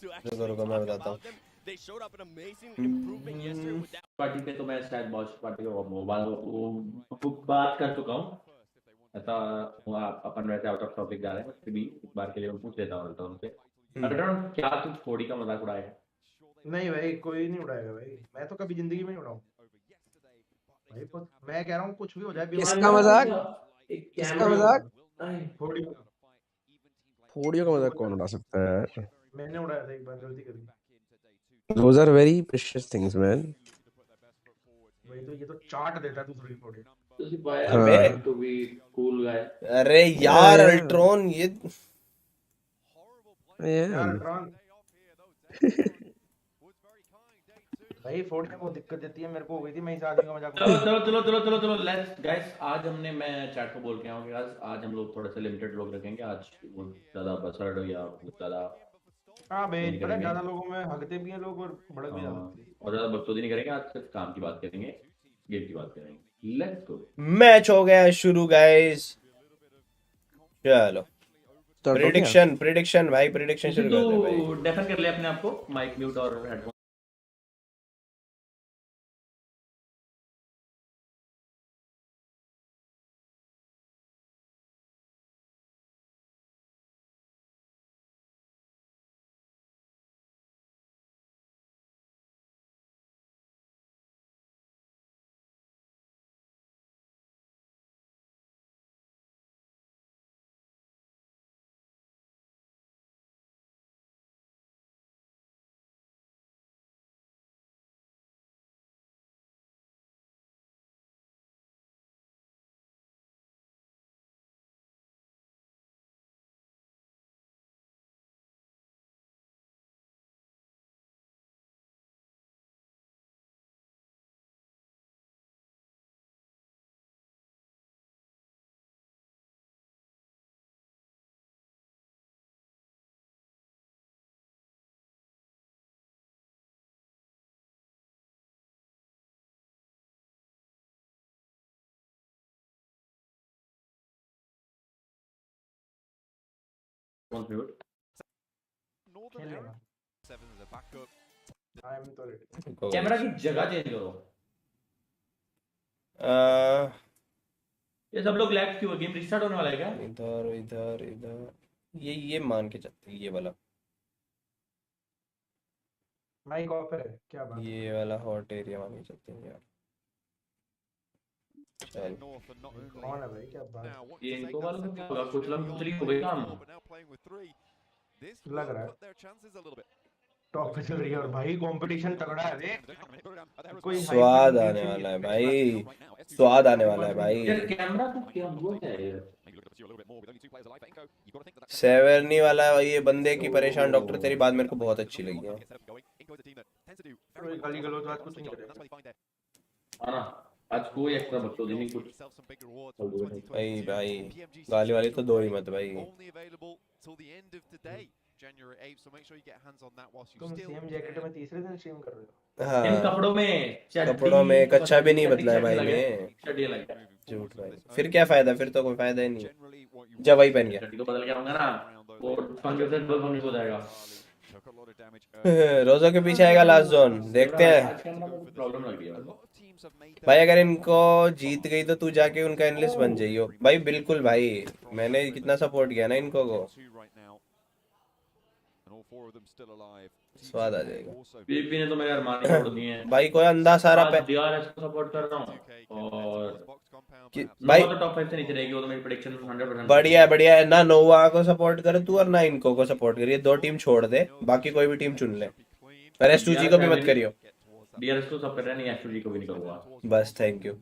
रुको मैं बताता हूँ। पार्टी पे तो मैं शायद बहुत पार्टी को वो बात कर चुका हूँ। ऐसा अपन वैसे आउट ऑफ टॉपिक जा रहे हैं, फिर भी एक बार के लिए मैं पूछ लेता हूँ उनसे। क्या तू थोड़ी का मजाक उड़ाएगा? नहीं भाई, कोई नहीं उड़ाएगा भाई, मैं तो कभी जिंदगी में नहीं उड़ाऊं भाई। मैं कह रहा हूँ कुछ भी हो जाए, किसका मजाक? किसका मजाक? फोड़ियों का मजाक कौन उड़ा सकता है यार? मैंने उड़ाया था एक बार, गलती करी। Those are very precious things, man. भाई तो ये तो चाट देता दूसरे की फोड़ी। हाँ। To be cool guy. अरे यार अल्ट्रॉन ये यार ट्रॉन भाई फोड़ियां बहुत दिक्कत देती है मेरे को, हो गई थी, मैं इस आदमी का मजाक चलो लेट्स गाइस, आज हमने मैं चैट को बोल के आऊँ कि आज हम लोग थोड़ा सा लिमिटेड लोग रखेंगे। आज ज्यादा बसड़ या ज्यादा हाँ भाई, पता है ज्यादा लोगों में हगते भी हैं लोग और भड़क भी जाते हैं। और ज्यादा बकचोदी नहीं करेंगे। आज सिर्फ काम की बात करेंगे, गेम की बात करेंगे। Let's go. मैच हो गया शुरू गाइस। चलो प्रेडिक्शन भाई, प्रेडिक्शन शुरू करते हैं भाई। डेफन कर ले अपने आप को, माइक म्यूट और हेडफोन। कैमरा की जगह चेंज करो। ये सब लोग लैग क्यों? गेम रिस्टार्ट होने वाला है क्या? इधर इधर इधर ये मान के चलते ये वाला, माइक ऑफ है क्या बात? ये वाला हॉट एरिया मान के चलते हैं यार। चल कौन है भाई, क्या बात? ये इनको वालों को क्या होगा? कुछ लोग कुछ हो गई काम लग रहा है टॉप पे चल रही है और भाई कंपटीशन तगड़ा है रे। कोई स्वाद आने वाला है भाई, स्वाद आने वाला है भाई। यार कैमरा तो क्या हुआ है? सेवर्नी वाला ये बंदे की परेशान डॉक्टर, तेरी बात मेरे को बहुत अच्छी लगी है। गाली गलौज आज कुछ नहीं करेगा। हां आज कोई एक्स्ट्रा बकचोदी नहीं कुछ। भाई गाली वाली तो दो ही मत भाई। तुम सेम जैकेट में तीसरे दिन स्ट्रीम कर रहे हो? हाँ इन कपड़ों में कच्चा भी नहीं बदला है भाई ने। झूठ भाई, फिर क्या फायदा? फिर तो कोई फायदा ही नहीं जब वही पहन गया। तो बदल के आऊंगा ना वो फंगस से डबल फंगस हो जाएगा। रोजो के पीछे आएगा लास्ट जोन, देखते हैं प्रॉब्लम लग रही है भाई। अगर इनको जीत गई तो तू जाके उनका एनालिस्ट बन जाइयो भाई। बिल्कुल भाई, मैंने कितना सपोर्ट किया ना इनको को, स्वाद आ जाएगा। पीपी ने तो मेरे अरमान ही तोड़ दिए हैं भाई। कोई अंधा सारा डीआरएस को सपोर्ट कर रहा हूं और भाई तो टॉप 5 से नीचे रहेगी वो तो मेरी प्रेडिक्शन 100%। बढ़िया है ना। नोवा को सपोर्ट कर तू और ना इनको को सपोर्ट करिए। दो टीम छोड़ दे, बाकी कोई भी टीम चुन ले। पर एसटूजी को भी मत करियो। डीआरएस तो सब कर रहे हैं, नहीं एसटूजी को भी नहीं करूंगा बस थैंक यू।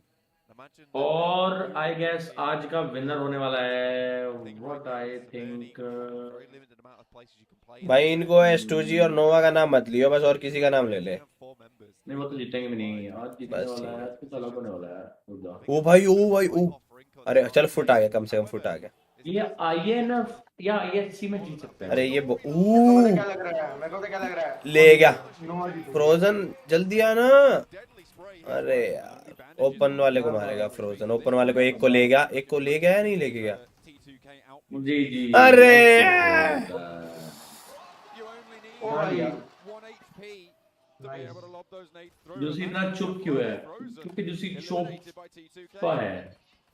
और आई गेस आज का विनर होने वाला है व्हाट आई थिंक भाई इनको एसटूजी और नोवा का नाम मत लियो बस, और किसी का नाम ले ले। नहीं वो तो जीतेंगे भी नहीं आज, जीतने वाला है आज तो अलग होने वाला है। ओ भाई ओ अरे चल फुट आ गया, कम से कम फुट आ गया। ये आईएनएफ या आईएससी में जीत सकते हैं। अरे ये क्या लग रहा है मेरे को? तो क्या लग रहा है ले गया फ्रोजन, जल्दी आना। अरे यार ओपन वाले को मारेगा फ्रोजन, ओपन वाले को एक को ले गया या नहीं लेके गया? जी अरे ओ उठा भाई लिया। नाइस। जूसी इतना चुप क्यों है? क्योंकि जूसी चुप है।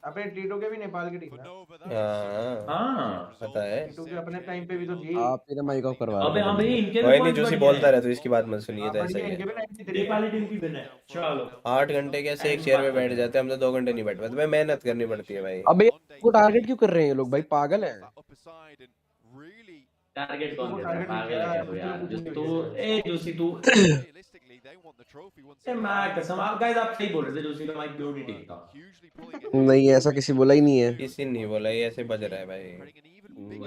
अबे टीटू के भी नेपाल की टीम है। हाँ हाँ पता है। टीटू के अपने टाइम पे भी तो थी। आप मेरा माइक ऑफ करवा रहे अबे थे हाँ बंद भाई, करो। इनके भी कोई नहीं, पॉइंट्स जोशी बढ़िया बोलता है। रहे तो इसकी बात मत सुनिए, हाँ तो ऐसा बढ़िया, ही है। इनके भी 93 है। नेपाली टीम की विन है। चलो 8 घंटे कैसे एक चेयर पे बैठ जाते हैं, हम तो 2 घंटे नहीं बैठ पाते भाई, मेहनत करनी पड़ती है भाई। अबे को टारगेट क्यों कर रहे हैं ये लोग भाई, पागल है। टारगेट तू कौन को कर रहा है? टारगेट पागल किया है क्या तू दूसरे यार? को जूसी कुछ तू, नहीं किया। ए जूसी तू, ए मैं कसम, आप गाइस आप सही बोल रहे थे, जूसी का माइक क्यों नहीं टिकता? नहीं ऐसा किसी बोला ही नहीं है। किसी ने नहीं बोला, ये ऐसे बज रहा है भाई।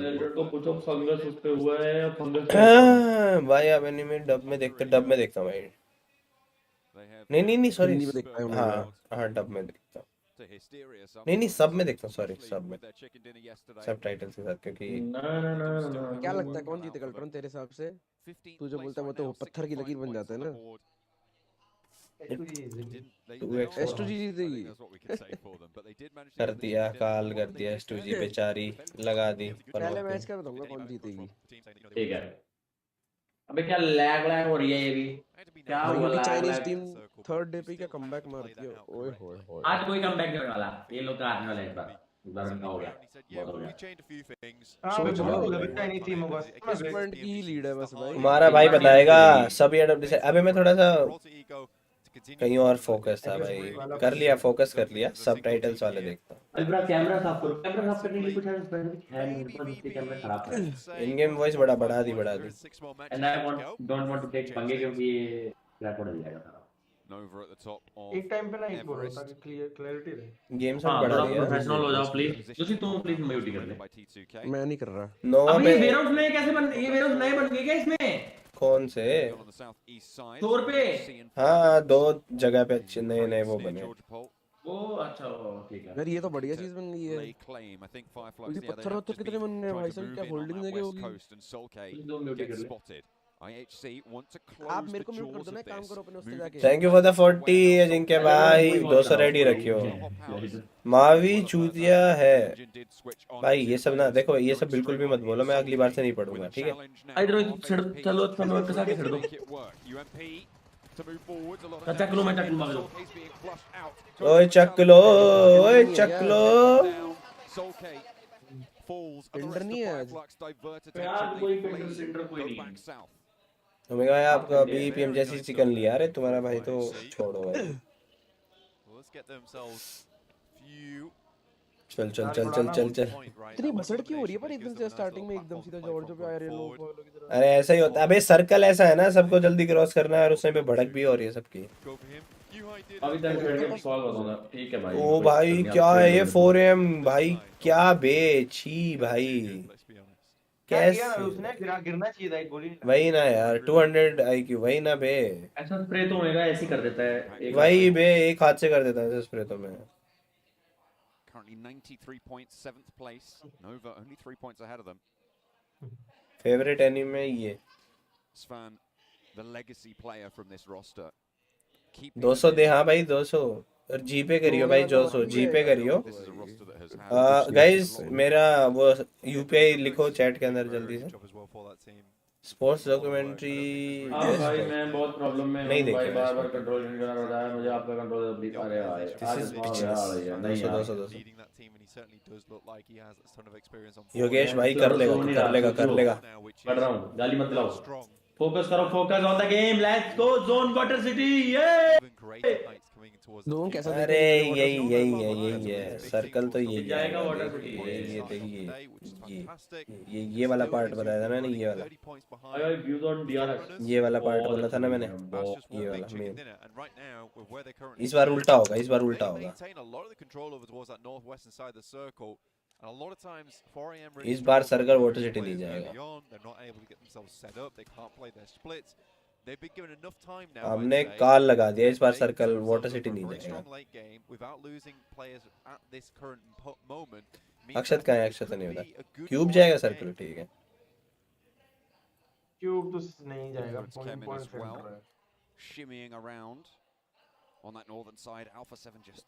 एल्डर को पूछो फंगस उस पे हुआ है या फंगस पे होता है? भाई अब एनिमे डब में देखता हूँ भाई। नहीं नहीं नहीं सॉरी। हिंदी में देखता है हाँ मैं। हाँ डब में देखता हूँ। नहीं नहीं सब में देखता हूँ, सॉरी सब में, सब टाइटल्स के साथ, क्योंकि ना ना ना ना क्या लगता है कौन जीतेगा अल्ट्रॉन तेरे हिसाब से? तू जो बोलता है वो तो पत्थर की लकीर बन जाता है ना। तू ये 2x S2G जीतेगी। कर दिया, काल कर दिया, S2G पे 4 ही लगा दी। पहले मैच का बताऊंगा कौन जीतेगी। ठीक है। अबे क्या लैग लैग हो रही है ये भी? क्या भाई हुआ उनकी lag Chinese lag? Team third day पे क्या कमबैक मारती है, ओए होए होए। आज कोई कमबैक नहीं होने वाला, ये लोग का आने वाला है इस बार। इस बार उनका हो गया, बहुत हो गया। हाँ भाई सोच लो बहुत लंबी चाइनीज टीम होगा। 20 पॉइंट की ही लीड है बस भाई। तुम्हारा इस भाई बार बताएगा नहीं सब ये डब डिसाइड। अबे मैं थोड़ा सा कहीं और फोकस था भाई, कर लिया फोकस कर लिया, सब टाइटल्स वाले देखता हूँ। अल्ट्रा कैमरा साफ करो, कैमरा साफ करने के लिए कुछ है नहीं मेरे पास, इसलिए कैमरा खराब है। इन गेम वॉइस बढ़ा दी and I don't want to take पंगे क्योंकि रिकॉर्ड हो जाएगा सारा। एक टाइम पे ना एक बोलो ताकि क्लियरिटी रहे। गेम साउंड हाँ बढ़ा थोड़ा दिया। प्रोफेशनल हो जाओ प्लीज। जैसे तुम प्लीज म्यूट कर ले। मैं नहीं कर रहा। नोवा अबे पे ये वेयरहाउस नए कैसे बन, ये वेयरहाउस नए बन गए क्या इसमें? कौन से? स्टोर पे? हाँ 2 जगह पे अच्छे नए नए वो बने। ओ अच्छा, ठीक है। यार ये तो बढ़िया चीज बन गई है। क्योंकि पत्थर वत्थर कितने बनने हैं भाई साहब, क्या होल्डिंग जगह होगी। दो म्यूट कर ले। आप मेरे को म्यूट कर दो ना, एक काम करो अपने उससे जाके। थैंक यू फॉर द 40 जिनके भाई वही 200 रेडी बहुत रखियो। खराब। मावी चूतिया है भाई, ये सब ना देखो, ये सब बिल्कुल भी मत बोलो, मैं अगली बार से नहीं पढ़ूंगा, ठीक है। इधर चलो चलो के साथ छेड़ दो। चक लो, मैं चक लूंगा लो। ओए चक लो, ओए चक लो। टेंडर नहीं है आज। यार कोई पेंटर कोई नहीं। हमें कहा आपका अभी पीएम जैसी चिकन लिया, अरे तुम्हारा भाई तो छोड़ो भाई। चल चल चल चल चल चल। इतनी भसड़ क्यों हो रही है पर एकदम से स्टार्टिंग में एकदम सीधा जॉर्जो पे आ रहे हैं लोग की तरह। अरे ऐसा ही होता है, अबे सर्कल ऐसा है ना, सबको जल्दी क्रॉस करना है और उसमें पे भड़क भी हो रही है सबकी। अभी तक छेड़ के सॉल्व हो दूंगा, ठीक है भाई। ओ भाई क्या है ये 4M भाई, क्या बेची भाई, क्या किया ना कैसे? उसने, गिरना चाहिए था एक गोली। वही ना यार 200 IQ, वही ना बे, ऐसा स्प्रे तो होएगा, ऐसे ही कर देता है एक वही हाथ बे एक हाथ से कर देता है स्प्रे तो मैं। फेवरेट एनीमे ये 200 दे, हाँ भाई 200, और जीपे करियो भाई 200, जीपे करियो। गाइस मेरा वो यूपीआई लिखो चैट के अंदर जल्दी से। स्पोर्ट्स डॉक्यूमेंट्री हाँ भाई मैं बहुत प्रॉब्लम में नहीं हूँ भाई, देखी बार मैंने। बार कंट्रोल नहीं करना पड़ता है मुझे, आपका कंट्रोल जल्दी। अरे भाई दिस आज इज बहुत बिजनेस। आ रही है नहीं 200 यार। 200 200। योगेश भाई कर लेगा, तू कर लेगा कर लेगा। कर रहा हूँ, गाली मत दिलाओ। फोकस करो, focus on the game, let's go zone water city. ये लोगों कैसा देख अरे रहे हैं वाटर यही यही है, यही है सर्कल तो यही जाएगा है। Water city. ये देखिए, ये वाला पार्ट बताया था मैंने, ये वाला, अरे व्यूज ऑन डीआरएस, ये वाला पार्ट बहुत बोला था ना अच्छी मैंने, है, बहुत ये वाला मेन। इस बार उल्टा होगा, इस बार उल्टा होगा। इस बार सर्कल वाटर सिटी नहीं जाएगा। हमने काल लगा दिया, इस बार सर्कल वाटर सिटी नहीं जाएगा। अक्षत कहाँ है? अक्षत नहीं होता। क्यूब जाएगा सर्कल, ठीक है। क्यूब तो नहीं जाएगा, पॉइंट सेंटर है।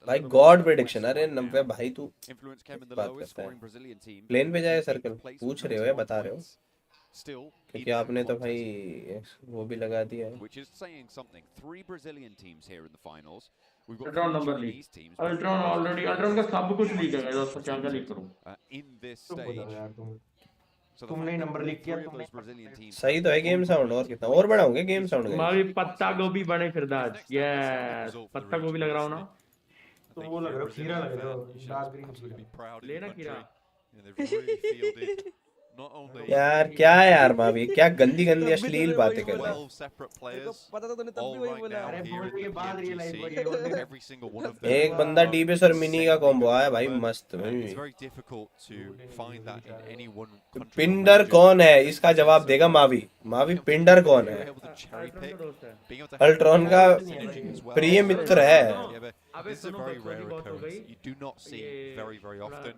भाई गॉड प्रेडिक्शन, अरे 90 भाई तू बात करता है। प्लेन पे जाएगा सर्कल, पूछ रहे हो या बता रहे हो? Still, क्योंकि आपने तो भाई वो भी लगा दिया है। which is saying something. 3 Brazilian teams here in the finals. We've got Ultron 3 number leak, Chinese teams. but Ultron most already, players Ultron का सब कुछ लीक है are दोस्तों, क्या क्या लीक represented, करूं। in this चुप हो जाओ stage. यार तुम। So the तुमने fact that number all leak किया, 3 of तुमने those Brazilian teams सही तो है गेम साउंड, और कितना और बढ़ाओगे गेम साउंड गाइस? हमारी पत्ता गोभी बने फिरदास, यस पत्ता गोभी लग रहा हूं ना, तुम वो लग रहे हो, खीरा लग रहे हो, डार्क ग्रीन खीरा। लेना खीरा। Not only यार क्या है यार मावी, क्या गंदी गंदी अश्लील बातें कर रहा है। 12 separate players पता था तूने तब all भी वही right बोला। now अरे here बोल in के the बाद रियलाइज हुआ ये PMGC. बोल Every single one of them. एक बंदा डीबीएस और मिनी का कॉम्बो आया भाई, मस्त भाई। It's very difficult to find that in any one country. Pindar कौन है, इसका जवाब देगा मावी। मावी पिंडर कौन है? अल्ट्रॉन का प्रिय मित्र है This is a very rare occurrence. You do not see very, very often.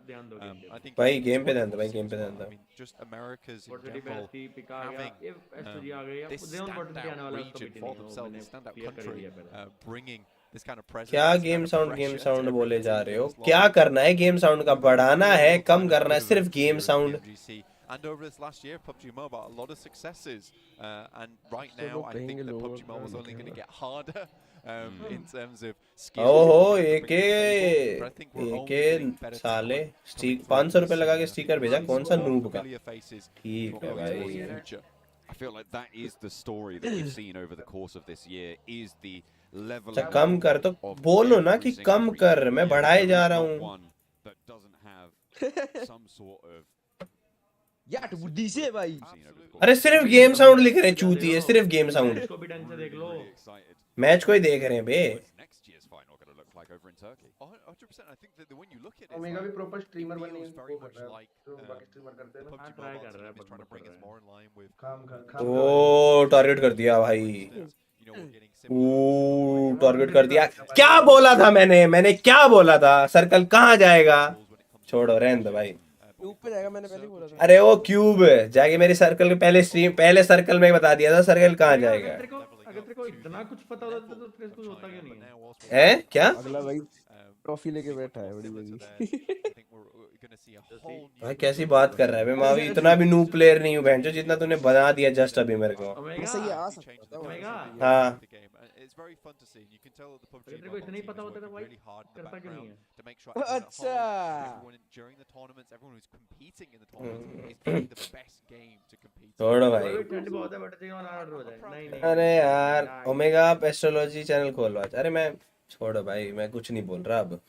I think भाई। गेम पे ध्यान दो भाई, गेम पे ध्यान I दो। mean, just Americas in already general bestie pick आ गया, having ये एसजी आ गया, this जेवन बॉटल पे आने standout वाला उसका region बीटी for नहीं, वो themselves, मैंने this standout क्लियर कर country, दिया पहले। bringing this kind of presence. क्या this game kind of sound pressure sound to बोले जा every रहे हो? single क्या slot. करना है गेम साउंड का? बढ़ाना है, कम करना है? सिर्फ game sound. PMGC. And over this last year, PUBG Mobile, a lot of successes. And right now, I think that PUBG Mobile is only going to get harder in terms of skills. ओहो to bring to the table. But I think we're only getting better साले talent stick coming 500 through रुपए this, लगा के uh, sticker भेजा, कौन सा more noob का? familiar faces ठीक है going towards the भाई। future. I feel like that is the story that we've seen over the course of this year, is the level अच्छा कम कर तो of बोलो ना every कि single कम region. कर, मैं बढ़ाए There जा is रहा not हूँ। one that doesn't have some sort of यार बुद्धि से भाई। seen over the course अरे of सिर्फ गेम साउंड लिख रहे हैं चूती है, सिर्फ गेम साउंड। इसको भी ढंग से देख लो। really excited. मैच को ही देख रहे हैं बे। What's next year's final going to look like over in Turkey? 100%. I think that when you look at it, omega भी like, प्रॉपर स्ट्रीमर it बनने feels की very वो कर much रहा है, like जो बाकी स्ट्रीमर करते हैं the ना। PUBG try Mobile कर रहा है, team is trying to bring us कर more in line with काम ओ टारगेट कर दिया भाई। you know, we're getting similar O target कर दिया। क्या बोला था मैंने क्या बोला था? सर्कल कहाँ जाएगा? goals when it comes to छोड़ो, रहने दो भाई। ट्यूब पे जाएगा, मैंने पहले ही बोला था। अरे वो क्यूब जाके मेरी सर्कल के पहले सर्कल में बता दिया था सर्कल कहाँ जाएगा। अगर तेरे को इतना कुछ पता होता तो तेरे को कुछ होता क्यों नहीं है? है क्या? अगला भाई ट्रॉफी लेके बैठा है बड़ी बड़ी। भाई कैसी बात कर रहा है बे मावी? इतना भी नू प्लेयर नहीं हूँ बहनचोद, जितना तूने बना दिया जस्ट अभी मेरे को। ओमेगा सही है, आ सकता है ओमेगा हाँ अगर तेरे को इतना ही पता होता तो भाई करता क्यों नहीं है? अच्छा छोड़ो भाई। अरे ठंड बहुत है, बट चाहिए ऑर्डर हो जाए। नहीं नहीं अरे यार ओमेगा आप एस्ट्रोलॉजी चैनल खोलो आज। अरे मैं छोड़ो भाई, मैं कुछ नहीं बोल रहा अब।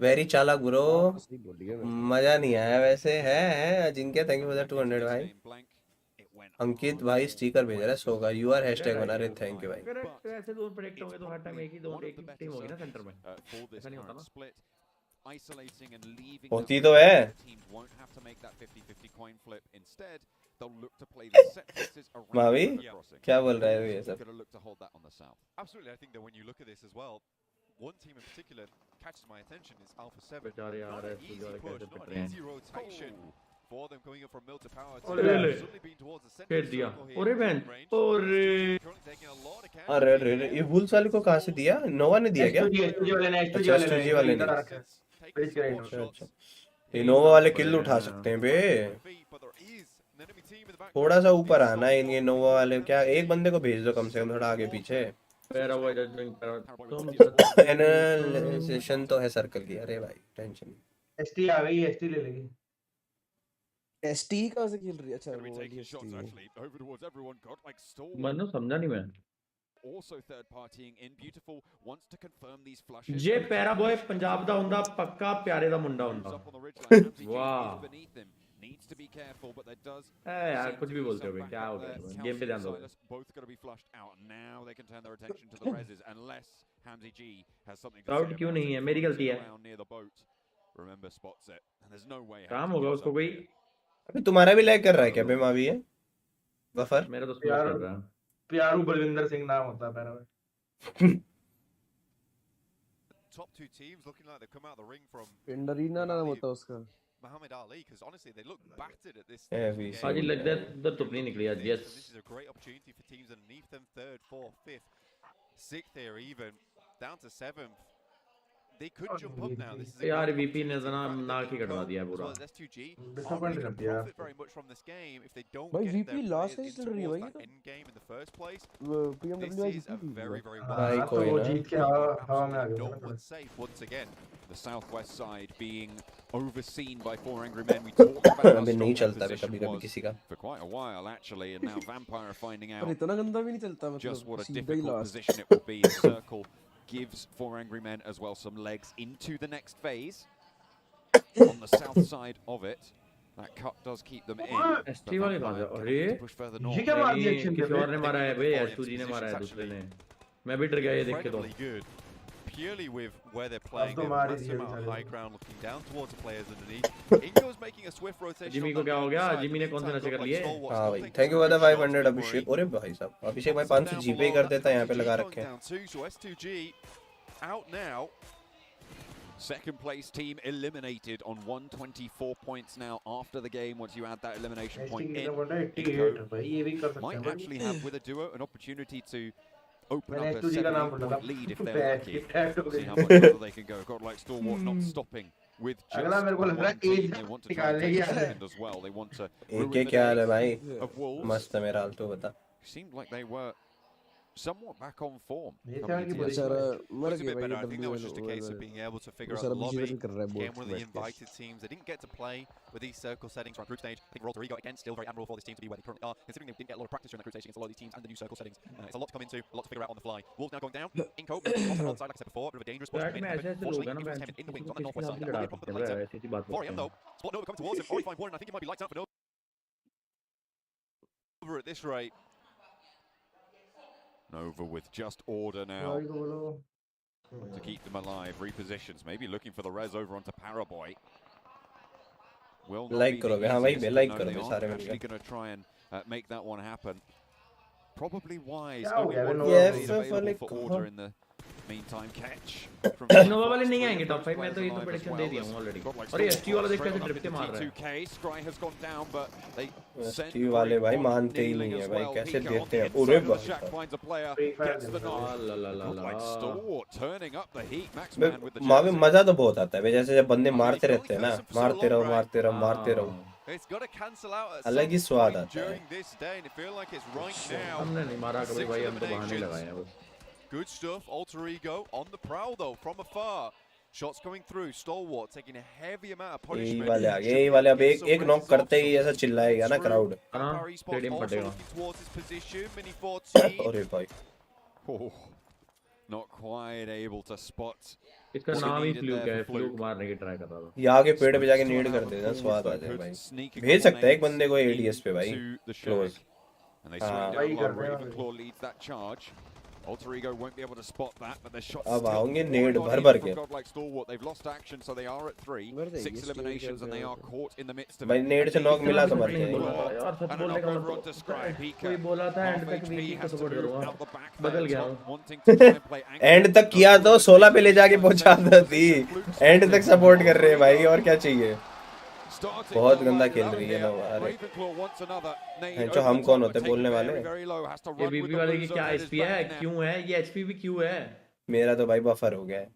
वेरी चालाक ब्रो, सही बोल रही है। मजा नहीं आया वैसे। है जिनके थैंक यू फॉर द 200 भाई। अंकित भाई स्टिकर भेज रहा है 100 का। यू आर हैशटैग बना रहे, थैंक यू भाई। अगर तो ऐसे दो प्रेडिक्ट होंगे तो हर टाइम एक ही टीम होगी ना सेंटर में। ऐसा नहीं होता ना। होती तो है। मावी क्या बोल रहा है ये सब? Absolutely, I think that when you look at this as well, one team in particular catches my attention is Alpha 7. बेचारे यार ऐसे Easy जो push, कैसे not पिट an रहे easy हैं। rotation for them going up from mill to power. Ole. Suddenly being towards the center खेल दिया। circle here. ओरे बहन, Range. ओरे Currently taking a lot of अरे अरे ये वुल्स वाले को कहाँ से दिया? नोवा ने दिया क्या? एसटूजी वाले ने अच्छा, STG वाले ने। पेज के अच्छा इनोवा वाले किल उठा सकते हैं बे। थोड़ा सा ऊपर आना है इनके नोवा वाले। क्या एक बंदे को भेज दो कम से कम, थोड़ा आगे पीछे। पैरा वो जजमेंट पैरा तुम एनालाइजेशन तो है सर्कल की। अरे भाई टेंशन। एसटी आ गई, एसटी ले लेगी। एसटी कहाँ से खेल रही है? अच्छा वो वाली एसटी। मनु समझा नहीं मैं। Also third partying in beautiful wants to confirm these flushes. J para boy Punjab दा हुंदा पक्का प्यारे दा मुंडा हुंदा। Up on the ridgeline, Hamzy G Wow. is beneath him. Needs to be careful, but there does. ए यार कुछ भी बोलते हो भाई, क्या हो गया? गेम पे ध्यान दो। Both going to be flushed out. Now they can turn their attention to the reses, unless Hamzy G has something to Crowd say क्यों about नहीं it. है? मेरी गलती है। Around near the boat. Remember spots it, and there's no way. काम Hamzy होगा gives उसको up कोई। here. अबे तुम्हारा भी लैग कर रहा है क्या बे मावी? है गफर मेरा तो स्लो यार चल रहा है। प्यारू बलविंदर सिंह नाम होता है para. Top two teams looking like they've come out of the ring from पेंडरीना नाम होता है उसका। Muhammad Ali, because honestly they look battered at this Yeah, stage. we of the see. आज game. लग जाए उधर तो नहीं निकली आज। Yes So this is a great opportunity for teams underneath them, third, fourth, fifth, sixth here even, down to seventh. they could jump up now. This is a यार great VP ने opportunity जना for नाक ही कटवा दिया as पूरा well as S2G aren't disappoint really कर going to दिया profit very much from this game if they don't भाई get VP their last players से in चल रही है towards भाई, that end game in the first place. This PMW is a very, very well भाई हाँ तो कोई वो ना। जीत के absolutely हवा में आ गया no ना one safe once again. The southwest side being overseen by 4 Angry Men. We talked about how अबे नहीं strong चलता their है कभी position कभी was किसी का। for quite a while actually, and now Vampire are finding पर out इतना गंदा भी नहीं चलता, just what मतलब a सीधा ही difficult last. position it will be. The circle gives 4 Angry Men as well some legs into the next phase. On the south side of it, that cut does keep them in. but ST वाले कहाँ से? Vampire gonna अरे have to push further ये north. क्या मार दिया नहीं, action किसी और ने I मारा think है you bay, look at S2G ने Foreign's मारा है positions दूसरे ने। actually मैं भी डर गया ये देख के तो। incredibly good. Purely with where they're playing, तो they have मार ही massive दिया amount of बेचारे high ने। ground looking down towards the players underneath. Ingo's making a swift rotation. Jimmy on को that क्या हो north गया? side. जिमी ने कौन से Meantime, नशे कर got लिए? Stalwart's हाँ still भाई taking thank you some for the good shots, 500 don't Abhishek. worry. अरे भाई साहब अभिषेक भाई Thompson 500 down जीपे below, कर that's देता है यहाँ पे S2G लगा going रखे हैं। down too, so S2G out now. Second place team eliminated on 124 points now after the game. Once you add that elimination ST point की in, कितना बोल रहा है Inco 88 भाई, ये भी कर सकते might हैं भाई। actually have with a duo an opportunity to open मैंने up a एसटी का नाम 7-8 बोला point था। lead if they're lucky. Tattoo See how के। much further they can go. God like Stalwart not stopping with just अगला मेरे को लग रहा है one team. एज They want to try and निकालेगी take a यार। second as well. They want to एक ruin के the क्या हाल है day भाई? of Wolves. मस्त है मेरा हाल तो बता। Seemed like they were somewhat back on form. ये coming क्या into की this बेचारा game. It मर was a गए bit भाई better. I think that was just a case of W being able to figure out सारा the beach lobby. में कर रहा है Again, one of the बहुत invited teams. They didn't get to play with these circle settings from group stage. I think Roll again still very admirable for this team to be where they currently are, considering they didn't get a lot of practice during that group stage against a lot of these teams and the new circle settings. It's a lot to come into, a lot to figure out on the fly. Wolves now going down. Inco, onside, like I said before, a bit of a dangerous spot. Flat में ऐसे ऐसे लोग हैं ना Fortunately, मैं Influence came in the wings on किसी that के northwest साथ side. भी That will be a लड़ा problem for सकते them हैं later. ऐसी ऐसी बात For करते him हैं। though, Spot Nova coming towards him. Already find one, and I think it might be lights out for Nova at this rate. Nova with just order now भाई को बोलो। to keep them alive. Repositions, maybe looking for the res over onto Paraboy. Will not Like be the करोगे हाँ भाई easiest, but like no, करोगे they सारे aren't मिलकर। actually going to try and make that one happen. Probably wise. क्या हो Only गया one bay Yes, blade sir, available like, for order in the meantime. Catch from नोवा वाले नहीं आएंगे top 5 में तो ये तो alive as प्रेडिक्शन well. दे दिया हूं There's ऑलरेडी। got like और ये Stalwart एसटी वाला देख straight कैसे on up ड्रिफ्ट से into मार रहा है। T2K. Scry has gone down, but they send ST वाले भाई one मानते ही kneeling नहीं है as भाई well. कैसे Pika on देते the हैं inside अरे of the भाई shack साहब। finds a player, Free fire gets the खेल रहा knock. La La La Good like La. Stalwart turning up the heat. Max bay, man with the माँ में jersey. मजा तो बहुत आता है भाई जैसे जब बंदे मारते रहते हैं ना मारते रहो मारते रहो मारते रहो It's got to cancel out at अलग ही some स्वाद point आता है। during this day, and it feels like it's right now. हमने नहीं मारा कभी 6 भाई हम तो बहाने eliminations. लगाए हैं बस। Good stuff. Alter Ego on the prowl though from afar. Shots coming through. Stalwart taking a heavy amount of यही punishment. वाले आ गए Should यही be वाले able अब to get एक some एक नॉक res करते off, ही so ऐसा चिल्लाएगा ना through. क्राउड। हाँ Vampire Esports stadium also फटेगा। looking towards his position. Mini 14. अरे भाई Oh, not quite able to spot. इसका What he नाम ही needed फ्लूक there है, for Fluke. फ्लूक मारने की ट्राई कर रहा था। ये आगे पेड़ पे जाके नीड कर देना स्वाद आ जाए भाई। भेज सकता है एक बंदे को एडीएस पे भाई क्लोज। And they हाँ। swing वही down low. कर रहे हैं Ravenclaw leads that charge. Alter Ego won't be able to spot that, but the shots अब still आओगे pouring नेड on भर in भर from के। God like Stalwart. They've lost action, so they are at 3. मर जाएगी, 6 इसके eliminations, क्या and they are होगा? caught in the midst of भाई it. नेड से नॉक मिला तो मर नहीं बोला जाएंगे। था यार, सच And बोलने a का knock over onto मतलब Scry. Pika, कोई बोला था half एंड तक HP, वीपी को has to सपोर्ट move करूंगा। out the back बदल there, गया top, हूँ। wanting to try and play angle. And तक किया तो 16 पे ले जाके पहुंचा दी एंड तक सपोर्ट कर रहे हैं भाई और क्या चाहिए। बहुत गंदा खेल रही है ना अरे जो हम कौन होते बोलने वाले। ये वीपी वाले की क्या एचपी है, क्यों है ये एचपी भी क्यों है? मेरा तो भाई बफर हो गया है।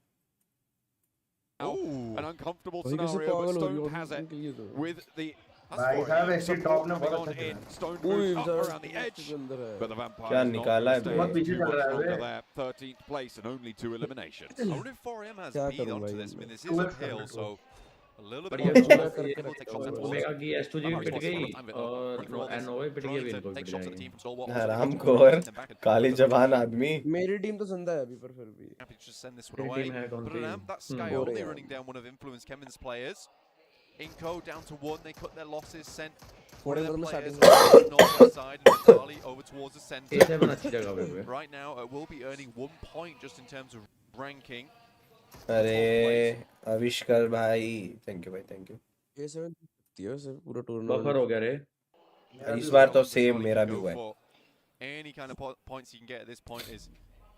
An uncomfortable भाई कैसे scenario, but पागल हो रही Stone हो has it उनके लिए तो। with the भाई साहब एसटी टॉप ने support बहुत coming on अच्छा in. खेला। Stone ओए moves up इधर around the edge, के अंदर है। but the Vampire क्या is not निकाला है gonna बे? stay पीछे too चल much रहा है longer बे। there. 13th place and only 2 eliminations. I wonder if 4M has क्या beat करूं onto भाई this. I mean, this is 2x uphill, कर so a little bit बढ़िया more खेला chance. करके Able to take shots रखा at हुआ omega balls. की एस2जी भी पिट गई और एनओए पिट गई, भी इनको भी पिट जाएगी। हराम खोर काली जबान आदमी। मेरी टीम तो जिंदा है अभी पर फिर भी। Happy to just send this one तेरी away. टीम है कौन But C? an amp, that's Sky Boring. only running down one of Influence Kevin's players. Inco down to 1, they cut their losses, sent one of Foreign their में players starting on the northwest side and Vitali over towards the centre. A7 अच्छी जगह पे है। Right now, it will be earning 1 point just in terms of ranking. अरे आविष्कार भाई thank you भाई thank you. A7 दिया से पूरा बफर टूर्नामेंट। हो गया रे। इस बार तो As सेम well, मेरा you भी can हुआ go है। for any kind of points you can get at this point is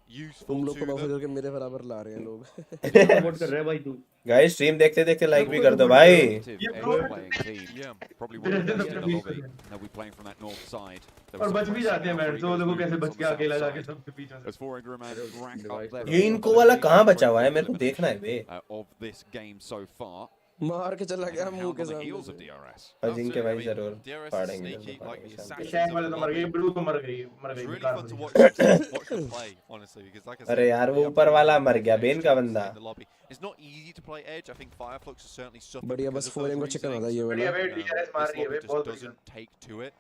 useful तुम लोग to को बफर them. करके मेरे बराबर ला रहे हैं लोग सपोर्ट कर रहा है भाई तू गाइस स्ट्रीम देखते देखते लाइक भी कर दो भाई। Active edge-playing team. Yeah. Probably one of the best in the lobby. They'll be playing from that north side. They were और बच भी suppressing जाते हैं Alpha मैन, तो Ego's देखो कैसे movements बच on के the अकेला south जाके side. सबके पीछे As four angry men rack up their ये इनको वाला कहाँ बचा हुआ है, मेरे को देखना है बे। of this game so far. मार के चला गया मुंह Hound के on the सामने heels से। of DRS. अजिंक्य भाई I mean, जरूर DRS is फाड़ेंगे sneaky, like the assassins sac of वाले the तो मर गए, lobby. ब्लू तो मर गई It's really बेकार fun to हुई। watch them play, honestly, because like I said, अरे यार वो they are ऊपर putting वाला in मर गया the बेन का extras बंदा। in the lobby. It's not easy to play Edge. I think Fireflux has certainly suffered बढ़िया because बस of those 4M को चिकन आता reasonings. ये बढ़िया वाला वे DRS मार This रही है lobby वे just बहुत doesn't take to it.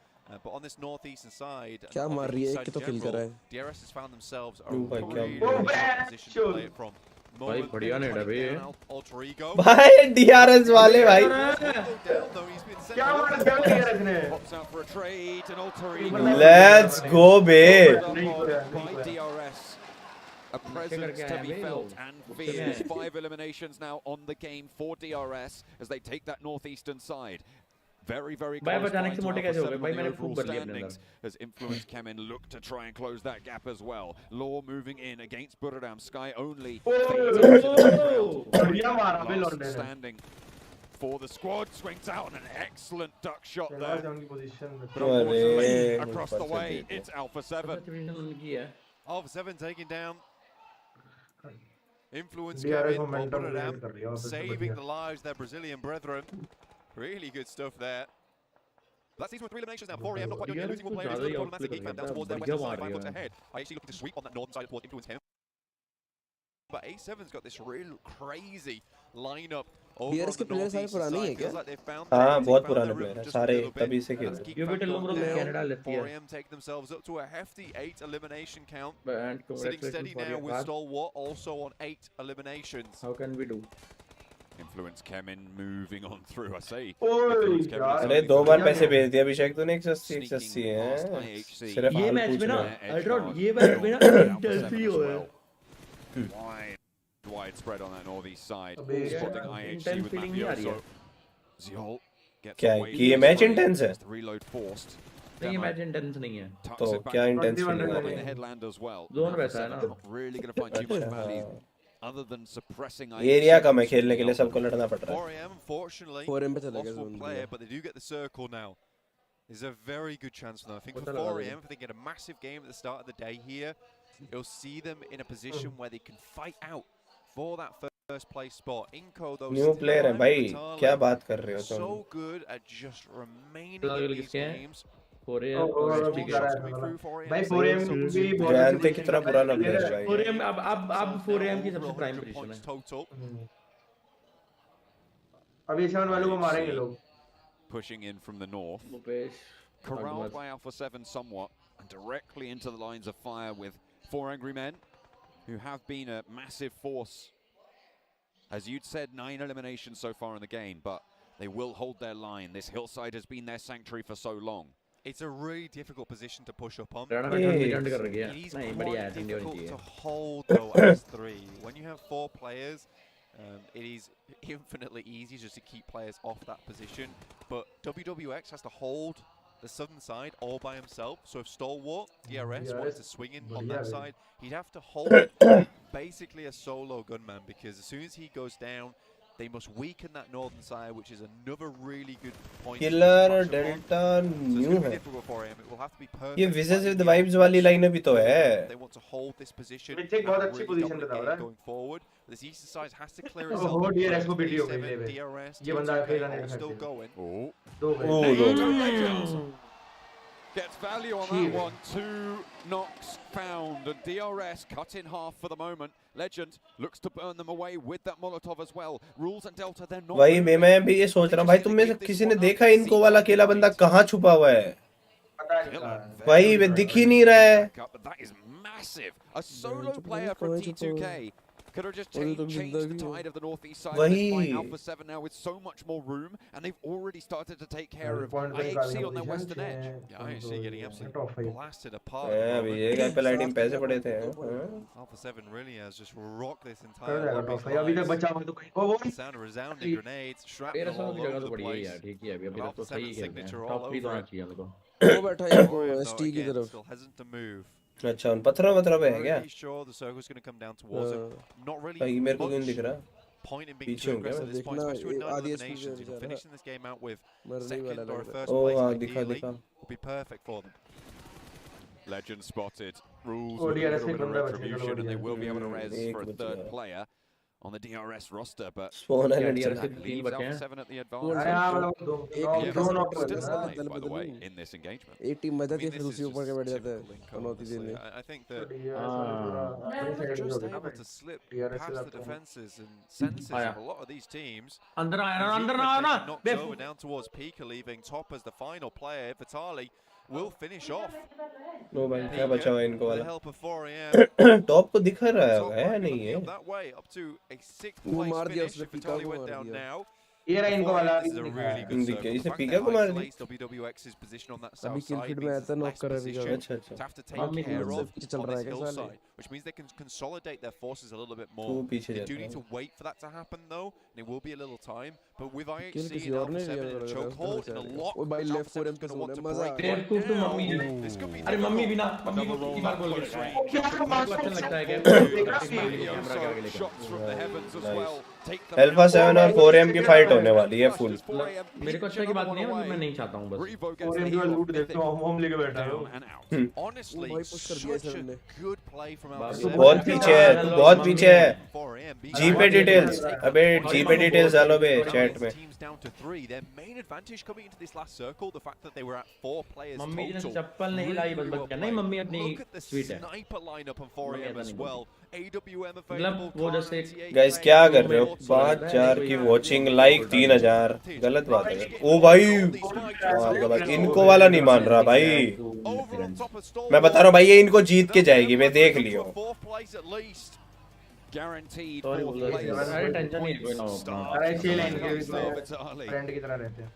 But on this northeastern side, and क्या on मार the रही है, east एक side तो in kill कर रहा general, है। DRS has found themselves a Oh my God. really, Oh, really man, tough position to sure. play it from. भाई Moment बढ़िया they're नेड़ा trying to बे get an alter ego. भाई DRS वाले भाई। Go down, though, he's been sent क्या away. मार क्या DRS ने? Pops out for a trade and alter Let's ego. Let's go बे। By DRS. A presence to be felt and feared. 5 eliminations now on the game for DRS as they take that northeastern side. Very, very भाई close अचानक by से to मोटे Alpha कैसे हो गए 7 भाई, on the मैंने overall खूब कर लिया अपने standings as Influence Kemen look to try and close that gap as well. Law moving in against Buradam. Sky only fades into the background. बढ़िया मारा बे Last लॉन्डे ने। standing for the squad. Swings out and an excellent duck shot चला there. जाओ उनकी position में। But unfortunately, अरे, across the ऊपर से way, देख लो। it's Alpha 7. उनकी है Alpha 7 taking down. Influence DRS Kevin, momentum put it gain कर out, रही है और फिर से saving बढ़िया। the lives of their Brazilian brethren. Really good stuff there. That season with 3 eliminations now. 4AM not quite doing it. Losing one player is a little problematic. Each man down towards their western side. 5 looks ahead. I actually looking to sweep on that northern side towards Influence Kevin. But A7's got this real crazy lineup over DRS on के the players सारे northeastern पुराने ही side. हैं क्या? Feels like they've found हाँ their बहुत found पुराने their player rhythm हैं just a सारे, little bit. तभी से And खेल let's रहे हैं। keep ये बेटे pressure लोग on लोग now. कनाडा लेती है 4AM take themselves up to a hefty 8 elimination count. and Sitting congratulations steady for now your with card. Stalwart also on 8 eliminations. How can we do? Influence Kemen moving on through. I say. ओए Influence Kemen यार। is अरे only 2 बार gonna पैसे go भेज दिए अभिषेक तूने 180 sneaking 180 past है। IHC. सिर्फ ये हाल मैच पूछ में ना रहे हैं। अल्ट्रॉन ये मैच में ना इंटेंसिटी हो है Widespread on that northeast side. अबे Spotting यार, IHC intense with feeling नहीं आ रही है। Mafioso. Ziol gets क्या है away कि ये from मैच Spike. इंटेंस है? The reload forced. नहीं ये Demo मैच इंटेंस नहीं है tucks तो it back क्या in इंटेंस 21 फीलिंग आ रन रही the है? headland as well. Zone Alpha वैसा है 7 ना। not really going to find too much value other than suppressing area IHC. कम है खेलने के लिए, सबको लड़ना पड़ रहा है। 4AM, unfortunately, 4M पे चला गया lost one zone player, दिया। but they do get the circle now. There's a very good chance for them. I think for पता लगा 4AM, if they get a massive game at the start of the day here, it'll see them in a position where they can fight out for that first place spot. Inco, though, new still player है alive भाई, with Vitali. क्या बात कर रहे हो तुम? So good at just remaining तो in अगले these किसके हैं? games. फोरे और और अभी ST के जा रहा Shots coming है through 4AM. भाई So 4M good. भी बहुत जयंत अच्छी कितना position पुराना में प्लेयर है है। भाई। 4M अब Now 4M की over सबसे प्राइम 100 पोजीशन points है total. अभी 7 वालों को मारेंगे लोग। Pushing in from the north. Bhupesh Corralled by Alpha 7 somewhat, and directly into the lines of fire with 4 angry men, who have been a massive force. As you'd said, 9 eliminations so far in the game, but they will hold their line. This hillside has been their sanctuary for so long. It's a really difficult position to push up on. Rana में Yes. Return कर रही है It is नहीं बढ़िया है quite तीन होनी difficult चाहिए to hold though as 3. When you have 4 players, it is infinitely easy just to keep players off that position. But WWX has to hold the southern side all by himself. So if Stalwart, DRS, wanted to swing in on that side, he'd have to hold it basically a solo gunman, because as soon as he goes down, they must weaken that northern side, which is another really good point. to killer push upon. Delta So it's new going to be है। difficult for him. It will have to be perfect. ये wages fighting with the vibes outputs. वाली lineup ही तो है। They want to hold this position मिचेक and बहुत अच्छी really position dominate पे था, game right? going forward. This eastern side has to clear ओहो, itself. DRS को first. बेटी हो गई, A7, ले बे। DRS, ये बंदा T2K अकेला all नहीं still रख going. Oh, दो ओ गए। लो gets value on Cheers. that one. 2 knocks found, and DRS cut in half for the moment. Legend looks to burn them away with that Molotov as well. Rules and Delta, they're not वही moving. मैं भी ये सोच रहा हूँ भाई, तुम में से किसी ने देखा इनको वाला अकेला बंदा कहाँ छुपा हुआ है? पता नहीं कहाँ है। भाई वे दिख ही नहीं रहा है। Back up, but that is massive. A solo player from T2K could have just changed the tide of the northeast side. वही। Despite Alpha 7 now with so much more room, and they've already started to take care of Point पे IHC निकालने on their की western position edge. है। Yeah, I see getting absolutely Top 5 blasted apart. है, at the अभी moment. ये गाय पे lighting पैसे पड़े थे। हाँ? Alpha 7 really has just rocked this कर entire जाएगा lobby's top 5 अभी तक lives. बचा हुआ तो कहीं। वो The sound of resounding grenades, तेरह shrapnel सौ all की जगह over तो the बढ़िया ही place. है ठीक ही है अभी अभी तक तो Alpha सही 7 खेल रहे signature हैं all टॉप 3 तो over आना it. चाहिए हमको वो बैठा है वो 4AM, though, एसटी की again, तरफ। still hesitant to move. अच्छा उन पत्थरों पे है क्या? Pretty sure the circle's going to come down towards him. Not really भाई मेरे को क्यों नहीं much दिख रहा? point in being पीछे too हूँ क्या aggressive मैं? at this point, देखना, especially with 9 आधी HP eliminations. पे बेचारा Finishing this game out with मरने ही वाला second or लग रहा first ओ place हाँ दिखा ideally दिखा. would be perfect for them. Legend spotted. Rules Oh, with a DRS little bit of बंदा बच गया, retribution, and they बढ़िया. will be able to res एक for a बच third गया. player on the DRS roster, but spawn क्या island DRS चला. तीन leaves बचे Alpha हैं? 7 at the Cool. अरे हाँ advantage. मतलब दो एक नॉक टीम दो का नॉक support कर Still करना देना. है, alive, दल by the way, बदलूं. in this engagement. एक टीम I बजाती है mean, फिर this is उसी ऊपर के just बैठ जाता है typical Inco, पनौती honestly. देने. I think that DRS just हो गया able ना to slip DRS past the जाते हैं. defenses and senses आया. of a lot of these teams. अंदर आया ना, And अंदर Zika ना, ना. taking knocked over down towards Pika, leaving top as the final player. Vitali will finish off no भाई क्या Pika बचा हुआ है इनको with the वाला. help of 4am. टॉप को दिखा रहा Top है right, नहीं looking है? up that way, up to a 6th वो place मार दिया finish. उसने, If पीका Vitali को went मार down दिया. now, ये रहा इनको वाला this is a दिखा really है. good दिख गया. circle. इसे The fact पीका that को मार दी. isolates WWX's position on that अभी south kill side feed में means आया था, knock less कर रहा है पीका. position अच्छा अच्छा. to have to take mummy care मतलब of पीछे चल on रहा this है क्या साले? hillside, which means they can consolidate their forces a little bit तू more. पीछे They जाता do need है. to wait for that to happen though, and it will be a little time. But with kill IHC किसी and और Alpha ने 7 लिया in a लग रहा है chokehold, in a बेचारे. lock, ओए भाई which Alpha left 4M 7's पे going to want सोने to मजा break आ देव गया. right to to now. Mummy This could be अरे मम्मी भी difficult. ना, मम्मी को कितनी बार गोल कर रहा है. क्या आपको अच्छा लगता है क्या? कैमरा के आगे लेके. Shots from the heavens as Nice. well. Take them alpha out. 7 और 4M की फाइट होने वाली है फुल. मेरे को अच्छा की बात नहीं है, मैं नहीं चाहता हूँ बस. Revo gets और the इनका heal लूट off देखते हो होम लेके बैठा है. down and out. Honestly, वो भाई push कर दिया such सर a ने. good play from Alpha तू 7. बहुत पीछे है. तू बहुत पीछे है. 4am being जी पे डिटेल्स. अबे जी पे डिटेल्स डालो बे चैट में. teams down to 3. Their main advantage coming into this last circle, the fact that they were at 4 players mummy जी ने total. चप्पल नहीं लाई बस बच गया. नहीं मम्मी अपनी Look at the स्वीट है. sniper lineup on 4am ऐसा as नहीं well. AWM मतलब available. वो जैसे गाइस क्या कर रहे हो? 5,000 की वॉचिंग लाइक 3,000. गलत बात है. ओ भाई इनको वाला नहीं मान रहा भाई. मैं बता रहा हूँ भाई ये इनको जीत के जाएगी. मैं देख लियो. Guaranteed Sorry, fourth बोल रहा place. था. अरे टेंशन नहीं है कोई ना हो अपना. अरे छह लाइन के Vitali. फ्रेंड की तरह रहते हैं.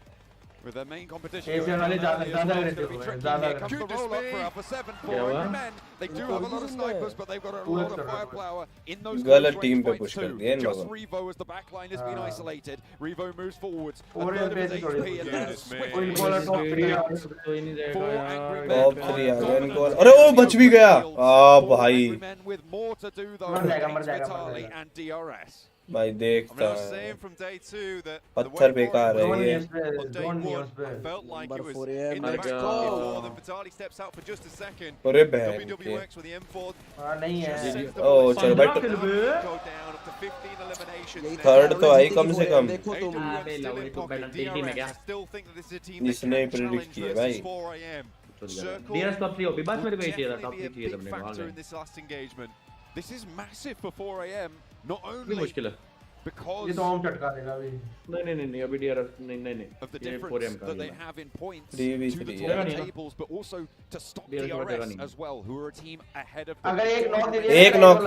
With their main competition ऐसे going वाले on ज्यादा early as well, it's रहते gonna be हैं. tricky. ज्यादा Here comes the roll up for Alpha 7 for क्या हुआ? every man. They do have a lot of snipers, but they've got a lot of firepower in those गलत close team range पे fights push कर too. दिया इन Just लोगों. Revo as the backline has been isolated. Revo moves forwards. A 4M third of पे his से HP, थोड़ी and then a swift कोई बोला टॉप 3 कोई नहीं देगा Four यार. angry टॉप men 3 आ on गया इनको. dominance. अरे ओ बच भी गया. आ Four भाई angry men with more to do though मर जाएगा, मर against जाएगा, मर Vitali जाएगा. and DRS. भाई I mean, देखता I was है. saying from day 2 that पत्थर बेकार है जोन ये. न्यूज़ पे on day जोन 1 न्यूज़ पे I felt like it Number was 4am. in the My back God. before then Vitali steps out for just a second. अरे बहन के. WWX with the M4 हां नहीं है. sends the O boys चलो back but to go down up to 15 eliminations now. Third तो आई कम से कम. देखो तुम. AWM अबे still लवली in तो pocket. पेनल्टी टीम है क्या? DRS still think that this is a team that जिसने can predict challenge किया versus भाई. 4am. Circle डीआरएस टॉप 3 होगी. बस मेरे को ये चाहिए था. definitely टॉप be 3 a चाहिए था big अपने को. factor in this last engagement. This is massive for 4am. Not ये only मुश्किल है. because ये तो होम चटका देगा अभी. नहीं अभी डीआरएस नहीं of the ये 4M difference का that they गेम है. have in points DV3 to the है. top नहीं, नहीं. tables, but also to stop DRS का DRS नहीं. as well, who are a team ahead of them. अगर एक नॉक दे एक दिया knock.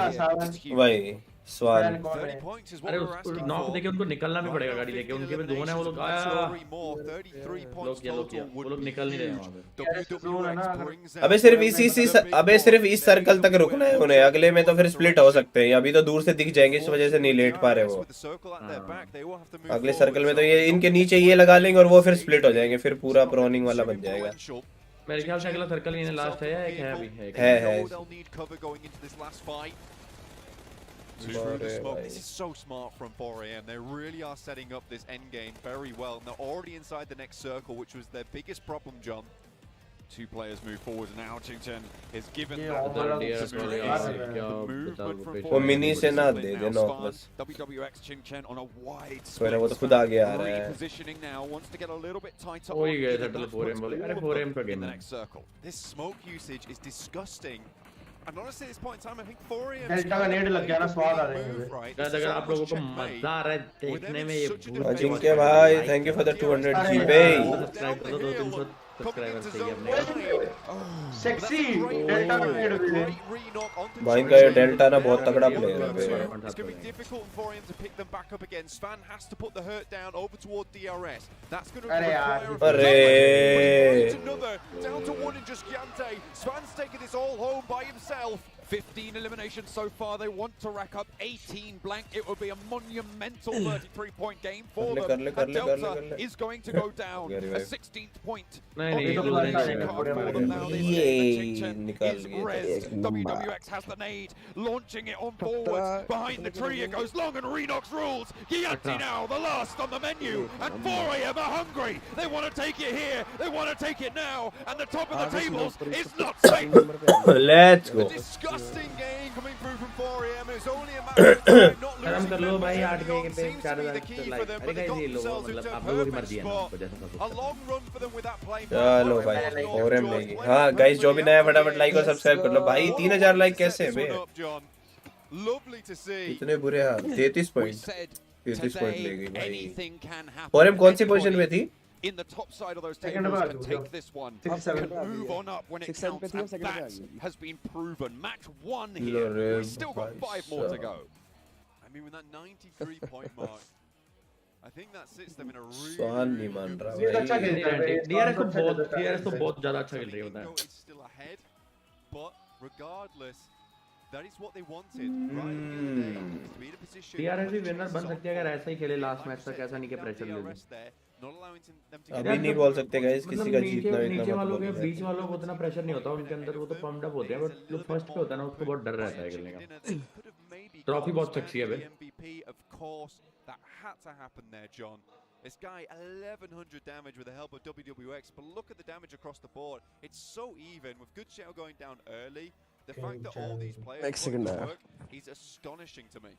It's huge. वही स्वान. 30 points is what अरे we're उसको asking नॉक for. देके उनको निकलना भी पड़ेगा गाड़ी लेके. उनके भी जोन है वो लोग. आया 33 points लोग total वो would लोग be निकल नहीं रहे हैं huge. वहाँ पे. WWX brings अबे out सिर्फ the इसी big अबे सिर्फ boys. इस सर्कल तक रुकना है उन्हें. अगले में तो फिर स्प्लिट हो सकते हैं. अभी तो दूर से दिख जाएंगे इस वजह से नहीं लेट पा रहे वो. With the circle at their back, they will have to move अगले forward. सर्कल में तो ये इनके नीचे ये लगा लेंगे और वो फिर स्प्लिट हो जाएंगे. फिर पूरा प्रोनिंग वाला बन जाएगा. मेरे ख्याल से अगला सर्कल ही लास्ट है या एक है अभी है. है. They'll need cover going into this last fight. Through the smoke. This is so smart from 4am. They really are setting up this end game very well. And they're already inside the next circle, which was their biggest problem, John. Two players move forward, and Altington is given Yeah, that well, DRS the वाले यार, यार क्या movement from बता वो 4am mini is से ना disciplined दे now. देना Svan, बस. WWX Chingchen on a wide मेरा वो तो split. खुद आगे आ रहा है. Repositioning now, wants to get a little bit tighter. हो ही on, गए given settle that 4M puts वाले. अरे all of 4M का them in गेम the है. next circle. This smoke usage is disgusting. And honestly, at this point in time, I think 4am delta का net लग गया ना, स्वाद आ जाएंगे. गाइस अगर आप लोगों को मजा आ रहा है देखने में ये अजिंक्य भाई थैंक यू फॉर द 200 जीबे. सब्सक्राइब कर दो 200 सब्सक्राइबर चाहिए अपने. सेक्सी डेल्टा का नेट. भाई इनका ये डेल्टा ना बहुत तगड़ा प्लेयर है. It's going to be difficult for him to pick them back up again. Svan has to put the hurt down over toward DRS. That's going to अरे require यार. a अरे. another down to one in just Giante. Svan's taking this all home by himself. 15 eliminations so far. They want to rack up 18 blank. It would be a monumental 33-point game for them. And Delta is going to go down a 16th point. नहीं, on the नहीं, elimination नहीं, card नहीं, for them now. This ये game, the Chichen निकाल is लिए rezzed. एक number. WWX has the nade, launching it on forwards. Behind the tree it goes long, and Renox rules. Gianti now, the last on the menu. And 4AM are hungry. They want to take it here. They want to take it now. And the top of the tables is not safe. Let's A go disgusting game coming through from 4AM. It's only a matter of time not खत्म losing कर लो भाई, members. 8 के Seems पे to 4 be the key for like them, अरे but they guys ये got लोग themselves मतलब into a आप लोगों की perfect मर्जी है ना spot. आपको जैसा सब A long run for them with that play. चलो भाई 4M लेगी हाँ गाइस जो भी नया फटाफट लाइक और सब्सक्राइब कर लो भाई 3000 लाइक कैसे है बे Lovely to see. इतने बुरे हाल 33 We पॉइंट said 33 पॉइंट ले गई today भाई anything can happen. 4M कौन सी पोजीशन में थी In the top side of those Second tables पे आ can गई, take this one. 6-7 Can move on up when it 6-7 पे counts, थी और and second पे आ that गई। has been proven. Match 1 low here. रे We've still got भाई 5 more to साहब। go. I mean, with that 93-point mark, I think that sits them in a really, स्वान नहीं really मान good रहा ये अच्छा भाई खेलता है भाई, डीआरएस तो अच्छा बहुत खेलता है। डीआरएस तो बहुत ज्यादा अच्छा खेल रही है Bingo बताएं is still ahead, but regardless, that is what they wanted, right? At the end of the day, to be in a position DRS भी where they विनर can बन सकती है अगर ऐसा ही खेले लास्ट like मैच you तक said, ऐसा नहीं कि down प्रेशर ले ले DRS there, not allowing them to अभी get नहीं बोल सकते गाइस किसी मतलब का नीचे जीतना नीचे इतना वालों मत के बोलो बीच वालों को उतना प्रेशर नहीं होता उनके अंदर वो तो पम्प्ड अप होते हैं बट जो फर्स्ट पे होता है ना उसको बहुत डर रहता है खेलने का Trophy बहुत sexy है बे। MVP, of course, that had to happen there, John. This guy 1100 damage with the help of WWX, but look at the damage across the board. It's so even with Good Shell going down early. The fact that all these players Next put second in now. work is astonishing to me.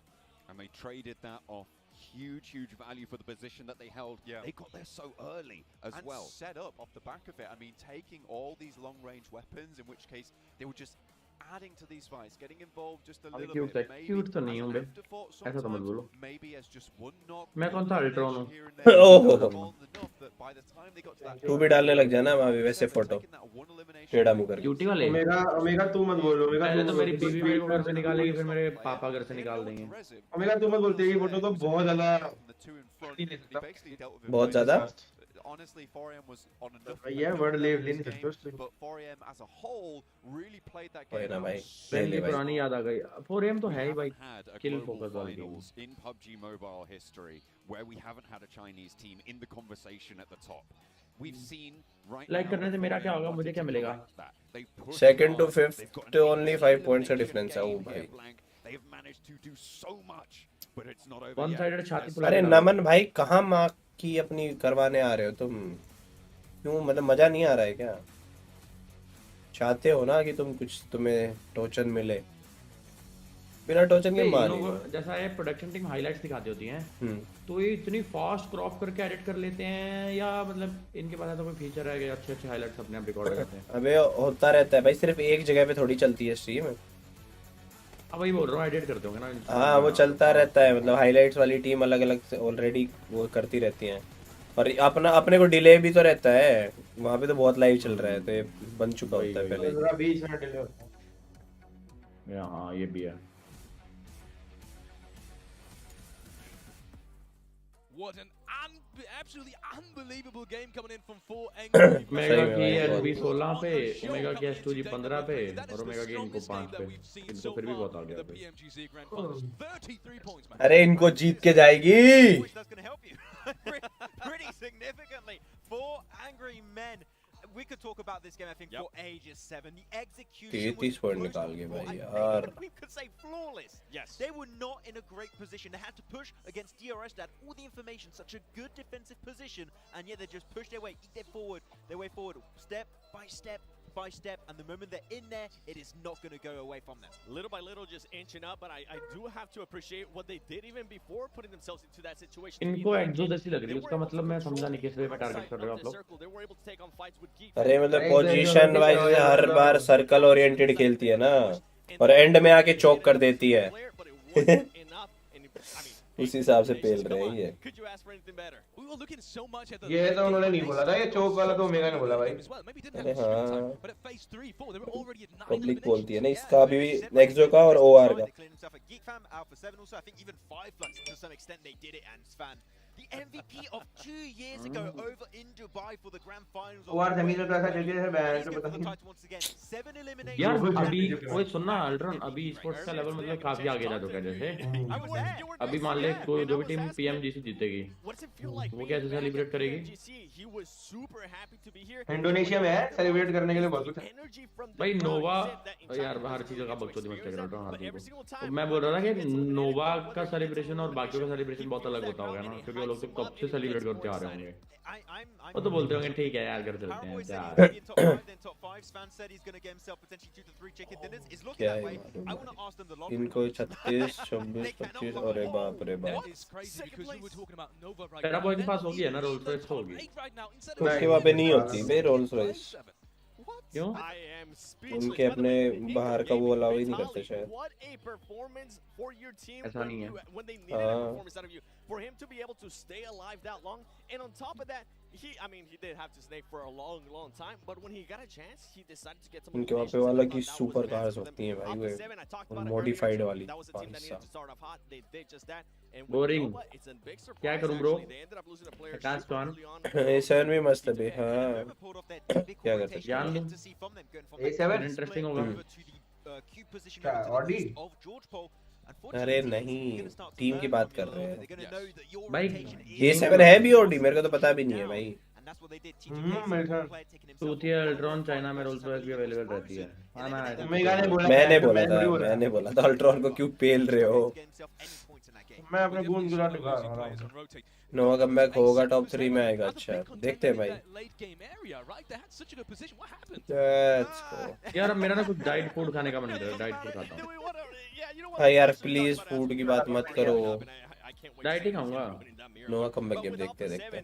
And they traded that off. Huge value for the position that they held. Yeah. They got there so early as And well. set up off the back of it. I mean, taking all these long-range weapons, in which case they were just adding to these fights, getting involved just a अभी little cute bit. है cute तो नहीं हूँ बे ऐसा तो मत बोलो Maybe as just one knock. मैं कौन सा अल्ट्रॉन हूँ here and there, ओहो। got involved enough that by the time they got to that तू भी डालने लग जाना अभी वैसे photo taking that one elimination, टेढ़ा मुंह करके क्यूटी वाले ओमेगा ओमेगा तू मत बोल ओमेगा पहले तू तो मत मेरी बोल। बीवी को घर से निकालेगी फिर मेरे पापा घर से निकाल देंगे ओमेगा तू मत बोल तेरी फोटो तो बहुत ज्यादा बहुत ज्यादा Honestly, 4AM was on enough. Yeah, word ले नहीं this सकते game, उसमें। but 4AM as a whole really played that कोई game ना out भाई so ले पहले ले भाई पुरानी याद आ गई 4M तो We है ही भाई haven't had a kill global focus वाली game finals in PUBG Mobile history where we haven't had a Chinese team in the conversation at the top. We've seen right Like now करने से मेरा क्या होगा मुझे क्या मिलेगा Second to fifth to only 5 points का difference है वो भाई They've managed to do so much, but it's not over one yet. Sided छाती As फुला अरे के डालो। नमन भाई कहाँ माँ की अपनी करवाने आ रहे हो तुम क्यों मतलब मजा नहीं आ रहा है क्या चाहते हो ना कि तुम कुछ तुम्हें टोचन मिले बिना टोचन के इन मान लोगों को जैसा ये प्रोडक्शन टीम हाइलाइट्स दिखाती होती हैं हम्म तो ये इतनी फास्ट क्रॉप करके एडिट कर लेते हैं या मतलब इनके पास ऐसा कोई फीचर है कि अच्छे अच्छे हाइलाइट्स अपने आप रिकॉर्ड करते हैं अबे होता रहता है भाई सिर्फ एक जगह पे थोड़ी चलती है स्ट्रीम अब वही बोल रहा हूँ एडिट करते होंगे ना हाँ वो चलता रहता है मतलब हाइलाइट्स वाली टीम अलग अलग से ऑलरेडी वो करती रहती हैं और अपना अपने को डिले भी तो रहता है वहाँ पे तो बहुत लाइव चल रहा है तो ये बन चुका होता है पहले जरा 20 मिनट डिले होता है। हाँ ये भी है What an absolutely unbelievable game coming in from 4 angry men. Omega सही में की भाई, एसबी बहुत। 16 पे Show ओमेगा की coming एस2 जी in 15 पे today, that is और the ओमेगा की इनको strongest game 5 that पे we've seen इनको so फिर भी far बहुत आ in गया the भाई PMGC Grand Finals. 33 points, man. अरे इनको जीत के जाएगी Which that's going to help you pretty significantly. 4 angry men. We could talk about this game, I think, for ages, 7. The execution 33 was point close निकाल to के four. भाई I यार think we could say flawless. Yes. They were not in a great position. They had to push against DRS. They had all the information, such a good defensive position, and yet they just pushed their way, their way forward, step by step by step, and the moment they're in there, it is not going to go away from them. Little by little, just inching up, but I do have to appreciate what they did even before putting themselves into that situation. To be इनको in that exo game. जैसी लग रही है They उसका were able मतलब to मैं control समझा नहीं किस वे में the टारगेट कर रहे हो outside आप of लोग the circle. They were able to take on fights with Geek. अरे मतलब Right, position right, wise right, हर right, बार right. सर्कल ओरिएंटेड खेलती है ना और एंड में आके चोक कर देती है But it wasn't enough. And I mean, उसी हिसाब से पेल come रहे on. हैं ये Could you ask for anything better? We were looking so much at the ये तो उन्होंने नहीं बोला था ये चौक वाला तो ओमेगा ने बोला भाई as well. Maybe didn't अरे have the stream हाँ time, but at phase 3, 4, they were already at 9 public बोलती है eliminations. ना इसका भी नेक्सो का और ओआर का They cleared himself at Geek Fam, Alpha 7 also. I think even 5 Flux to some extent they did it, and Svan The MVP of 2 years ago over in Dubai for the grand finals. और semifinal का ऐसा खेल के है ban He's तो going पता for the नहीं title once again. 7 eliminations. यार जो कुछ अभी है, कोई सुनना अल्ट्रॉन अभी स्पोर्ट्स का लेवल मतलब काफी आगे जा चुका है जैसे I was there. अभी मान ले कोई जो भी टीम पीएमजीसी जीतेगी What does it feel like वो being कैसे back सेलिब्रेट at करेगी PMGC? He was super happy to be here. Indonesia में है सेलिब्रेट करने के लिए बहुत कुछ है Energy from the भाई crowd. He Nova said that in यार China हर was चीज का really बकचोदी मत experience करो that, हर but चीज every single को time मैं बोल रहा था कि he gets eliminated, Nova whether का it's सेलिब्रेशन और बाकियों का elimination, सेलिब्रेशन बहुत he अलग feels होता that होगा crowd ना and he क्योंकि वो लोग hypes तो them कब up से and he सेलिब्रेट gets करते more आ रहे excited. होंगे वो तो बोलते होंगे ठीक है यार घर चलते Powerboy हैं said यार he's going to be in top 5, then top 5. Svan said he's going to get himself potentially 2 to 3 chicken dinners. It's looking क्या that है way. मालूम I भाई। want to ask them the locker इनको room. 36 26 25 अरे बाप रे बाप That is crazy because you were talking about Nova right तेरा now. बॉय के They're पास not होगी है ना even Rolls in the Royce top होगी 8 right now. Instead उसके of वहाँ पे नहीं नहीं, होती बे रोल्स रॉयस क्यों I am speechless. उनके By the अपने way, बाहर Inco का वो gaming अलाउ ही नहीं करते mentality. शायद What a performance for your team ऐसा when, नहीं है when they needed a हाँ performance out of you. For him to be able to stay alive that long, and on top of that, he did have to stay for a long, long time. But when he got a chance, he decided to get some उनके वहाँ पे eliminations, and वाला I की thought that was super massive cars for them. होती हैं भाई Alpha वो 7, I talked about it modified earlier. वाली That was a team that भाई needed to साहब start off hot. They did just that. And with boring Nova, it's a big surprise. क्या करूं bro Actually, they ended up losing a player Akash super कौन early on. A7 भी मस्त है बे हाँ Nova pulled off their typical क्या कर rotation सकते जान we लूं get to see from them, going from that A7 split interesting होगा over to the Q position क्या over to the Audi east of George Paul. अरे Unfortunately, teams are नहीं gonna start to team की learn बात from कर you. रहे They're हैं gonna know that your भाई rotation A7 है भी ओडी मेरे को तो पता भी नहीं है भाई and that's what they did. TGK मेरे is ख्याल one player taking himself टूथी अल्ट्रॉन चाइना में रोल्स रॉयस भी अवेलेबल रहती है आना है मेघा ने बोला मैंने मैं बोला थोड़ी था बोला मैंने बोला था अल्ट्रॉन को क्यों पेल रहे हो मैं अपने गूंज गुला दिखा रहा हूँ नोवा कमबैक होगा टॉप 3 में आएगा अच्छा देखते हैं भाई लेट्स गो यार मेरा ना कुछ डाइट फूड खाने का मन कर रहा है डाइट फूड खाता हूँ हाँ यार प्लीज फूड की बात मत करो डाइट ही खाऊंगा नोवा कमबैक गेम देखते देखते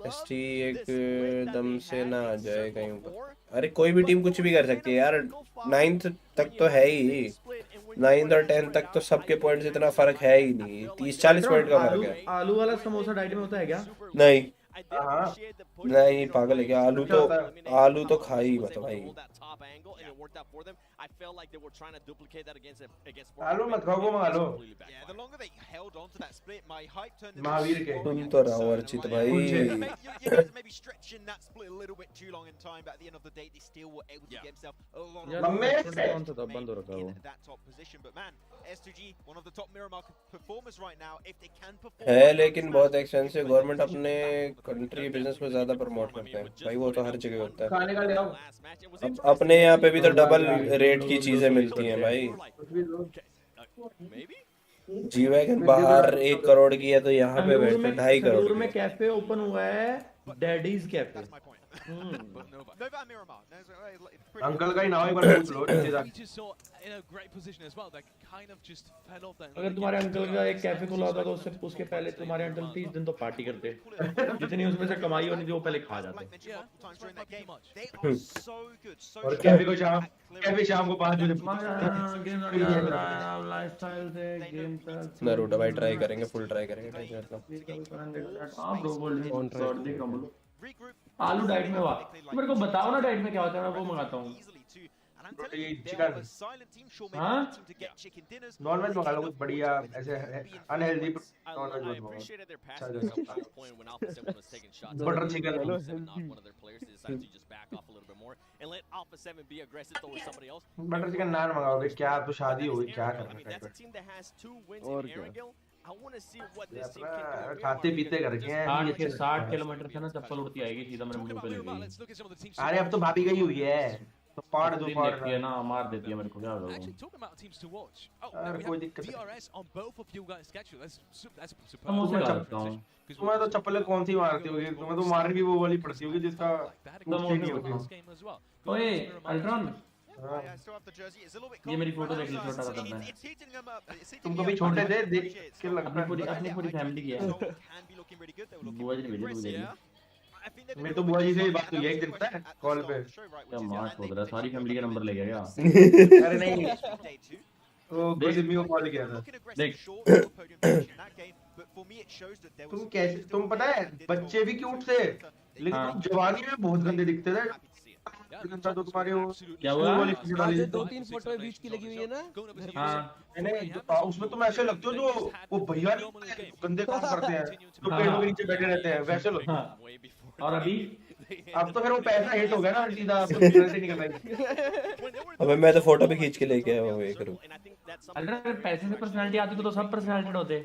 एसटी एकदम से ना आ जाए कहीं ऊपर अरे कोई भी टीम कुछ भी कर सकती है यार 9th तक तो है ही 9th और 10th तक तो सबके पॉइंट्स इतना फर्क है ही नहीं 30-40 पॉइंट का फर्क है आलू वाला समोसा डाइट में होता है क्या नहीं हाँ नहीं पागल है क्या आलू तो खा ही मत भाई आलू मत खाओ वो मंगा लो महावीर के सुन तो रहा हूँ अर्चित भाई यार मम्मी कौन सा था बंद हो रखा है वो है लेकिन बहुत एक्सपेंसिव गवर्नमेंट अपने कंट्री बिजनेस को ज्यादा प्रमोट करते हैं भाई वो तो हर जगह होता है खाने का ले आओ अब अपने यहाँ पे भी तो डबल रेट की चीजें मिलती हैं भाई जी वैगन बाहर 1 करोड़ की है तो यहाँ पे बैठे 2.5 करोड़ संगरूर की में है। कैफे ओपन हुआ है डैडीज कैफे अंकल का ही नाम एक बार पूछ लो अगर तुम्हारे अंकल का एक कैफे खुला होता तो उसके पहले तुम्हारे अंकल 30 दिन तो पार्टी करते जितनी उसमें से कमाई होनी थी वो पहले खा जाते और कैफे शाम को 5 बजे लाइफस्टाइल से गेम नारुतो भाई ट्राई करेंगे फुल ट्राई करेंगे टेंशन हां ब्रो गोल्ड देख रहा हूं आलू डाइट में हुआ तो मेरे को बताओ ना डाइट में क्या होता है मैं वो मंगाता हूँ चिकन हाँ नॉन वेज मंगा लो कुछ बढ़िया ऐसे unhealthy non veg butter chicken butter chicken naan मंगाओगे क्या तो शादी होगी क्या करना है और क्या खाते पीते करके हैं 60 किलोमीटर से ना चप्पल उड़ती आएगी सीधा मेरे मुंह पे लगेगी अरे अब तो भाभी गई हुई है तो पाड़ दो दिन देखती है ना मार देती है मेरे को क्या करूं अरे कोई दिक्कत समोसे खा सकता हूं तुम्हें तो चप्पलें कौन सी मारती होगी तुम्हें तो मारने की वो वाली पड़ती होगी जिसका समोसे नहीं होगा ओए अल्ट्रॉन ये मेरी फोटो देख लो छोटा सा करना है तुम कभी छोटे थे देख के लगता अपनी पूरी फैमिली की है बुआ जी ने भेजी मुझे मेरी तो बुआ जी से बात हुई है एक दिन पता है कॉल पे क्या मार खोद रहा सारी फैमिली का नंबर ले गया क्या अरे नहीं वो गुरसिमी को कॉल किया था देख तुम कैसे तुम पता है बच्चे भी क्यूट थे लेकिन तुम जवानी में बहुत गंदे दिखते थे तो तुम्हारे वो क्या हुआ? स्कूल वाली फोटो डाली थी। 2-3 फोटो बीच की लगी हुई है ना घर पे। हाँ मैंने उसमें तुम ऐसे लगते हो जो वो भैया नहीं होते हैं, गंदे काम करते हैं जो पेड़ों के नीचे बैठे रहते हैं, वैसे लगते हाँ और अभी हैं। अब तो फिर वो पैसा हिट हो गया ना सीधा, अब तो पेनल्टी निकल रही। अबे मैं तो फोटो भी खींच के लेके आया हूँ, ये करूँ। अल्ट्रा अगर पैसे से पर्सनालिटी आती तो सब पर्सनालिटेड होते।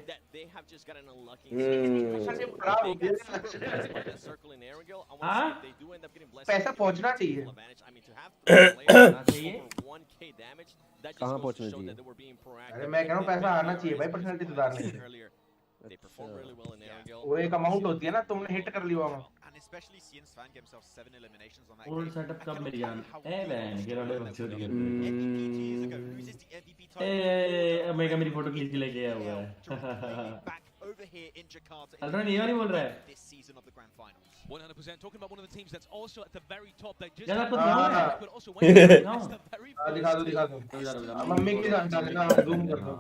खराब हो गया। हाँ पैसा पहुंचना चाहिए। चाहिए। कहाँ पहुंचना चाहिए? अरे मैं कह रहा हूँ पैसा आना चाहिए भाई पर्सनालिटी सुधारने के लिए। वो एक अमाउंट होती है ना, तुमने हिट कर लिया वहाँ। ओल्ड सेटअप कब मिल जान ए बहन के रोले बच्चों की ए मेगा मेरी फोटो खींच के लेके आया हुआ है। अल्ट्रा नहीं बोल रहा है 100% talking about one of the teams that's also at the very top. They just यार आपको हाँ, दिखाऊं हाँ। but also when you दिखाऊं? the very दिखा दो दिखा दो। मम्मी की डाल देना, जूम कर दो।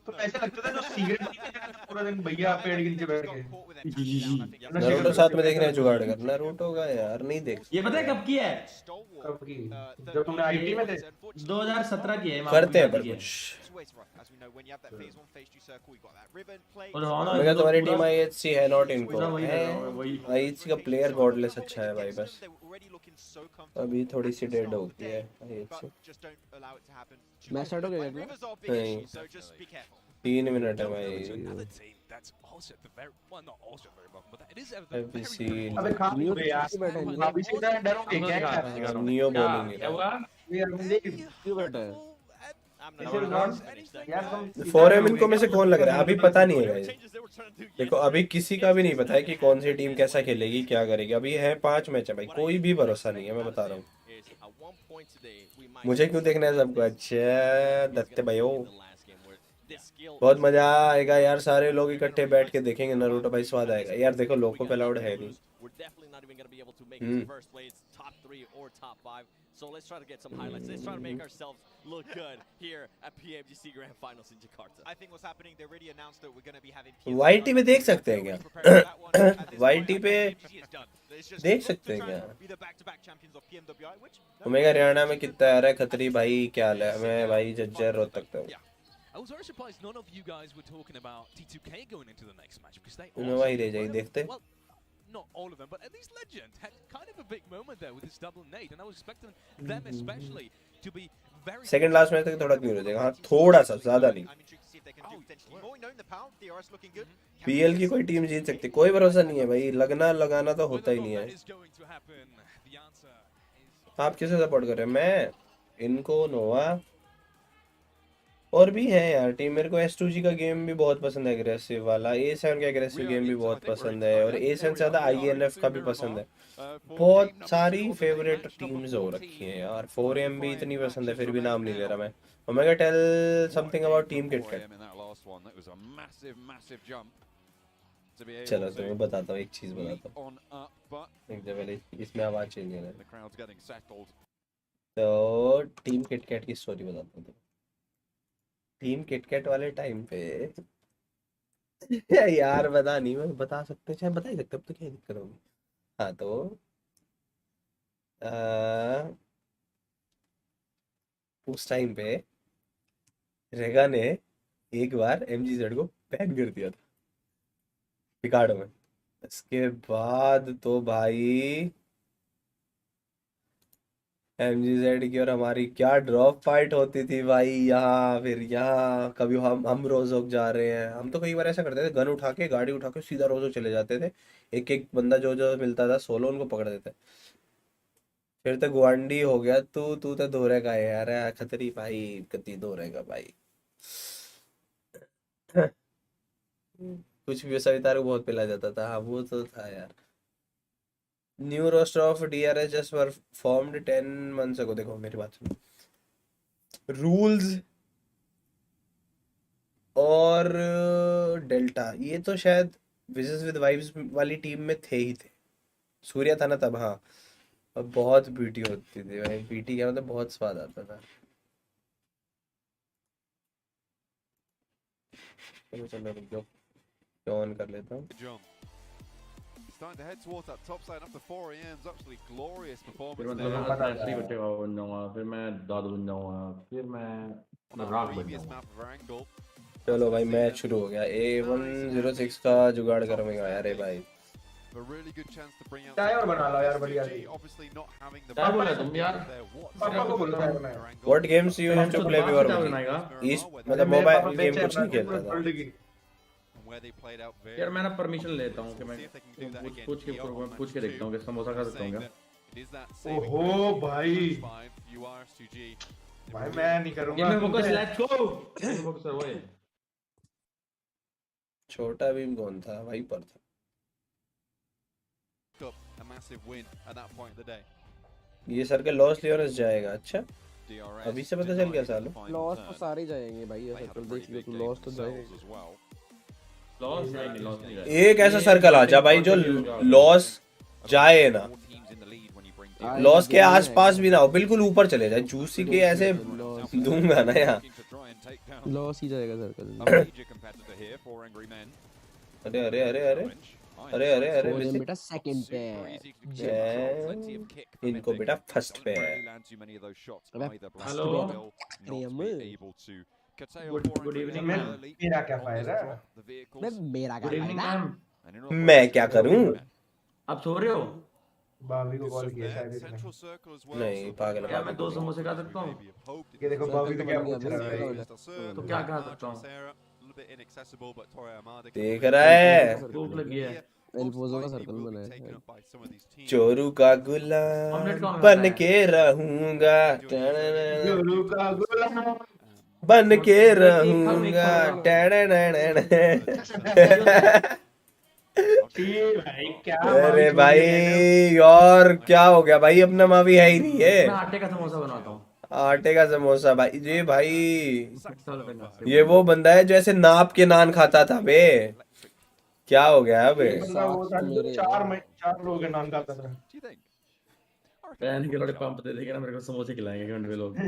तो ऐसे लगता था जो सिगरेट पीते हैं पूरा दिन भैया पेड़ के नीचे बैठ के। नारुतो साथ में देखने जुगाड़ कर, नारुतो का यार नहीं देख ये पता है कब की है? कब की? जब तुमने आईटी में थे? 2017 की है। करते हैं पर कुछ। और होना मैं तुम्हारी टीम आईएचसी है नॉट इनको वही है। वही आईएचसी का प्लेयर गॉडलेस अच्छा है भाई, बस अभी थोड़ी सी डेड हो गई है आईएचसी। मैच स्टार्ट हो गया क्या? नहीं 3 मिनट है भाई। Another team that's also at the very well, not also at the very bottom, but that is at the Have we very seen- अबे खा New बे यार। बैठे हैं। अभी सीधा डरोगे क्या यार? नियो क्या बॉलिंग क्या हुआ? ये अरुणदीप, क्यों बैठा है? this is not- यार तुम 4M इनको में से कौन लग रहा है अभी पता नहीं है गाइस। देखो अभी किसी का भी नहीं पता है कि कौन सी टीम कैसा खेलेगी क्या करेगी। अभी है 5 मैच है भाई, कोई भी भरोसा नहीं है, मैं बता रहा हूँ। मुझे क्यों देखना है सबको? अच्छा दत्ते भाई बहुत मजा आएगा यार, सारे लोग इकट्ठे बैठ के देखेंगे नारुतो भाई, स्वाद आएगा यार। देखो लोगों पे अलाउड है नहीं। So let's try to get some highlights. Let's try to make ourselves look good here at PMGC Grand Finals in Jakarta. I think what's happening, they already announced that we're going to be having YT पे देख सकते हैं क्या? YT पे देख सकते हैं क्या? ओमेगा हरियाणा में कितना आ रहा है? खतरी भाई क्या हाल है? मैं भाई जज्जर रोज तक हूँ। I was very surprised none of you guys were talking about T2K going into the next match because they उन्हें वही रह जाएगी देखते। well, not all of them, but at least Legend had kind of a big moment there with his double nade, and I was expecting them especially to be very. Second last match तक थोड़ा clear हो जाएगा। हाँ थोड़ा सा, ज्यादा नहीं। PL की कोई टीम जीत सकती, कोई भरोसा नहीं है भाई। लगना लगाना तो होता ही नहीं है। आप किसे सपोर्ट कर रहे हैं? मैं इनको, नोवा और भी है यार टीम। मेरे को S2G का गेम भी बहुत पसंद है, एग्रेसिव वाला। A7 का एग्रेसिव गेम भी बहुत पसंद है, और A7 से ज्यादा INF का भी पसंद है। बहुत सारी फेवरेट टीम्स हो रखी हैं यार। 4M भी इतनी पसंद है, फिर भी नाम नहीं ले रहा मैं। Omega tell something about team KitKat. चलो तो मैं बताता हूँ, एक चीज बताता हूँ। एक जब पहले इसमें आवाज चेंज है ना, तो टीम किटकैट की स्टोरी बताता हूँ। टीम किटकैट वाले टाइम पे यार बता नहीं, मैं बता सकते, चाहे बता ही सकते, अब तो क्या दिक्कत होगी। हाँ तो उस टाइम पे रेगा ने एक बार MGZ को बैन कर दिया था पिकाडो में। इसके बाद तो भाई MGZ की और हमारी क्या ड्रॉप फाइट होती थी भाई। यहाँ फिर यहाँ कभी हम रोजोक जा रहे हैं। हम तो कई बार ऐसा करते थे, गन उठा के गाड़ी उठा के सीधा रोजोक चले जाते थे। एक एक बंदा जो जो मिलता था सोलो उनको पकड़ देते। फिर तो गुआंडी हो गया। तू तू तो धो रहेगा यार, खतरी भाई कति धो रहेगा भाई। कुछ भी सविता को बहुत पिला जाता था। हाँ वो तो था यार। New roster of DRS just were formed 10 months ago. देखो मेरी बात सुनो, रूल्स और डेल्टा ये तो शायद विजेस विद वाइब्स वाली टीम में थे ही थे। सूर्या था ना तब। हाँ अब बहुत बीटी होती थी भाई। बीटी क्या मतलब, बहुत स्वाद आता था। चलो चलो रुक जाओ, ऑन कर लेता हूँ। starting to head towards that top side after 4 AM's absolutely glorious फिर performance मतलब there. मैं असली बच्चे का बन जाऊंगा, फिर मैं दादू बन जाऊंगा, फिर मैं On राग that बन previous जाऊंगा। map of our angle. चलो भाई मैच शुरू हो गया। A106 का जुगाड़ करूंगा यार भाई। A really good chance to bring out चाय और बना लो यार PUBG, बढ़िया सी। obviously not having the क्या बोला तुम यार? पापा को बोलो चाय बनाए। What games you used to play before क्या PUBG? बनाएगा? मतलब मेरे पापा मोबाइल बेच गेम कुछ रहा नहीं था खेलता था। गोल्ड की। where they played out very यार मैं ना परमिशन लेता हूँ कि मैं See if they can do that again पूछ here on match के देखता हूँ कि समोसा खा सकता हूँ saying क्या? that it is that same ओहो encouragement भाई। from match 5, you are S2G. भाई मैं नहीं करूँगा। गेम में फोकस, लेट्स गो। गेम में फोकस वो है। छोटा भीम कौन था? वही पर था। Up a massive win at that point of the day. ये सर के लॉस लियोनस जाएगा। अच्छा DRS अभी से पता चल गया denied साले। the final loss turn. तो सारे जाएंगे भाई, They ऐसा had तो a देख pretty लियो big तू, game लॉस तो themselves जाएगा। as well. लॉस जाएंगे, लॉस नहीं जाएंगे। एक ऐसा सर्कल आ जा भाई जो लॉस जाए ना, More teams in the lead when you bring हाँ, लॉस के ये भी आसपास है। भी ना हो, बिल्कुल ऊपर चले जाए। जूसी के ऐसे लॉस दूंगा ना यार। looking to try and take down Los ही जाएगा a circle. major competitor here for Angry Men. अरे अरे अरे अरे अरे अरे अरे ओरेन वैसे बेटा सेकंड पे Super है। easy to get shots, plenty of kick from इनको Mythic. बेटा फर्स्ट पे है। Rarely land too many of those shots अबे, either. Black hello. will not be able to curtail Good- for good Angry evening, Men ma'am. early मेरा क्या on this फायदा? drop, the vehicles. मैं मेरा good क्या evening फायदा? Ma'am, And in all मैं places, क्या Angry करूं? Men. आप सो रहे हो? भाभी को Good कॉल stuff किया there. शायद इसने। Central circle as well, नहीं, so पागल है, क्या पागल मैं 2 समोसे खा सकता हूँ? maybe have hoped it ये देखो was भाभी तो क्या सर्कल पूछ रहा है बन भाई। गया, just a circle. तो क्या खा सकता हूँ? Sarah, a little bit inaccessible, but Torre Armada can देख really रहा है भूख लगी है। एल्बोजो का Most likely circle will be बना taken है। up by some of these teams. Churu का ऑमलेट गुलाम कौन बन खाता है? के रहूंगा, गुरु का गुलाम। बन के एक रहूंगा। ठीक भाई क्या अरे भाभी भाई छोड़ और क्या हो गया भाई? अपना मावी है ही नहीं मैं है। आटे का समोसा बनाता हूँ। आटे का समोसा भाई, ये भाई 60 रुपए का। ये वो बंदा है जो ऐसे नाप के नान खाता था बे। क्या हो गया है बे? के बंदा वो था जो मेरे- 4 लोगों के नाम का था। Do you think? पहन के लोटे पंप दे देंगे ना, मेरे को समोसे खिलाएंगे घंटे पे लोग। You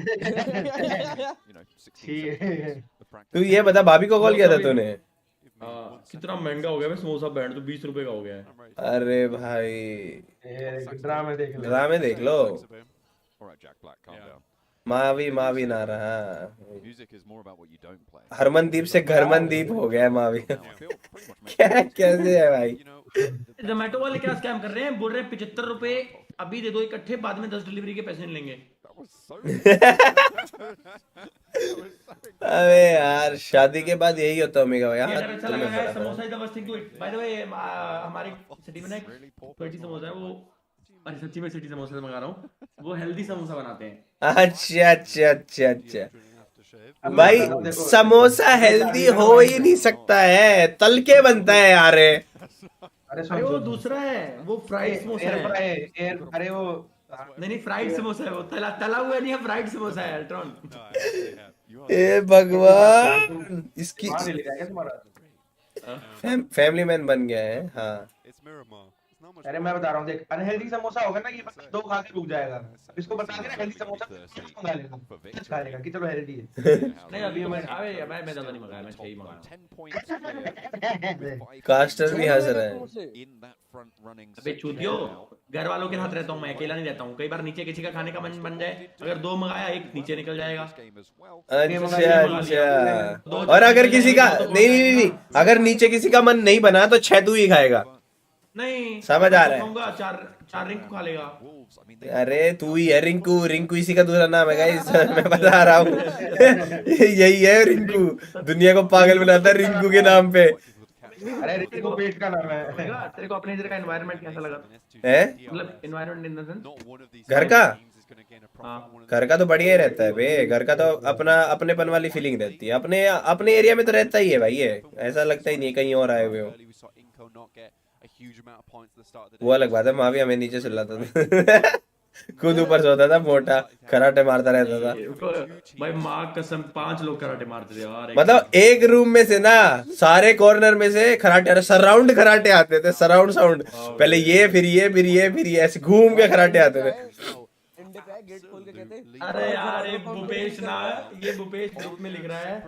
know, 16 ठीक seconds है। of practice. तू ये बता, भाभी को कॉल किया था तूने? Give me one कितना महंगा हो गया भाई समोसा, बैंड तो 20 रुपए का हो गया है। I'm ready. अरे भाई ये ड्रामे देख ले। ड्रामे देख लो। All right, Jack Black, calm down. Mavi ना रहा। Music is more about what you don't play. Harmandeep से घरमनदीप हो गया है Mavi. Now, I feel pretty much makes क्या sense. कैसे है भाई? You know, the जोमेटो वाले क्या स्कैम कर रहे हैं? बोल रहे हैं 75 रुपए अभी दे दो इकट्ठे, बाद में 10 डिलीवरी के पैसे नहीं लेंगे। that was so. That was so अबे यार शादी के बाद यही होता है ओमेगा भाई। ये हाँ, अगर अच्छा तुम्हें लगा है पता है। Samosa is the first thing to eat. By the way हमारे सिटी में ना एक really poor पेटी समोसा है, वो अरे सच्ची में सिटी समोसे से मंगा रहा हूँ, वो हेल्दी समोसा बनाते हैं। अच्छा अच्छा अच्छा अच्छा aftershave. भाई समोसा हेल्दी हो ही नहीं सकता है, तल के बनता है यार। अरे अरे वो दूसरा है, वो फ्राइड समोसा एयर है। फ्राई एयर अरे वो नहीं फ्राइड समोसा है, वो तला हुआ नहीं है, फ्राइड समोसा है Ultron. No, I actually have. You are ए भगवान, इसकी वहाँ नहीं ले जाएगा तुम्हारा। फैमिली मैन बन गया है। हाँ It's Miramar. It's not much अरे मैं बता रहा हूँ देख, अनहेल्दी समोसा होगा ना, ये बस 2 खा के रुक जाएगा। अब इसको बता देना हेल्दी समोसा मंगा लेना, खा लेगा कि चलो हेल्दी है। नहीं अभी मैं मैं ज्यादा नहीं मंगाया, मैं 6 ही मंगाया। 10 points with 5 कास्टर भी हंस रहा है। in that front running. अबे चूतियो, घर वालों के साथ रहता हूँ मैं, अकेला नहीं रहता हूँ। कई बार नीचे किसी का खाने का मन बन जाए, अगर 2 मंगाया एक नीचे निकल जाएगा। This game as well. अच्छा अच्छा, और अगर किसी का नहीं, अगर नीचे किसी का मन नहीं बना तो 6 तू ही खाएगा। नहीं समझ आ रहा है। खाऊंगा, 4 रिंग खा लेगा। Wolves, I mean, they अरे तू ही है रिंकू, रिंकू इसी का दूसरा नाम है गाइस। मैं बता रहा हूँ यही है रिंकू, दुनिया को पागल बनाता है रिंकू के नाम पे। अरे रिकी को पेट का नाम है। तेरे को अपने इधर का एनवायरनमेंट कैसा लगा? हैं? मतलब environment in the sense not one of these घर का? teams is going to gain a profit on one of घर का तो बढ़िया ही रहता है बे। घर का तो अपना अपनेपन वाली फीलिंग रहती है। अपने अपने एरिया में तो रहता ही है भाई, ये ऐसा लगता ही नहीं कहीं और आए हुए हो। early. We saw Inco not get a huge amount of points at the start of the वो day. अलग बात है, माँ भी हमें नीचे चिल्लाता था खुद ऊपर सोता था, मोटा कराटे मारता रहता था। भाई माँ कसम 5 लोग कराटे मारते थे यार। मतलब एक रूम में से ना सारे कॉर्नर में से कराटे, सराउंड कराटे आते थे, सराउंड साउंड। पहले ये फिर ये फिर ये फिर ये, ऐसे घूम के कराटे आते थे। इंडे पे गेट खोल के कहते अरे यार ये भूपेश ना, ये भूपेश ग्रुप में लिख रहा है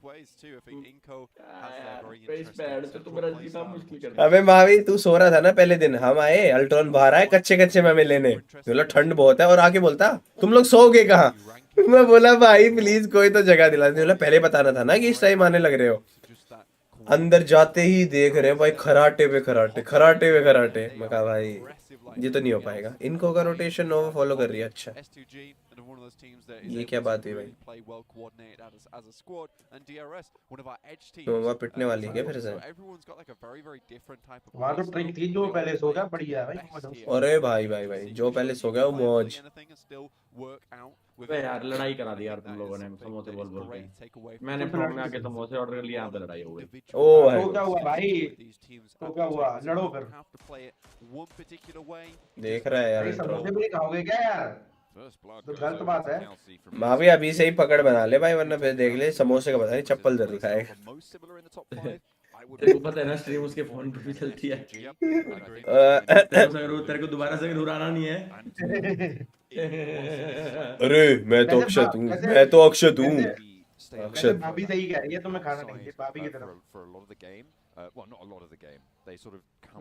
unique ways too. I think Inco has their very face interesting pad से central तो मेरा play जीना style, मुश्किल which कर can दिया। अबे मावी तू सो रहा था ना पहले दिन, हम आए, अल्ट्रॉन बाहर आए कच्चे कच्चे में हमें लेने, बोला ठंड बहुत है, और आके बोलता तुम लोग सोओगे कहाँ? मैं बोला भाई प्लीज कोई तो जगह दिला दे, बोला पहले बताना था ना कि इस टाइम आने लग रहे हो। अंदर जाते ही देख रहे हैं भाई खराटे पे खराटे, खराटे पे खराटे। मैं कहा भाई ये तो नहीं हो पाएगा, इनको का रोटेशन नोवा फॉलो कर रही है। अच्छा ये क्या बात है भाई, नोवा पिटने वाली है क्या फिर से? वहाँ तो ट्रिक थी, जो पहले सो गया बढ़िया भाई। अरे भाई भाई भाई जो पहले सो गया वो मौज। अबे यार लड़ाई करा दी यार तुम लोगों ने समोसे बोल बोल के। मैंने फ्रॉम में आके समोसे ऑर्डर कर लिए, यहाँ पे लड़ाई हो गई। ओ तो क्या हुआ भाई, तो क्या हुआ, लड़ो फिर। देख रहा है यार भाई समोसे भी नहीं खाओगे क्या यार, तो गलत बात है। मावी अभी से ही पकड़ बना ले भाई, वरना फिर देख ले समोसे का पता नहीं चप्पल जरूर खाएगा। तेरे को पता है ना स्ट्रीम उसके फोन पे भी चलती है। तेरे को दोबारा से उड़ाना नहीं है। अरे मैं तो अक्षत हूँ, मैं तो अक्षत हूँ। वैसे भाभी सही कह रही है, तुम्हें खाना नहीं चाहिए भाभी की तरफ।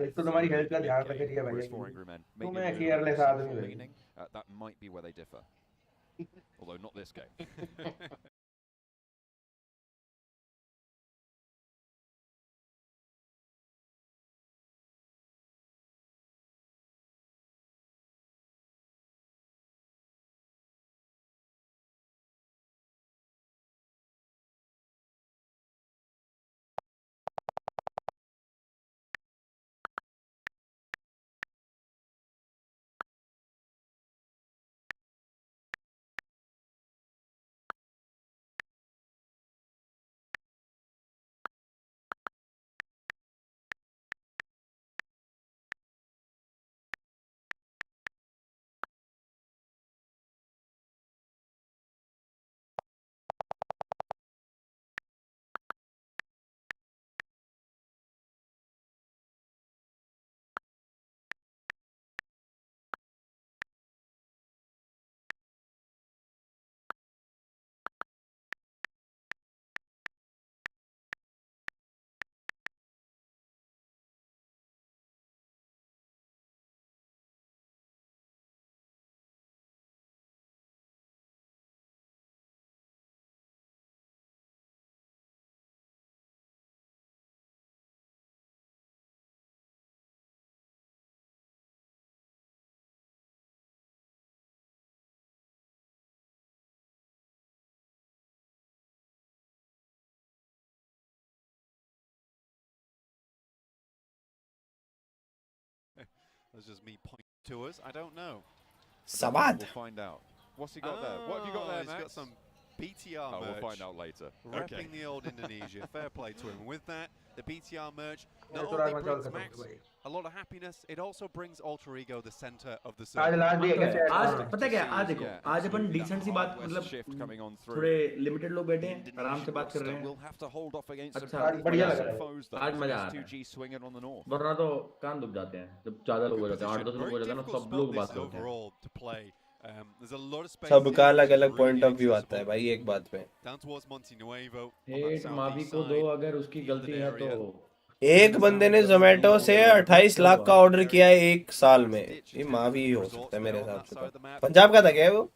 एक तो तुम्हारी हेल्थ का ध्यान रख रही है भाई, तुम्हें केयरलेस आदमी है। that might be where they differ. Although not this game. That's just me pointing to us. I don't know. Sabad. We'll find out. What's he got there? What have you got there, Max? He's got some BTR merch. We'll find out later. Repping the old Indonesia. Fair play to him. And with that, the BTR merch not तो only brings Max a lot of happiness, it also brings Alter Ego the center of the आज circle. Last day कैसे आज पता क्या, आज देखो आज अपन decent सी बात, मतलब थोड़े लिमिटेड लोग बैठे हैं, आराम से बात कर रहे हैं। अच्छा बढ़िया लग रहा है, आज मजा आ रहा है, वरना तो कान दुख जाते हैं जब ज्यादा लोग हो जाते हैं, 8-10 लोग हो जाते हैं ना, सब लोग बात करते हैं। सबका अलग अलग पॉइंट ऑफ व्यू आता है भाई एक बात पे। हेट मावी को दो, अगर उसकी गलती है तो। एक बंदे ने जोमेटो से 28 लाख का ऑर्डर किया है एक साल में, ये मावी ही हो सकता है मेरे हिसाब से। तो पंजाब का था क्या वो?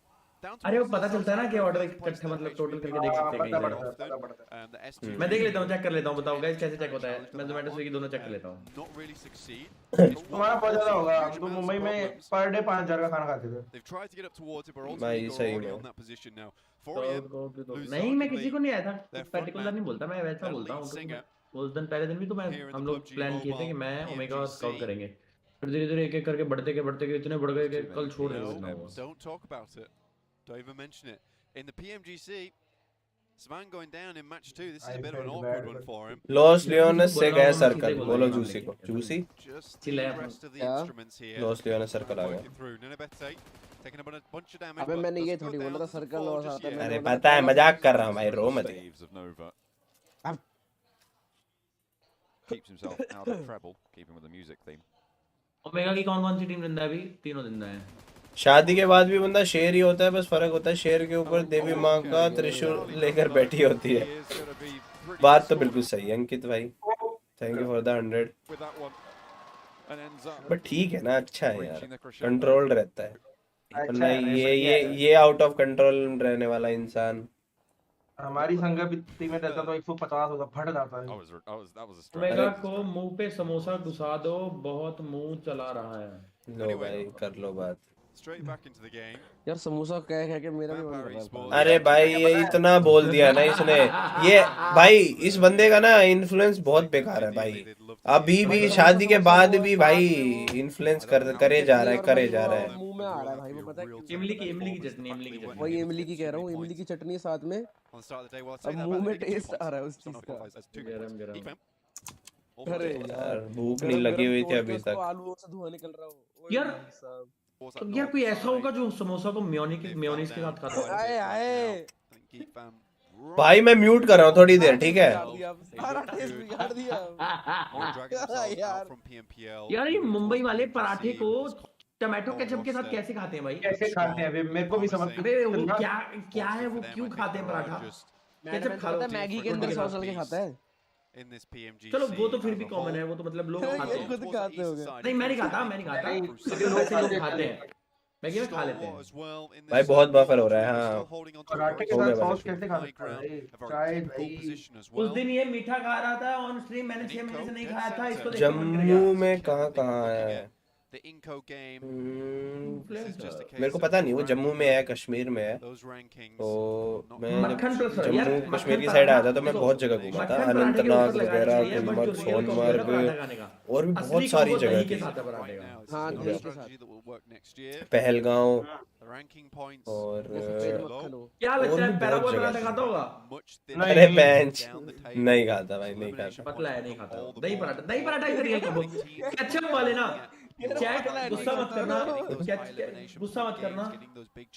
अरे वो पता चलता है ना कि ऑर्डर इकट्ठा मतलब टोटल करके देख सकते हैं कहीं। मैं देख लेता हूँ, चेक कर लेता हूँ, बताओ गाइस कैसे चेक होता है। मैं जोमेटो स्विगी दोनों चेक कर लेता हूँ। तुम्हारा बहुत ज्यादा होगा, हम तो मुंबई में पर डे 5000 का खाना खाते थे भाई सही में। नहीं मैं किसी को नहीं आया था, पर्टिकुलर नहीं बोलता, मैं वैसा बोलता हूँ। उस दिन पहले दिन भी तो हम लोग प्लान किए थे कि मैं ओमेगा और स्काउट करेंगे, फिर धीरे धीरे एक एक करके बढ़ते के इतने बढ़ गए कि कल छोड़ देंगे। Don't even mention it. In the PMGC, Svan going down in match 2. This is a bit of an awkward one for him. Los Leones से गए सर्कल, बोलो जूसी को। Juicy Just the rest of the instruments here. Los Leones circle आ गया। Taking a bunch of damage. अबे मैंने ये थोड़ी बोला था सर्कल लॉस आता है। अरे पता है मजाक कर रहा हूँ भाई, रो मत। Keeps himself out of trouble, keeping with the music theme. Omega की कौन-कौन सी टीम जिंदा है अभी? तीनों जिंदा हैं। शादी के बाद भी बंदा शेर ही होता है, बस फर्क होता है शेर के ऊपर देवी माँ का त्रिशूल लेकर बैठी होती है। बात तो बिल्कुल सही है अंकित भाई, thank you for the 100। But ठीक है ना, अच्छा है यार, कंट्रोल रहता है, वरना ये आउट ऑफ कंट्रोल रहने वाला इंसान। हमारी संगति में रहता तो 150 होता, फट जाता है। ओमेगा को मुंह पे समोसा घुसा दो, बहुत मुंह चला रहा है। लो भाई कर लो बात। यार समोसा कह कह के मेरा भी मन कर रहा था। अरे भाई ये इतना बोल दिया ना इसने, ये भाई इस बंदे का ना इन्फ्लुएंस बहुत बेकार है भाई, अभी भी शादी के बाद भी भाई इन्फ्लुएंस करे जा रहा है, करे जा रहा है। मुंह में आ रहा है भाई, वो पता है इमली की चटनी वही इमली की कह रहा हूँ, इमली की चटनी साथ में, अब मुंह में टेस्ट आ रहा है उस चीज का। गरम। अरे यार भूख नहीं लगी हुई थी अभी तक। आलू से धुआं निकल रहा हो यार तो यार कोई ऐसा होगा जो समोसा को मेयोनीज के साथ खाता है? आए आए भाई मैं म्यूट कर रहा हूँ थोड़ी देर, ठीक है? सारा टेस्ट बिगाड़ दिया यार ये मुंबई वाले पराठे को टमाटो केचप के साथ कैसे खाते हैं भाई? कैसे खाते हैं अभी मेरे को भी समझ अबे वो क्या है, वो क्यों खाते हैं पराठा? केचप खा लो, मैगी के अंदर सॉस डाल के खाता है। चलो वो तो फिर भी कॉमन है, वो तो मतलब लोग खाते हैं। खुद खाते होगे। नहीं मैं नहीं खाता लोग खाते हैं, मैगी में खा लेते हैं। भाई बहुत बफर हो रहा है। हाँ पराठे के साथ सॉस कैसे खा सकता है? शायद भाई उस दिन ये मीठा खा रहा था ऑन स्ट्रीम, मैंने 6 महीने से नहीं खाया था, इसको देख के मन कर गया। जम्मू में कहाँ है? मेरे को पता नहीं वो जम्मू में है कश्मीर में है, तो मैं जब जम्मू कश्मीर की साइड आया था तो मैं बहुत जगह घूमा था, अनंतनाग वगैरह, गुलमर्ग, सोनमर्ग और भी बहुत सारी जगह थी, पहलगांव और क्या लगता है पैरा हुआ पराठा खाता होगा? अरे बेंच नहीं खाता भाई, नहीं खाता। पतला है, नहीं खाता। दही पराठा इधर रियल करो, केचप वाले ना। चैट गुस्सा मत करना, गुस्सा मत करना,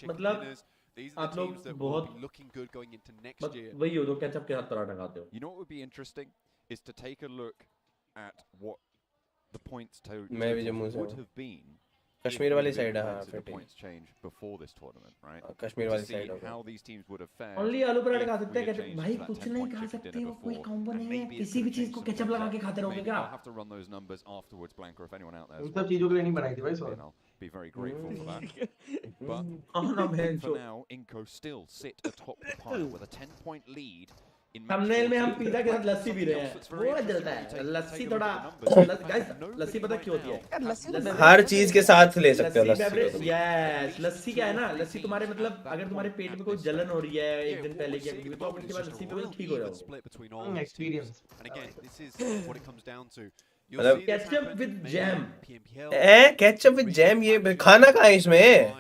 मतलब आप लोग बहुत वही हो जो केचप के साथ पराठा खाते हो। You know what would be interesting is to take a look at what the points मैं भी जम्मू से would have been कश्मीर वाली साइड है। हाँ the points change before this tournament, right? Kashmir वाली side how these teams would have fared. Only आलू पराठा खा सकते हैं केचप, भाई कुछ नहीं खा सकते, वो कोई कॉम्बो नहीं है, किसी भी चीज को केचप लगा के खाते रहोगे क्या? I'll have to run those numbers afterwards, Blanca, if anyone out there उन सब चीजों के लिए नहीं बनाई थी भाई sauce. I'll be very grateful for that. But for now, Inco still sit atop the pile with a 10-point lead. Thumbnail में हम पिज़्ज़ा के साथ लस्सी पी रहे हैं, वो जलता है। लस्सी थोड़ा गाइस, लस्सी पता क्यों होती है? हर चीज के साथ ले सकते हो लस्सी। यस, लस्सी क्या है ना, लस्सी तुम्हारे मतलब अगर तुम्हारे पेट में कोई जलन हो रही है एक दिन पहले की, तो आप उसके बाद लस्सी पियो, ठीक हो जाओगे। एक्सपीरियंस। मतलब ketchup with jam, ketchup with jam, ये खाना कहाँ है इसमें?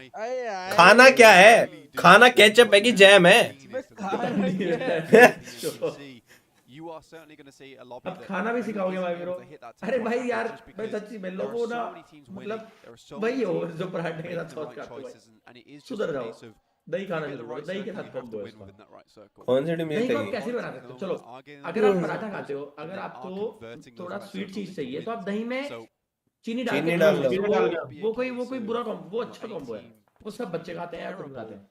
खाना क्या है? खाना केचप है कि जैम है? अब खाना भी सिखाओगे भाई मेरे को? अरे भाई यार, भाई सच्ची में लोगों ना मतलब वही हो जो पराठे के साथ सॉस खाते हो, सुधर जाओ। दही खाना शुरू करो, दही के साथ कॉम्बो है इसका। कौन सी टीम दही को आप जीतेगी? कैसे बना सकते हो? चलो अगर आप पराठा खाते हो, अगर आपको थोड़ा स्वीट चीज चाहिए तो आप दही में चीनी डाल दो, वो कोई बुरा कॉम्बो, वो अच्छा कॉम्बो है, वो सब बच्चे खाते हैं, सब खाते हैं।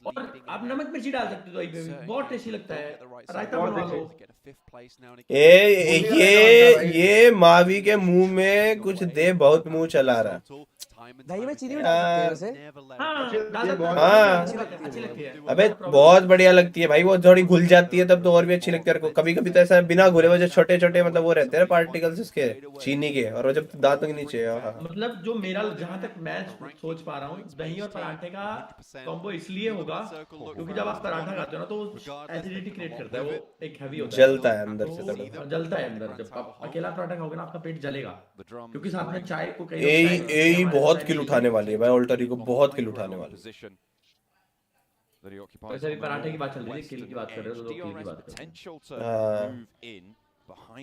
और आप नमक मिर्ची डाल सकते हो दही पे भी, बहुत टेस्टी लगता है। रायता बनवा लो। ये मावी के मुंह में कुछ दे, बहुत मुंह चला रहा। दही में चीनी भी डाल सकते हैं वैसे। हाँ अच्छी लगती है। अबे बहुत बढ़िया लगती है भाई, वो थोड़ी घुल जाती है तब तो और भी अच्छी लगती है। कभी कभी तो ऐसा बिना घुले हुए जो छोटे छोटे मतलब वो रहते हैं पार्टिकल्स इसके चीनी के, और वो जब दांतों के नीचे मतलब जो मेरा जहाँ तक मैं सोच पा रहा हूँ, दही और पराठे का कॉम्बो इसलिए होगा क्योंकि जब आप पराठा खाते हो ना तो एसिडिटी क्रिएट करता है, वो एक हैवी होता है, जलता है अंदर से थोड़ा, जलता है अंदर। जब आप अकेला पराठा खाओगे ना आपका पेट जलेगा, क्योंकि साथ में चाय को ए बहुत किल उठाने वाली है भाई, ऑल्टरी को बहुत किल उठाने वाली है। वैसे भी पराठे की बात चल रही है, किल की बात कर रहे हो तो किल की बात कर रहे हो।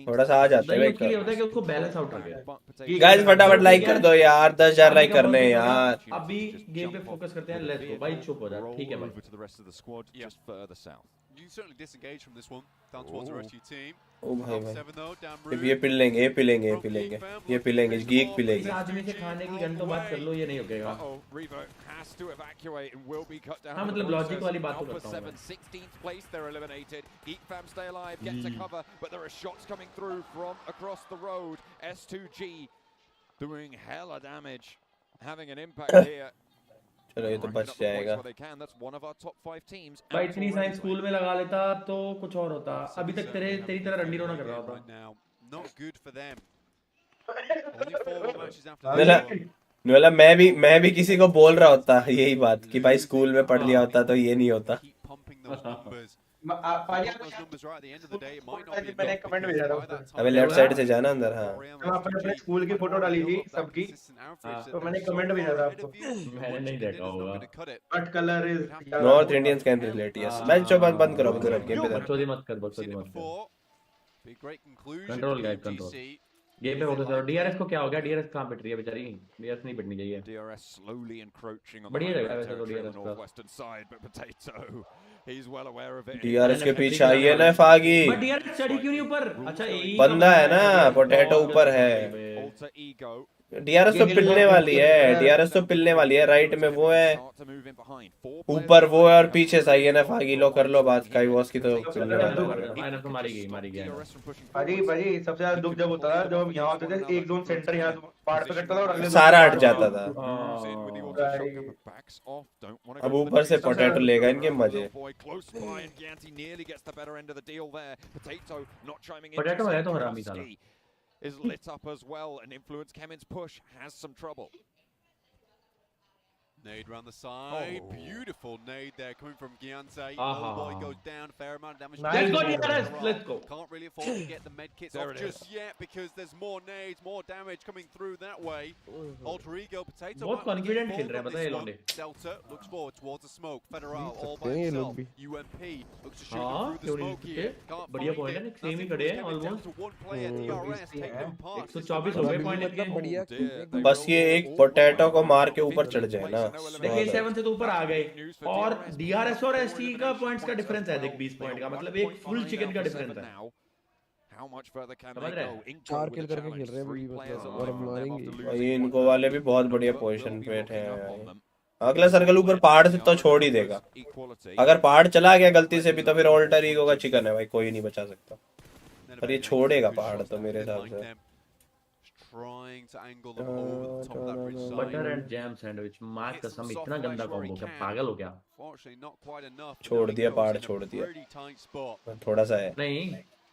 थोड़ा सा आ जाता है दही उसके लिए होता है कि उसको बैलेंस आउट रखे। गाइस फटाफट लाइक कर दो यार, 10,000 लाइक करने हैं यार। अभी गेम पे फोकस करते हैं, लेट्स गो भाई, चुप हो जा, ठीक है भाई। You can certainly disengage from this one down towards the rest of your team. ओ भाई भाई 7 though, down अब route. ये पी लेंगे ये पी लेंगे ये पी लेंगे ये पी लेंगे गीक पी इस लेंगे आदमी से खाने की घंटों बात कर लो, ये नहीं रुकेगा। Revo has to evacuate and will be cut down. हाँ, मतलब लॉजिक वाली बात तो Alpha करता हूँ 7, 16th place, they're eliminated. Geek fam stay alive, get to cover, but there are shots coming through from across the road. S2G doing hella damage, having an impact here. चलो ये तो बच जाएगा। भाई इतनी साइंस स्कूल में लगा लेता तो कुछ और होता। अभी तक तेरी तरह रंडी रोना कर रहा होता। Not good for them. Only 4 more matches after नुला मैं भी किसी को बोल रहा होता यही बात कि भाई स्कूल में पढ़ लिया होता तो ये नहीं होता। मैंने कमेंट भेजा था अबे लेफ्ट साइड से जाना अंदर। हाँ आपने अपने स्कूल की फोटो डाली थी सबकी, तो मैंने कमेंट भेजा था आपको। मैंने नहीं देखा होगा। What colour is north Indians can relate yes. मैं जो बंद करो इधर गेम पे। बकचोदी मत कर, बकचोदी मत कर। Control guide control. गेम पे फोकस करो। डीआरएस को क्या हो गया? डीआरएस कहां पिट रही है बेचारी? डीआरएस नहीं पिटनी चाहिए। DRS slowly encroaching on बढ़िया the जगह है वैसे तो territory on the DRS का। northwestern side, but Potato, he's well aware of it. DRS के पीछे आई है ना फागी। बट डीआरएस चढ़ी क्यों नहीं ऊपर? अच्छा यही बंदा है ना, पोटैटो ऊपर है। Alter ego. डीआरएस तो पिलने वाली है, डीआरएस तो पिलने वाली है। राइट में वो है, ऊपर वो है और पीछे सही है ना फागी। लो कर लो बात। काई वॉस की तो पिलने वाली है। फाइनल तो मारी गई। भाजी सबसे ज्यादा दुख जब होता था जब हम यहाँ होते थे, एक जोन सेंटर यहाँ पहाड़ पे कटता था और अगले सारा हट जाता था। अब ऊपर से पोटैटो लेगा इनके मजे। पोटैटो है तो हरामी साला। Is lit up as well, and Influence Kemen's push has some trouble. Nade around the side, beautiful nade there coming from Giante. Oh boy, goes down, fair amount of damage. Let's go DRS, let's go. Can't really afford to get the med kits off just yet because there's more nades, more damage coming through that way. Alter Ego, Potato. बहुत confident खेल रहे हैं, पता है ये लोग। Delta looks forward towards the smoke. Federal all by himself. UMP looks to shoot through the smoke here. बढ़िया point है, सेम ही खड़े हैं ऑलमोस्ट। 124 हो गए पॉइंट इनके। बस ये एक पोटैटो को मार के ऊपर चढ़ जाए ना। देखिए 7 से तो ऊपर आ गए और डीआरएस और एसटी का पॉइंट्स का डिफरेंस है। देख 20 पॉइंट का मतलब एक फुल चिकन का डिफरेंस है। How much further can समझ they रहे go? हैं? 4 किल करके खेल रहे हैं बड़ी मतलब और मारेंगे। ये इनको वाले भी बहुत बढ़िया पोजीशन पे हैं। अगला सर्कल ऊपर पहाड़ से तो छोड़ ही देगा। अगर पहाड़ चला गया गलती से भी तो फिर ऑल्टर ईगो का चिकन है भाई, कोई नहीं बचा सकता। पर ये छोड़ेगा पहाड़ तो मेरे हिसाब से। Trying to angle them over the top of that bridge side. Butter and jam sandwich, मां कसम इतना गंदा कॉम्बो, क्या पागल हो क्या? Fortunately, not quite enough. छोड़ दिया पहाड़, छोड़ दिया। Pretty tight spot. थोड़ा सा है। नहीं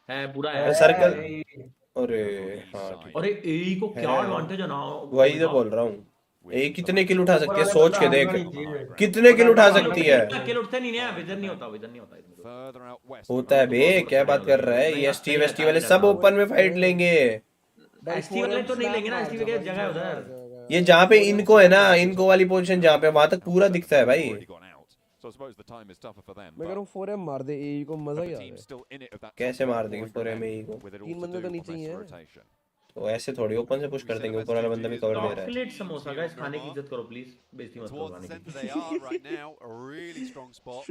है पूरा है सर्कल। अरे हाँ ठीक। अरे ए को क्या एडवांटेज है ना? वही तो बोल रहा हूँ। ए कितने किल उठा सकती है सोच के देख। कितने किल उठा सकती है? किल उठते नहीं है, विजन नहीं होता, विजन नहीं होता। होता है बे, क्या बात कर रहा है? ये एसटी वेस्टी वाले सब ओपन में फाइट लेंगे। एसटी वाले तो नहीं लेंगे ना, एसटी की जगह है उधर। ये जहाँ पे इनको है ना, इनको वाली पोजीशन जहाँ पे, वहां तक पूरा दिखता है भाई। मैं कह रहा हूँ 4M मार दे ए को, मजा ही आ रहा है। कैसे मार देंगे 4M ए को? 3 बंदे तो नीचे ही हैं। तो ऐसे थोड़ी ओपन से पुश कर देंगे, ऊपर वाला बंदा भी कवर दे रहा है। चॉकलेट समोसा गाइस, खाने की इज्जत करो प्लीज, बेइज्जती मत करो खाने की।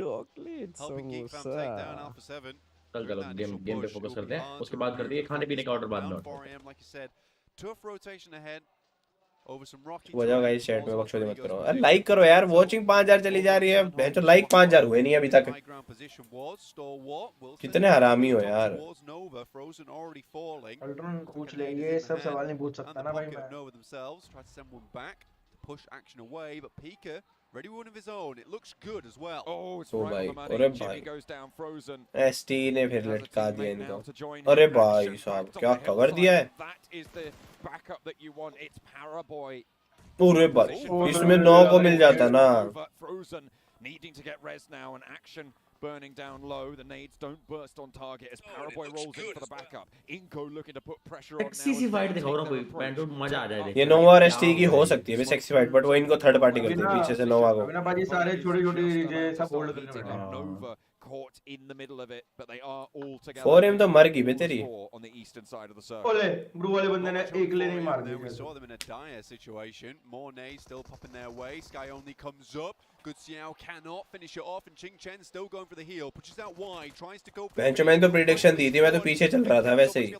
चॉकलेट समोसा। चलो गेम पे फोकस करते हैं, उसके बाद करते हैं खाने पीने का ऑर्डर बाद में। जाओ गाइस चैट में बकचोदी मत करो। अरे लाइक करो यार, वॉचिंग 5000 चली जा रही है। मैं तो लाइक 5000 हुए नहीं अभी तक। कितने हरामी हो यार। अल्ट्रॉन पूछ लेंगे, सब सवाल नहीं पूछ सकता ना भाई मैं। Push action away, but Pika ready with one of his own. It looks good as well. Oh, it's Oh right on the अरे money. Jimmy भाई। goes down frozen. एसटी ने फिर लटका दिया इनको। अरे भाई साहब क्या कवर दिया है। That is the backup that you want. It's Paraboy. अरे भाई इसमें 9 को मिल जाता ना। Frozen needing to get res now and action burning down low. The nades don't burst on target as Paraboy rolls in for the backup. Inko looking to put pressure on now. Sexy fight दिखाओ ना कोई, पैंटो मजा आ जाए। ये नोवा और ST की हो सकती है भी सेक्सी फाइट, बट वो इनको थर्ड पार्टी करती है पीछे से नोवा को। ना भाई सारे छोटी-छोटी चीजें सब होल्ड करते हैं। Nova caught in the middle of it, but they are all together. 4M तो मर गई बे तेरी। On the eastern side of the circle. ओले ब्रू वाले बंदे ने एकले नहीं मार There we दिया। saw them in a dire situation. Mornay still popping their way. Sky only comes up. Good Xiao cannot finish it off, and Ching Chen still going for the heel. Pushes out wide, tries to go. Bench मैंने तो prediction दी थी, मैं तो पीछे चल रहा था वैसे ही। मैं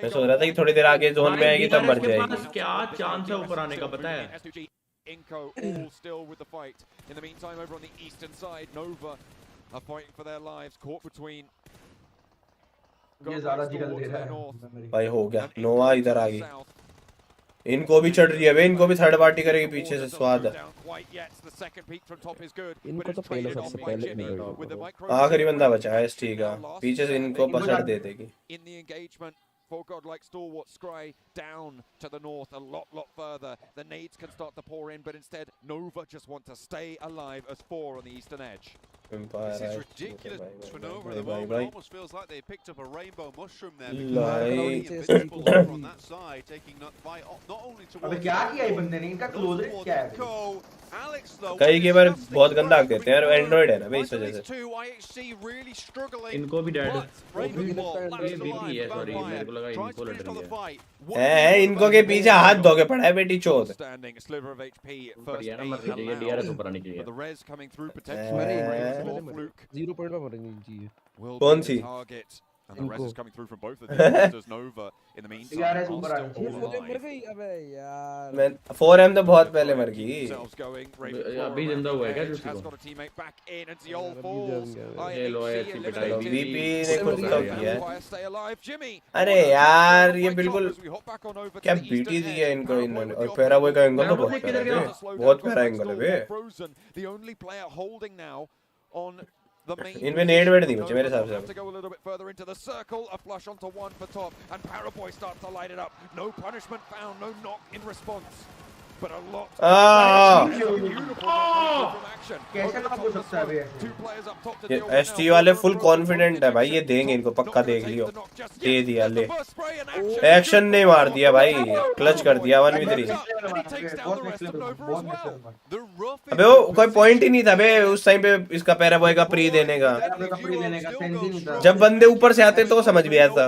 सोच रहा था कि थोड़ी देर आगे जोन में आएगी तब मर जाएगी। क्या चांस है ऊपर आने का पता है? Inco all still with the fight. In the meantime, over on the eastern side, Nova are fighting for their lives, caught between. ये ज़्यादा जिगल दे रहा है। भाई हो गया, नोवा इधर आ गई। इनको भी चढ़ रही है बे, इनको भी थर्ड पार्टी करेगी पीछे से स्वाद। इनको तो पहले सबसे पहले आखिरी बंदा बचा है एसटी का, पीछे से इनको पसड़ दे देगी। In the engagement, for godlike stalwart Scry down to the north a lot further. The nades can start to pour in, but instead Nova just want to stay alive as 4 on the eastern edge. This is ridiculous for Nova at the moment. It almost feels like they picked up a rainbow mushroom there. Invisible over on that side, taking not fight not only towards. अबे क्या किया ये बंदे ने? इनका close rate क्या है? Alex though. कई के बार बहुत गंदा आग देते हैं, एंड्रॉइड है ना भाई इस वजह से। इनको भी डैड बीपी है, सॉरी मेरे को लगा इनको लड़ रही है। इनको के पीछे हाथ धोके पड़ा है बेटी चोद। बढ़िया ना, मर रही है डीआरएस ऊपर आने के लिए। 0 पॉइंट पे मरेंगे जी। कौन सी? And the res is coming through from both of them. Does Nova in the meantime DRS are ऊपर आ still गई। all alive. अबे यार मैं 4M तो बहुत पहले मर गई। अभी जिंदा हुआ है क्या जूसी Has को? got a teammate back in and Ziol falls. ये लो है अच्छी पिटाई भी। बीपी ने कुछ तो किया है। Stay alive, Jimmy. अरे यार ये बिल्कुल क्या बीटी दी है इनको इन्होंने। और पैरा वो का एंगल तो बहुत प्यारा है, बहुत प्यारा एंगल है बे। The only player holding now on the main. इनमें नेड वेड नहीं बचे मेरे हिसाब से। Have to go a little bit further into the circle. A flush onto one for top, and Paraboy starts to light it up. No punishment found, no knock in response. But a lot. कैसे lock हो सकता है अभी ऐसे? Two players up top to ये deal with ST now. वाले full confident है भाई, ये देंगे इनको पक्का, देख लियो। दे दिया ले, एक्शन नहीं मार दिया भाई, क्लच कर दिया 1v3। अबे वो कोई पॉइंट ही नहीं था बे उस टाइम पे इसका पैराबॉय का प्री देने का। जब बंदे ऊपर से आते तो समझ भी आता।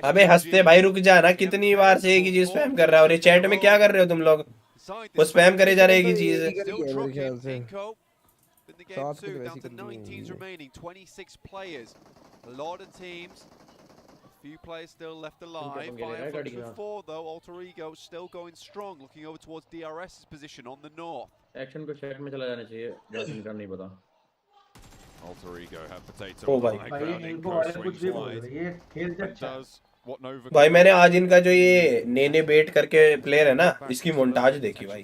अबे हंसते भाई, रुक जा ना, कितनी बार से एक ही चीज स्पैम कर रहा है। और ये चैट में क्या कर रहे हो तुम लोग? वो स्पैम करे जा रहे हैं एक ही चीज। मेरे ख्याल से In the game 2, down to 9 teams remaining, 26 players. A lot of teams, a few players still left alive. Firefox with 4 though, Alter Ego still going strong, looking over towards DRS's position on the north. Action को chat में चला जाना चाहिए, जैसे इनका नहीं पता। Alter Ego have potato. Oh भाई, इनको वाले कुछ भी बोल रहे हैं, ये खेल से अच्छा है। भाई मैंने आज इनका जो ये नेने बेट करके प्लेयर है ना, इसकी मोन्टाज देखी भाई,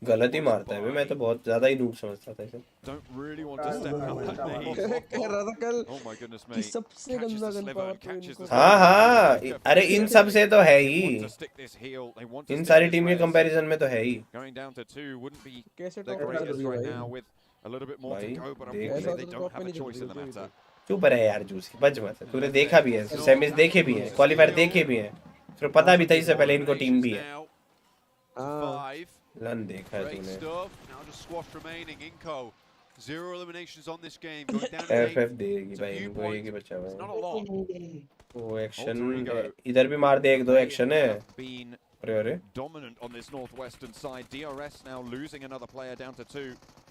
गलत ही मारता है भाई। मैं तो बहुत ज्यादा ही नूब समझता था इसे। कह रहा था कल कि सबसे गंदा गन पावर। हाँ हाँ, अरे इन सब से तो है ही, इन सारी टीम के कंपैरिजन में तो है ही। कैसे टॉप कर रही है भाई? चुप रहे यार जूसी, बच मत। तूने देखा भी है, सेमीज देखे भी हैं, क्वालीफायर देखे भी हैं, फिर पता भी था इससे पहले इनको टीम भी है। लन देखा है तूने। एफएफ देगी भाई इनको, एक ही बचा हुआ है। वो एक्शन इधर भी मार दे, एक दो एक्शन है। अरे dominant on this northwestern side. DRS now losing another player down to 2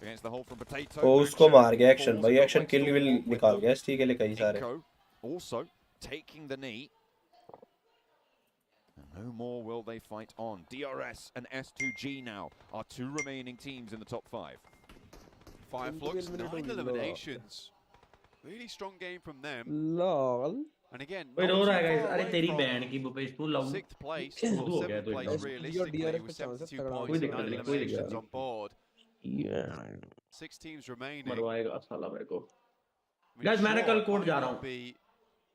against the hold from Potato. वो उसको मार गया एक्शन भाई, एक्शन किल विल निकाल गया एसटी के लिए कई सारे। Also taking the knee. And no more will they fight on. DRS and S2G now are 2 remaining teams in the top 5. Fireflux 9 eliminations. Really strong game from them. Lol And again, कोई रो रहा है guys, अरे तेरी बहन की बुपेश तू love 6th place, हो or गया 7th तो place realistically with 72 points and 9 eliminations on board. 6 teams remaining. मरवाएगा साला मेरे को। I mean, Guys, मैंने sure, कल it कोड might जा रहा not हूँ। be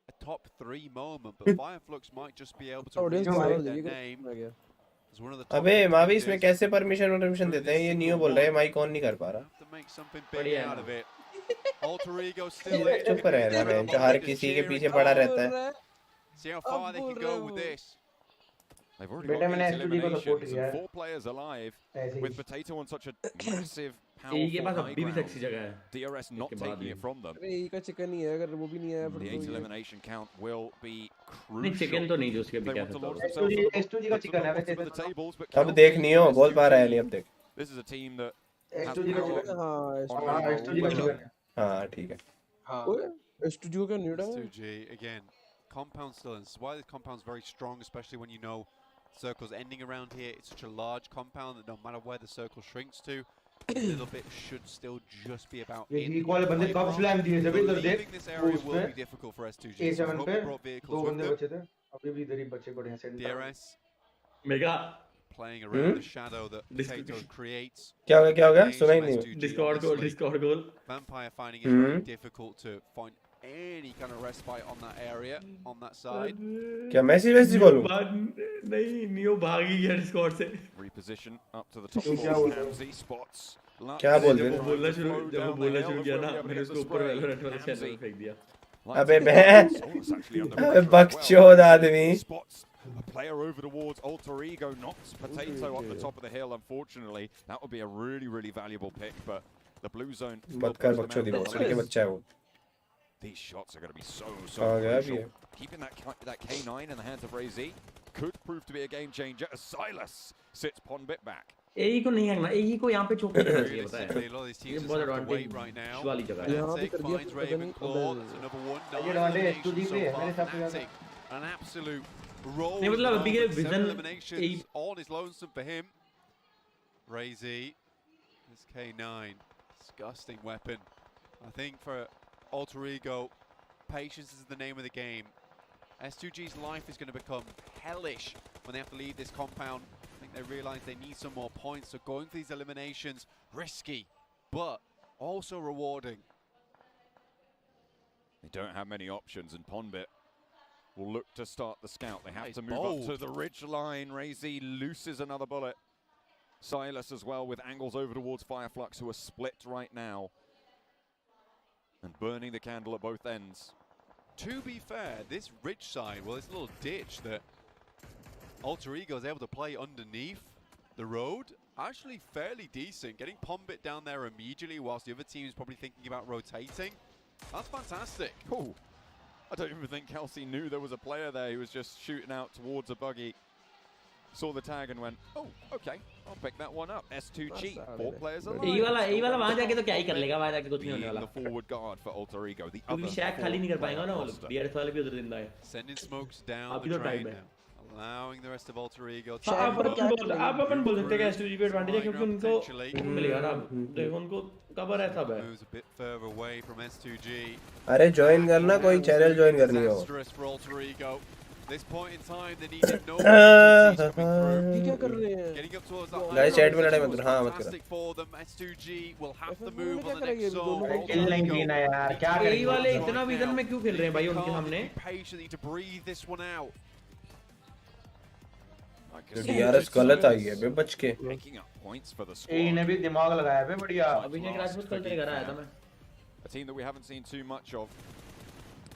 a top 3 moment, but Fireflux might just be able to audience reclaim मार their name गया। as one of the top अबे मावी इसमें contenders. कैसे परमिशन देते हैं? ये नियो बोल रहे हैं माइक ऑन नहीं कर पा रहा। Have to make something big out of it. Alter Ego still in. चुप रहे ना मैं, हर किसी के पीछे पड़ा रहता है। See how far they can go with this. They've already got these eliminations and 4 players alive with Potato on such a massive, powerful high ground. DRS not taking it from them. अरे एक का chicken ही है, अगर वो भी नहीं आया फिर The तो 8 ये elimination count will be नहीं crucial. चिकन तो नहीं जो उसके भी They क्या want to launch सकता themselves S2G का चिकन है वैसे to the tables, but अब देख नहीं हो, बोल पा रहा है नहीं अब देख। this is a team that has S2G का power चिकन हाँ हाँ S2G का चिकन है हाँ ठीक है। हाँ ओए स्टूडियो का न्यूडा है S2G again. Compound still, and why this compound's very strong, especially when you know circles ending around here. It's such a large compound that no matter where the circle shrinks to, a little bit should still just be about in. ये वाले बंदे कब slam दिए जब इधर देख Leaving this area will be difficult for S2G. So I A7 hope पे they brought दो vehicles with बंदे them. बचे थे अभी भी इधर ही बच्चे पड़े हैं centre DRS mega playing around the shadow that Potato creates. क्या हो गया सुना ही नहीं। Discord goal Vampire finding it very difficult to find any kind of respite on that area, on that side. क्या मैसी बोलूं? नहीं नियो भाग ही गया डिस्कॉर्ड से। reposition up to the top floor. Pmgc spots. क्या बोल रहे? जब बोलना शुरू किया ना मैंने उसको ऊपर वैलोरेंट वाले चैनल पे फेंक दिया। अबे बहन, अबे बकचोद आदमी। Spots a player over towards Alter Ego, knocks Potato up the top of the hill. Unfortunately, that would be a really valuable pick, but the blue zone. मत कर बकचोदी, बकचोदी के बच्चा है वो। These shots are going to be so गया crucial. भी। Keeping that K9 in the hands of Ray Z could prove to be a game changer as Silas sits Ponbit back. एई को नहीं हंगना, एई को यहाँ पे चौक करना चाहिए पता है। Realistically, a lot of these teams just have to wait right now. वाली जगह है। यहाँ पे Fnatic कर दिया finds पता नहीं Ravenclaw. That's another one. ये Nine डॉटे eliminations S2G पे है so मेरे far. हिसाब से ज्यादा Fnatic, an absolute roll. नहीं मतलब अभी के Seven vision eliminations on is lonesome for him. Ray Z, this K9, disgusting weapon. I think for Alter Ego, patience is the name of the game. S2G's life is going to become hellish when they have to leave this compound. I think they realise they need some more points, so going for these eliminations, risky, but also rewarding. They don't have many options, and Ponbit will look to start the scout. They have Nice to move bold. up to the ridge line. Ray Z loses another bullet. Silas as well with angles over towards Fireflux, who are split right now and burning the candle at both ends. To be fair, this ridge side, well, this little ditch that Alter Ego is able to play underneath the road, actually fairly decent. Getting Pombit down there immediately whilst the other team is probably thinking about rotating. That's fantastic. Oh, I don't even think Kelsey knew there was a player there. He was just shooting out towards a buggy. Saw the tag and went, oh, okay, I'll pick that one up. S2G, 4 players alive. एई वाला वहाँ जाके तो क्या ही कर लेगा, वहाँ जाके कुछ नहीं होने Being वाला। the forward guard for Alter Ego. The other क्योंकि शैक खाली नहीं कर पाएगा ना वो लोग। roster. DRS वाले भी उधर जिंदा है। Sending smokes down अभी the तो train टाइम है। now, allowing the rest of Alter Ego to आप move up. अपन बोल सकते हैं कि S2G पे एडवांटेज है क्योंकि उनको Potentially. मिलेगा ना। देखो उनको कवर है सब है। Moves a bit further away from S2G. अरे ज्वाइन करना, कोई चैनल ज्वाइन करनी हो। Disastrous for Alter Ego. This point in time, they needed no ये क्या कर रहे हैं? getting up towards that Guys, chat में लड़ाई high मत ground करो, हाँ, was मत करो। fantastic for them. S2G will have to FF move क्या on the करेंगे next अभी zone. दोनों? किल नहीं लेना यार क्या एई करेंगे वाले इतना विजन में क्यों खेल रहे हैं भाई उनके सामने? Patiently to breathe this one out. DRS गलत आई है बे बच के। Picking up points for the A squad. ने भी दिमाग लगाया बे बढ़िया अभी ने राजपूत कल तेरे घर आया था मैं। A team that we haven't seen too much of.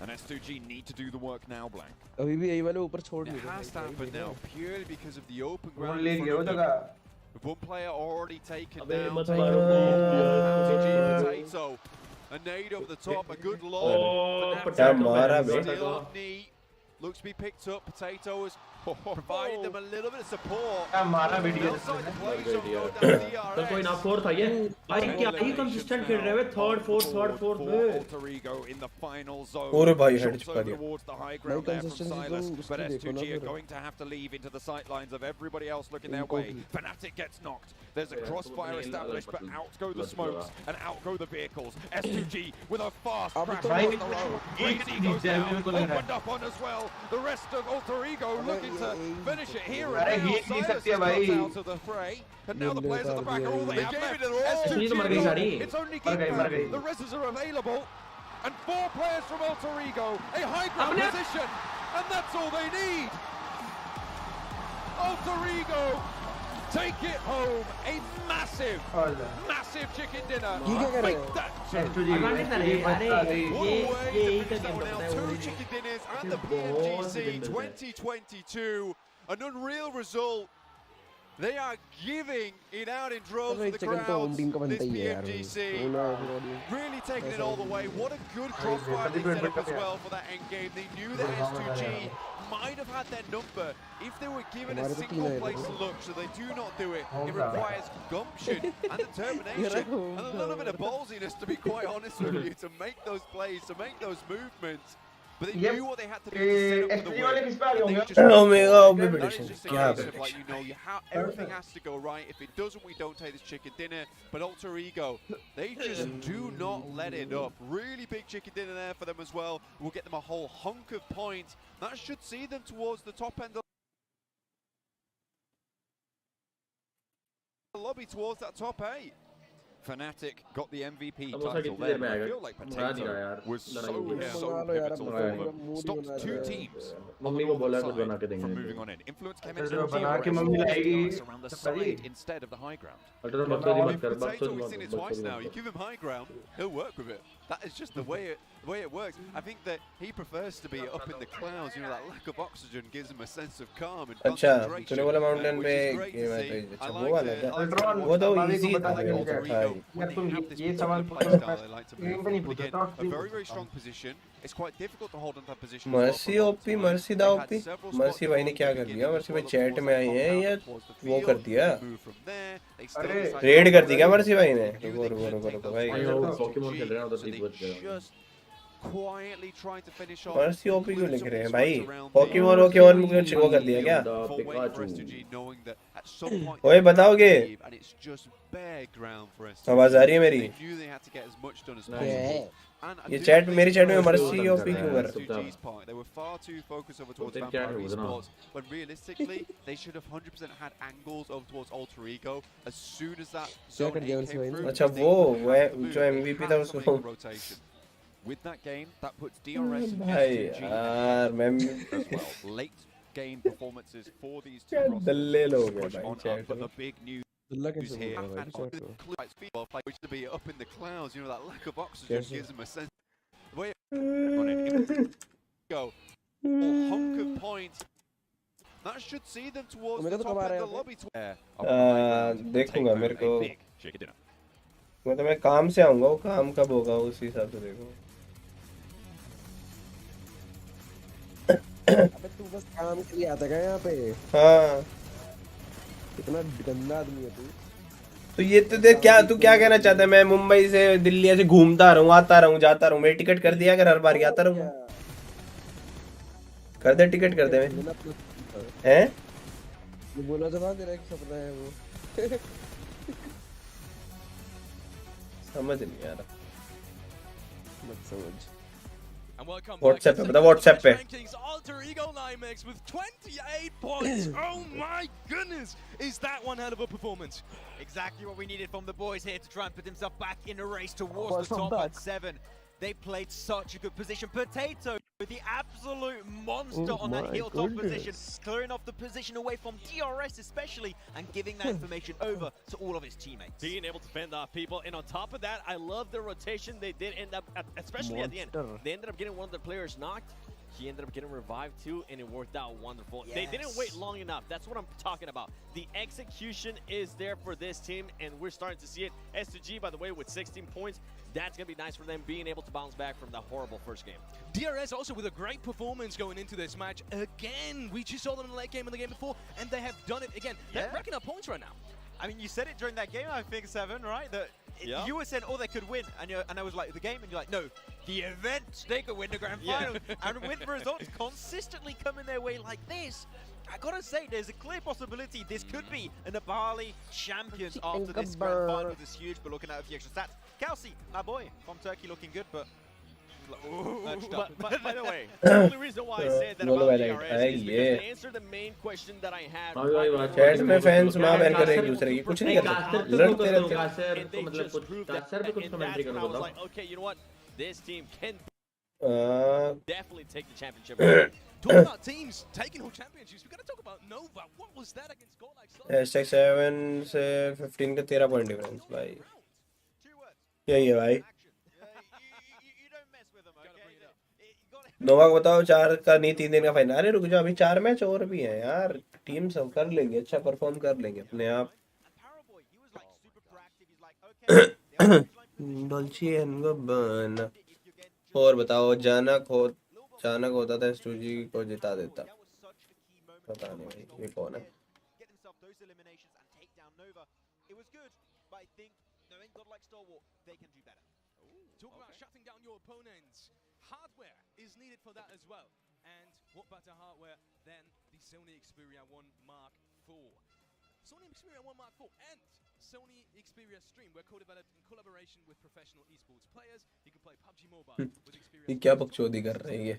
And S2G need to do the work now, Blank. अभी भी यही वाले ऊपर छोड़ It नहीं has to happen now purely because of the open वो ground ले in गया वो front of जगह them. With one player already taken अबे down. मत Taken मारो। Potato. A nade over the top, a good Oh, lob. क्या मारा बे? Still on knee. Looks to be picked up. Potato has provided them a little bit of support. क्या मारा video Outside the play zone, go down तो कोई ना DRS. Fourth है ये भाई क्या ही कंसिस्टेंट खेल रहे हैं third fourth For Alter Ego in the final zone. और भाई हेड Shots चिपका over दिया। towards the high ground there from consistency Silas, तो but उसकी देखो ना S2G are फिर। going to have to leave into the sightlines of everybody else looking their इनको way. भी। Fnatic gets knocked. There's a crossfire established, but out go the smokes and out go the vehicles. S2G with a fast अब crash तो on भाई the road. एक Ray Z चीज goes जरूर down, को लग रहा है opened up on as well. The rest of Alter Ego looking to finish it here अरे and now. ये नहीं Silas सकती है comes भाई out of the fray, and now the players at the back are all they have left. Actually, तो मर गई सारी। It's only मर गई, मर गई। the reses are available, and 4 players from Alter Ego, a high ground अपने- position, and that's all they need. Alter Ego take it home, a massive, और massive chicken dinner. ये क्या कर रहे Make हैं? that S2G एडवांटेज ना ले अरे What ये a way यही to का finish that गेम one पता out. है वो 2 नहीं। chicken dinners and the बहुत PMGC दिन 2022 An unreal result. They are giving it out in droves चलो for एक the सेकंड तो होम crowds. टीम का This बनता ही है यार भाई PMGC होना है फिर ऑडियंस really taking it ऐसा all the नहीं way. है। What a good crossfire they set up as well for that end game. They knew that S2G might have had their number if they were given a हमारे तो तीन single है place to look, so they do not do it. It requires gumption and determination and a little bit of ballsiness, to be quite honest with you, to make those plays, to make those movements. But they knew what they had to do to set up for the win. And they just Omega that prediction. is just a क्या case of, like, you know, everything has to go right. If it doesn't, we don't take this chicken dinner. But Alter Ego, they just do not let it up. Really big chicken dinner there for them as well. We'll get them a whole hunk of points. That should see them towards the top end of the lobby, towards that top 8. Fnatic got the MVP अब वो title कितनी there, देर में but I आएगा? feel like मंगा दिया Potato यार, was लड़ाई हो गई। so मंगा लो यार, pivotal मंगा for low, them. Mood he Stopped बना two दिया। teams मम्मी को बोला कुछ बना के देंगे from moving on in. Influence came in ultra as बना के DRS मम्मी लाएगी around the तभी side instead of the high ground. Ultra बकचोदी मत With कर Potato, बकचोदी we've मत seen it कर twice now. बकचोदी You मत give him high ground, he'll work with it. That is just the way it works. I think that he prefers to be up in the clouds. You know, that lack of oxygen gives him a sense of calm and अच्छा concentration. तूने बोला mountain which पे is great ये to मैं see. तो I अच्छा like वो वाला the- क्या I like the वो तो बाबी को इजी बता था के भाई क्या भाई यार when तुम they have this ये सवाल particular पूछो playstyle they like to मैं move नहीं from. पूछा Again, तो a very, very strong position. It's quite difficult to hold on that position as well mercy for a long OP time. Mercy दा They had OP several mercy spots भाई ने on क्या the कर beginning दिया as mercy भाई well chat towards में the आई हैं compound, या towards the वो field. कर दिया They moved from there. They still अरे, decided रेड to कर go दी क्या for it. मर्सी भाई ने They knew रुको they रुको couldn't रुको take रुको those भाई भाई players वो against पॉकीमोन खेल रहे हैं उधर SG, so 30 they बज गए just quietly trying to finish off. Mercy OP क्यों लिख रहे हैं भाई Include some Pokemon strikes okay और कुछ वो कर दिया क्या around the full weight for SG, knowing that at some point ओए they would बताओगे leave, and it's just bare ground for SG. आवाज आ रही है मेरी They knew they had to get as much done as Yeah. possible. And I ये do chat think मेरी chat में that mercy was OP क्यों कर रहे SG's part. They were far too focused over towards तो Vampire क्या है वो ना? Esports, when realistically they should have 100% had angles over towards Alter Ego as soon as that zone कर 8 दिया came उनसे भाई through. ने? अच्छा they वो had to move. जो They MVP had था to make उसको a rotation. With that game, that puts DRS and भाई S2G यार मैं as well. Late game performances for these two क्या rosters दल्ले लोग हैं push भाई on up, चैट but में the big news दुल्ला कैसे here बोल रहा है and भाई on चैट the में club's feet, like, which to be up in the clouds, you know, that lack of oxygen Yes, sir. gives them a sense. The way it go, a hunk of points. That should see them towards Omega the तो top कब आ end रहा है of the यहाँ lobby. देखूंगा मेरे को मतलब मैं काम से आऊंगा वो काम कब होगा उसी हिसाब से देखो अबे तू बस काम के लिए आता क्या यहाँ पे हाँ कितना गंदा आदमी है तू तो ये तो देख क्या तू क्या कहना चाहता है मैं मुंबई से दिल्ली ऐसे घूमता रहूं आता रहूं जाता रहूं मेरी टिकट कर दिया अगर हर बार आता रहूंगा कर दे टिकट कर दे मैं हैं ये बोला तो था तेरा एक सपना है वो समझ नहीं आ रहा मत समझ And welcome WhatsApp back पे to बता WhatsApp पे rankings. Alter Ego Limex with 28 points. Oh my goodness, is that one hell of a performance? Exactly what we needed from the boys here to try and put himself back in a race towards the top at 7. They played such a good position. Potato, the absolute monster on that hilltop position, clearing off the position away from DRS especially, and giving that information over to all of his teammates. Being able to fend off people, and on top of that, I love the rotation they did end up, especially at the end. They ended up getting one of their players knocked. He ended up getting revived too, and it worked out wonderful. Yes. They didn't wait long enough. That's what I'm talking about. The execution is there for this team, and we're starting to see it. S2G, by the way, with 16 points, that's going to be nice for them, being able to bounce back from that horrible first game. DRS also with a great performance going into this match. Again, we just saw them in the late game and the game before, and they have done it again. They're racking up points right now. I mean, you said it during that game, I think, Seven, right? That you were saying, oh, they could win, and I was like, the game, and you're like, no, the event, they could win the grand final. And with results consistently coming their way like this, I gotta say, there's a clear possibility this could be an Abali champions after this grand final. This huge, but looking at a few extra stats. Kelsey, my boy, from Turkey, looking good, but But by the way, the only reason why I said that about DRS is because they answered the main question that I had. Chat में fans मां ban कर रहे हैं एक दूसरे की कुछ नहीं करते लड़ते रहते हैं कासर को मतलब कुछ कासर पे कुछ कमेंट्री करो I was बताओ like, okay, you know what? This team can uh, definitely take the championship. Talking about teams taking home championships, we've got to talk about Nova. What was that against goal like hashtag 7 से 15 का 13 point difference भाई यही है भाई नोवा को बताओ 4 का नहीं 3 दिन का फाइनल अरे रुक जाओ अभी 4 मैच और भी हैं यार टीम सब कर लेंगे, अच्छा परफॉर्म कर लेंगे अपने आप। डोल्ची एंड गब्बाना। और बताओ, जानक होता था एस2जी को जिता देता। पता नहीं भाई ये कौन है। Talk about shutting down your opponents. Hardware is needed for that as well. And what better hardware than the Sony Xperia 1 Mark IV? Sony Xperia 1 Mark IV and Sony Xperia Stream were co-developed in collaboration with professional esports players. You can play PUBG Mobile with Xperia. ये क्या बकचोदी कर रहे हैं ये।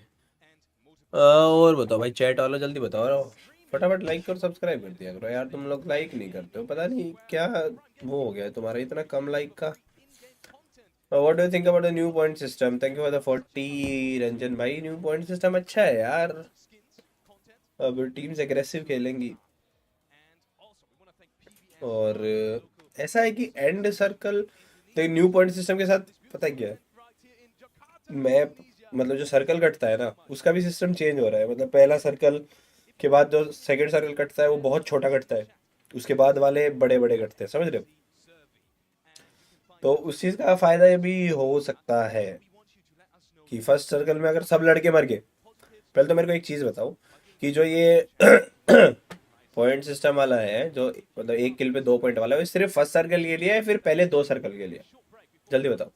और बताओ भाई, चैट वाला जल्दी बताओ, फटाफट लाइक और सब्सक्राइब कर दिया करो यार। तुम लोग लाइक नहीं करते हो, पता नहीं क्या वो हो गया है तुम्हारा इतना कम लाइक का। What do you think about the new point system? Thank you for the 40 Ranjan भाई। न्यू पॉइंट सिस्टम अच्छा है यार, अब टीम्स एग्रेसिव खेलेंगी। और ऐसा है कि एंड सर्कल तो न्यू पॉइंट सिस्टम के साथ पता है क्या है, मैप मतलब जो सर्कल कटता है ना उसका भी सिस्टम चेंज हो रहा है। मतलब पहला सर्कल के बाद जो सेकंड सर्कल कटता है वो बहुत छोटा कटता है, उसके बाद वाले बड़े बड़े कटते हैं, समझ रहे हो। तो उस चीज़ का फ़ायदा ये भी हो सकता है कि फर्स्ट सर्कल में अगर सब लड़के मर गए। पहले तो मेरे को एक चीज़ बताओ कि जो ये पॉइंट सिस्टम वाला है, जो मतलब एक किल पे 2 पॉइंट वाला है, वो सिर्फ फर्स्ट सर्कल के लिए है फिर पहले 2 सर्कल के लिए? जल्दी बताओ।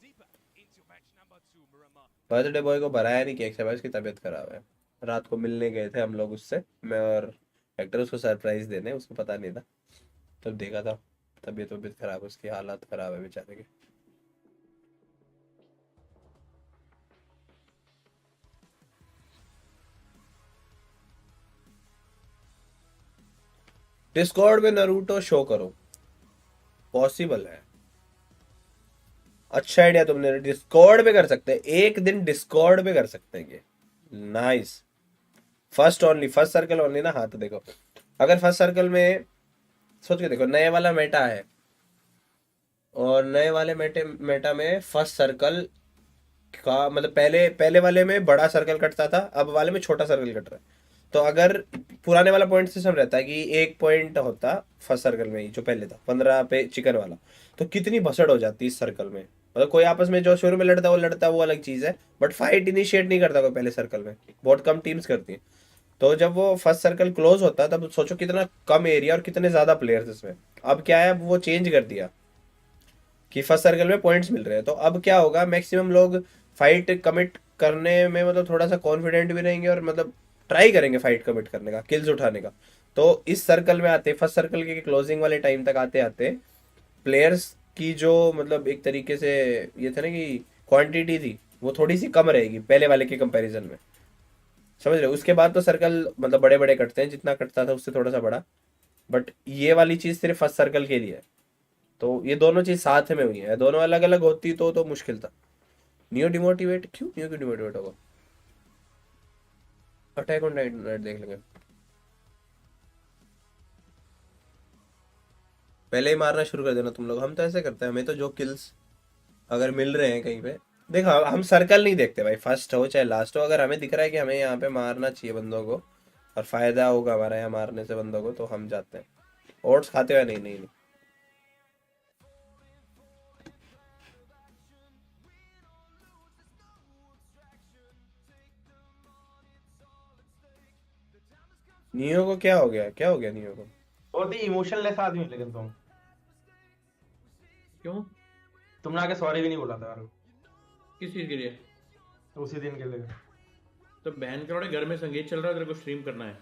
बर्थडे बॉय को भराया नहीं केक से भाई, उसकी तबीयत खराब है। रात को मिलने गए थे हम लोग उससे, मैं और एक्टर, उसको सरप्राइज देने, उसको पता नहीं था, तब देखा था तबीयत खराब है उसकी, हालत खराब है बेचारे की। डिस्कॉर्ड में नारुतो शो करो, पॉसिबल है। अच्छा आइडिया तुमने, डिस्कॉर्ड पे कर सकते हैं, एक दिन डिस्कॉर्ड पे कर सकते हैं ये, nice. First only, first circle only ना। हाँ तो देखो, अगर फर्स्ट सर्कल में सोच के देखो, नए वाला मेटा है और नए वाले मेटा में फर्स्ट सर्कल का मतलब पहले वाले में बड़ा सर्कल कटता था, अब वाले में छोटा सर्कल कट रहा है। तो अगर पुराने वाला पॉइंट सिस्टम रहता है कि 1 पॉइंट होता फर्स्ट सर्कल में ही, जो पहले था 15 पे चिकन वाला, तो कितनी भसड़ हो जाती इस सर्कल में। मतलब कोई आपस में जो शुरू में लड़ता है वो अलग चीज़ है, बट फाइट इनिशिएट नहीं करता कोई पहले सर्कल में, बहुत कम टीम्स करती हैं। तो जब वो फर्स्ट सर्कल क्लोज होता है तब सोचो कितना कम एरिया और कितने ज़्यादा प्लेयर्स इसमें। अब क्या है, अब वो चेंज कर दिया कि फर्स्ट सर्कल में पॉइंट्स मिल रहे हैं, तो अब क्या होगा, मैक्सिमम लोग फाइट कमिट करने में मतलब थोड़ा सा कॉन्फिडेंट भी रहेंगे और मतलब ट्राई करेंगे फाइट कमिट करने का, किल्स उठाने का। तो इस सर्कल में आते, फर्स्ट सर्कल के क्लोजिंग वाले टाइम तक आते आते प्लेयर्स की जो मतलब एक तरीके से ये था ना कि क्वांटिटी थी, वो थोड़ी सी कम रहेगी पहले वाले के कंपैरिजन में, समझ रहे हो। उसके बाद तो सर्कल मतलब बड़े बड़े कटते हैं, जितना कटता था उससे थोड़ा सा बड़ा, बट ये वाली चीज़ सिर्फ फर्स्ट सर्कल के लिए है। तो ये दोनों चीज़ साथ में हुई है, दोनों अलग अलग होती तो मुश्किल था। नियो डिमोटिवेट क्यों, नियो क्यों डिमोटिवेट होगा? अटैक ऑन टाइटन देख लेंगे, पहले ही मारना शुरू कर देना तुम लोग। हम तो ऐसे करते हैं, हमें तो जो किल्स अगर मिल रहे हैं कहीं पे, देखो हम सर्कल नहीं देखते भाई, फर्स्ट हो चाहे लास्ट हो, अगर हमें दिख रहा है कि हमें यहाँ पे मारना चाहिए बंदों को और फायदा होगा हमारा यहाँ मारने से बंदों को, तो हम जाते हैं। ओट्स खाते हुए नहीं नहीं नहीं। नियो को क्या हो गया, क्या हो गया नियो को? बहुत ही इमोशनलेस आदमी है लेकिन तुम। क्यों? तुमने आके सॉरी भी नहीं बोला था यार, किस चीज के लिए? उसी दिन के लिए। तो बहन के लोड़े घर में संगीत चल रहा है, तेरे को स्ट्रीम करना है।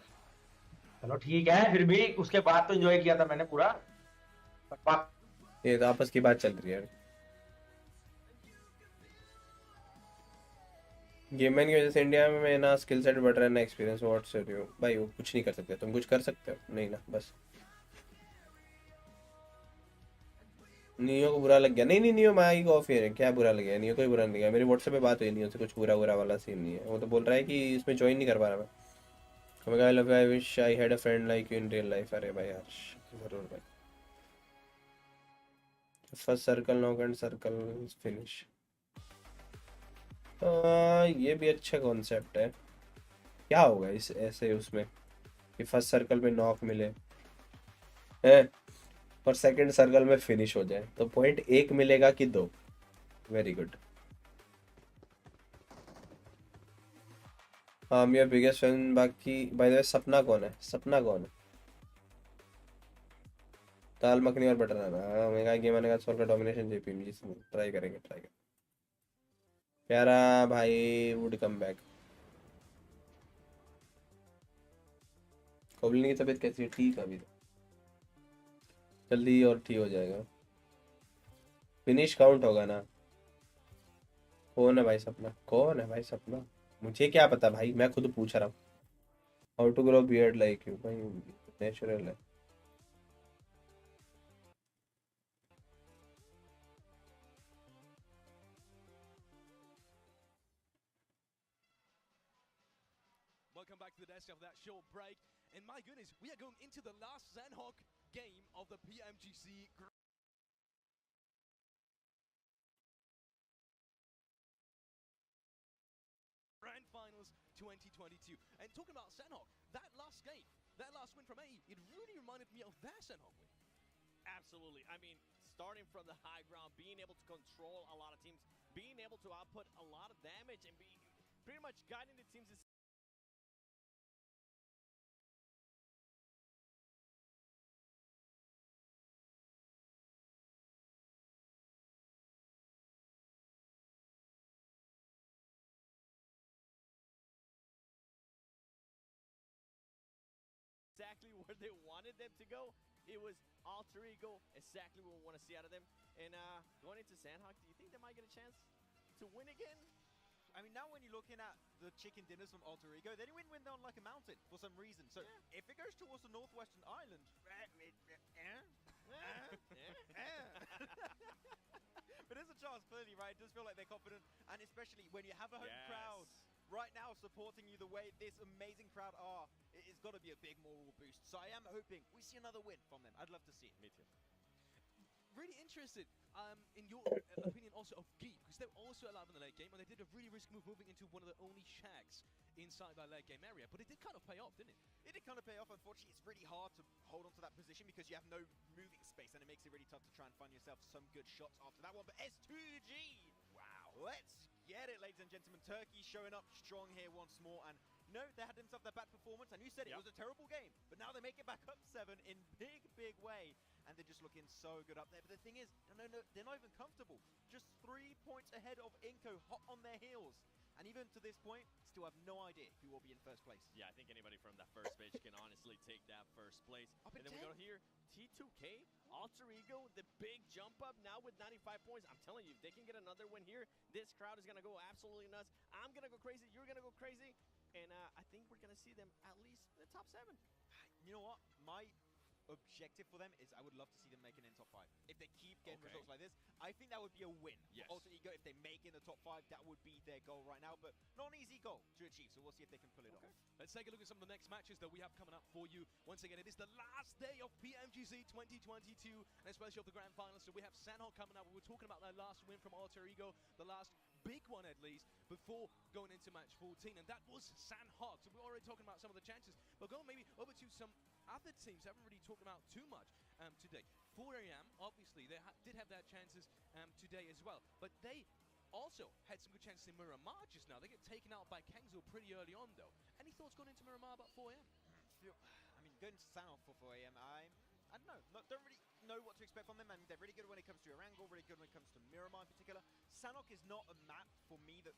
चलो ठीक है, फिर भी उसके बाद तो एंजॉय किया था मैंने पूरा। ये तो आपस की बात चल रही है। गेममैन की वजह से इंडिया में ना स्किल सेट बढ़ रहा है ना एक्सपीरियंस। व्हाट्स यू भाई, वो कुछ नहीं कर सकते, तुम कुछ कर सकते हो नहीं ना, बस। नियो को बुरा लग गया? नहीं नहीं, नियो माइक ऑफ है, क्या बुरा लग गया? नियो को ही बुरा नहीं लगा, मेरी व्हाट्सएप पे बात हुई नियो से, कुछ बुरा वाला सीन नहीं है। वो तो बोल रहा है कि इसमें ज्वाइन नहीं कर पा रहा मैं। हमें I love you, I wish I had a friend like you in real life. अरे भाई यार जरूर भाई। First circle knock and circle finish, ये भी अच्छा कॉन्सेप्ट है। क्या होगा इस ऐसे उसमें कि फर्स्ट सर्कल में नॉक मिले है और सेकंड सर्कल में फिनिश हो जाए, तो पॉइंट 1 मिलेगा कि 2? Very good. हाँ योर बिगेस्ट फैन। बाकी बाय द वे सपना कौन है? सपना कौन है? दाल मखनी और बटर नान। हाँ मेगा गेम आने का सोल का डोमिनेशन जेपीएमजी से ट्राई करेंगे प्यारा भाई वुड कम बैक। कोबलिन की तबीयत कैसी है? ठीक है अभी तो, जल्दी और ठीक हो जाएगा। फिनिश काउंट होगा ना? कौन है भाई सपना? कौन है भाई सपना? मुझे क्या पता भाई, मैं खुद पूछ रहा हूँ। How to grow beard like you? भाई नेचुरल है। Welcome back to the desk of that short break. And my goodness, we are going into the last Sandhawk game of the PMGC Grand Finals 2022. And talking about Sandhawk, that last game, that last win from AE, it really reminded me of their Sandhawk win. Absolutely. I mean, starting from the high ground, being able to control a lot of teams, being able to output a lot of damage, and be pretty much guiding the teams. Exactly where they wanted them to go. It was alter ego, exactly what we want to see out of them. And going into Sandhawk, do you think they might get a chance to win again? I mean, now when you're looking at the chicken dinners from Alter Ego, they didn't win down like a mountain for some reason. So if it goes towards the northwestern island, but there's a chance, clearly, right? It does feel like they're confident, and especially when you have a home crowd right now supporting you the way this amazing crowd are, it's got to be a big moral boost. So I am hoping we see another win from them. I'd love to see it. Me too. Really interested in your opinion also of Geek, because they're also alive in the late game, and they did a really risky move moving into one of the only shacks inside that late game area, but it did kind of pay off, didn't it? It did kind of pay off. Unfortunately, it's really hard to hold on to that position because you have no moving space, and it makes it really tough to try and find yourself some good shots after that one. But S2G, wow, let's get it, ladies and gentlemen. Turkey showing up strong here once more, and no, they had themselves their bad performance, and you said it was a terrible game, but now they make it back up 7 in big way, and they're just looking so good up there. But the thing is, no, they're not even comfortable. Just 3 points ahead of Inco, hot on their heels. And even to this point, still have no idea who will be in first place. Yeah, I think anybody from that first page can honestly take that first place. Up and then 10. we go here, T2K, Alter Ego, the big jump up now with 95 points. I'm telling you, if they can get another win here, this crowd is going to go absolutely nuts. I'm going to go crazy. You're going to go crazy. And I think we're going to see them at least in the top 7. You know what? My objective for them is I would love to see them making in top 5. If they keep getting results like this, I think that would be a win. Yes. For Alter Ego, if they make in the top 5, that would be their goal right now, but not an easy goal to achieve, so we'll see if they can pull it off. Let's take a look at some of the next matches that we have coming up for you. Once again, it is the last day of PMGC 2022, and especially of the Grand Finals, so we have Sandhawk coming up. We were talking about their last win from Alter Ego, the last big one at least, before going into match 14, and that was Sandhawk. So we're already talking about some of the chances, but going maybe over to some other teams haven't really talked about too much today. 4am, obviously, they did have their chances today as well, but they also had some good chances in Miramar just now. They get taken out by Kangzil pretty early on, though. Any thoughts going into Miramar about 4am? I mean, going to Sandhawk for 4am, I don't know. Don't really know what to expect from them. I mean, they're really good when it comes to Erangel, really good when it comes to Miramar in particular. Sandhawk is not a map for me that...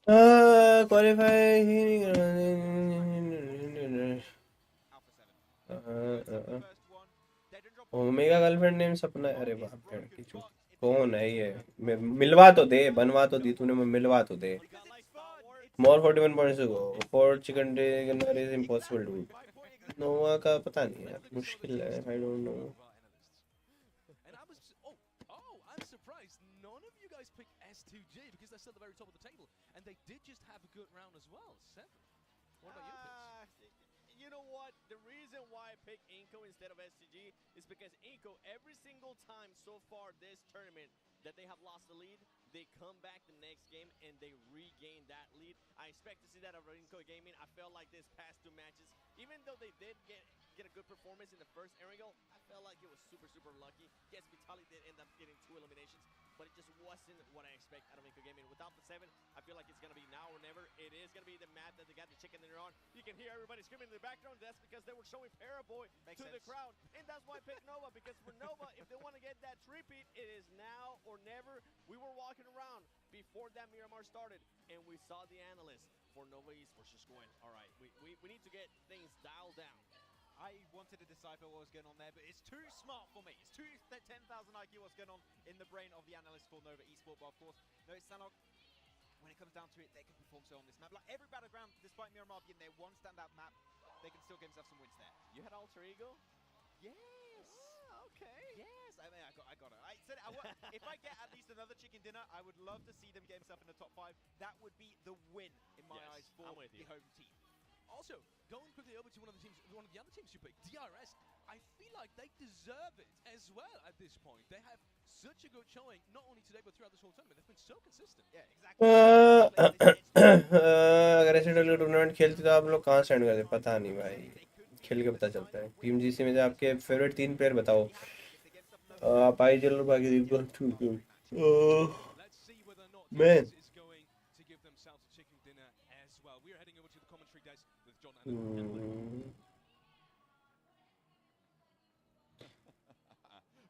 qualify. Omega girlfriend name सपना। अरे बाप रे की चूत, कौन है ये? मिलवा तो दे, बनवा तो दी तूने, मिलवा तो दे। More 41 points go for chicken dinner is impossible to. Nova का पता नहीं यार, मुश्किल है। I don't know. I'm surprised none of you guys picked S2G because they're still at the very top of the table, and they did just have a good round as well. 7. What about your picks? You know what? The reason why I picked Inco instead of STG is because Inco, every single time so far this tournament that they have lost the lead, they come back the next game and they regain that lead. I expect to see that out of Inco Gaming. I felt like this past 2 matches, even though they did get a good performance in the first Erangel, I felt like it was super lucky. Yes, Vitaly did end up getting 2 eliminations, but it just wasn't what I expect out of Inco Gaming. Without the 7, I feel like it's going to be now or never. It is going to be the map that they got the chicken dinner on. You can hear everybody screaming in the background. That's because they were showing Paraboy to the crowd. And that's why I picked Nova, because for Nova, if they want to get that repeat, it is now or never. We were walking around before that Miramar started, and we saw the analyst for Nova Esports just going, all right, we need to get things dialed down. I wanted to decipher what was going on there, but it's too smart for me. It's too 10,000 IQ what's going on in the brain of the analyst for Nova Esports. But of course, no, it's Sanhok. When it comes down to it, they can perform so on this map. Like every Battleground, despite Miramar being their one standout map, they can still get themselves some wins there. You had Alter Ego? Yes. Okay. Yes. I mean, I got it. I said if I get at least another chicken dinner, I would love to see them get themselves in the top 5. That would be the win in my eyes for the home team. Also, going quickly over to one of the other teams you picked, DRS. I feel like they deserve it as well at this point. They have such a good showing, not only today but throughout this whole tournament. They've been so consistent. Yeah, exactly. अगर ऐसे tournament खेलते तो आप लोग कहाँ stand करते पता नहीं भाई, खेल के पता चलता है। PMGC में से आपके फेवरेट 3 प्लेयर बताओ। आप आई चलो बाकी देखो। मैं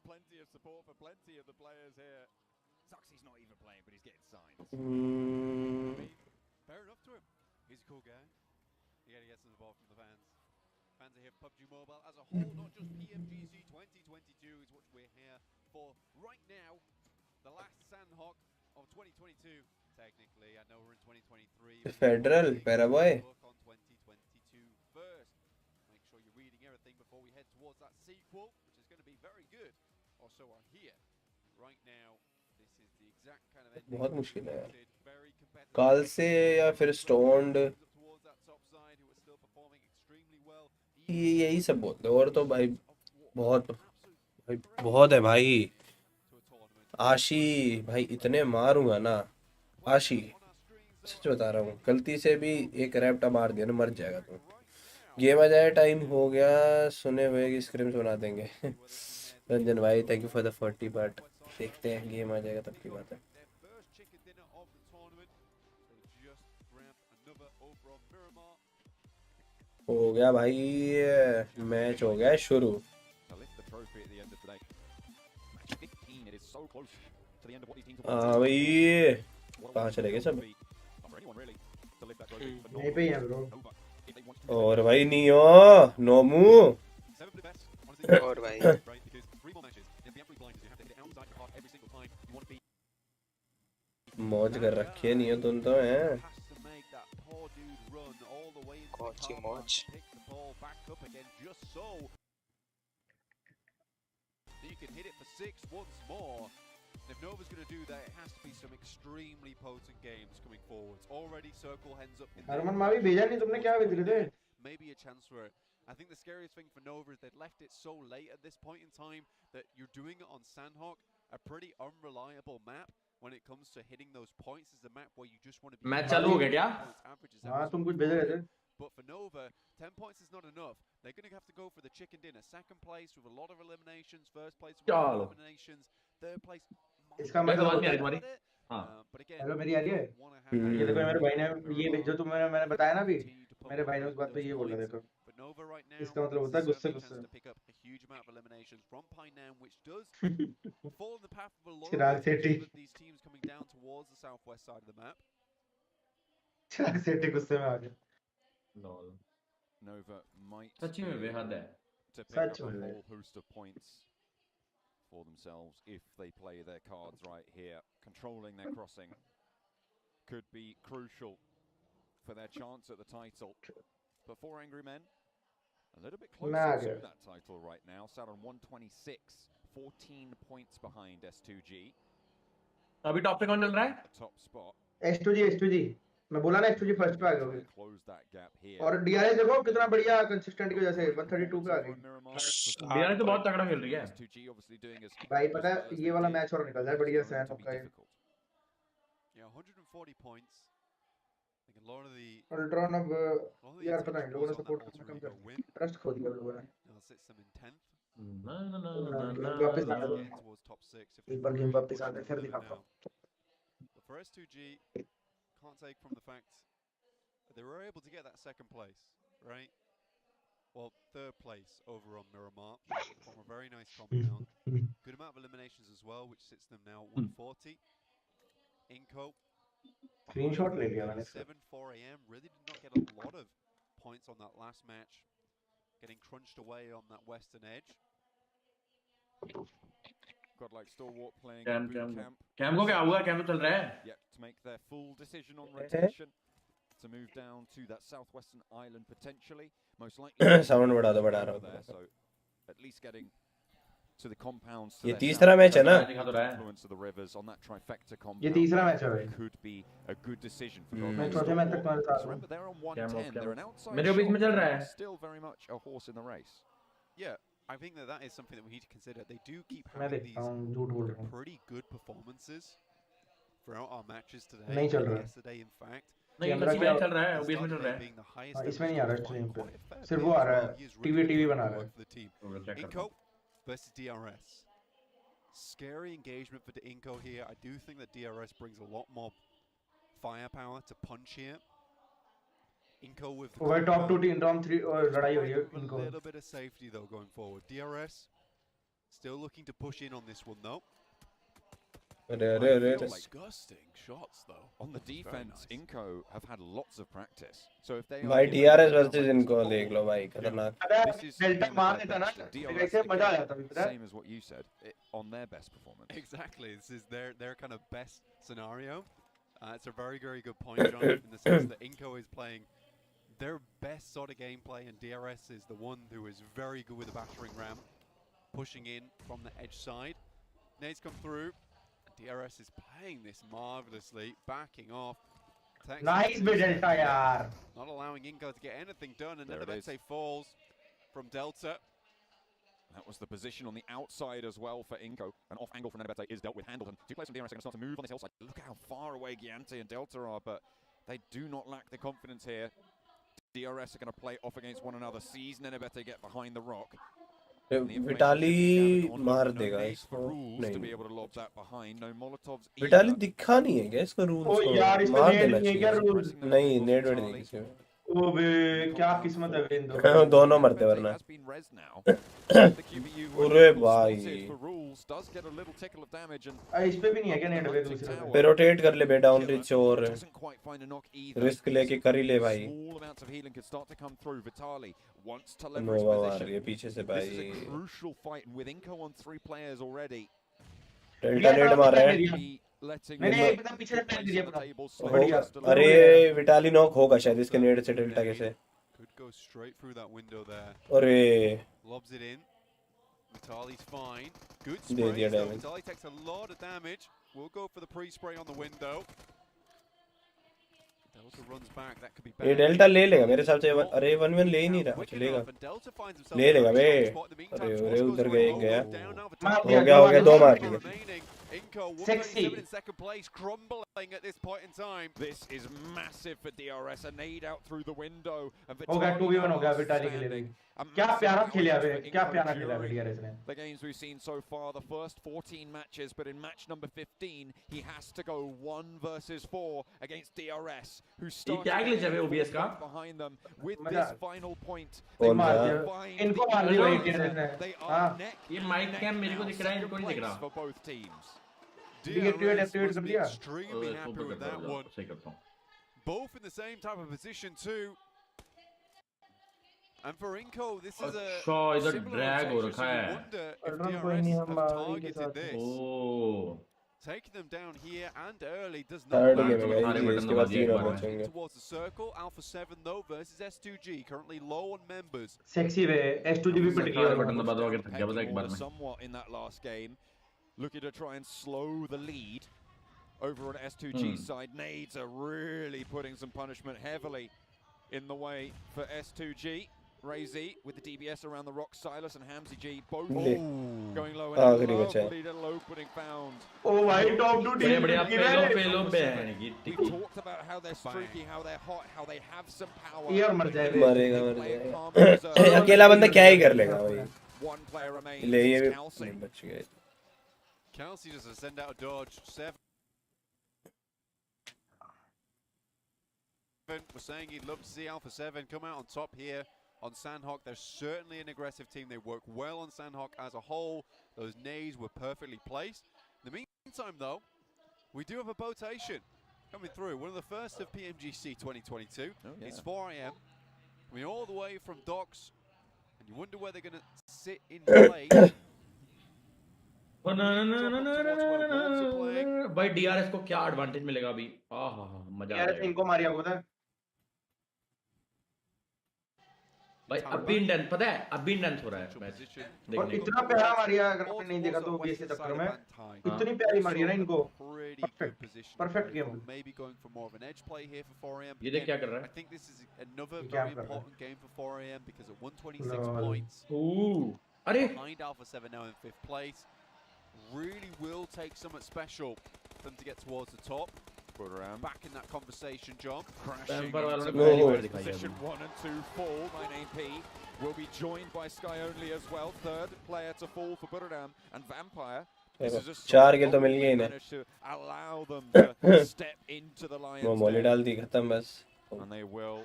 Plenty of support for plenty of the players here. Zuxy's not even playing, but he's getting signs. Fair enough to him. He's a cool guy. You gotta get some support from the fans. Fans are here for PUBG Mobile as a whole, not just PMGC 2022 is what we're here for right now. The last Sandhawk of 2022. Technically, I know we're in 2023. Federal Paraboy. Look on 2022 first. Make sure you're reading everything before we head towards that sequel, which is going to be very good. Also, are here right now. This is the exact kind of ending. बहुत मुश्किल है यार। काल से या फिर stoned यही सब बोलते और तो भाई बहुत है भाई। आशी भाई इतने मारूंगा ना, आशी सच बता रहा हूँ, गलती से भी एक रैप्टा मार दिया ना मर जाएगा तू। गेम आ जाए, टाइम हो गया, सुने हुए कि स्क्रिम्स बना देंगे। रंजन भाई thank you for the 40 but देखते हैं गेम आ जाएगा तब की बात है। हो गया भाई, मैच हो गया शुरू। हाँ भाई कहाँ चले गए सब? यहीं पे ही हैं ब्रो। और भाई नियो नोमू और भाई मौज कर रखी है नियो, तुम तो हैं कौन सी मौज। You can hit it for 6 once more. And if Nova's going to do that, it has to be some extremely potent games coming forwards. Already Circle hands up in there. Harman Mavi भेजा नहीं तुमने, क्या भेज रहे थे? Maybe a chance for it. I think the scariest thing for Nova is they've left it so late at this point in time that you're doing it on Sandhawk, a pretty unreliable map when it comes to hitting those points. Is a map where you just want to be match चालू हो गया क्या? हाँ तुम कुछ भेज रहे थे। But for Nova, 10 points is not enough. They're going to have to go for the chicken dinner. Second place with a lot of eliminations. First place with a lot of eliminations. Third place. इसका मतलब बात नहीं आ रही तुम्हारी? हाँ। But again, hello मेरी आ रही है? ये देखो मेरे भाई ने ये भेजो, तुम मैंने बताया ना अभी, मेरे भाई ने उस बात पे ये बोला देखो। इसका मतलब होता है गुस्से गुस्से। pick up a huge amount of eliminations from Pinam, which does fall in the path of a lot of these teams coming down towards the southwest side of the map. चिराग सेठी गुस्से में आ गया। Nova might सच्ची में बेहद है। to pick up a whole host of points for themselves if they play their cards right here. Controlling their crossing could be crucial for their chance at the title. But for Angry Men, a little bit closer to that title right now. Sat on 126, 14 points behind S2G. अभी top पे कौन चल रहा है? Top spot. S2G मैं बोला ना S2G first पे आ गए। Close that gap here. और DRS देखो कितना बढ़िया कंसिस्टेंट की वजह से 132 पे आ गई। DRS तो बहुत तगड़ा खेल रही है। S2G obviously doing as भाई पता है ये वाला मैच और निकल जाए बढ़िया से है का। Yeah, 140 points. I think a lot of the Ultron अब यार पता नहीं लोगों ने was on सपोर्ट that करना alter कम ego कर win. दिया ट्रस्ट खो दिया लोगों ने Now sits them in 10th. वापस आ गए Getting towards top 6 if they एक बार गेम वापस आ गए फिर win दिखाता हूं now. But for S2G, can't take from the fact that they were able to get that second place, right? Well, third place over on Miramar from a very nice compound. Good amount of eliminations as well, which sits them now at 140. Inco, screenshot ले लिया मैंने इसका 4 a.m. really did not get a lot of points on that last match, getting crunched away on that western edge. Got like Stalwart playing Cam boot Cam को क्या हुआ? Cam तो चल रहा है. Yep, to make their full decision on rotation. To move down to that southwestern island potentially, most likely. Sound बढ़ा दो, बढ़ा रहा हूँ. So at least getting to the compounds. ये तीसरा मैच है ना? Influence of the rivers on that trifecta compound. ये तीसरा मैच है भाई. Could be a good decision for मैं चौथे मैच तक तुम्हारे साथ हूँ. Remember they're on 110. They're an outside. मेरे बीच में चल रहा है. Still very much a horse in the race. Yeah, I think that is something that we need to consider. They do keep मैं having देखता हूँ झूठ बोल रहा हूँ. pretty good performances throughout our matches today. नहीं चल रहा है. Yesterday, in fact. नहीं इसमें चल रहा है, OBS में चल रहा है. इसमें नहीं आ रहा स्ट्रीम पे. सिर्फ वो आ रहा है. टीवी बना रहा है. Inco versus DRS. Scary engagement for the Inco here. I do think that DRS brings a lot more firepower to punch here. Inco with the वो टॉप 2 टीम टॉप 3 और लड़ाई हो रही है a इनको. little bit of safety though going forward. DRS still looking to push in on this one though. Disgusting shots though. On the defense, Inco have had lots of practice. So if they भाई DRS versus इनको देख लो भाई, खतरनाक. this is delta मार देता ना. ऐसे मजा आ जाता है. Same as what you said, on their best performance. Exactly. This is their kind of best scenario. It's a very, very good point, John, in the sense that Inco is playing their best sort of gameplay, and DRS is the one who is very good with the battering ram, pushing in from the edge side. Nades come through. DRS is playing this marvelously, backing off. Nice bit Delta, yaar. Not allowing Inco to get anything done, and Nebete falls from Delta. That was the position on the outside as well for Inco. An off angle from Nebete is dealt with. Handleton. Two players from DRS are going to start to move on this hillside. Look how far away Giante and Delta are, but they do not lack the confidence here. DRS are going to play off against one another. Sees Nebete get behind the rock. Vitali मार देगा इसको. नहीं, Vitaly दिखा नहीं है क्या इसको rules को? मार देना चाहिए. नहीं, नेट वेट नहीं किसी में. ओबे क्या किस्मत है इन दोनों. दोनों मरते वरना. अरे भाई इस पे भी नहीं है क्या नेट पे दूसरे पे? रोटेट कर ले बे डाउन रिच और रिस्क लेके कर ही ले भाई. नोवा मार रही है पीछे से भाई. डेल्टा नेट मार रहा है. नहीं एकदम पीछे से पैन दिया बढ़िया. अरे विटाली नॉक होगा शायद इसके नेट से डेल्टा कैसे. Could go straight through that window there. अरे lobs it in. Vitali's fine. Good spray. Vitali takes a lot of damage. We'll go for the pre-spray on the window. Delta runs back. That could be bad. ये delta ले लेगा मेरे हिसाब से. अरे 1-1 ले ही नहीं रहा. चलेगा, ले लेगा बे. अरे उधर गया. हो गया 2 मार दिए. Inco Sexy. in second place, crumbling at this point in time. This is massive for DRS. A nade out through the window. हो गया 2v1 हो गया विटाली के लिए. क्या प्यारा खेला बे. क्या प्यारा खेला बे DRS ने. The games we've seen so far, the first 14 matches, but in match number 15, he has to go 1 versus 4 against DRS, who started behind them with this final point. इनको मार दिया भाई DRS ने. हां ये माइक कैम मेरे को दिख रहा है, इनको नहीं दिख रहा. For both teams. DRS कर दिया. Extremely happy with that one. Both in the same type of position too. And for Inco, this is a इधर ड्रैग हो रखा है. targeted this. Taking them down here and early does not Third matter. game है इसके बाद 3 और बचेंगे. Towards the circle, Alpha 7 though versus S2G, currently low on members. Sexy way S2G भी पिट गया. बटन दबा दो, थक गया पता एक बार में. Somewhat in that last game, looking to try and slow the lead over on S2G side. Nades are really putting some punishment heavily in the way for S2G. Razy with the DBS around the rock. Silas and Hamzy G both ले going low, and a आखिरी बचा है lovely little opening found. ओ भाई top 2 team बढ़िया की है पेलो बहन की We talked about how they're streaky, how they're hot, how they have some power. ये और मर जाए बे। मरेगा अकेला बंदा क्या ही कर लेगा भाई One player remains. ले ये भी Kelsey. बच गए Kelsey just send out a dodge. 7. We're saying he'd love to see Alpha 7 come out on top here on Sandhawk. They're certainly an aggressive team. They work well on Sandhawk as a whole. Those nays were perfectly placed. In the meantime, though, we do have a botation coming through. One of the first of PMGC 2022. It's 4 a.m. Coming all the way from docks. And you wonder where they're going to sit in place. भाई DRS को क्या advantage मिलेगा अभी आहा मजा आ DRS इनको मारिया होता है भाई अभी इंडेंस पता है अभी इंडेंस हो रहा है मैच और इतना प्यारा मारिया अगर आपने नहीं देखा तो बीएससी चक्कर में इतनी प्यारी मारी है ना इनको परफेक्ट गेम ये देख क्या कर रहा है I think this is another very important game for 4 a.m. because at 126 points अरे behind Alpha 7 now in 5th place really will take something special for them to get towards the top. Back in that conversation, John. Crashing into position 1 and 2 fall. 9AP will be joined by Sky Only as well. Third player to fall for Buradam and Vampire. चार किल तो मिल गए इन्हें allow them to step into the Lions. वो मोली डाल दी खत्म बस And they will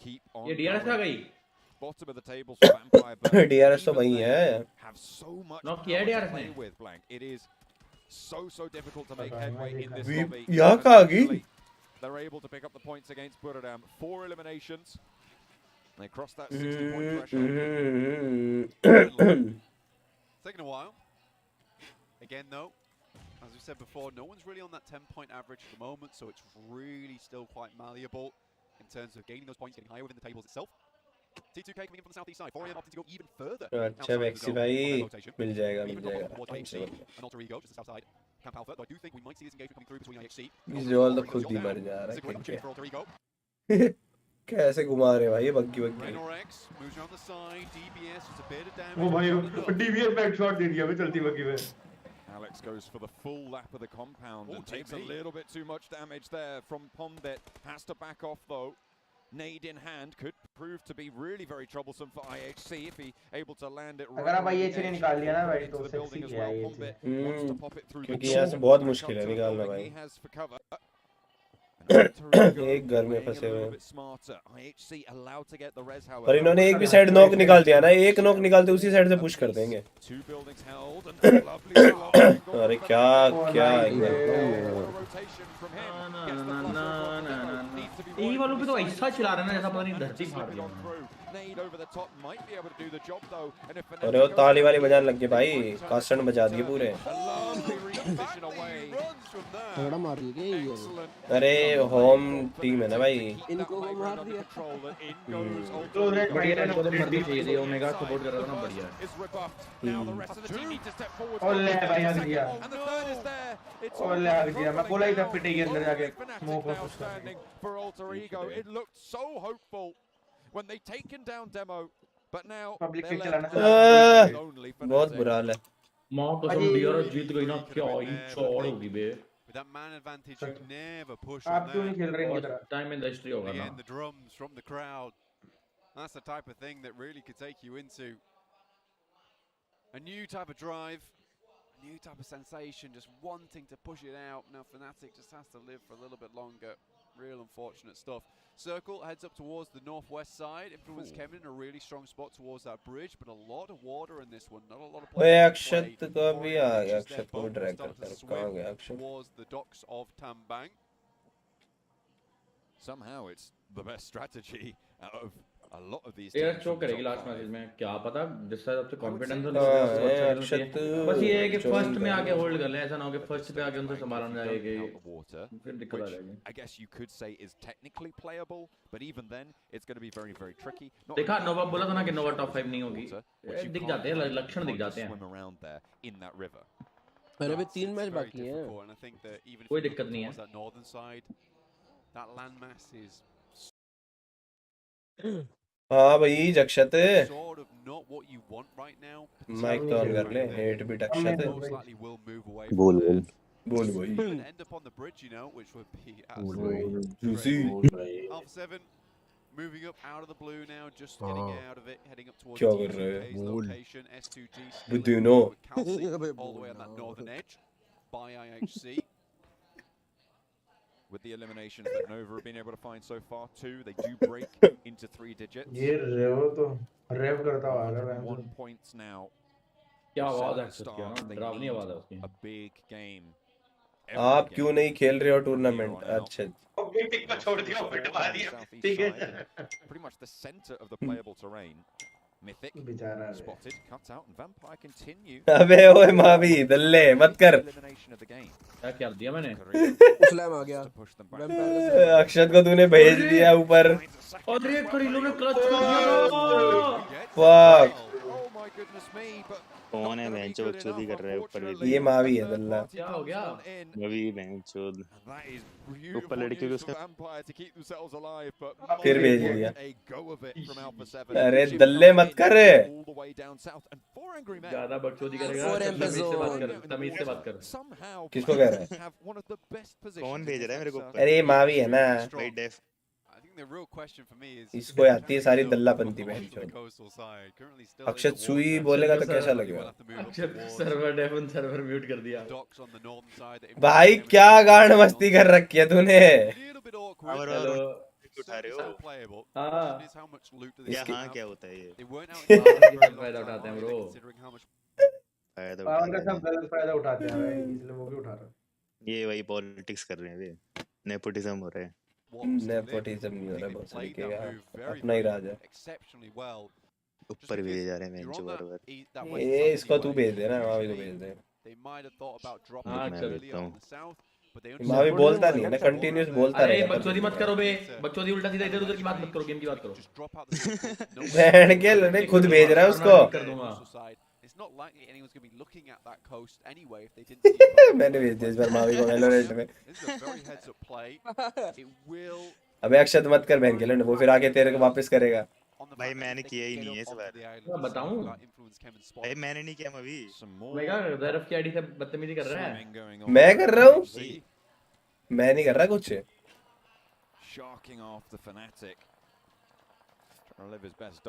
keep on. ये DRS आ गई Bottom of the table for Vampire. DRS तो वही है Have so much नॉक किया डीआरएस ने with blank. It is so difficult to make headway in this lobby. यहाँ कहाँ गई They're able to pick up the points against Buradam. 4 eliminations. They cross that 60-point threshold. Taking a while. Again, though, as we said before, no one's really on that 10-point average at the moment, so it's really still quite malleable in terms of gaining those points, getting higher within the tables itself. T2K coming in from the southeast side. 4 a.m. opting to go even further. अच्छा वैक्सी भाई मिल जाएगा An alter ego just the south side. Camp Alpha, though I do think we might see this engagement coming through between IHC. Visual तो खुद ही मर जा रहा है कैसे घुमा रहे भाई ये बग्गी moves around the side. DBS is a bit of damage. वो भाई डीबीएस बैक शॉट दे दिया बे चलती बग्गी में Alex goes for the full lap of the compound and takes a little bit too much damage there from Pombit. Has to back off though. Nade in hand could prove to be really very troublesome for IHC if he able to land it right. अगर आप IHC ने निकाल लिया ना भाई तो sexy है क्योंकि यहाँ से बहुत मुश्किल है निकालना भाई एक घर में फंसे हुए पर इन्होंने एक भी साइड नॉक निकाल दिया ना एक नॉक निकालते उसी साइड से पुश कर देंगे अरे क्या ये वालों पे तो ऐसा चला रहा है ना जैसा पता नहीं धरती फाड़ दिया अरे वो ताली वाली बजाने लग गए भाई कास्टन बजा दिए पूरे थोड़ा मार दिया ये अरे होम टीम है ना भाई इनको मार दिया बढ़िया है तो मर्दी चाहिए ओमेगा सपोर्ट कर रहा था ना बढ़िया ओले भाई आ गया ओले आ गया मैं बोला ही था पिटेगी अंदर जाके स्मोक को पुश कर for alter ego. It looked so hopeful when they taken down demo, but now बहुत बुरा हाल है मां कसम डीआरएस जीत गई ना क्या ही चौड़ होगी बे With that man advantage, you never push आप क्यों नहीं खेल रहे हैं इधर टाइम इन द हिस्ट्री होगा ना the drums from the crowd. That's the type of thing that really could take you into a new type of drive, a new type of sensation, just wanting to push it out. Now Fnatic just has to live for a little bit longer. Real unfortunate stuff. Circle heads up towards the northwest side. Influence Kevin in a really strong spot towards that bridge, but a lot of water in this one. Not a lot of play. Akshat ko bhi aa gaya. Akshat ko drag karta hai. Kahan gaya Akshat? Towards the docks of Tambang. Somehow it's the best strategy out of a lot of these यार चोक करेगी last match में क्या पता जिस तरह सबसे confidence हो बस ये है कि फर्स्ट में आके होल्ड कर ले ऐसा ना हो कि फर्स्ट पे आके उनको संभालना जाए कि फिर दिक्कत आ जाएगी I guess you could say is technically playable but even then it's going to be very very tricky देखा नोवा बोला था ना कि नोवा टॉप 5 नहीं होगी दिख जाते हैं लक्षण दिख जाते हैं अरे अभी 3 मैच बाकी हैं कोई दिक्कत नहीं है that landmass is हाँ भाई जक्षत sort of not what you want right now. Mic तो ऑन कर ले हेट भी टक्षत Most likely will move away बोल from there. बोल बोल भाई Even end up on the bridge, you know, which would be बोल absolutely भाई juicy crazy. Alpha 7 moving up out of the blue now, just getting out of it, heading up towards क्या कर रहे हैं T2K's location. S2G still बुद्धू in नो with Kelsey all the way on that northern edge by IHC. With the eliminations that Nova have been able to find so far too, they do break into 3 digits. ये रेव तो रेव करता हुआ आ रहा है 101 points now. क्या For आवाज Southern है उसकी Stars, ना they डरावनी आवाज है need उसकी a big game. आप क्यों नहीं खेल रहे हो टूर्नामेंट अच्छा मीटिंग को छोड़ दिया पिटवा दिया ठीक है Pretty much the center of the playable terrain. Mythic बेचारा spotted, cut out, and Vampire continue. अबे ओए मावी दल्ले मत कर Elimination of the game. क्या कर दिया मैंने स्लैम आ गया अक्षत को तूने भेज दिया ऊपर और ये करीलो ने क्लच कर दिया fuck Oh my goodness me, but कौन है बेंचो बकचोदी कर रहा है ऊपर ये मावी है दल्ला क्या हो गया अभी बेंचो that is ऊपर beautiful लड़के को news for उसका Vampire to keep themselves alive, but फिर भेज दिया a go of it from Alpha 7. अरे दल्ले मत कर All the way down south and 4 angry men. ज्यादा बकचोदी करेगा तमीज से बात कर Somehow किसको कह रहा है have one of the best positions. कौन भेज रहा है मेरे को अरे ये मावी है ना भाई def I think the real question for me is इसको आती है सारी दल्लापंती बहन चोद अक्षत सुई बोलेगा तो कैसा लगेगा सर्वर डेफन सर्वर म्यूट कर दिया भाई क्या गांड मस्ती कर रखी है तूने और उठा रहे हो हां ये हाँ क्या होता है ये फायदा उठाते हैं ब्रो फायदा पावन का सब गलत फायदा उठाते हैं भाई इसलिए वो भी उठा रहा है ये वही पॉलिटिक्स कर रहे हैं वे नेपोटिज्म हो रहा है नेपोटिज्म नहीं हो रहा बहुत तरीके का अपना ही राज है ऊपर भेजे जा रहे हैं बेंचो बार ये इसको तू भेज दे ना मावी को भेज दे हां मैं भेजता हूं मावी बोलता नहीं है ना कंटीन्यूअस बोलता अरे रहेगा बकचोदी मत करो बे बकचोदी उल्टा सीधा इधर उधर की बात मत करो गेम की बात करो बहन के लड़े खुद भेज रहा है उसको कर दूंगा मैंने भेज दिया इस बार मावी को वैलोरेंट में अबे अक्षत मत कर बहन के लड़े वो फिर आके तेरे को वापस करेगा भाई मैंने किया ही नहीं है इस बार मैं बताऊं भाई मैंने नहीं किया अभी मैं क्या ज़रफ की आईडी से बदतमीजी कर रहा है मैं कर रहा हूँ मैं नहीं कर रहा कुछ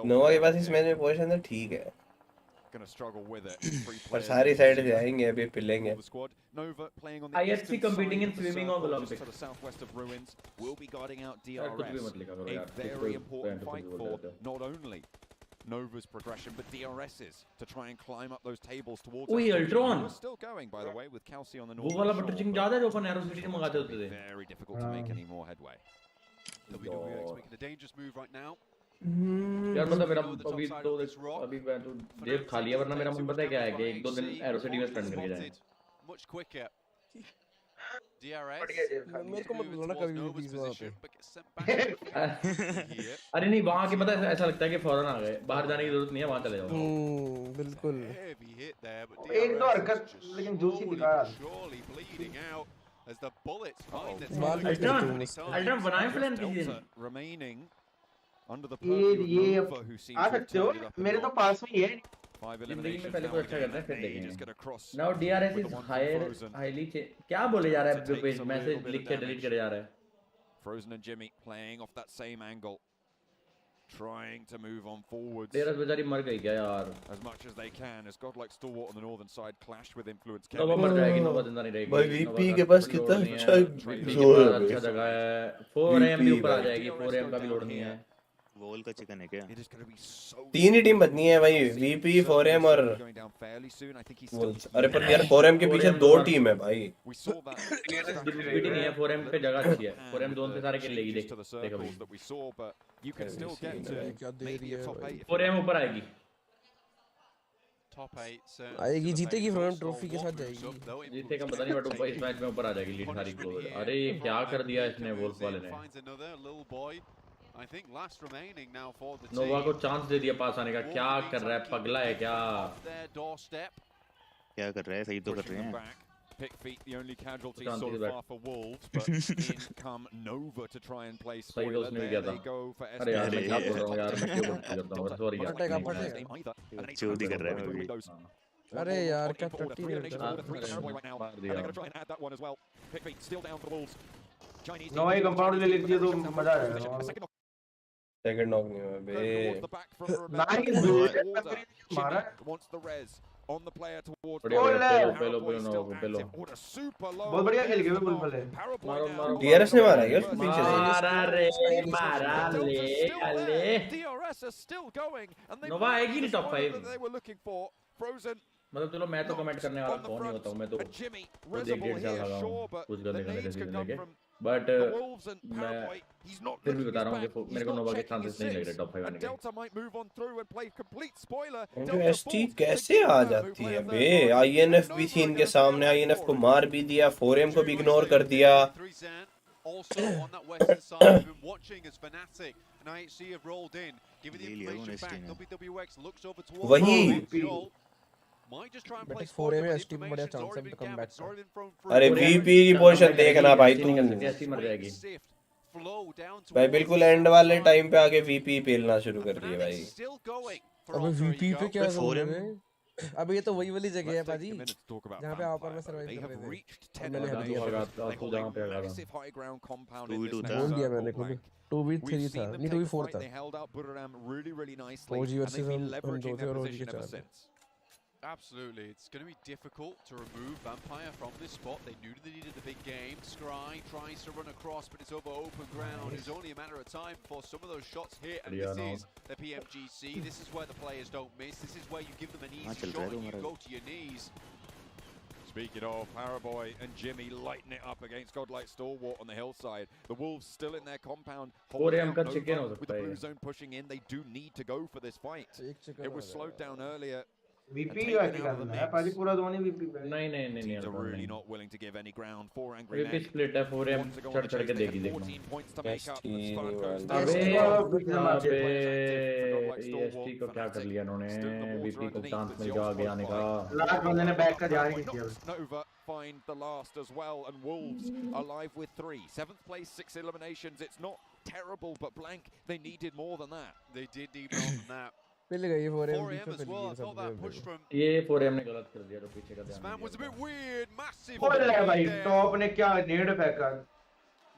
नोवा के पास इस मैच में पोजीशन तो ठीक है पर सारी साइड से आएंगे अभी पिलेंगे IHC competing in swimming or Olympics to the southwest of ruins will be guarding out यार कुछ भी मत DRS. लिखा करो A यार very important fight for not only Nova's progression but DRS's to try and climb up those tables towards ओए us. Ultron We're still going by the way with Kelsey on the वो north. वाला butter chicken याद है जो अपन arrow city से मंगाते होते थे Very difficult to make any more headway. WWX making a dangerous move right now. यार मतलब मेरा अभी तो अभी मैं तो देव खा लिया वरना मेरा मन पता है क्या है कि एक दो दिन एरो सिटी में स्पेंड करके जाए Much quicker. DRS. मेरे को मत बुलाना कभी भी प्लीज वहां पे अरे नहीं वहां के पता है ऐसा लगता है कि फौरन आ गए बाहर जाने की जरूरत नहीं है वहां चले जाओ बिल्कुल एक दो हरकत लेकिन जूसी दिखा As the bullets find their Ultron बनाए प्लान किसी दिन remaining under the ये Nova who seems uh to have सकते हो turned it up a मेरे तो notch. पास में ही है 5 जिंदगी में eliminations पहले now कुछ अच्छा again, करते हैं फिर and they देखेंगे just gonna cross now DRS with is the one from higher Frozen. Highly क्या बोले जा रहा है पेज मैसेज लिख के डिलीट करे जा रहा है Frozen and Jimmy playing off that same angle, trying to move on forwards DRS बेचारी मर गई क्या यार as much as they can. As godlike stalwart on the northern side clashed with influence. नोवा मर जाएगी नोवा जिंदा नहीं रहेगी भाई वीपी के पास कितना अच्छा जोर है अच्छा जगह है 4 AM भी ऊपर आ जाएगी 4 AM का भी लोड नहीं है वोल का चिकन है क्या It is going to be so. तीन ही टीम बदनी है भाई वीपी 4M और Going down fairly soon. I think he's वोल्स अरे पर यार 4M के पीछे दो टीम है भाई We saw that. डिफिकल्टी नहीं है 4M पे जगह अच्छी है 4M जोन पे सारे किल लेगी देख To the देख अभी circles that we saw, but you can still get क्या to दे रही maybe a है top भाई 8. 4M ऊपर आएगी Top 8. आएगी जीतेगी फ्रंट ट्रॉफी के साथ जाएगी जीतेगा पता नहीं बट ऊपर इस मैच में ऊपर आ जाएगी लीड सारी क्लोज अरे ये क्या कर दिया इसने वोल्फ वाले ने Finds another little boy. I think last remaining now for the नोवा को team. चांस दे दिया पास आने का क्या कर रहा है पगला है क्या Their doorstep. क्या कर रहा है सही तो कर Pushing रहे them हैं back. Pick feet, the only casualty so far for Wolves, but in come Nova to try and play spoiler. There they go for अरे यार मैं क्या बोल रहा हूँ यार मैं क्यों बोल करता हूँ सॉरी यार चोदी कर रहा है अभी अरे यार क्या टट्टी नहीं they're going to try and add that one as well. Pick feet still down for Wolves. Chinese no ये कंपाउंड ले लीजिए तो मजा आएगा सेकंड नॉक नहीं हुआ बे मारा wants the res on the player towards पेलो बहुत बढ़िया खेल गए बुलबुल डीआरएस ने मारा है क्या पीछे से मारा ले DRS are still going and they नोवा आएगी नहीं top 5 they were looking for frozen मतलब चलो मैं तो कमेंट करने वाला कौन नहीं होता हूँ मैं तो एक डेढ़ साल लगा हूँ कुछ करने का मेरे सीजन लेके बट मैं फिर भी बता रहा हूँ कि मेरे को नोवा के चांसेस नहीं लग रहे टॉप 5 आने के एसटी कैसे आ जाती है बे आईएनएफ भी थी इनके सामने आईएनएफ को मार भी दिया 4M को भी इग्नोर कर दिया Also on that western side, we've been watching as Fnatic and IHC have rolled in, giving the information back. WWX looks over towards Joel. Might just try and play four में ST में बड़ा chance है come back अरे VP की position देखना भाई तू ऐसी मर जाएगी भाई बिल्कुल एंड वाले टाइम पे आके वीपी पेलना शुरू कर रही है भाई अबे वीपी पे क्या करोगे अब ये तो वही वाली जगह है पाजी जहां पे आप पर में सर्वाइव कर रहे थे मैंने हट दिया तो जहां पे लगा बोल दिया मैंने खुद 2v3 था नहीं 2v4 था ओजी वर्सेस हम दो थे और ओजी के 4 Absolutely, it's going to be difficult to remove Vampire from this spot. They knew they needed the big game. Scry tries to run across, but it's over open ground. It's only a matter of time before some of those shots hit. And this is the Pmgc. This is where the players don't miss. This is where you give them an easy shot and you go to your knees. Speaking of, Paraboy and Jimmy lighten it up against Godlight Stalwart on the hillside. The Wolves still in their compound. With the blue zone pushing in, they do need to go for this fight. It was slowed down earlier. VP का निकालना है पाजी पूरा Dhoni VP पे नहीं Teams are really not willing to give any ground for Angry VP Men. Split है 4M चढ़ के देख ही देखना 14 points to make up. अबे ईएसटी को क्या कर लिया उन्होंने वीपी को चांस मिल गया आगे आने का लास्ट बंदे ने बैक का ध्यान नहीं दिया Nova find the last as well, and Wolves alive with 3. 7th place, 6 eliminations. It's not terrible, but blank, they needed more than that. They did need more than that. मिल गई 4M as well. I thought that push from ये 4M ने गलत कर दिया तो पीछे का this man was a bit weird, massive. ओले भाई टॉप ने क्या नेड फेंका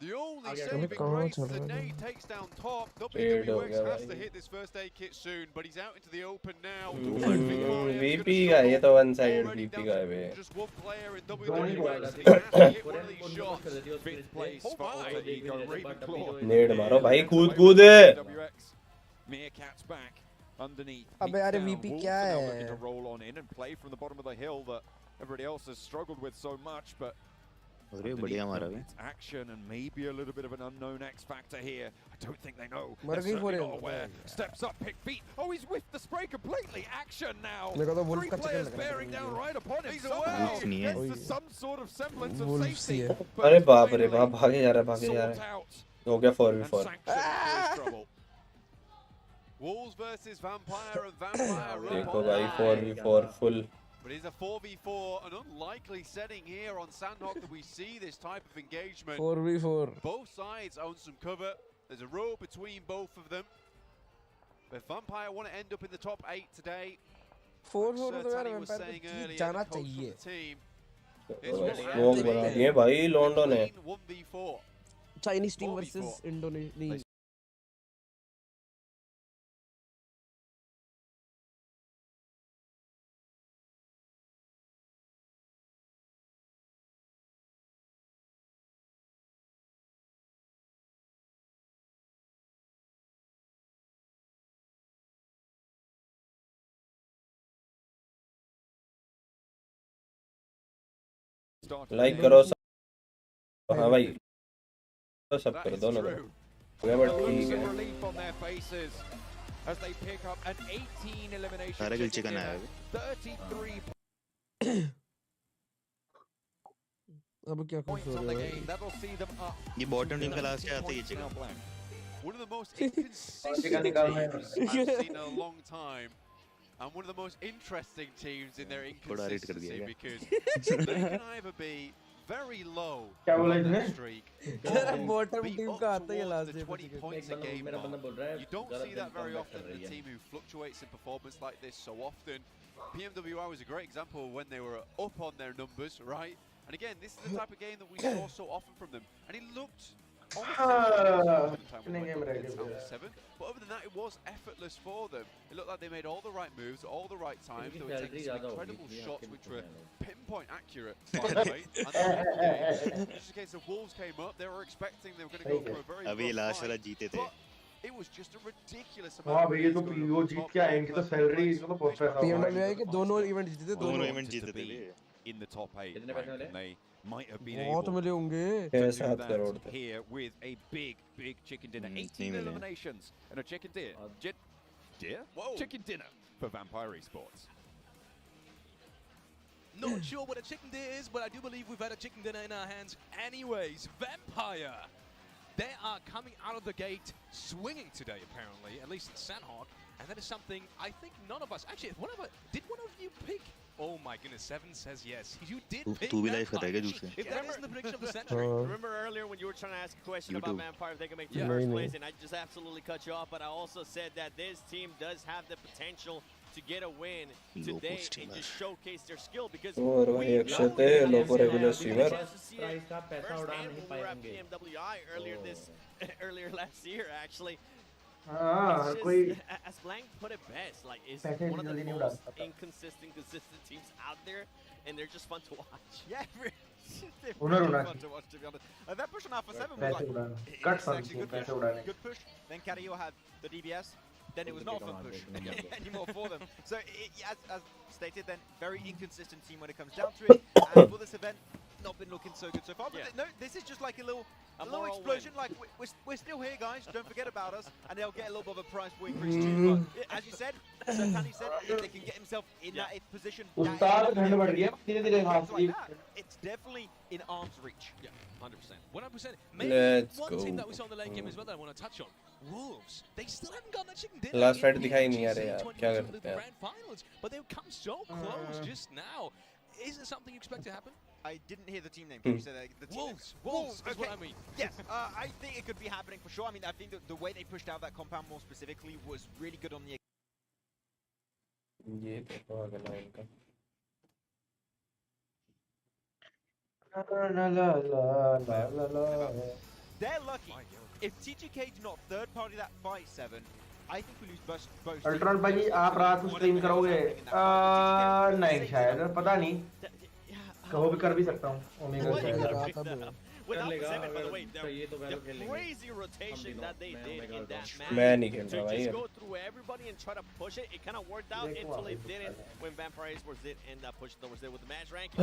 The only saving grace is that Nate takes down top. WWX has to hit this first aid kit soon, but he's out into the open now. VP का ये तो one side VP का है बे Just one player in WWX. He has to hit one of these shots. 5th place for Alter Ego, Ravenclaw. नेड मारो भाई कूद कूद Meerkat's back underneath. अबे यार VP क्या है looking to roll on in and play from the bottom of the hill that everybody else has struggled with so much, but अरे बढ़िया मारा बे action and maybe a little bit of an unknown X factor here. I don't think they know. मर गई 4M Steps up, pick feet. Oh, he's whiffed the spray completely. Action now. मेरे को तो wolf 3 का चक्कर players लग रहा bearing down right upon him. Wolf नहीं है Gets to some sort of semblance of Wolf सी है safety. अरे बाप रे बाप भागे जा रहा है हो गया 4v4 Wolves versus Vampire and Vampire. देखो भाई 4v4 full. But it's a 4v4, an unlikely setting here on Sandhawk that we see this type of engagement. 4v4 Both sides own some cover. There's a row between both of them. But Vampire want to end up in the top 8 today. 4v4 तो यार was saying earlier, जाना the coach of चाहिए the team. वो बना दिए भाई लॉन्डो ने 1v4. Chinese team versus Indonesia like करो हाँ भाई तो सब कर दो ना बट ठीक है सारा किल चिकन आया अब क्या कुछ हो रहा है ये बॉटम टीम का लास्ट आता है ये chicken One of the most inconsistent teams I've seen in a long time. and one of the most interesting teams in their थोड़ा रेट कर दिया inconsistency क्या? because they can either be very low क्या बोला on इसने? that streak bottom be team up का आता है towards last the day 20 points a game मेरा बंदा mark. बोल रहा है You don't गलत see दिन that very comeback often कर in रही a है team who fluctuates in performance like this so often. PMWI was a great example of when they were up on their numbers, right? And again, this is the type of game that we saw so often from them. And it looked कितने game रह गए फिर? 7, but other than that, it was effortless for them. It looked like they made all the right moves, all the right times. They were taking some incredible shots which were pinpoint accurate, by the way. And then at the game, just in case the Wolves came up, they were expecting they were going to go for a very अभी rough last वाला fight. जीते थे. But it was just a ridiculous हाँ amount of भैया तो players going वो over the Jeet top. के आए इनकी तो सैलरी इनको तो बहुत पैसा होगा PMWI के दोनों इवेंट जीते थे दोनों दोनों इवेंट To जीते थे. be in the top 8, कितने पैसे right? मिले? And they might have been बहुत able मिले होंगे to do 7 crore that here with a big chicken dinner. 18 मिले. eliminations and a chicken dinner. Whoa. Chicken dinner for Vampire Esports. Not sure what a chicken dinner is, but I do believe we've had a chicken dinner in our hands. Anyways, Vampire. They are coming out of the gate swinging today, apparently, at least in Sandhawk. And that is something I think none of us... Actually, did one of you pick... Oh my goodness, Seven says yes. You did pick तू भी live Vampire. बताएगा juice से. If that isn't the prediction of the century. Remember earlier when you were trying to ask a question about YouTube. Vampire, if they can make Yeah. the first नहीं, place, नहीं. and I just absolutely cut you off, but I also said that this team does have the potential to get a win today and just showcase their skill because और we भाई know Akshat that है they logo have regular the streamer chance to see it price का पैसा उड़ा firsthand नहीं when we were at पाएंगे PMWI earlier earlier last year actually. हाँ हर It's कोई just, as Blank put it best, like it's पैसे one of the जल्दी नहीं most उड़ा सकता. consistent teams out there, and they're just fun to watch. Yeah, they're Unar really unar. fun to watch, to be honest. That push on Alpha 7 was पैसे like, उड़ाना it cut was fun actually good पैसे push. उड़ाने Good push. Then Carrillo had the DBS. Then it was not a fun push anymore for them. So, as stated, then very inconsistent team when it comes down to it. And for this event, not been looking so good so far. But no, this is just like a little moral explosion. win. Like we're still here, guys. Don't forget about us. And they'll get a little bit of a prize for increase too. But as you said, Tani said, if they can get himself in that position, उस्ताद ठंड बढ़ गई है धीरे धीरे हाथ like that, it's definitely in arm's reach. Yeah, 100%. 100%. Maybe Let's one go. team that we saw in the late game as well that I want to touch on. Wolves. They still haven't gotten that chicken dinner. Last fight in दिखाई नहीं आ PUBG रहे यार, 2022 क्या कर the सकते हैं? grand finals, but they've come so close just now. Is it something you expect to happen? I didn't hear the team name. Can you say that? The team Wolves. name? Wolves is what okay. I mean. Yes, I think it could be happening for sure. I mean, I think that the way they pushed out that compound more specifically was really good on the. ये तो पागल है इनका ला ला ला ला ला They're lucky. If TGK do not third party that fight 7, I think we lose both. Ultron भाई आप रात को stream करोगे नहीं शायद पता नहीं कहो भी कर भी सकता हूँ ओमेगा Well, you शायद could've picked that up. With कर Alpha लेगा 7, by the way, अगर ये तो the वैल्यू खेल लेंगे crazy rotation that they did in that match मैं नहीं खेल to रहा भाई just go through everybody and try to push it, it kind of worked out देखो until it अभी didn't तो when Vampire Esports did end up pushing towards it with the match ranking.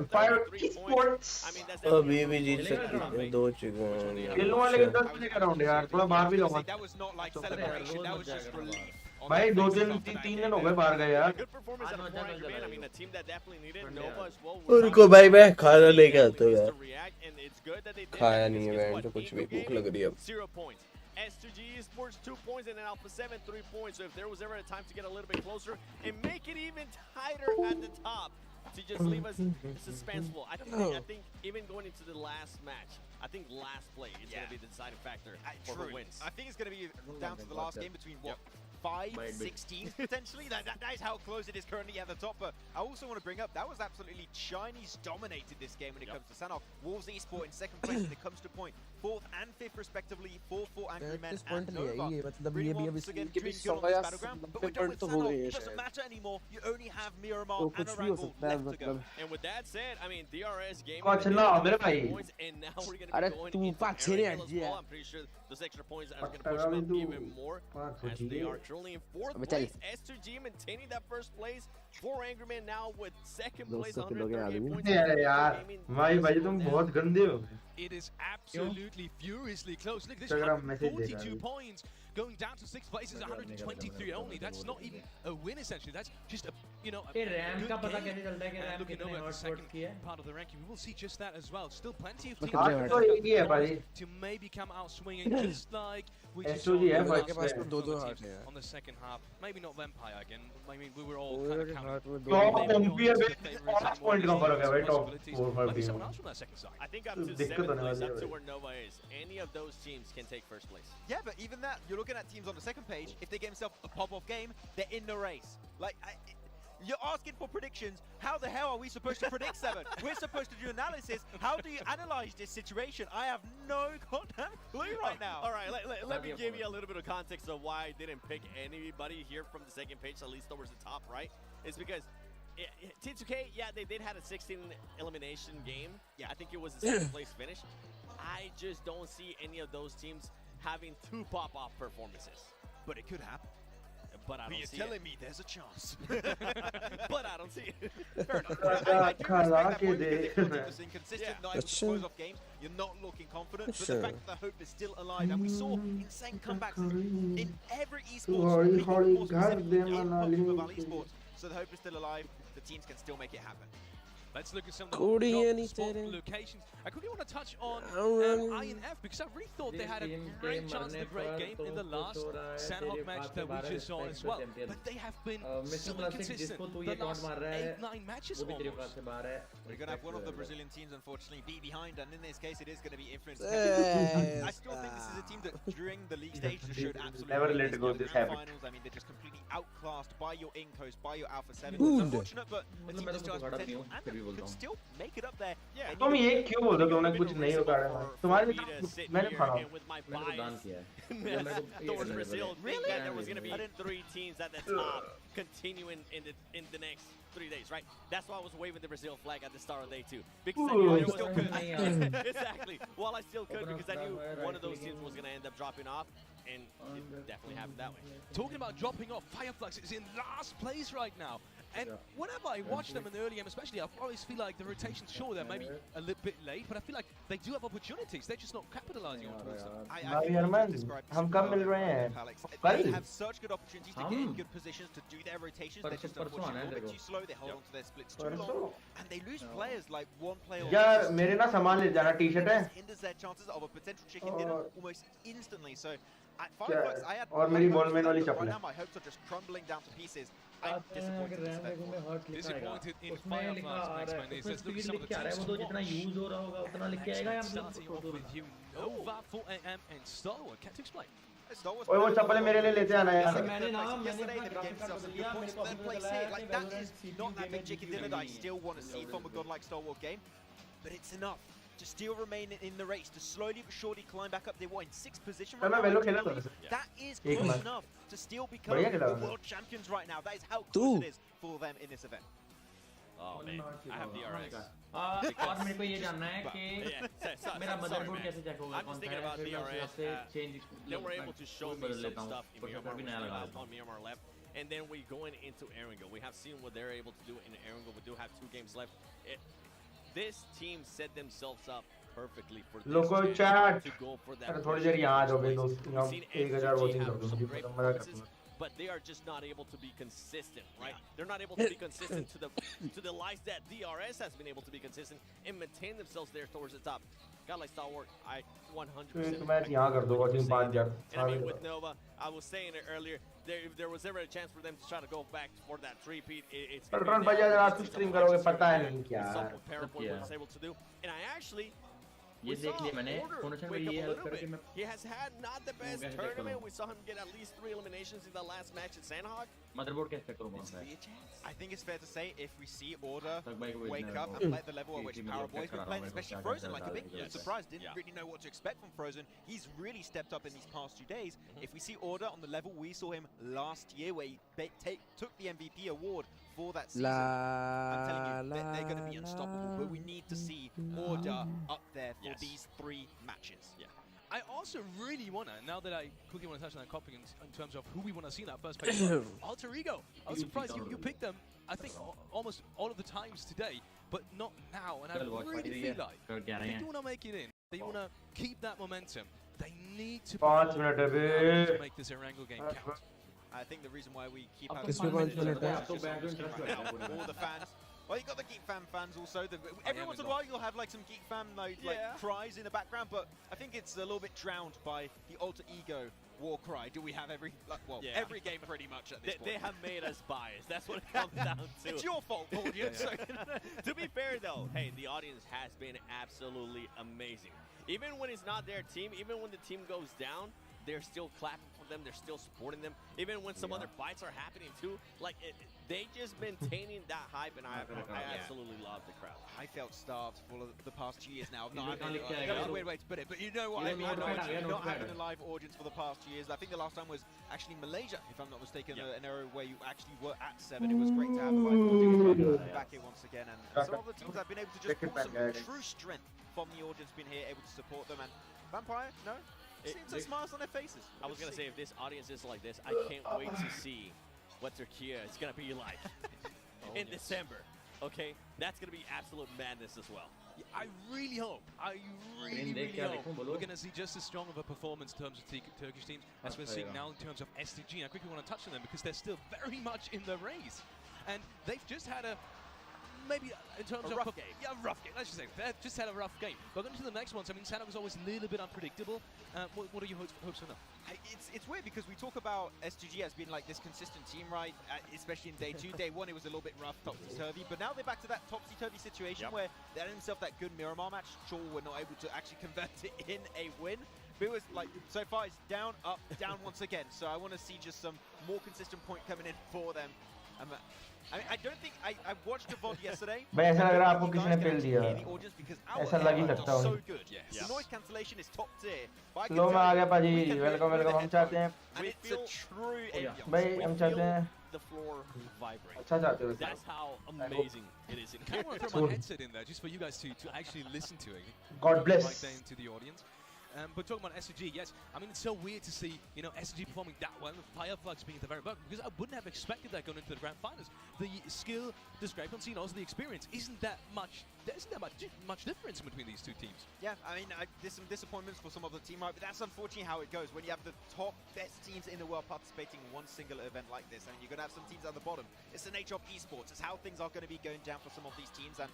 Empire 33 points. Esports I mean, that's अभी definitely भी a Jeet improvement. सकते हैं दो chicken खेलने वाले के 10 बजे का राउंड यार थोड़ा बाहर भी लगा That was not like celebration. That was just relief. on भाई the दो faces दिन of the 3 game. दिन हो गए बाहर गए यार Good performance out of 400 man. I mean, a team that definitely needed Nova as well. उनको भाई मैं खाना लेके आता हूँ Ways यार to react, and it's good that they did खाया that. नहीं है Because मैं guess तो what? कुछ भी Eagle भूख game, लग रही है अब 0 points. S2G Esports 2 points, and then Alpha 7 3 points. So if there was ever a time to get a little bit closer and make it even tighter at the top, to just leave us suspenseful. I think even going into the last match, I think last play is going to be the deciding factor for True. the wins. I think it's going to be down to the last game between what? 5, 16 potentially. That is how close it is currently at the top. But I also want to bring up that was absolutely Chinese dominated this game when it comes to Sanok. Wolves Esport in second place when it comes to point, 4th and 5th respectively. 4 Angry Men and Nova. मतलब Really ये भी once अभी again के भी doing good on this battleground. But we're done with तो हो Sanok. गई है It doesn't शायद matter anymore. You only have Miramar तो and कुछ भी हो Orangle सकता है left to go. मतलब And with that said, I mean, DRS game. कुछ ना मेरे भाई Points, and now we're going to अरे be going तू into पाँच छह Ariel as जी well. है I'm pretty sure those extra points are going to push them even more as they are currently in 4th अबे चल place. S2G maintaining that first place. 4 Angry Men now with second place, 200 kilo के 138 आदमी points. अरे यार भाई भाई तुम बहुत गंदे हो It is absolutely furiously close. Look at this, Instagram message 42 points going down to 6th place is 123 only. That's not even a win essentially. That's just a you know, ये रैम का पता game. कैसे चलता है कि RAM Looking कितने over at the hot second की है? part of the ranking, we will see just that as well. Still plenty of teams हाँ तो एक ही है भाई to maybe come out swinging, just like we just SOG है saw first last में। from दो the हाथ team है। on the second half. Maybe not Vampire again. I mean, we were all वो kind of हाथ counting. में तो दो एमपी है भाई 5 पॉइंट का फर्क है भाई top 4 5 Maybe team someone else from that second side. I think up to दिक्कत 7th होने place, वाली है up to भाई। where Nova is. Any of those teams can take first place. Yeah, but even that, you're looking at teams on the second page. If they get themselves a pop-off game, they're in the race. Like, you're asking for predictions. How the hell are we supposed to predict 7? We're supposed to do analysis. How do you analyze this situation? I have no goddamn clue right now. All right, let me give you a little bit of context of why I didn't pick anybody here from the second page, at least towards the top right. It's because T2K, yeah, they did have a 16 elimination game. Yeah, I think it was the second place finish. I just don't see any of those teams having 2 pop-off performances. But it could happen. But I don't you're see telling it. me there's a chance. But I don't see it. Fair enough. I do respect that point because your team was inconsistent, not able to close off games. You're not looking confident, but the fact that the hope is still alive, and we saw insane comebacks in every esports league, more specifically in PUBG Mobile esports. So the hope is still alive. The teams can still make it happen. Let's look at some of Korean the top spot eating. locations. I quickly want to touch on Alright. I and F because I really thought they had a great chance at a great game in the last Sandhawk match that we just saw as well. But they have been so inconsistent. The last 8-9 matches almost. We're going to have one of the Brazilian teams, unfortunately, be behind, and in this case, it is going to be influenced heavily. I still think this is a team that, during the league stage, just showed absolutely Never let go the this grand habit. finals. I mean, they're just completely outclassed by your Incos, by your Alpha 7. Wound. It's unfortunate, but a team that still has potential and could still make it up there. Yeah. तुम ये क्यों बोलते हो कि उन्हें कुछ नहीं होगा तुम्हारे मैंने खाना with my मैंने तो दान bias किया है। towards Brazil, think that there was going to be I 3 teams at the top continuing in the next 3 days, right? That's why I was waving the Brazil flag at the start of day 2 because I knew there was exactly. Well, I still could because I knew one of those teams was going to end up dropping off, and it definitely happened that way. Talking about dropping off, Fireflux is in last place right now. And whenever I watch them in the early game, especially, I always feel like the rotations, sure, they're maybe a little bit late, but I feel like they do have opportunities. They're just not capitalizing on them. I think अरमान हम कब मिल रहे हैं They have such good opportunities to get in good positions to do their rotations. They're just unfortunately a little bit too slow. They hold on to their splits too long, and they lose players like one player. यार मेरे ना सामान ले जाना T-shirt है Hinders their chances of a potential chicken dinner almost instantly. So, at Fireflux, I had और मेरी high hopes ballman for वाली them, but चप्पल right है now my hopes are just crumbling down to pieces. I'm disappointed in this event. Disappointed in उसमें लिखा Fireflux, आ Max रहा है Mendes. उसमें Let's look at speed some of लिख the के आ रहा है teams वो तो to जितना watch. यूज हो रहा होगा उतना लिख के आएगा या Starting off with you, Nova, 4am, and Starwood. Can't explain. ओए वो चप्पलें मेरे लिए लेते आना यार मैंने ना मैंने Yesterday, अपना they gave graphic card themselves a बदल good लिया point मेरे to को third अपने place पता here. है Like, कि that Valorant is CPU not that game big chicken dinner that I still want to see from a god like Star Wars game, but it's enough to still remain in the race, to slowly but surely climb back up. They were in 6th position right मैं now. वेलो I खेला do था believe वैसे that is एक close match enough to still become बढ़िया the खेला था world champions right now. That is how close it is for them in this event. Oh man, I have DRS. और मेरे को ये जानना है कि मेरा मदरबोर्ड कैसे चेक होगा I'm कौन just सा thinking है about फिर मैं उस हिसाब से DRS. Change They were able to show me बदल some लेता हूँ stuff in कुछ Miramar, भी नया लगा लेता हूँ on Miramar left, and then we going into Erangel. We have seen what they're able to do in Erangel. We do have 2 games left. This team set themselves up perfectly for this लोगों chance chat to go for that. अरे थोड़ी देर यहाँ आ जाओ भाई दोस्त We've यहाँ seen 1000 MCG watching have कर दो some मुझे great पता मजा performances, करता हूँ but they are just not able to be consistent, right? They're not able to be consistent to the likes that DRS has been able to be consistent and maintain themselves there towards the top. God like Star Wars, I 100%. एक match यहाँ कर दो watching 5000 And I mean, with Nova, I was saying it earlier, if there was ever a chance for them to try to go back for that three-peat, it's going petrol भैया जरा आप stream करोगे पता है नहीं क्या something comparable what was able to do. And I actually ये देख लिया मैंने फोनोशन में ये हेल्प करके मैं he has had not the best tournament. We saw him get at least 3 eliminations in the last match at Sandhawk. Motherboard कैसे check करूँ कौन सा है I think it's fair to say if we see Order भाई को wake भेजना up है and play at the level at which Power Boy's been playing, especially Frozen, like a bit Yes. surprised, didn't really know what to expect from Frozen. He's really stepped up in these past 2 days. If we see Order on the level we saw him last year, where he took the MVP award for that season, I'm telling you, they're going to be unstoppable. But we need to see Order up there for these 3 matches. Yeah. I also really want to, now that I quickly want to touch on that topic in terms of who we want to see in that first page, Alter Ego. I was surprised you picked them, I think, almost all of the times today, but not now. And I really feel like if they want to make it in, they want to keep that momentum, they need to 5 minute है बे make this Erangel game count. I think the reason why we keep Up having to इसमें five कौन सी minutes minute है? up to back to interest right now, right now. all the fans. Well, you got the Geek fans also. Every once in a while, you'll have like some Geek like cries in the background, but I think it's a little bit drowned by the alter ego war cry. Do we have every every game pretty much at this point? They have made us biased. That's what it comes down to. It's your fault, audience. To be fair, though, hey, the audience has been absolutely amazing. Even when it's not their team, even when the team goes down, they're still clapping for them. They're still supporting them. Even when some other fights are happening too, like they just maintaining that hype, and I absolutely love the crowd. I felt starved for the past 2 years now. You That was a weird way to put it, but you know what I mean. Not having a live audience for the past 2 years. I think the last time was actually Malaysia, if I'm not mistaken, an era where you actually were at 7. It was great to have the live audience back here once again, and some of the teams have been able to just pull some true strength from the audience, been here, able to support them. And Vampire, no? Seems like smiles on their faces. I was gonna say, if this audience is like this, I can't wait to see what Turkey is gonna be like in December. Okay, that's gonna be absolute madness as well. I really hope, really hope we're going to see just as strong of a performance in terms of Turkish teams as we're seeing now in terms of STG. I quickly want to touch on them because they're still very much in the race. And they've just had maybe in terms of rough game. Yeah, rough game. Let's just say they've just had a rough game. But going to the next ones, I mean, Sanok is always a little bit unpredictable. What are your hopes for them? It's weird because we talk about SGG as being like this consistent team, right? Especially in day 2. Day 1, it was a little bit rough, topsy-turvy. But now they're back to that topsy-turvy situation where they had themselves that good Miramar match. Sure, we're not able to actually convert it in a win. But it was like, so far it's down, up, down once again. So I want to see just some more consistent point coming in for them. I mean, I don't think I watched the VOD yesterday. भाई ऐसा लग रहा है आपको किसी ने पेल दिया ऐसा लग ही सकता so हूँ good. The noise cancellation is top tier. लो मैं आ गया पाजी वेलकम वेलकम हम चाहते हैं And it's a true भाई हम चाहते हैं The floor vibrate. अच्छा चाहते हो That's how amazing it is. I kind of want to throw my headset in there just for you guys to actually listen to it. God bless. Right there into the audience. But talking about SG, yes, I mean, it's so weird to see, you know, SG performing that well and Fireflux being at the very bottom, because I wouldn't have expected that going into the grand finals. The skill discrepancy and also the experience isn't that much, there isn't that much difference between these two teams. Yeah, I mean, there's some disappointments for some of the team, right? But that's unfortunately how it goes. When you have the top best teams in the world participating in one single event like this, and you're going to have some teams at the bottom. It's the nature of esports. It's how things are going to be going down for some of these teams. And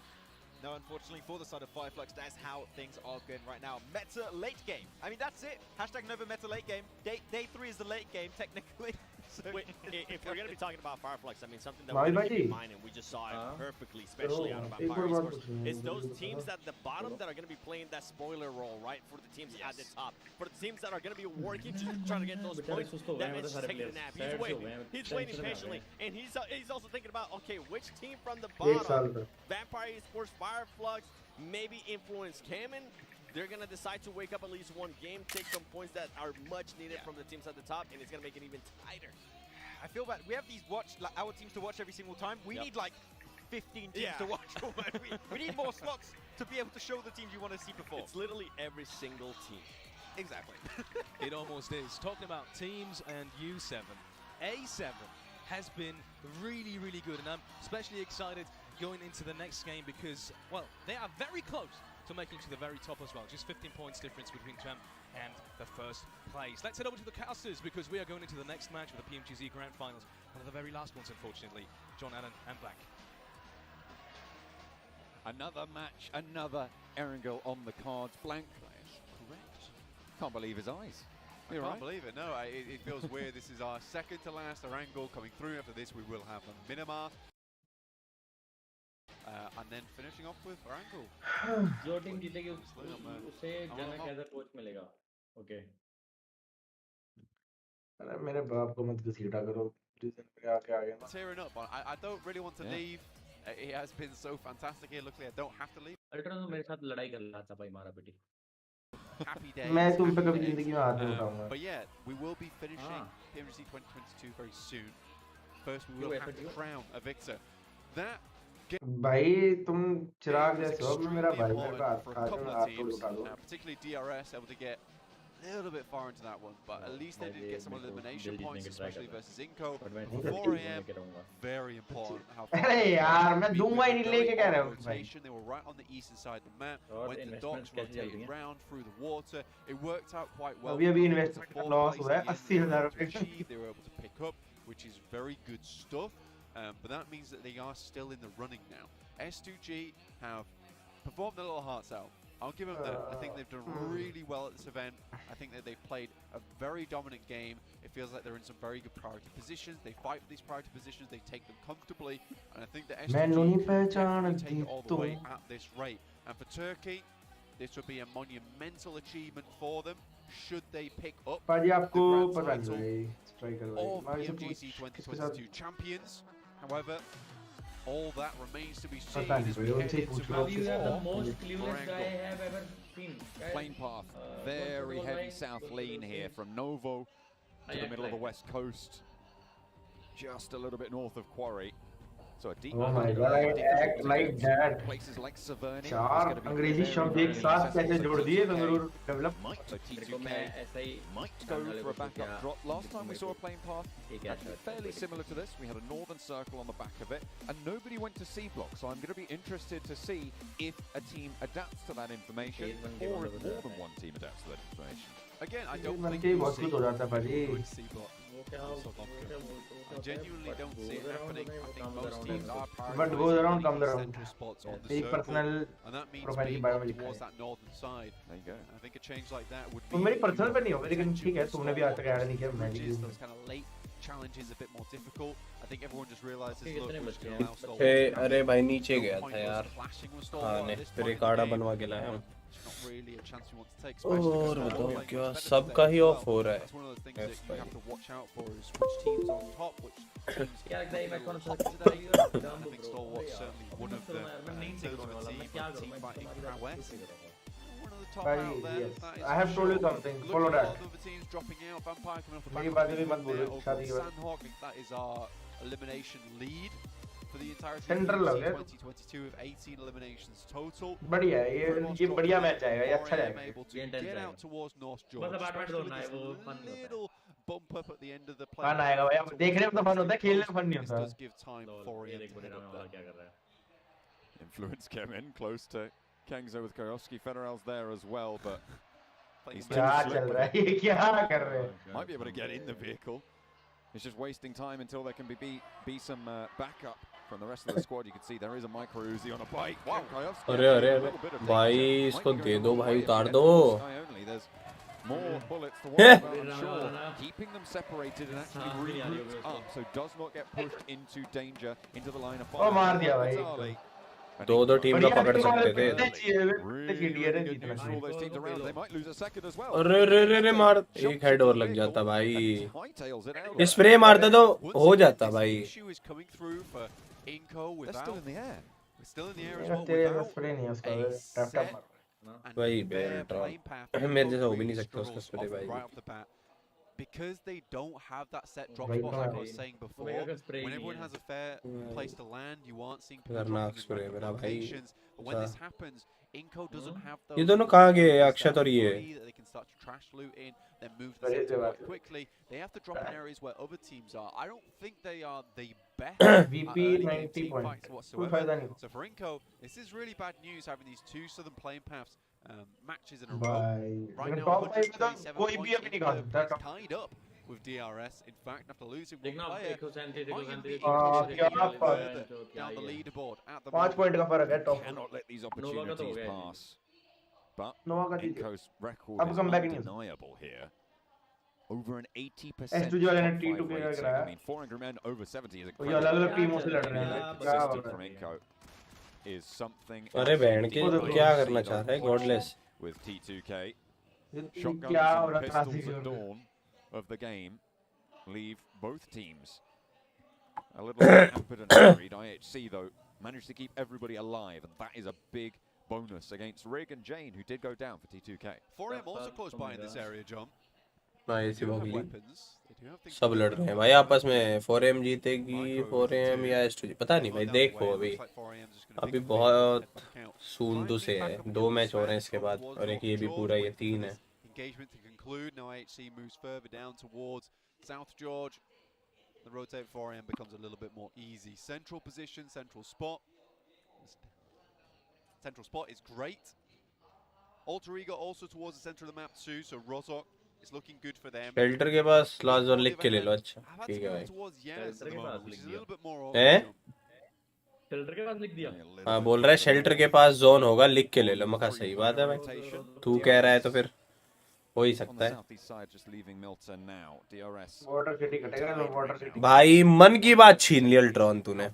no, unfortunately, for the side of Fireflux, that's how things are going right now. Meta late game. I mean, that's it. Hashtag Nova Meta late game. Day 3 is the late game, technically. So Wait, if we're going to be talking about Fireflux, I mean, something that we're going to keep in mind, and we just saw it perfectly, especially out of Vampire Esports, is those teams at the bottom that are going to be playing that spoiler role, right, for the teams at the top. For the teams that are going to be working to trying to get those points, that man's just taking a nap. He's waiting. He's waiting patiently. And he's also thinking about, okay, which team from the bottom, Vampire Esports, Fireflux, maybe influence Kamen, they're going to decide to wake up at least one game, take some points that are much needed from the teams at the top, and it's going to make it even tighter. I feel bad. We have these our teams to watch every single time. We need like 15 teams to watch. we need more slots to be able to show the teams you want to see perform. It's literally every single team. Exactly. It almost is. Talking about teams and U7, A7 has been really, really good, and I'm especially excited going into the next game because, well, they are very close to making to the very top as well. Just 15 points difference between champ and the first place. Let's head over to the casters because we are going into the next match with the Pmgc Grand Finals. One of the very last ones, unfortunately. John Allen and Black. Another match, another Erangel on the cards. Blank, correct. Can't believe his eyes. I can't believe it, no. It feels weird. This is our second to last Erangel coming through. After this, we will have a Minimar. And then finishing off with Erangel. जो team जीतेगी उसे जनक as a coach मिलेगा. Okay. अरे मेरे बाप को मत घसीटा करो. रीजन पे आके आ गया. Tearing up. I don't really want to leave. He has been so fantastic here. Luckily, I don't have to leave. Ultra तो मेरे साथ लड़ाई कर रहा था भाई मारा बेटी. Happy days. मैं तुम पे कभी जिंदगी में हाथ नहीं उठाऊंगा. But yeah, we will be finishing PMGC 2022 very soon. First, we will have to crown a victor. That भाई तुम चिराग जैसे हो. मेरा भाई मेरे को for a couple of teams, particularly DRS, able to get a little bit far into that one, but at least they did get some elimination points, especially versus Inco. But मैं For 4 AM, very important how far अरे they यार मैं beat दूंगा ही with नहीं a लेके very कह रहे odd हो भाई rotation. They were right on the eastern side of the map, और went to the docks, investments कैसे चल rotated रही हैं? round through the water. It worked out quite well. अभी for them. They got to investment का fourth loss place हुआ है at the end, 80,000 they were able to रुपए achieve, they were able to pick up, which is very good stuff. But that means that they are still in the running now. S2G have performed their little hearts out. I'll give them that. I think they've done really well at this event. I think that they've played a very dominant game. It feels like they're in some very good priority positions. They fight for these priority positions. They take them comfortably. And I think that S2G definitely take it all the way at this rate. And for Turkey, this would be a monumental achievement for them. Should they pick up the पाजी आपको grand पता title नहीं striker of भाई PMGC 2022 champions. However, all that remains to be seen पता नहीं as भाई we उनसे head ही into पूछ लो round You are the 4 most for clueless guy I Angle. have ever seen. Plane path, very heavy south lane here from Novo to the middle of the west coast, just a little bit north of Quarry. So a deep Oh my God, I act like that. places like Saverny. चार अंग्रेजी शब्द एक साथ कैसे जोड़ दिए Bengaluru develop So देखो मैं T2K ऐसा ही might go for a backup drop. Last time we saw a plane path, actually fairly similar to this. We had a northern circle on the back of it, and nobody went to C block. So I'm going to be interested to see if a team adapts to that information, or if more than one team adapts to that information. Again, I don't मन think के we'll बहुत see कुछ हो जाता है भाजी good C block. I genuinely don't see it happening. I think most teams are What goes around prioritizing comes these around. central spots on the एक circle, personal and that means profile की being bio up में लिखा towards है that northern side. There you go. I think a change like that would तो be मेरी personal पे नहीं होगा लेकिन ठीक है तुमने भी आज तक ऐड नहीं किया मैं भी bridges, those kind of late challenges a bit more difficult. I think everyone just realizes, look, we're just going to allow Stalwart A, to अरे भाई come. नीचे No गया point था us यार clashing with हाँ Stalwart ने at this फिर point in एक the आड़ा game. बनवा के लाया हूँ It's not really a chance we want to take, especially और because बताओ Stalwart क्या is better सबका today he as of well. हो रहा That's one of the things है that F you have to watch out for is which teams on top, which teams क्या लगता है मैं कौन सा today. I think Stalwart's certainly one of them. In terms of a team, team fighting prowess. One of the top भाई out there. yes That is I have for told you sure. something Look follow at a that lot of other teams dropping out. Vampire coming off the मेरी back बात of भी a मत win there बोलो over शादी के बाद Sandhawk. I think that is our elimination lead for the entirety of central लग PUBG गया 2022 with 18 eliminations total. बढ़िया है ये बढ़िया मैच जाएगा ये अच्छा 4AM जाएगा able to ये intense get जाएगा। out towards North बस George, अपार्टमेंट especially दौड़ना है with वो this फन नहीं होता है little bump up at the end of the play. Fun आएगा भाई अब देखने में तो फन होता है खेलने में फन नहीं This होता does give time for ये him देख to बुरे head नाम up वाला there. क्या कर रहा है Influence came in close to Kangzo with Koyoski. Federer's there as well, but he's too क्या slick चल with रहा it. है ये क्या कर रहे हैं Might be able to get in the vehicle. It's just wasting time until there can be some backup from the rest of the squad. You can see there is a micro Uzi on a bike. Wow, Koyoski अरे actually अरे a अरे little bit of भाई danger. इसको Might be they going दो all the भाई way उतार again दो from the sky only. There's more bullets to worry about, I'm sure. Keeping them separated and actually regrouped up, so does not get pushed into danger, into the line of fire. ओ मार दिया भाई Vitali. दो team का पकड़ सकते थे Really good news for all those teams around. They might lose a second as well. अरे रे रे रे मार एक हेड और लग जाता भाई Hightails it out. स्प्रे मारता तो हो जाता भाई Issue is coming through for Inco They're without. still in the air. We're still in the air as well तेरे without स्प्रे नहीं है उसका a tap set tap and वही fair bell playing path. Drop Inco मेरे जैसा हो भी really नहीं सकता उसका struggles स्प्रे off भाई right off the bat. Because they don't have that set drop Right spot now. like I was saying before, Omega का spray when ही everyone नहीं has a fair place to land, you aren't seeing people खतरनाक dropping in spray random मेरा भाई locations. But when this happens, Inco doesn't have those ये दोनों कहाँ गए areas Akshat that और ये free that they can start to trash loot in, then move to the Very center good. quite quickly. They have to drop in areas where other teams are. I don't think they are the best at VP early game 90 team points fights कोई whatsoever. फायदा नहीं So for Inco, this is really bad news having these two southern playing paths matches in a row. भाई Right लेकिन now, top 5 में तो 137 कोई भी points अभी नहीं in खा third सकता place, tied up with DRS. In fact, after losing one देखना player, देखो सेंटी might देखो even सेंटी be देखो able to क्या get बात further है down the leaderboard at the 5 moment. Point का फर्क है top Cannot let these Nova का तो हो opportunities गया है। pass. But नोवा का दीजिए Inco's record अब is कम बैक नहीं हो undeniable here. Over an 80% S2G वाले ने top T2 five के rating. कराया। I mean, 4 angry men over 70 is ये अलग अलग टीमों से लड़ incredible. रहे हैं Being क्या that बात consistent from है Inco is something अरे बहन के absolutely क्या unforeseen करना चाह रहा है on गॉडलेस with T2K. ये Shotguns क्या हो and रहा था pistols at season dawn of the game leave both teams a little hampered and worried. IHC, though, managed to keep everybody alive, and that is a big bonus against Rig and Jane, who did go down for T2K. 4M also close by in this area, John. भाई They ऐसी do have बगली weapons. They do have things सब to लड़ work रहे हैं on. भाई आपस में 4M जीतेगी 4M या S2G पता नहीं भाई Down the देखो way, अभी looks like 4AM 's just gonna अभी pick up बहुत head back out. सूंदू से है 2 मैच हो रहे हैं इसके बाद और एक ये भी पूरा ये 3 है Engagement to conclude. conclude. Now IHC moves further down towards South George. The rotate 4am becomes a little bit more easy. Central position, central spot. Central spot is great. Alter Ego also towards the center of the map too, so Rozok is looking good for them. Shelter के पास last zone लिख के ले लो. अच्छा ठीक है भाई. Shelter के पास लिख दिया. हैं? शेल्टर के पास लिख दिया. हाँ बोल रहा है शेल्टर के पास जोन होगा, लिख के ले लो. मैं कहा सही बात है भाई, तू कह रहा है तो फिर हो ही सकता है. वाटर सिटी कटेगा ना, वाटर सिटी. भाई मन की बात छीन ली अल्ट्रॉन तूने.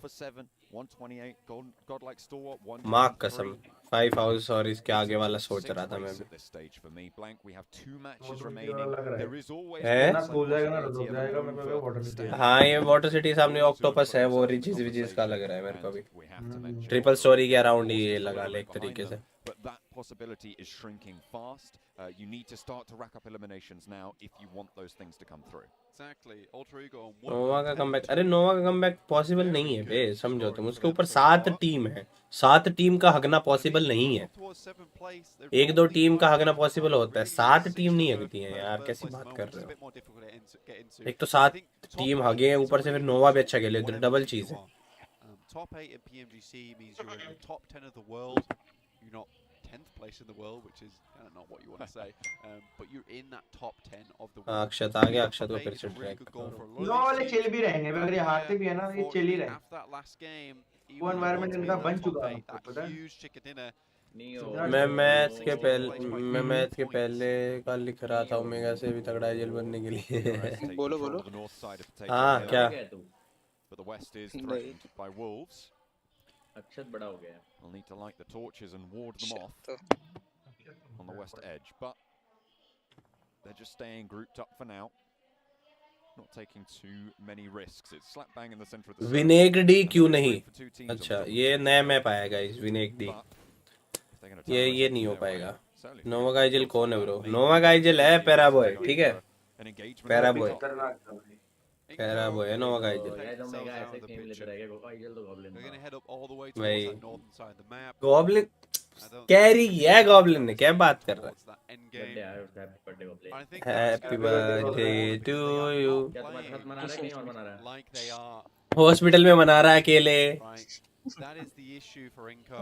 माँ कसम 5 हाउस और इसके आगे वाला सोच रहा था मैं भी. हाँ ये वाटर सिटी सामने ऑक्टोपस है, वो रिजिस विजिस का लग रहा है मेरे को भी. ट्रिपल स्टोरी के अराउंड ही ये लगा ले एक तरीके से. But that possibility is shrinking fast. You need to start to rack up eliminations now if you want those things to come through. Exactly. Alter Ego on नोवा का कमबैक, अरे नोवा का कमबैक पॉसिबल नहीं है बे, समझो तुम. उसके ऊपर 7 टीम है, 7 टीम का हगना पॉसिबल नहीं है. 1-2 टीम का हगना पॉसिबल होता है, 7 टीम नहीं हगती हैं यार. कैसी बात कर रहे हो? एक तो 7 टीम हगे हैं, ऊपर से फिर नोवा भी अच्छा खेले, डबल चीज है. Top 8 in PMGC means you're in the top 10 of the world. You're not 10th place in the world, which is kind of not what you want to say, but you're in that top 10 of the world. अक्षत आ गया, अक्षत को फिर से track. No वाले chill भी रहेंगे, अगर ये हारते भी है ना ये चिल ही रहेंगे. वो एनवायरनमेंट इनका बन चुका है, पता है. मैं मैथ के पहले का लिख रहा था ओमेगा से भी तगड़ा जेल बनने के लिए. बोलो बोलो. हाँ क्या? But the west is threatened by wolves. अक्षत बड़ा हो गया. We'll need to light the torches and ward them off on the west edge, but they're just staying grouped up for now, not taking too many risks. It's slap bang in the center of the. विनेक डी क्यों नहीं? अच्छा ये नया map आया guys, विनेक D. ये नहीं हो पाएगा. नोवा गाइजल कौन है ब्रो? नोवा गाइजल है पैरा बॉय, ठीक है. पैरा बॉय है नोवा गाइजल. भाई गॉब्लिन कैरी किया है, गॉब्लिन ने. क्या बात कर रहा है? Happy birthday to you. Hospital में मना रहा है अकेले.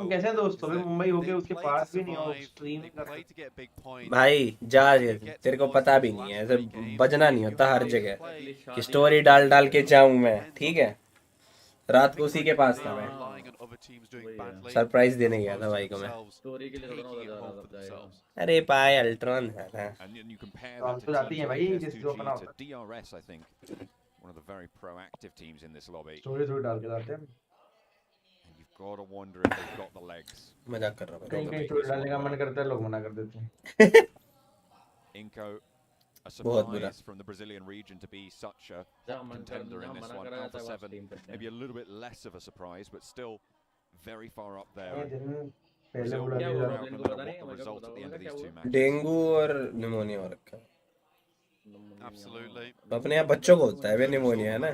कैसे दोस्तों में मुंबई होके उसके पास भी नहीं हो स्ट्रीम कर. भाई जा, तेरे को पता भी नहीं है, ऐसे बजना नहीं होता हर जगह कि स्टोरी डाल के जाऊं मैं, ठीक है. रात को उसी के पास था मैं, सरप्राइज देने गया था भाई को मैं. अरे पाए अल्ट्रॉन है ना. हम तो जाती है भाई जिस जो अपना होता. DRS I think one of the very proactive teams in this lobby. Story डाल के जाते हैं. Gotta wonder if they've got the legs. मजाक कर रहा हूँ. कहीं स्टोरी डालने का मन करता है, लोग मना कर देते हैं. Inco, a surprise from the Brazilian region to be such a contender in this one. Alpha 7, maybe a little bit less of a surprise, but still very far up there. Brazil will no matter what the result at the end of these two matches. Dengue और pneumonia हो रखा है. Absolutely. अपने यहाँ बच्चों को होता है वे निमोनिया, है ना.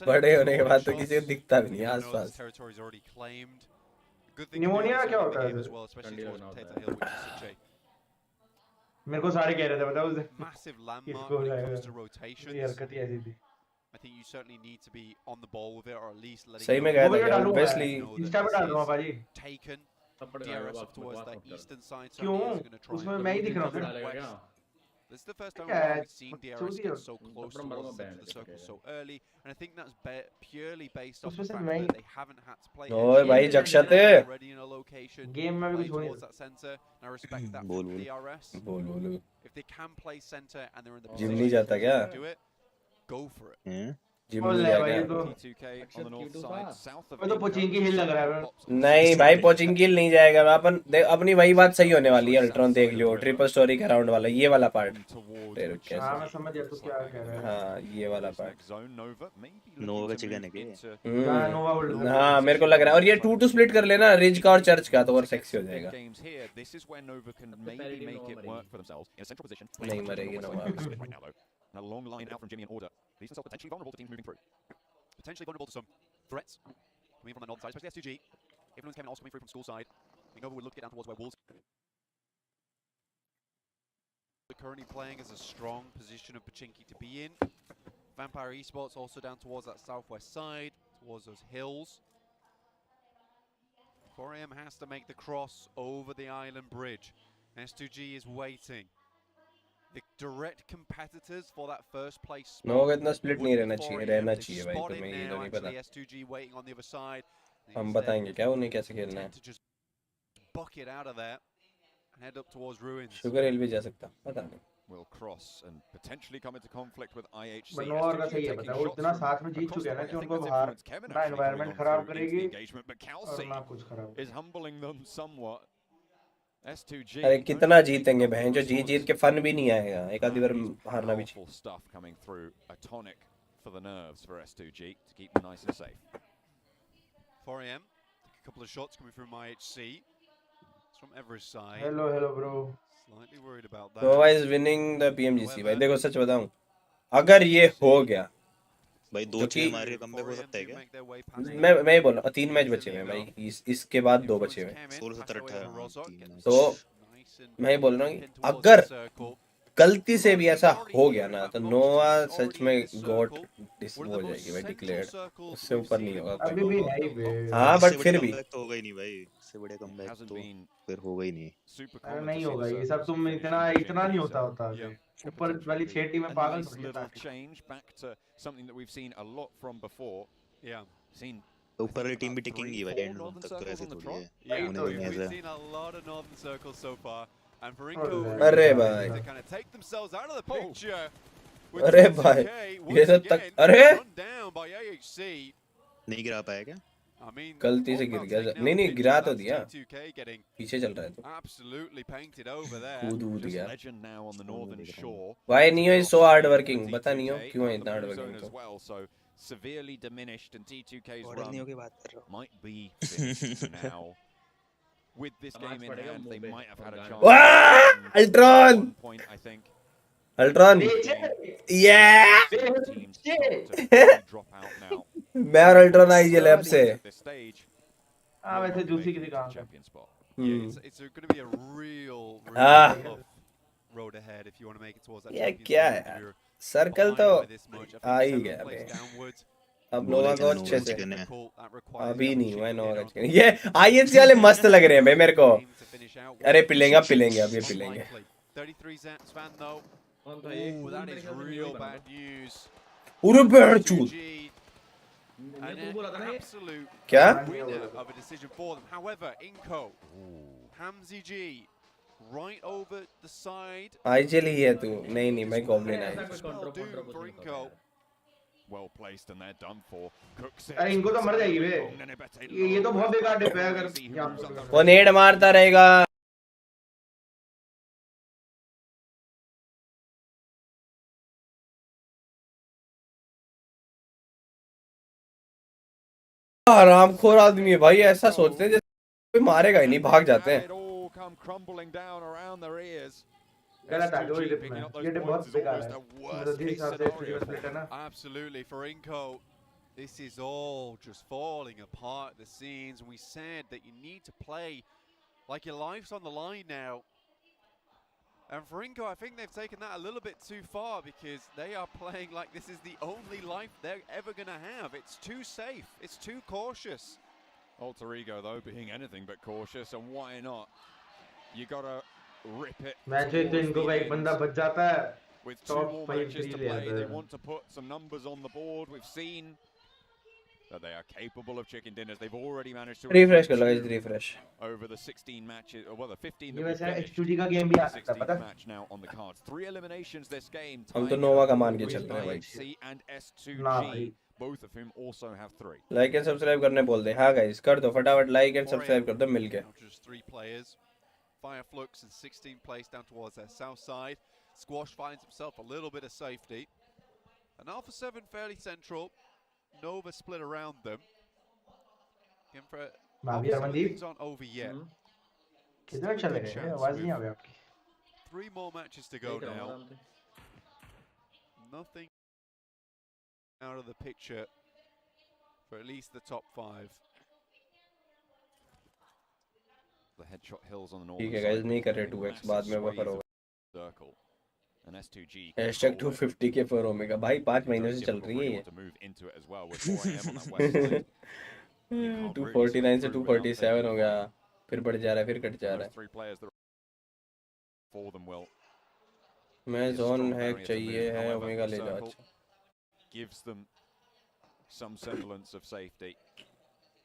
बड़े होने के बाद तो किसी को दिखता भी नहीं आसपास. निमोनिया क्या होता है? मेरे को सारे कह रहे थे बताओ उसे. Massive landmark when it comes to rotations. ये हरकत ही ऐसी थी. I think you certainly need to be on the ball with it, or at least letting. सही में गया था obviously. इंस्टा पे डाल दूंगा भाजी. Taken. DRS up towards the eastern side. क्यों? उसमें मैं ही दिख रहा हूँ. This is the first time we've seen DRS get so close to the circle so early, and I think that's purely based on the fact that they haven't had to play. ओए भाई जक्षते. Already in a location. Game में भी कुछ हो towards that center. And I respect that from DRS. बोल. If they can play center and they're in the gym नहीं जाता क्या? do it, go for it. Gym नहीं जाएगा. तो पोचिंग की हिल लग रहा है. नहीं भाई पोचिंग की हिल नहीं जाएगा. अपन अपनी वही बात सही होने वाली है. अल्ट्रॉन देख लियो, ट्रिपल स्टोरी का राउंड वाला ये वाला पार्ट. हाँ मैं समझ गया तू क्या कह रहा है. हाँ ये वाला पार्ट. नोवा का चिकन है क्या? हाँ मेरे को लग रहा है. और ये 2-2 स्प्लिट कर लेना रिज का और चर्च का, तो और सेक्सी हो जाएगा. नहीं मरेगी नोवा. A long line out from Jimmy and Order. These themselves potentially vulnerable to teams moving through. Potentially vulnerable to some threats coming from the northern side, especially S2G. Influence Kevin also coming through from school side. We know we would look to get down towards where Wolves currently playing as a strong position of Pmgc to be in. Vampire Esports also down towards that southwest side, towards those hills. 4am has to make the cross over the island bridge. S2G is waiting. The direct competitors for that first place spot. No का इतना split नहीं would be रहना चाहिए 4am. रहना They've चाहिए भाई spotted तुम्हें ये now तो नहीं actually पता S2G waiting on the other side. हम Instead, बताएंगे क्या उन्हें कैसे खेलना है tend to just bucket out of there and head up towards ruins. Sugar Hill भी जा सकता पता नहीं Will cross and potentially come into conflict with IHC. बनवार का सही है taking पता है वो shots इतना from साथ में जीत across चुके हैं the ना way. कि I think उनको that's बाहर influenced Kevin ना actually coming एनवायरनमेंट on खराब through into the करेगी engagement, but और ना Kelsey कुछ खराब is humbling them somewhat. S2G. अरे कितना जीतेंगे बहन जो जीत जीत के फन भी नहीं आएगा एक आधी बार हारना भी Powerful stuff coming through, a tonic for the nerves for S2G to keep them nice and safe. 4am, a couple of shots coming from IHC. It's from every side. Hello bro Slightly worried about that. Nova is winning the PMGC भाई देखो सच बताऊं अगर ये हो गया भाई 2-6 मार के कमबैक हो सकता है क्या मैं ही बोल रहा हूँ 3 मैच बचे हुए हैं भाई इसके बाद 2 बचे हुए हैं 16-17-18 तो मैं ही बोल रहा हूँ अगर गलती से भी ऐसा हो गया ना तो नोवा सच में गॉड हो जाएगी भाई डिक्लेयर्ड उससे ऊपर नहीं होगा अभी भी है ही बे हाँ बट फिर भी तो होगा ही नहीं भाई इससे बड़े कमबैक तो फिर होगा ही नहीं अरे नहीं होगा ये सब तुम इतना इतना नहीं होता आगे ऊपर वाली 6 टीमें पागल थोड़ी little है change back to something that we've seen a lot from before. Yeah. Seen ऊपर वाली टीम भी टिकेंगी भाई एंड तक तो ऐसे थोड़ी है Yeah, उन्हें we've ऐसा seen a lot of northern circles so far, and for Inco अरे to भाई kind of take themselves out of the picture. with अरे 2K भाई ये once तो again तक अरे run down by AHC. नहीं गिरा पाया क्या I mean, गलती से गिर गया नहीं गिरा तो दिया पीछे चल रहा है तो absolutely painted over there. कूद गया legend now on the northern shore. Why Neo is so hard working बता Neo क्यों है इतना hard working as तो well, so severely diminished, and T2K's order run नहीं होगी बात कर रहा हूँ might be finished now. With this game in hand, they might have had a chance. Wow! Ultron! One point, I think. Ultron yeah Teams start to drop out now. मैं और Ultron आई ये lab से At this stage, हां वैसे juicy किसी काम champion spot. Yeah, it's going to be a real Ah. tough road ahead if you want to make it towards that. ये Champions क्या League. है You're सर्कल behind तो by this much. I think आ ही 7 गया plays बे downwards. अब नोवा को अच्छे से Difficult. That requires अभी double नहीं हुआ है chicken नोवा dinner का on चिकन ये आईएनसी वाले मस्त लग रहे हैं भाई मेरे को game to finish out. अरे पिलेंगे अब पिलेंगे अब ये पिलेंगे Unlikely. 33 Svan though. Oh, that is real bad news. पूरे बैठ चूत 2G. An absolute क्या winner of a decision for them. However, Inco, Hamzy G, right over the side. आईजेल ही है तू नहीं नहीं मैं goblin I Spell doom for Inco. Well placed, and they're done for. Cooks it. अरे इनको तो मर जाएगी बे ये तो बहुत बेकार डिप है अगर यहां पर वो नेड मारता रहेगा आरामखोर आदमी है भाई ऐसा सोचते हैं जैसे कोई मारेगा ही नहीं भाग जाते हैं It all come crumbling down around their ears. गलत आ गया S2G डिप picking में up those ये डिप points बहुत is बेकार almost है a मेरे worst दिल case हिसाब से scenario स्पीड स्प्लिट है ना Absolutely, for Inco, this is all just falling apart at the seams. We said that you need to play like your life's on the line now. And for Inco, I think they've taken that a little bit too far because they are playing like this is the only life they're ever going to have. It's too safe. It's too cautious. Alter Ego, though, being anything but cautious, and why not? You gotta rip it. Match में तो इनको का एक बंदा बच जाता है With 2 more matches to play, they want to put some numbers on the board. We've seen that they are capable of chicken dinners. They've already managed to refresh कर लो guys refresh over the 16 matches, or well, the 15 ये that वैसे we've H2G का game भी आ सकता है 16th पता match now on the cards. 3 eliminations this game. हम तो tying नोवा का it मान के with चल रहे हैं भाई IHC and ना S2G, भाई both of whom also have 3. Like and subscribe करने बोल दे हाँ गाइस कर दो फटाफट लाइक एंड सब्सक्राइब कर दो मिलके Now just 3 players. Fireflux in 16th place down towards their south side. Squash finds himself a little bit of safety. And Alpha 7 fairly central. Nova split around them. Again for भाभी Alpha 7 Amandeep things aren't over yet. किधर चले Good गए chance आवाज with नहीं आ रही आपकी 3 more matches to go now. Nothing out of the picture for at least the top 5. The headshot hills on the ठीक northern है गाइस side. नहीं कर रहे 2x बाद में Massive बफर swathe होगा of circle. And S2G Hashtag 250 के for Omega भाई 5 महीनों से चल रही है ये 249 से 247 हो गया, फिर बढ़ जा रहा है, फिर कट जा रहा है। मैं जोन हैक चाहिए है, ओमेगा ले जाओ। अच्छा gives them some semblance of safety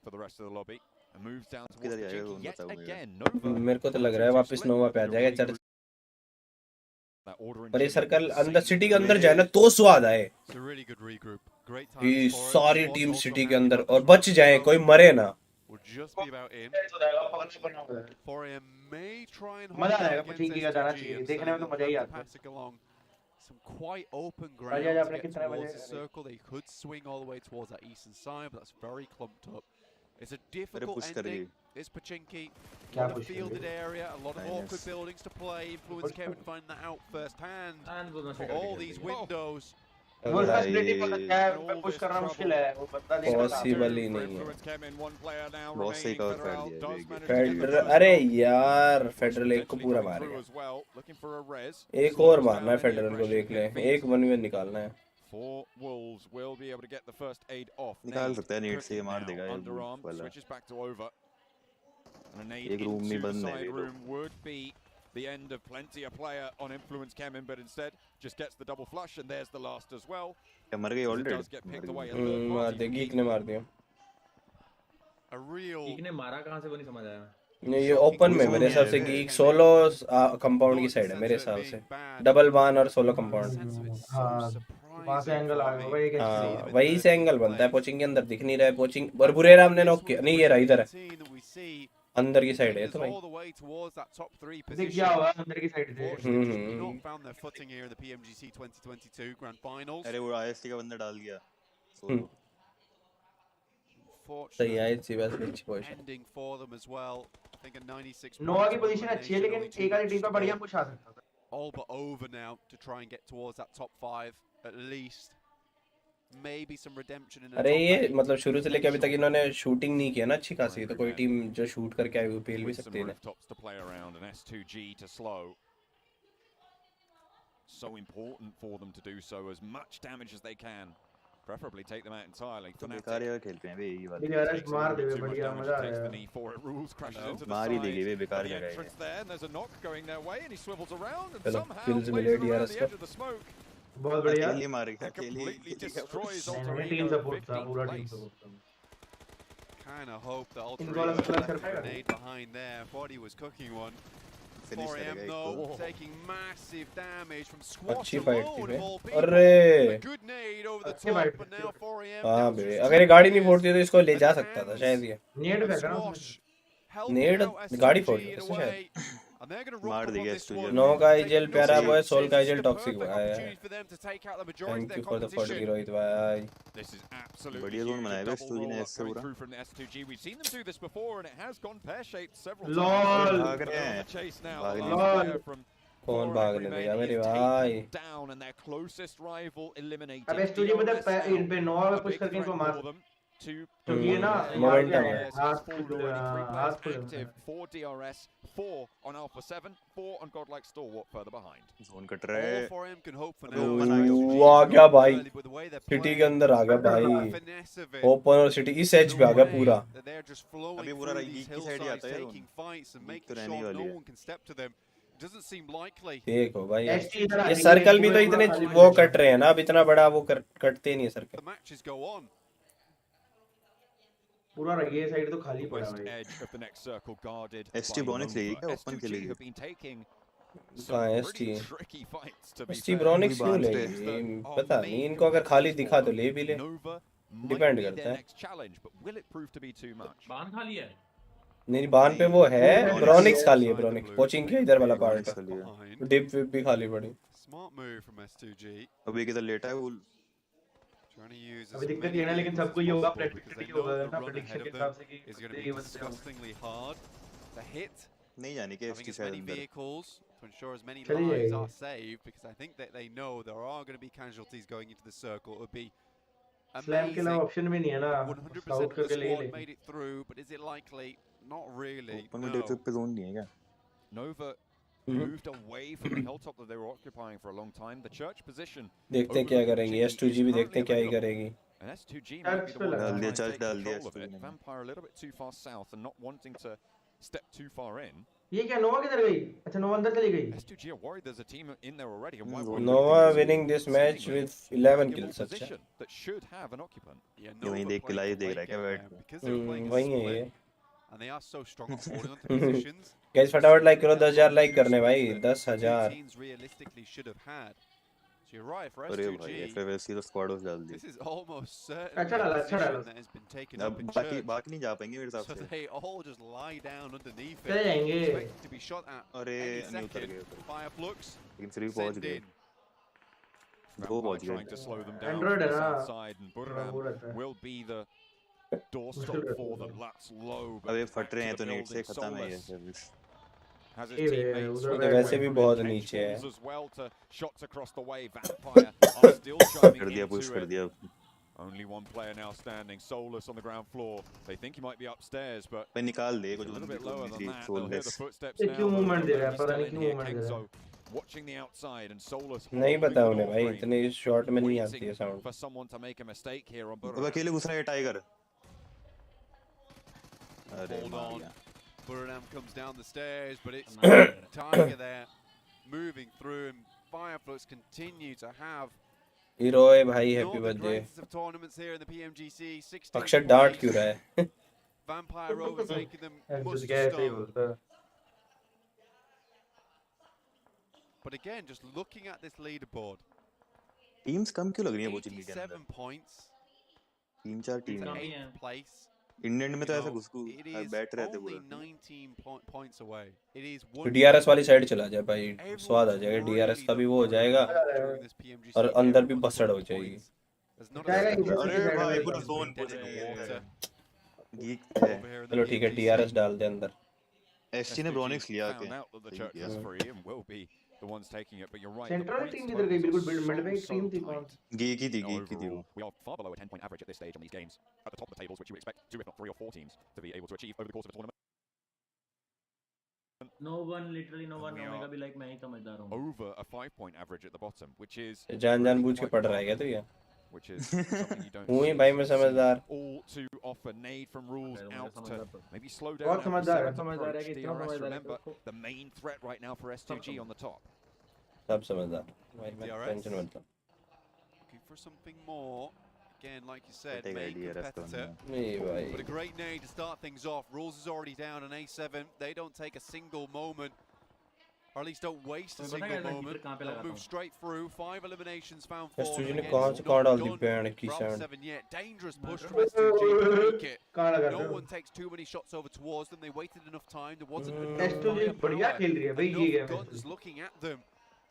for the rest of the lobby and moves down towards the Jinky yet again. Nova मेरे को तो लग रहा है वापस नोवा पे आ जाएगा चर्च, पर ये सर्कल अंदर सिटी के अंदर जाए ना तो स्वाद आए कि सारी टीम सिटी के अंदर और बच जाए, कोई मरे ना। मजा आएगा, पचिंकी का जाना चाहिए, देखने में तो मजा ही आता है। Some quite open ground to get towards the circle. They could swing all the way towards that eastern side, but that's very clumped up. It's a difficult ending. It's Pachinki. A lot of fielded area, a lot of awkward buildings to play. Influence Kevin finding that out first hand. For all these windows. Push करना मुश्किल है, वो बंदा नहीं possible ही नहीं है। बहुत सही कवर कर दिया फेडरल। अरे यार फेडरल एक को पूरा मारेगा, एक और मारना है फेडरल को, देख ले एक 1v1 निकालना है। निकाल सकता है, नीट से ये मार देगा ये वाला। एक रूम में बंद है ये the end of plenty a player on influence Kemin, but instead just gets the double flush and there's the last as well. मर गई already, does get picked away a मार दे, गीक ने मार दिया। गीक ने मारा कहां से वो नहीं समझ आया। नहीं ये ओपन में मेरे हिसाब से गीक सोलो कंपाउंड की साइड है मेरे हिसाब से, डबल वन और सोलो कंपाउंड। हां वहां से एंगल आ गया भाई, हां वही से एंगल बनता है। पोचिंग के अंदर दिख नहीं रहा है, पोचिंग और बुरेरा हमने नॉक किया नहीं, ये रहा इधर है, अंदर की साइड है तो भाई देख क्या हुआ अंदर की साइड से। अरे वो आईएसटी का बंदा डाल गया। सही है इसी बस अच्छी पोजीशन। नोवा की पोजीशन अच्छी है, लेकिन एक आधी टीम का बढ़िया पुश आ सकता था। All but over now to try and get towards that top 5 at least. Maybe some redemption in. अरे ये मतलब शुरू से लेके अभी तक इन्होंने शूटिंग नहीं किया ना अच्छी खासी, तो कोई टीम जो शूट करके आई वो पेल भी सकती है ना। S2G to slow. So important for them to do so as much damage as they can. Preferably take them out entirely. बेकार ये खेलते हैं बे ये वाला। यार मार दे बढ़िया मजा आया। मार ही देंगे बे, बेकार जगह है। किल्स मिले डीआरएस का। बहुत बढ़िया अकेले मार गया, अकेले टीम सपोर्ट था, पूरा टीम सपोर्ट था। Kind of hope that ultimately grenade behind there. Thought he was cooking one. 4am though taking massive damage from squash अच्छी फाइट थी alone बे। of all people. अरे A good nade over the top, but now 4am. हाँ बे, अगर ये गाड़ी नहीं फोड़ती तो इसको ले जा सकता था शायद ये। नेट फेंका ना, नेट गाड़ी फोड़ दी इससे शायद। मार देगा S2G। नो का एजेल प्यारा बॉय, सोल का AJL toxic boy. Thank you for the 40 Rohit भाई। बढ़िया जोन बनाया है S2G ने ऐसे पूरा। लॉल भाग रहे हैं, कौन भागने देगा मेरे भाई। अब S2G पता इन पे नोवा पे पुश करके इनको मार, क्योंकि ये ना मोमेंटम है। active 4 DRS, 4 on Alpha 7, 4 on Godlike Stalwart further behind. Zone cut रहा है। All 4am can hope for now. आ गया भाई, सिटी के अंदर आ गया भाई, ओपन और सिटी इस एज पे आ गया पूरा। अभी पूरा लीग की साइड ही आता है, तो रहने वाली है। देखो भाई ये सर्कल भी तो इतने वो कट रहे हैं ना, अब इतना बड़ा वो कटते नहीं है सर्कल। पूरा ये साइड तो खाली पड़ा है। एसटी ब्रोनिक्स लेगी क्या ओपन के लिए? कहां है एसटी? एसटी ब्रोनिक्स क्यों लेगी पता नहीं, इनको अगर खाली दिखा तो ले भी ले, डिपेंड करता है। बान खाली है? नहीं बान पे वो है, ब्रोनिक्स खाली है, ब्रोनिक्स कोचिंग के इधर वाला पार्ट डिप विप भी खाली पड़ी। अभी किधर लेटा है वो? अभी दिक्कत ये है ना, लेकिन सबको ये होगा प्रेडिक्टेड होगा ना, प्रेडिक्शन के हिसाब से कि नहीं जाने के एसटी शायद अंदर to ensure as many lives are saved, because I think that they know there are going to be casualties going into the circle. It would be slam के अलावा ऑप्शन भी नहीं है ना, 100% of the squad made it through, but is it likely? Not really. Open में death पे zone नहीं है क्या? Nova moved away from the hilltop that they were occupying for a long time. The church position. देखते हैं क्या करेंगी, S2G भी देखते हैं क्या ही करेगी. And S2G might be the one to डाल try दिया and चर्च take डाल दिया control of it. S2G ने. Vampire a little bit too far south and not wanting to step too far in. ये क्या नोवा किधर गई? अच्छा नोवा अंदर चली गई. S2G are worried there's a team in there already. And why would Nova winning this match with 11 kills. अच्छा. that should have an occupant. Yeah, ये वहीं देख के लाइव देख रहा है क्या बैठ? because they were playing a वही है split, ये. and they are so strong at holding on to positions. Guys फटाफट लाइक करो, 10,000 लाइक करने भाई, Two 10,000. teams realistically should have had. So you're right, for अरे भाई S2G, FFSC तो स्क्वाड हाउस डाल दी. this is almost certainly अच्छा a डाला. position that has been taken up अब in बाकी church. बाकी नहीं जा पाएंगे मेरे हिसाब So से. they all just lie down underneath चले it, जाएंगे. expecting to be shot at अरे any नहीं उतर second. गए. Fireflux, लेकिन सिर्फ पहुंच send गए. in. दो पहुंच Trying गए. to slow them down Android from the है ना? south side, and Buram will be the doorstop for them. That's low. अब ये फट रहे हैं तो नेट से खत्म है ये सर्विस. Has his ये teammates उधर swinging वैसे away भी from बहुत his नीचे है. as well to shots across the way. Vampire are still chiming कर दिया पुश into कर it. दिया. Only one player now standing, Solus on the ground floor. They think he might be upstairs, but भाई निकाल दे a कुछ little bit lower than that. They'll hear the footsteps ये now. क्यों movement दे रहा है? He's पता still नहीं in क्यों here. movement दे रहा है. Kenzo watching the outside, and Solus नहीं holding पता the उन्हें door भाई, frame, इतने शॉट में नहीं आती है waiting sound. for someone to make a mistake here on अब Buram. अकेले घुस रहा है टाइगर. अरे Hold मार on. दिया. Buram comes down the stairs, but it's Tiger there moving through, and Fireflux continue to have hero है भाई, not happy the birthday. greatest of tournaments here in the PMGC. 16 अक्षर डांट points. क्यों रहा है? Vampire overtaking them just must get stop. it. But again, just looking at this leaderboard, teams कम क्यों लग रही हैं वो मीडिया में? 87 points, 3-4 टीम कम है. ही है. 8th place. इंडियन में तो You ऐसा know, घुस it is बैठ रहे थे only पूरा. 19 points away. It is तो one DRS वाली साइड चला जाए भाई, स्वाद आ Everyone's जाएगा. really DRS का भी वो हो done जाएगा during this PMGC. और अंदर भी Everyone's बसड़ हो scoring जाएगी. points. There's not जाएगा a ही second अरे team भाई, that's पूरा been zone dead पूछ in the रही है. water गीक है. over here in the चलो ठीक है, PMGC. DRS डाल दे अंदर. एसटी ने ब्रोनिक्स लिया Found के. out that the सही church किया. was free and will be the ones taking it, but you're right. Central the team points किधर गई? बिल्कुल totals मिड में एक so टीम थी कौन? tight. गीक ही थी गीक ही थी वो. Overall, we are far below a 10-point average at this stage on these games. At the top of the tables, which you would expect 2, if not 3 or 4 teams to be able to achieve over the course of a tournament. No one, literally no one. We omega are भी like मैं ही समझदार हूँ. Over a 5-point average at the bottom, which is जानबूझ के पढ़ रहा है क्या तो ये? which is something you don't हूँ ही see. भाई मैं समझदार. All too often nade from rules मैं out to समझदार तो. maybe slow बहुत down समझदार है, Alpha 7's समझदार है approach. कि इतना DRS, समझदार है remember, कि the main threat right now for S2G on the top. सब समझदार. भाई मैं DRS. टेंशन मत लो. Looking for something more. Again, like you said, Take main idea, rest competitor. on नहीं भाई. But a great nade to start things off. Rules is already down on A7. They don't take a single moment, or at least don't waste a तुम्हें पता single है मैं moment. Keeper कहाँ पे They'll लगाता move हूँ? straight through. 5 eliminations found for S2G them. ने Again, कहाँ it's से कहाँ not डाल दी done बैंड की for sound. Alpha 7 yet. Dangerous push for S2G to make it. कहाँ लगा No रहे हो? one takes too many shots over towards them. They waited enough time. There wasn't Mm. enough S2G बढ़िया खेल रही है भाई ये enough game. guns looking at them.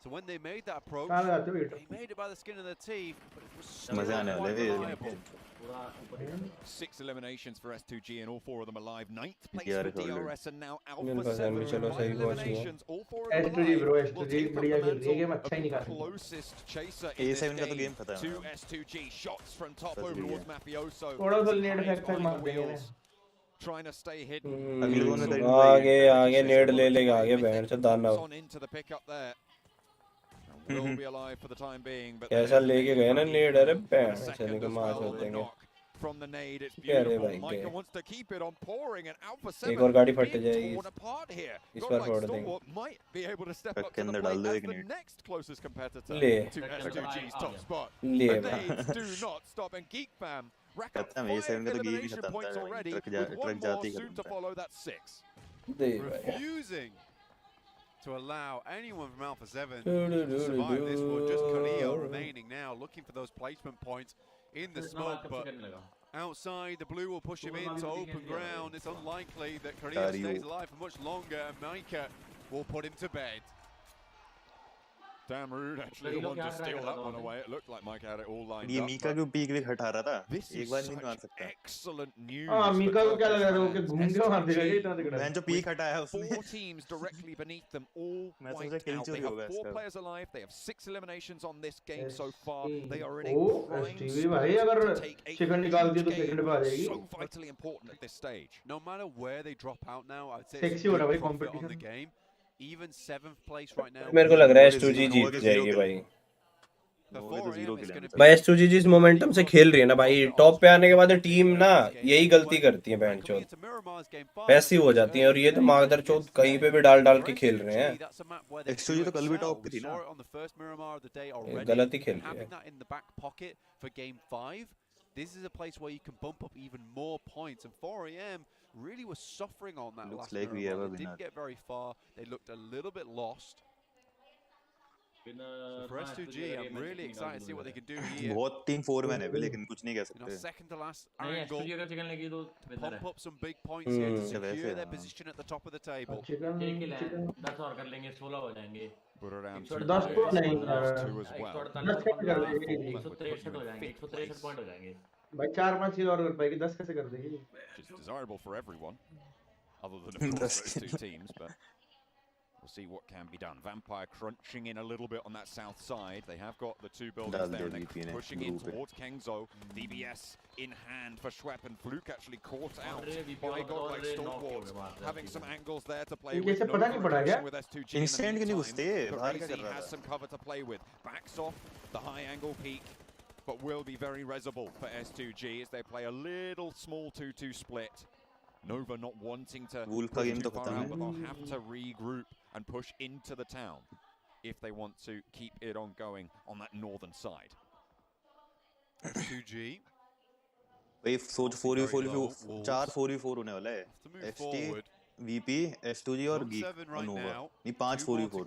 So when they made that approach, कहाँ लगाते हो बेटा? they made it by the skin of their teeth, but it was still मजा आने वाला quite है ये. reliable. पूरा ऊपर ही. 6 eliminations for S2G and all 4 of them alive. 9th place DRS for already. DRS and now मेरे Alpha पास 7. है, चलो 5 सही पहुंच गए. eliminations, all 4 of them S2G bro, alive. Will S2G take up the बढ़िया खेल रही है. गेम mantle अच्छा ही of the निकाल. closest chaser in this A7 का तो game गेम खत्म है. to S2G. Shots from top बस over भी towards है. Mafioso. थोड़ा सा His net eyes fact behind मार the देंगे wheels, trying to stay hidden. अगले दो में तो आगे आगे नेड ले लेगा आगे बैंड से दाना. On into the pickup there. And will be alive for the time being, but कैसा लेके गए ना नेड. अरे बैंड a से second निकल as मार well, the देंगे. knock from the nade. It's क्या रे beautiful. भाई, Micah क्या? wants to keep it on pouring, and Alpha एक 7 और गाड़ी फट being जाएगी. torn apart here. इस Got बार like फोड़ देंगे. Stalwart might be able to step truck up के to the अंदर plate डाल दो as एक the net. next closest competitor ले. to S2G's top spot. ले The भाई. nades do not stop, and Geek Fam rack up खत्म है, 5 A7 का तो गेम ही elimination खत्म points था. already, truck with one more जाती soon to खत्म था. follow. That's 6. दे भाई. Refusing to allow anyone from Alpha 7 to survive this one. Just Carrillo remaining now, looking for those placement points in the smoke, but outside, the blue will push him into open ground. It's unlikely that Carrillo stays alive for much longer, and Micah will put him to bed. Damn rude, actually, the one to steal that one away. It looked like Micah had it all lined ये up. Mika but को peak लिख हटा रहा था. This एक is बार नहीं मार such सकता. excellent news. हाँ for मीका को क्या Turkish लगा था वो कि fans. घूम के मार देगा ये इतना S2G, तगड़ा. मैं जो पीक हटाया उसने. 4 teams directly beneath them, all मैं सोचा wiped kill out. They चोरी have होगा 4 इसका. players alive. They have 6 eliminations on this game so far. They are in a oh prime STV भाई spot अगर to take a सेकंड निकाल दिए तो huge सेकंड पे आ game. जाएगी. So vitally important at this stage. No matter where they drop out now, I'd say Sexy it's a हो रहा good भाई profit on the competition. game. even 7th place right now. मेरे को लग रहा है S2G जीत जाएगी भाई। भाई S2G जिस मोमेंटम से खेल रही है ना भाई, टॉप पे आने के बाद टीम ना यही गलती करती है बहनचोद, पैसिव हो जाती है, और ये तो मादरचोद कहीं पे भी डाल डाल के खेल रहे हैं। S2G तो कल भी टॉप पे थी ना, गलत ही खेल रही है। This is a place where you can bump up even more points, and 4am really was suffering on that last Miramar. They didn't get very far. They looked a little bit lost. So for S2G, I'm really excited to see what they can do here. बहुत team 4 man है लेकिन कुछ नहीं कह सकते। Second to last angle, pump up some big points here to secure their position at the top of the table. 10 और कर लेंगे, 16 हो जाएंगे। But around 10 तो नहीं, 2 as well. 163 हो जाएंगे, 163 पॉइंट हो जाएंगे। भाई 4-5 चीज और कर पाएगी, 10 कैसे कर देगी? Which is desirable for everyone, other than of course those two teams, but we'll see what can be done. Vampire crunching in a little bit on that south side. They have got the two buildings there, and they're pushing in towards Kengzo. DBS in hand for Schwepp, and Fluke actually caught out by Godlike Stalwarts, having some angles there to play with. No connection with S2G. Instant के नहीं घुसते, बाहर क्या कर रहा has था? some cover to play with. Backs off the high angle peak, but will be very resible for S2G as they play a little small 2-2 split. Nova not wanting to Wolf का push game too तो far खत्म out, है। but they'll have to regroup and push into the town if they want to keep it on going on that northern side. S2G. भाई सोच 4v4 4 4v4 होने वाला है। ST, VP, S2G और Geek और Nova। नहीं 5 4v4।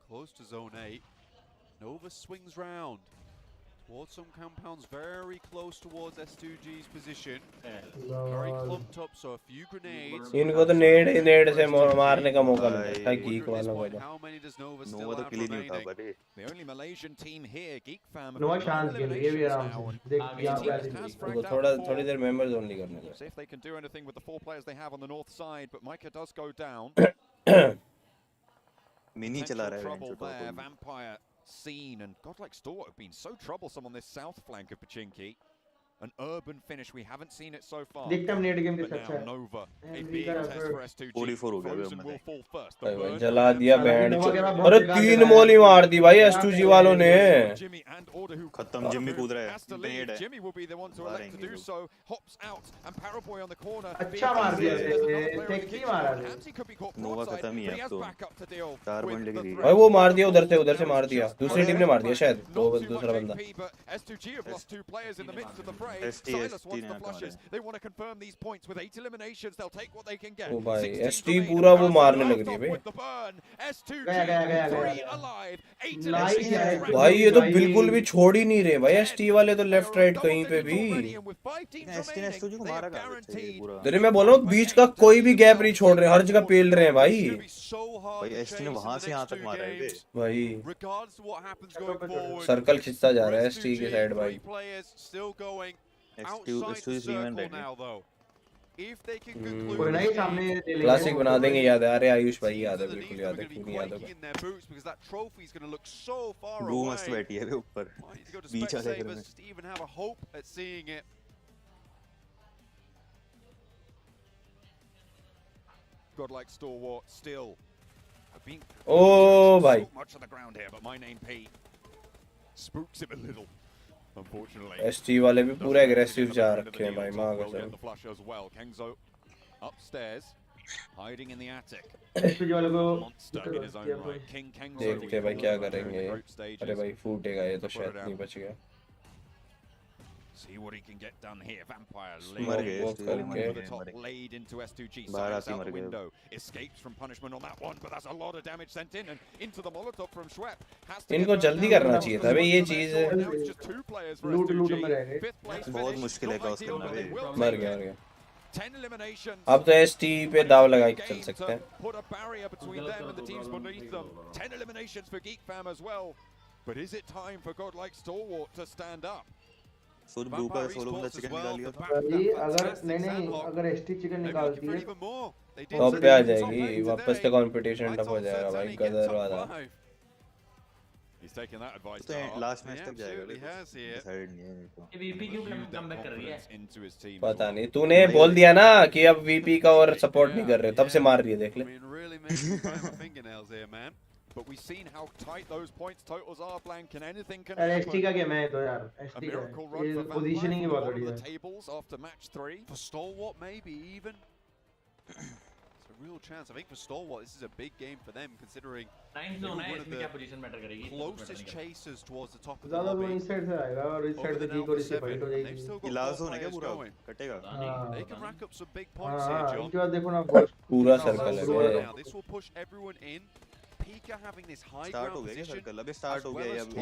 Close to zone 8. Nova swings round towards some compounds very close towards S2G's position. Very clumped up, so a few grenades. इनको तो नेड से मारने का मौका मिलता है गीक वालों को तो। How many does Nova still Nova तो have किल ही नहीं उठा remaining? पाए। The only Malaysian team here, Geek Fam, have Nova got शांत 9 खेल रही है भी आराम eliminations से। now, देख यहाँ पे and has उनको fragged थोड़ा out थोड़ी 4. देर मेंबर्स ओनली करने दो। See if they can do anything with the 4 players they have on the north side, but Micah does go down. Mini चला रहा है Trouble बेंच there, तो। Vampire seen, and Godlike Stalwart have been so troublesome on this south flank of Pachinki. An urban finish, we haven't seen it so far. देखते हम net game But के साथ now Nova, a And big we got test for S2G. 44 हो गया अभी Frozen हम will fall first. भाई The भाई burn जला दिया बैंड। नोवा के बाद बहुत अरे बेकार 3 खेला मोली है। मार दी भाई S2G वालों ने। Jimmy and Order who खत्म जिम्मी कूद रहा has to है। leave. नेड है। Jimmy will be the one to elect to do so. Hops out, and Paraboy on the corner. अच्छा मार दिया थे, सेक्सी मारा थे। Hamzy could be caught Nova broadside, खत्म ही but है he अब has तो। backup to deal 4 with point the लेके threat. गई। भाई वो मार दिया उधर से मार दिया, दूसरी टीम ने मार दिया शायद, Not too दूसरा much बंदा। AP, but S2G have lost 2 players in the midst of the fray. ST Silas wants the ने flushes. They want to confirm these points with 8 eliminations. They'll take what they can get. ओ भाई 16 ST remain. पूरा वो मारने Parason लग रही है off bay. with the burn. S2G गया। 3 alive. 8 Nice eliminations. है। भाई ये तो भाई। बिल्कुल भी छोड़ ही नहीं रहे भाई ST वाले तो लेफ्ट राइट कहीं पे भी। ST ने S2G को मारा कहाँ से पूरा। तेरे मैं बोल रहा हूँ बीच का कोई भी गैप नहीं छोड़ रहे, हर जगह पेल रहे हैं भाई। भाई ST ने वहाँ से यहाँ तक मारा है बे। भाई Regardless of what happens going forward, circle खिंचता जा रहा है ST की साइड भाई। 3 players still going outside S2G the 3 man circle ready. now though. If they can कोई conclude नहीं this सामने game, ले लेंगे। क्लासिक बना देंगे, याद है? अरे आयुष भाई याद है, teams बिल्कुल underneath याद them है, are क्यों going नहीं to याद be होगा। quaking in their boots because that trophy is going to look so far blue away. मस्त बैठी है बे ऊपर। Might need to go to बीच वाले घर में। Specsavers just to even have a hope at seeing it. Godlike Stalwart still have been Oh, bhai. so much of the ground here, but my name Pete spooks him a little, unfortunately. ST वाले भी पूरे aggressive जा रखे हैं भाई, माँ Will get कसम। the flush as well. Kengzo upstairs, hiding in the attic. SPG वालों को Monster in his own right. King Kengzo. देखते हैं भाई क्या in the करेंगे। group stages. अरे भाई फूटेगा ये तो, शायद नहीं बच गया। See what he can get done here. Vampire मर laid गए वो ST करके। over the top, laid into S2G. बाहर Silas आके out मर the गए। window. Escapes from punishment on that one, but that's a lot of damage sent in and into the Molotov from Schwepp. Has to इनको get जल्दी back down. करना चाहिए था भाई ये चीज। Now it's just 2 players for लूट S2G. में रह गए। 5th place बहुत finish. मुश्किल है Not क्रॉस ideal, करना but they बे। will मर take गया it. मर गया। 10 eliminations. अब तो ST पे दाव लगा के चल Game सकते to हैं। put a barrier between them and the teams beneath them. 10 eliminations for Geek Fam as well. But is it time for Godlike Stalwart to stand up? सोच ब्लू का सोलो का चिकन निकाल लिया था। भाई अगर नहीं अगर ST चिकन निकालती है टॉप पे आ जाएगी, वापस से कंपटीशन टफ हो जाएगा भाई, गदर वाला। He's taken that advice तो to heart. Last match He तक जाएगा absolutely has here. डिसाइड नहीं है मेरे को ये वीपी क्यों कमबैक कर रही है? Confidence into his team as पता well. नहीं, तूने बोल दिया ना कि अब वीपी का और सपोर्ट नहीं कर रहे, तब से मार रही है, देख ले। I mean, really making me bite my fingernails here, man. But we've seen how tight those points totals are, Blank, and anything can यार happen. एसटी का गेम है तो यार, A एसटी का miracle है। run ये for Vampire positioning he from the बहुत bottom बढ़िया of the है। tables after match 3. For Stalwart, maybe even. It's a real chance. I think for Stalwart, this is a big game for them, considering nine they were zone है, one of इसमें क्या the position matter करेगी? closest chasers towards the top of the ज़्यादा वो lobby. इस side से आएगा और इस Over साइड से the जी को Alpha इसकी 7, फाइट हो and they've जाएगी। still got इलाज 4 होने क्या players पूरा going. कटेगा They can rack up some big points here, हाँ, John. इनके बाद देखो ना बॉस पूरा सर्कल है बे। Now, this will push everyone in. Pika having this high start हो ground गया क्या position सर्कल? अबे स्टार्ट हो as गया well ये as अब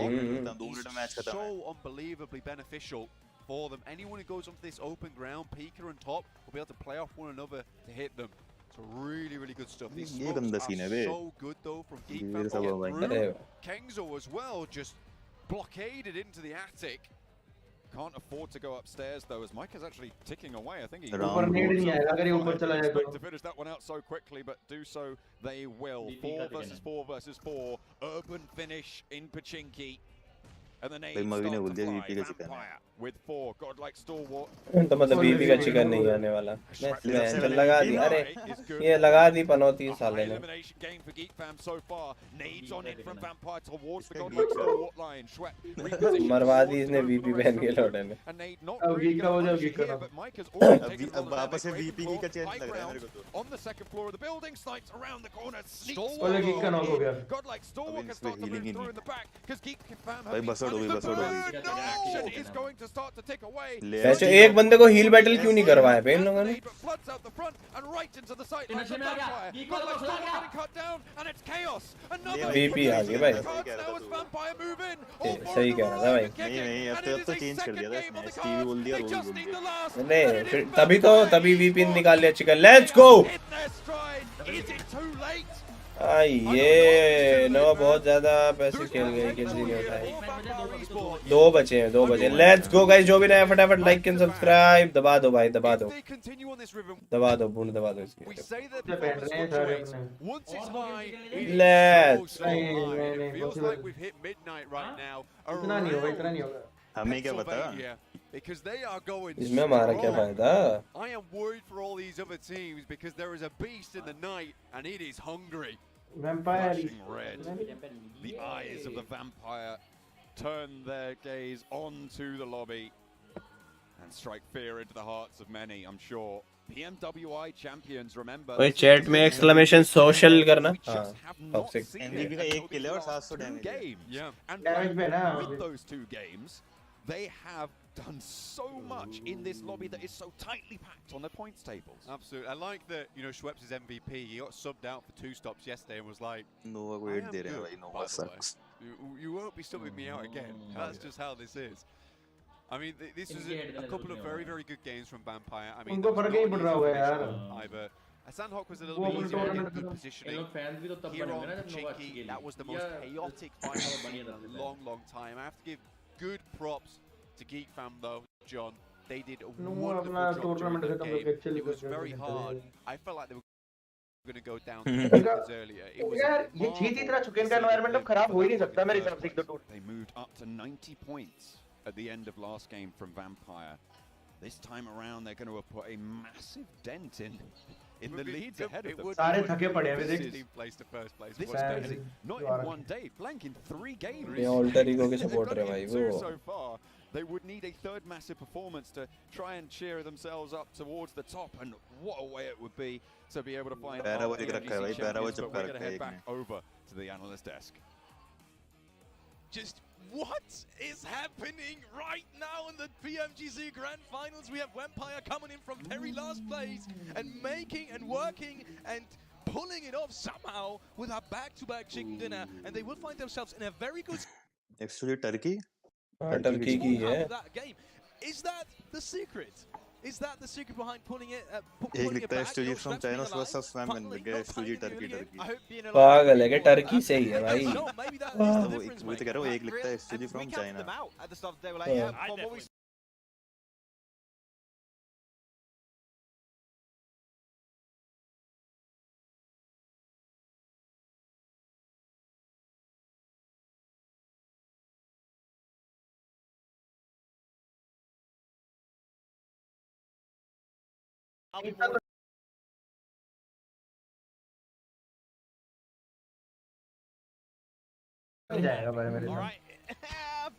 top 2 मिनट में मैच is खत्म है। so unbelievably beneficial for them. Anyone who goes onto this open ground, Pika and top, will be able to play off one another to hit them. So really, really good stuff. These ये smokes गंदा are scene है बे। so good though from Geek ये Fam. सब Get भाई। through. अरे Kengzo as well, just blockaded into the attic. Can't afford to go upstairs though, as Mike is actually ticking away. I think he ऊपर net नहीं आएगा अगर ये ऊपर चला जाए expect तो। to finish that one out so quickly, but do so they will. DP 4 का versus 4 versus 4. Urban finish in Pachinki. And the भाई nades मवी ने start बोल to दिया fly. वीपी का चिकन है। Vampire with 4. Godlike Stalwart. तो मतलब VP का चिकन नहीं आने वाला। मैं चल लगा दी, अरे ये लगा दी पनौती A high साले ने। elimination game for Geek Fam so far. Nades on in from Vampire towards the Godlike Stalwart line. Schwepp repositions मरवा दी towards इसने the वीपी open पहन right के from लौटे ने। A nade not अब really Geek का gonna हो जाओ, punish Geek it का here, ना। but Mike has already अब taken अब वापस से Raven's वीपी Ravenclaw का चेंज high लग रहा है ground मेरे को तो। on the second floor of the building. Snipes around the corner. बोले Geek का knock हो गया। Godlike Stalwart can इसमें start to healing move he through नहीं। in the back because Geek Fam भाई have बसड़ हो गई, the बसड़ हो गई। burn. No! Action is going to start to tick away. ले वैसे एक बंदे को हील बैटल क्यों नहीं करवाया बे इन लोगों ने? Floods out the front and right into the sight line नशे of में आ गया। Vampire. Geek को Godlike तो खिला Stalwart गया। getting cut down and it's chaos. Another VP आ गई भाई। cards now as Vampire move in. All सही four of them कह रहा था are भाई। kicking, नहीं, अब and तो it is a चेंज कर second दिया था game on the इसने। स्टीवी बोल cards. दिया, They रोल just बोल need the दिया। last. नहीं And it फिर is तभी तो Vampire तभी वीपी esports. निकाल लिया chicken. Let's go. Hit their stride. Is it too late? ये नो बहुत ज्यादा पैसे खेल गए, किसी ने उठाए। 2 बचे हैं, 2 बचे। लेट्स गो गाइस, जो भी नया फटाफट लाइक एंड सब्सक्राइब दबा दो भाई, दबा दो, They continue on this rhythm. दबा दो, बूंद दबा दो We इसकी। say that अपने performance बैठ रहे हैं सारे fluctuates. अपने। Once it's high, it is Let's- so high. नहीं, It नहीं, feels possible. like we've hit midnight right now. इतना नहीं होगा, इतना नहीं होगा। हमें क्या पता? Pennsylvania, because they are going इसमें हमारा क्या strong. फायदा? I am worried for all these other teams because there is a beast in the night and it is hungry. Vampire Flashing red. The eyes of the vampire turn their gaze onto the lobby and strike fear into the hearts of many, I'm sure. PMWI champions, remember. ओए chat में exclamation social करना। We हाँ, just have not toxic. seen it MVP का until एक kill है और these last 700 two damage है। games. Yeah. And Damage पे ना। with those 2 games, they have done so much in this lobby that is so tightly packed on the points tables. Absolutely. I like that, you know, Schweppes is MVP. He got subbed out for 2 stops yesterday and was like, नोवा को I 8 am दे रहे हैं good, भाई, by Nova the way. sucks। You won't be subbing me out again. That's just how this is. I mean, this was a couple of very, very good games from Vampire. I mean, उनको that was फर्क not नहीं an पड़ easy रहा होगा finish यार। on either. Sandhawk was a little वो bit अपने easier, tournament good में- इन positioning. लोग फैंस भी तो तब Here बनेंगे on ना जब नोवा अच्छी Pachinki, खेली। that was the most या chaotic उस- fight I've वो बढ़िया seen था in a फिर। long, long time. I have to give good props to Geek Fam though, John. They did a no wonderful अपना job during tournament that खत्म game. करके chill It was करके very चले hard. गए। I felt like they were going to go down Mhm. the seconds earlier. It was यार a ये जीत इतना marvel चुके to इनका see that environment अब they खराब हो ही put नहीं that सकता one मेरे in the हिसाब से first एक दो They moved up to 90 points at the end of last game from Vampire. This time around, they're going to have put a massive dent in the would be- leads it- ahead it of them. would- सारे would- थके पड़े हैं this देख। is 16th place to first place. This is What's Fans- crazy. Not द्वारा in one day, blank in 3 games. ये alter ego के They've supporter got है it भाई in वो। 2 so far. They would need a third massive performance to try and cheer themselves up towards the top, and what a way it would be to be able to find para our वो दिख रखा है भाई, PMGC para वो champions, but चिपका we're going to रखा है head एक back over to the analyst desk. Just what is happening right now in the PMGC Grand Finals? We have Vampire coming in from very last place and making and working and pulling it off somehow with a back-to-back chicken dinner, and they will find themselves in a very good actually Turkey हाँ, Turkey की out है। of that game. Is that the secret? Is that the secret behind pulling it? एक Pulling it लिखता है back? Studio No, from Schweppes being China alive. Versus swum Finally, मिल गया not studio finding Turkey it again. Turkey I hope being alive. पागल है कि Turkey से ही है भाई। No, maybe that is the वो difference, वही तो mate. कह रहा हूँ एक लिखता है And studio we from counted China them out at the start of the day. We're like, Yeah. yeah, from what we I'll be more जाएगा भाई मेरे all साथ right.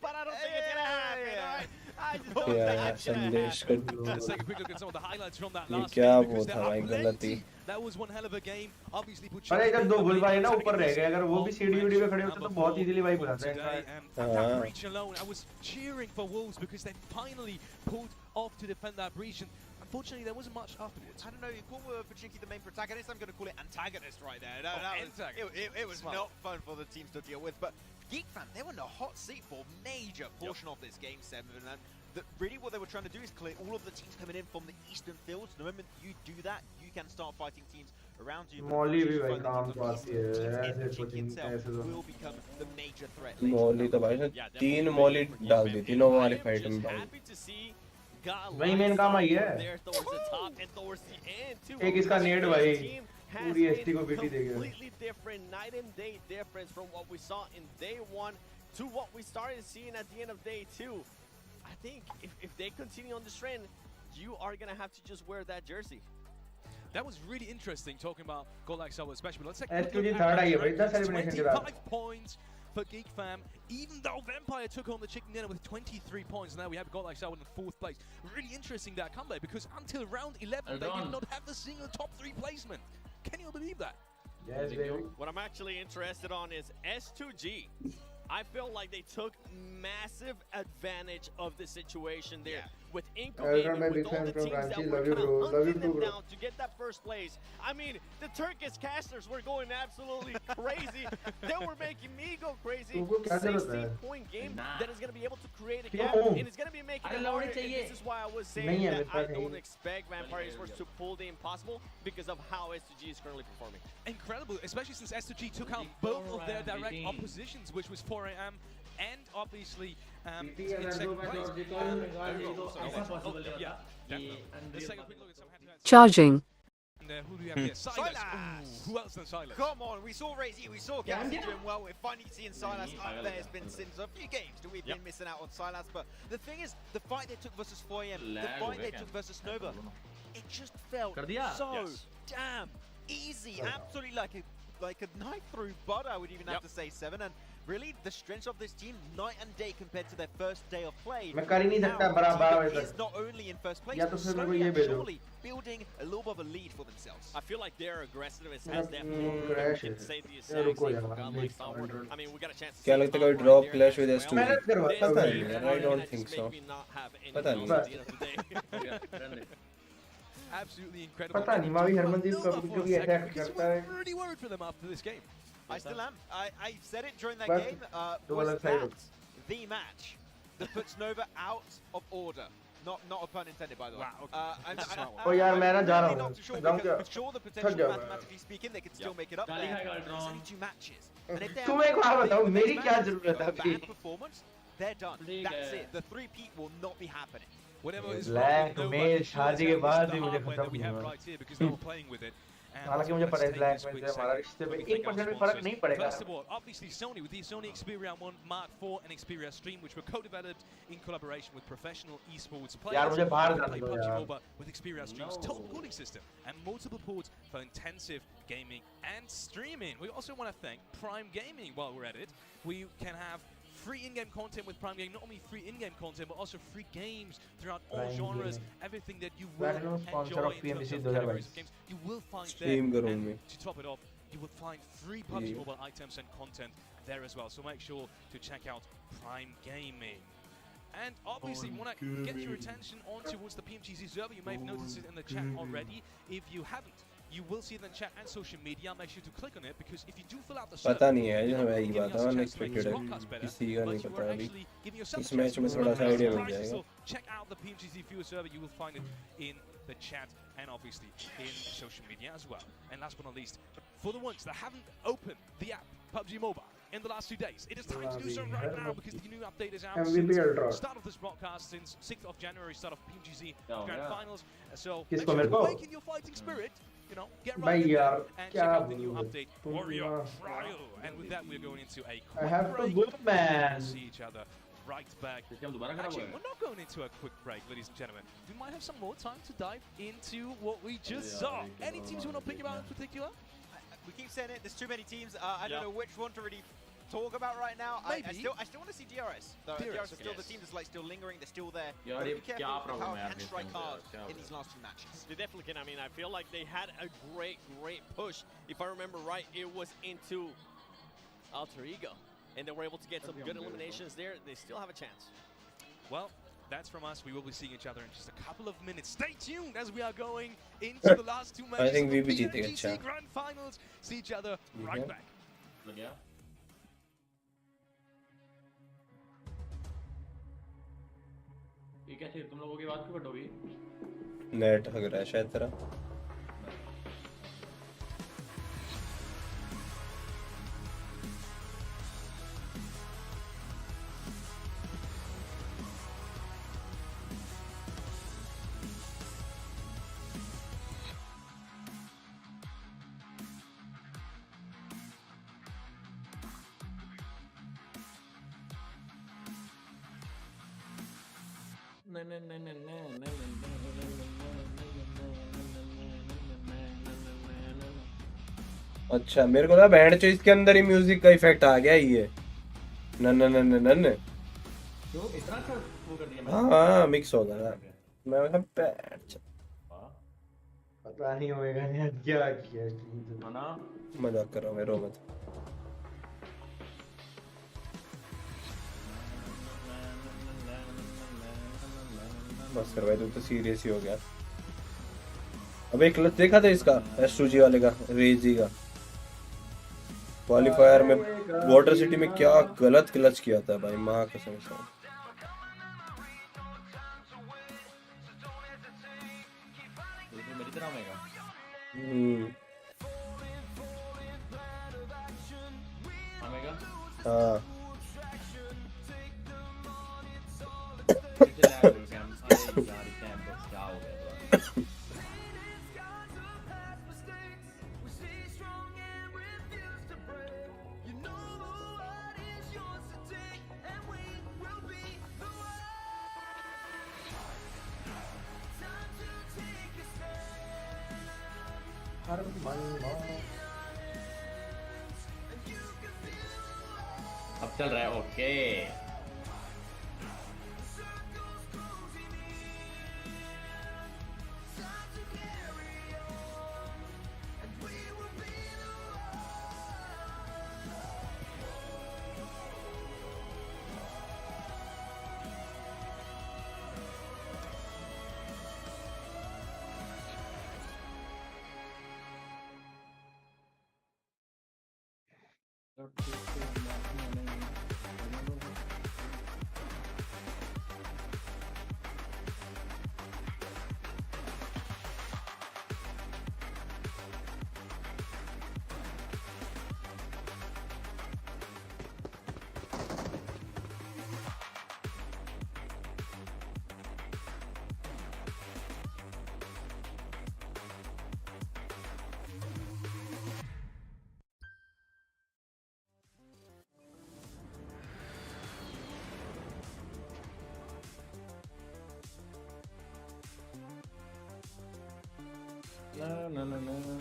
But I don't think it's gonna happen. All right. I just don't क्या think यार it's gonna संदेश happen. को Let's take a quick look at some of the highlights from that ये last क्या game वो because था there भाई are गलती plenty. That was one hell of a game. Obviously, अरे जब दो बुल भाई ना ऊपर रह गए अगर वो भी सीढ़ी वीडी पे खड़े होते तो बहुत इजीली वाइप हो जाता है and that breach alone, I was cheering for Wolves because they finally pulled off to defend that breach, and unfortunately there wasn't much afterwards. I don't know, you call Pmgc the main protagonist, I'm going to call it antagonist right there. No, it was not fun for the teams to deal with, but GeekFam, they were in a hot seat for a major portion of this Game 7, and really what they were trying to do is clear all of the teams coming in from the eastern fields. The moment you do that, you can start fighting teams around you. मौली भी भाई काम तो आती है ऐसे coaching ऐसे तो will become the major threat. मौली तो भाई ने 3 मौली डाल दी तीनों वाली फाइट में भाई वही मेन काम आई है एक इसका नेट भाई पूरी एसटी को बीटी दे गया Completely different night and day difference from what we saw in day 1 to what we started seeing at the end of day 2. I think if they continue on this trend, you are going to have to just wear that jersey. That was really interesting talking about goal like Sour especially. But let's take a look at that. 25 points for GeekFam, even though Vampire took on the Chicken Dinner with 23 points. Now we have goal like Sour in 4th place. Really interesting that comeback because until round 11 they did not have a single top 3 placement. Can you believe that? Yes, baby. What I'm actually interested on is S2G. I feel like they took massive advantage of the situation there. With Inco Gaming, with all the teams that were kind of hunting them down to get that first place. I mean, the Turkish casters were going absolutely crazy. They were making me go crazy. 16-point game that is going to be able to create a gap, and it's going to be making it harder. And this is why I was saying that I don't expect Vampire Esports to pull the impossible because of how S2G is currently performing. Incredible, especially since S2G took out both of their direct oppositions, which was 4AM and obviously in second place. Let's take a quick look at some head-to-heads. Charging. Who do we have here? Silas. Who else than Silas? Come on, we saw Razy, we saw Gaz doing well. We're finally seeing Silas up there. It's been since a few games that we've been missing out on Silas. But the thing is, the fight they took versus 4AM, the fight they took versus Nova, it just felt so damn easy. Absolutely like a knife through butter, I would even have to say, Seven. And really, the strength of this team, night and day compared to their first day of play. Is not only in first place, but slowly and surely building a little bit of a lead for themselves. I feel like their aggressiveness has definitely saved the exact same for Godlike Sour. I mean, we got a chance to क्या लगता है कोई drop clash with S2? पता नहीं यार, I don't think so. पता नहीं. Absolutely incredible. पता नहीं मावी हरमनदीप कभी अटैक करता है. Really worried for them after this game. I still am. I said it during that game. Was that the match that puts Nova out of order? Not a pun intended, by the way. Wow. Oh yeah, man, I'm not sure because sure the potential, mathematically speaking, they could still make it up there. There's only 2 matches. And if they're bad performance, they're done. That's it. The 3-peat will not be happening. Whatever is Black में शादी के बाद भी मुझे खत्म we have right here because they were playing with it. हालांकि मुझे पता है ब्लैक में से हमारा रिश्ते में 1% भी फर्क नहीं पड़ेगा. First of all, obviously Sony with the Sony Xperia 1 Mark IV and Xperia Stream, which were co-developed in collaboration with professional esports players. यार मुझे बाहर जाना play दो PUBG यार. Mobile with Xperia Stream's total cooling system and multiple ports for intensive gaming and streaming. We also want to thank Prime Gaming while we're at it. We can have free in-game content with Prime Gaming, not only free in-game content, but also free games throughout all genres, everything that you will enjoy in terms of categories of games, you will find there. And to top it off, you will find free PUBG Mobile items and content there as well. So make sure to check out Prime Gaming. And obviously, we want to get your attention on towards the Pmgc server. You may have noticed it in the chat already. If you haven't, you will see it in the chat and social media. Make sure to click on it because if you do fill out the survey, पता नहीं है जो मैं ये बात है unexpected है किसी का नहीं पता अभी इस मैच में थोड़ा सा आइडिया मिल जाएगा. Check out the Pmgc viewer server. You will find it in the chat and obviously in social media as well. And last but not least, for the ones that haven't opened the app PUBG Mobile in the last 2 days, it is time to do so right now because the new update is out since the start of this broadcast, since 6th of January, start of Pmgc Grand Finals. So make sure to awaken your fighting spirit. You know, get right in there and check out the new update, Warrior Trial. And with that, we're going into a quick break. Man. We'll see each other right back. Actually, we're not going into a quick break, ladies and gentlemen. We might have some more time to dive into what we just saw. Any teams you want to pick about in particular? We keep saying it. There's too many teams. I don't know which one to really talk about right now. I still want to see DRS. DRS is still the team that's like still lingering. They're still there. But be careful how it can strike hard in these last two matches. They definitely can. I mean, I feel like they had a great push. If I remember right, it was into Alter Ego, and they were able to get some good eliminations there. They still have a chance. Well, that's from us. We will be seeing each other in just a couple of minutes. Stay tuned as we are going into the last two matches. I think we of the will beat PMGC Grand Finals. See each other right back. ये क्या थी तुम लोगों की बात क्यों cut होगी net हग रहा है शायद तेरा अच्छा मेरे को ना बैंड चो इसके अंदर ही म्यूजिक का इफेक्ट आ गया ये नन नन नन नन क्यों इतना अच्छा वो कर दिया हाँ मिक्स हो गया मैं बैंड पता नहीं होएगा यार क्या किया मना मजाक कर रहा हूँ मैं रो मत बस कर भाई तू तो सीरियस ही हो गया अबे क्लच देखा था इसका S2G वाले का रेज जी का क्वालिफायर में वाटर सिटी में क्या गलत क्लच किया था भाई माँ कसम से मेरी तरह होगा हाँ अब चल रहा है okay No. No.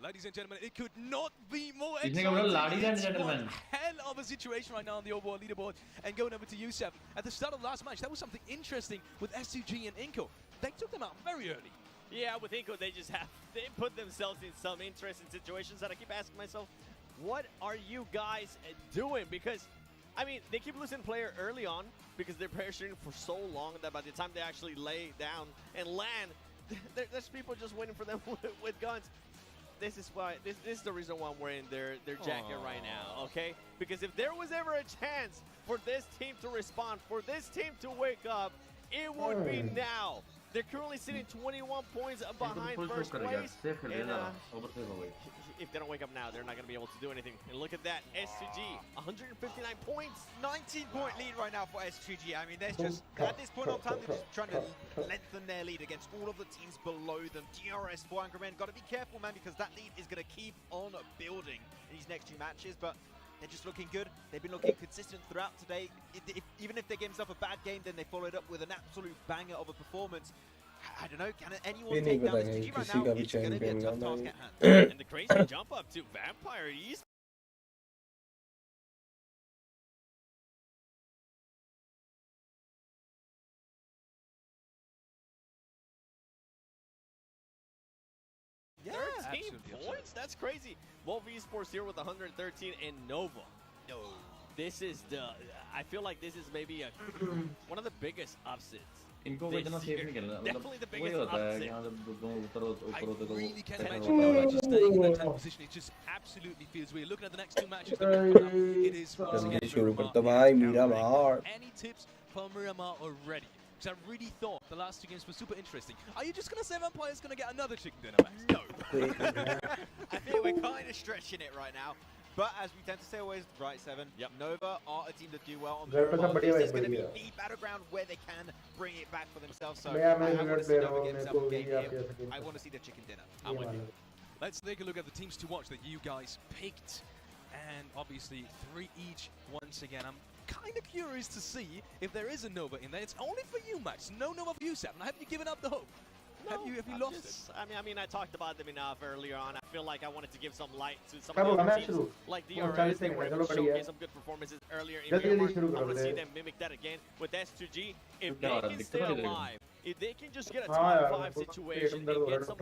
Ladies and gentlemen, it could not be more Ladies exciting. and It's gentlemen. one hell of a situation right now on the overall leaderboard. And going over to Yusef, at the start of the last match, that was something interesting with S2G and Inko. They took them out very early. Yeah, with Inko, they put themselves in some interesting situations that I keep asking myself, what are you guys doing? Because, I mean, they keep losing player early on because they're parachuting for so long that by the time they actually lay down and land, there's people just waiting for them with guns. This is why this is the reason why I'm wearing their jacket right now, okay? Because if there was ever a chance for this team to respond, for this team to wake up, it would be now. They're currently sitting 21 points behind first place. And, if they don't wake up now, they're not going to be able to do anything. And look at that, S2G, 159 points. 19-point lead right now for S2G. I mean, there's just, at this point of time, they're just trying to lengthen their lead against all of the teams below them. DRS, 400 men, got to be careful, man, because that lead is going to keep on building in these next 2 matches. But they're just looking good. They've been looking consistent throughout today. Even if they gave themselves a bad game, then they followed up with an absolute banger of a performance. I don't know, can anyone take down this GG right now? It's going to be a tough task at hand. And the crazy jump up to Vampire East. Yeah, 13 points? That's crazy. Wolf Esports here with 113 and Nova. No. This is I feel like this is maybe one of the biggest upsets. इनको वो इतना safe नहीं खेलना मतलब वही होता है कि हाँ जब दोनों ऊपर होते तो really can't imagine just staying in that 10th position. It just absolutely feels weird. Looking at the next 2 matches, it is once again Miramar. Any tips for Miramar already? Because I really thought the last 2 games were super interesting. Are you just going to say Vampire's going to get another chicken dinner, Max? No. I think we're kind of stretching it right now. But as we tend to say always, right, Seven, Nova are a team that do well on the ball. This is going to be the battleground where they can bring it back for themselves. So I want to see Nova get himself a game here. I want to see the chicken dinner. I'm with you. Let's take a look at the teams to watch that you guys picked. And obviously 3 each once again. I'm kind of curious to see if there is a Nova in there. It's only for you, Max. No Nova for you, Seven. Have you given up the hope? No, have you lost it? I mean, I talked about them enough earlier on. I feel like I wanted to give some light to some of the other teams, like DRS. They were able to showcase some good performances earlier in Miramar. I want to see them mimic that again with S2G. If they can stay alive, if they can just get a top 5 situation and get some,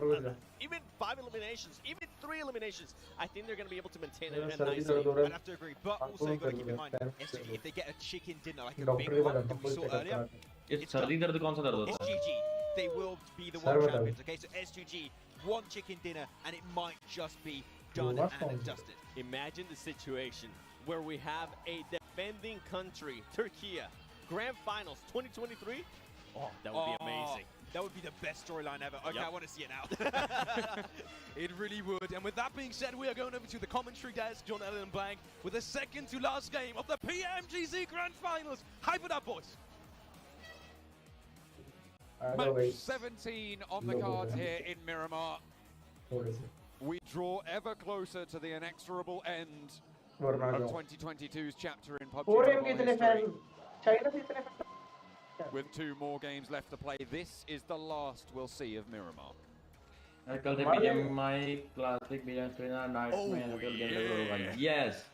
even 5 eliminations, even 3 eliminations, I think they're going to be able to maintain it nicely. I'd have to agree, but also you've got to keep in mind, SGG, if they get a chicken dinner like a big one that we saw earlier, it's SGG. They will be the world champions, okay? So S2G, 1 chicken dinner, and it might just be done and dusted. Imagine the situation where we have a defending country, Turkey, Grand Finals 2023. Oh, that would be amazing. That would be the best storyline ever. Okay, I want to see it now. It really would. And with that being said, we are going over to the commentary desk, John Ellen Blank, with the second to last game of the PMGC Grand Finals. Hype it up, boys. Match 17 on the cards here in Miramar. We draw ever closer to the inexorable end of 2022's chapter in PUBG Mobile history. With 2 more games left to play, this is the last we'll see of Miramar. Yes.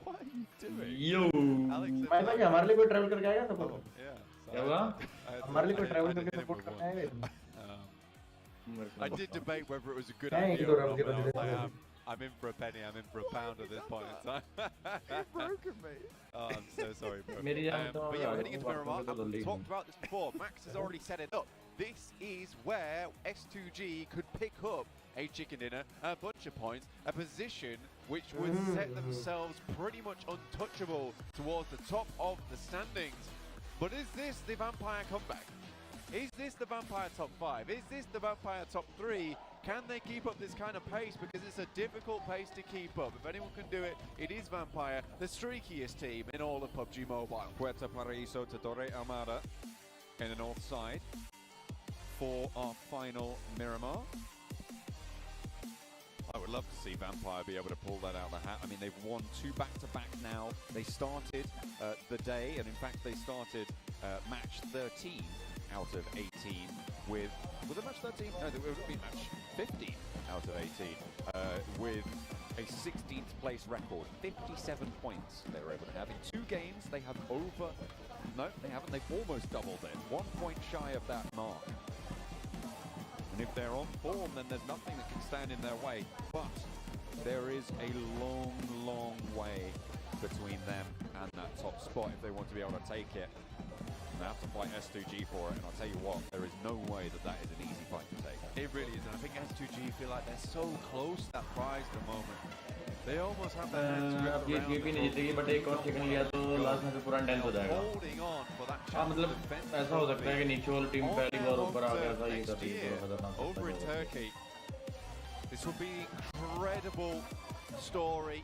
What are you doing? Yo. हमारे लिए कोई travel करके आएगा support? क्या हुआ? हमारे लिए कोई ट्रैवल करके सपोर्ट करने आएगा? I did debate whether it was a good idea or not. I'm in for a penny, I'm in for a pound at this point in time. You've broken me. Oh, I'm so sorry, bro. But yeah, we're heading into Miramar. I've talked about this before. Max has already set it up. This is where S2G could pick up a chicken dinner, a bunch of points, a position which would set themselves pretty much untouchable towards the top of the standings. But is this the Vampire comeback? Is this the Vampire top 5? Is this the Vampire top 3? Can they keep up this kind of pace? Because it's a difficult pace to keep up. If anyone can do it, it is Vampire, the streakiest team in all of PUBG Mobile. Puerto Paraíso to Torre Amara in the north side for our final Miramar. I would love to see Vampire be able to pull that out of the hat. I mean, they've won 2 back-to-back now. They started the day, and in fact, they started match 13 out of 18 with... Was it match 13? No, it would be match 15 out of 18 with a 16th place record. 57 points they were able to have. In 2 games, they have over... No, they haven't. They've almost doubled it. 1 point shy of that mark. And if they're on form, then there's nothing that can stand in their way. But there is a long, long way between them and that top spot if they want to be able to take it. They have to fight S2G for it, and I'll tell you what, there is no way that that is an easy fight to take. It really is, and I think S2G feel like they're so close to that prize at the moment. They almost have their hands wrapped around but एक और chicken लिया तो last में पूरा 10 हो जाएगा. Holding on for that हाँ मतलब ऐसा हो सकता है कि नीचे वाली टीम पहली बार ऊपर आ गया था ये कर रही है खतरनाक over in Turkey. This will be an incredible story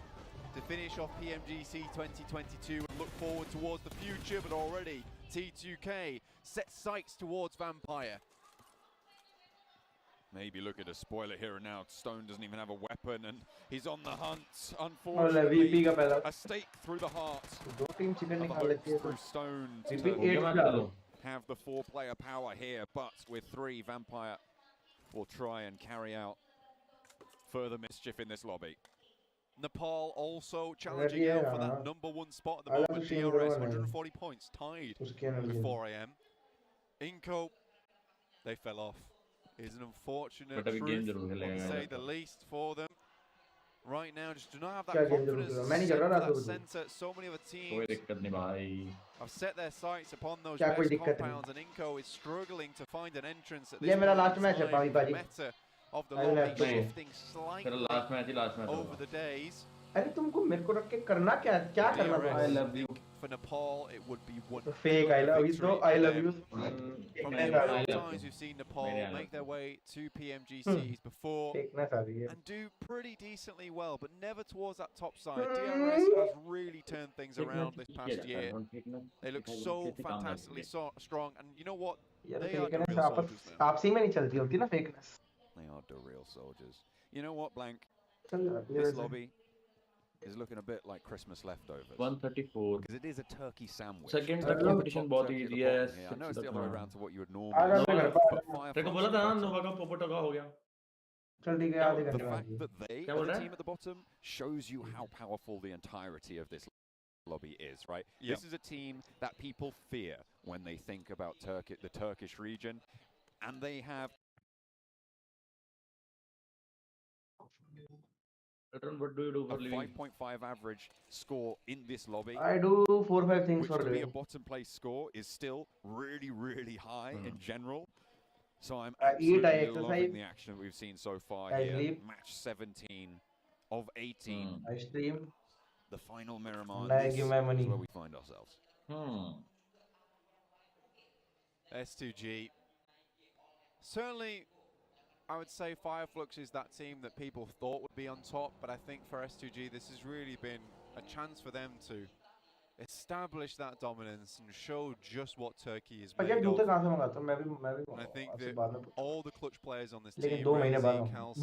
to finish off PMGC 2022 and look forward towards the future, but already T2K set sights towards Vampire. Maybe look at a spoiler here and now. Stone doesn't even have a weapon and he's on the hunt. Unfortunately, a stake through the heart of the hopes through Stone to have the 4-player power here, but with 3, Vampire will try and carry out further mischief in this lobby. Nepal also challenging out for that #1 spot at the moment. DRS 140 points, tied with 4am. Inco, they fell off. Is an unfortunate truth, to say the least, for them. Right now, just do not have that confidence to set that center. So many other teams have set their sights upon those best compounds, and Inco is struggling to find an entrance at this point in time. The meta of the lobby shifting slightly over the days. अरे तुमको मेरे को रख के करना क्या क्या करना था? I love you. For Nepal, it would be one fake I love you. So I love you. From the amount of times we've seen Nepal make their way to PMGCs before and do pretty decently well, but never towards that top side. DRS has really turned things around this past year. They look so fantastically strong, and you know what? They are the real soldiers now. आपसी में नहीं चलती होती ना fakeness. They are the real soldiers. You know what, Blank? This lobby is looking a bit like Christmas leftovers. 134. Because it is a turkey sandwich. Second competition बहुत easy है. I know it's the other way around to what you would normally do. तेरे को बोला था ना नोवा का पोपट हो गया. चल ठीक है आधे The घंटे fact that they are the team at the bottom shows you how powerful the entirety of this lobby is, right? This is a team that people fear when they think about the Turkish region, and they have. What do you do for a living? 5.5 average score in this lobby. I do 4-5 things which for to be a living. bottom place score is still really high in general. So I'm I eat, I absolutely loving exercise. the action that we've seen so far I here. sleep. Match 17 of 18. I stream. The final Miramar. And I This give my money. is where we find ourselves. S2G. Certainly, I would say Fireflux is that team that people thought would be on top, but I think for S2G this has really been a chance for them to establish that dominance and show just what Turkey is made of. And I think that all the clutch players on this team, Kelsey,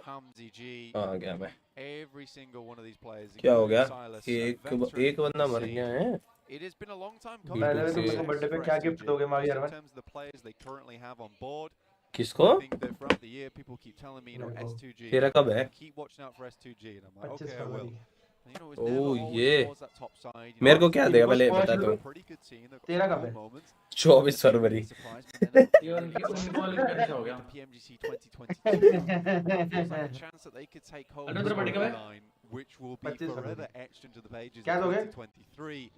Hamzy G, every single one of these players, Silas, एक बंदा मर गया है. it has been a long time coming. In terms of the players they currently have on board. किसको? I think that throughout the year people keep telling me, you know, S2G. तेरा कब है? Keep watching out for S2G, and I'm like, okay, I will. And, you know, it's Oh, never always yeah. towards that top side. मेरे को क्या देगा पहले बता दो. Pretty good team. तेरा कब है? 24 फरवरी. PMGC 2022 feels like a chance that they could take hold of the line, which will be forever etched into the pages of 2023.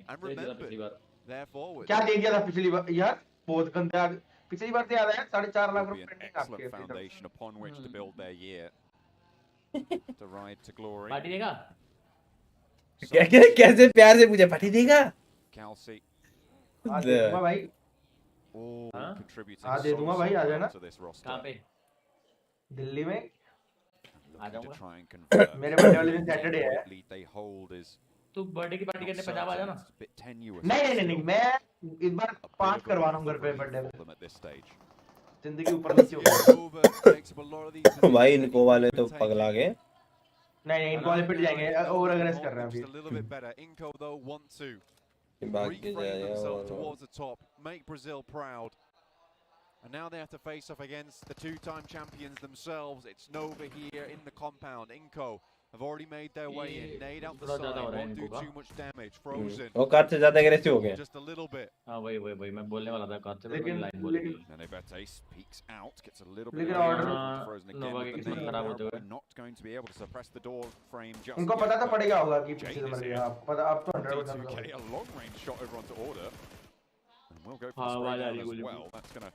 And remember, they're forward. क्या दे दिया था पिछली बार यार? बहुत गंदा. पिछली बार तो याद है 4.5 लाख रुपए पेंडिंग आपके. Excellent foundation upon which to build their year. To ride to glory. Party देगा? कैसे प्यार से पूछे पार्टी देगा? Kelsey. दूंगा भाई. All contributing हाँ दे दूंगा भाई आ जाना. to this roster. कहाँ पे? दिल्ली में. To try and convert. मेरे बर्थडे वाले दिन सैटरडे है. Lead they hold is तू बर्थडे की पार्टी करने पंजाब आ जाना. a bit tenuous. नहीं मैं इस बार 5 करवा रहा हूँ घर पे बर्थडे में. Them at this stage. जिंदगी ऊपर नीचे हो. भाई इनको वाले तो पगला गए. नहीं इनको वाले पिट जाएंगे. ओवर अग्रेस कर रहे हैं Just a little bit better. Inco though want to भाग के reframe themselves जाएगा. towards the top, make Brazil proud. And now they have to face off against the two-time champions themselves. It's Nova here in the compound. Inco have already made their way in. Nade out the side, won't do too much damage. Frozen. वो car से ज़्यादा aggressive हो गए. Just a little bit. हाँ वही मैं बोलने वाला था कार से मैं लाइन बोल रही थी. And Nevetes peeks out, gets a little bit लेकिन of order Frozen again. Nova की किस्मत खराब होते हुए. Not going to be able to suppress the door frame just उनको yet, पता था but पड़ेगा होगा कि Jane पीछे is मर here. गया. पता अब तो 100% D2K, a long range shot over onto order. And we'll go for हाँ, the spray वाला down नहीं as बोली. well. That's going to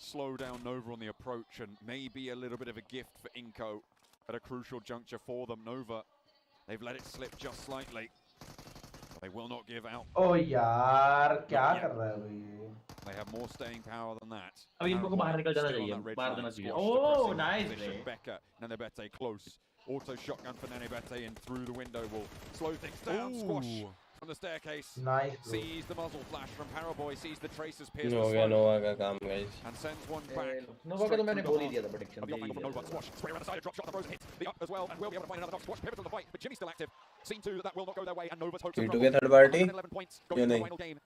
slow down Nova on the approach and maybe a little bit of a gift for Inco at a crucial juncture for them. Nova, they've let it slip just slightly. The They will not give out. ओ यार क्या कर रहा है भाई ये? They have more staying power than that. अब इनको बाहर निकल जाना चाहिए, बाहर जाना चाहिए. Oh, nice play. Becca, Nanebete close. Auto shotgun for Nanebete in through the window will slow things down. Squash from the staircase. Nice. Sees the muzzle flash from Paraboy. Sees the traces pierce. Nova का काम guys. And sends one back. Nova का तो मैंने बोल ही दिया था prediction. Squash straight around the side. Drop shot. The Rose hit the up as well, and will be able to find another knock. Squash pivots on the fight, but Jimmy's still active. Scene 2 that will not go their way, and Nova's hopes. T2 के third party. 11 points going into the final game.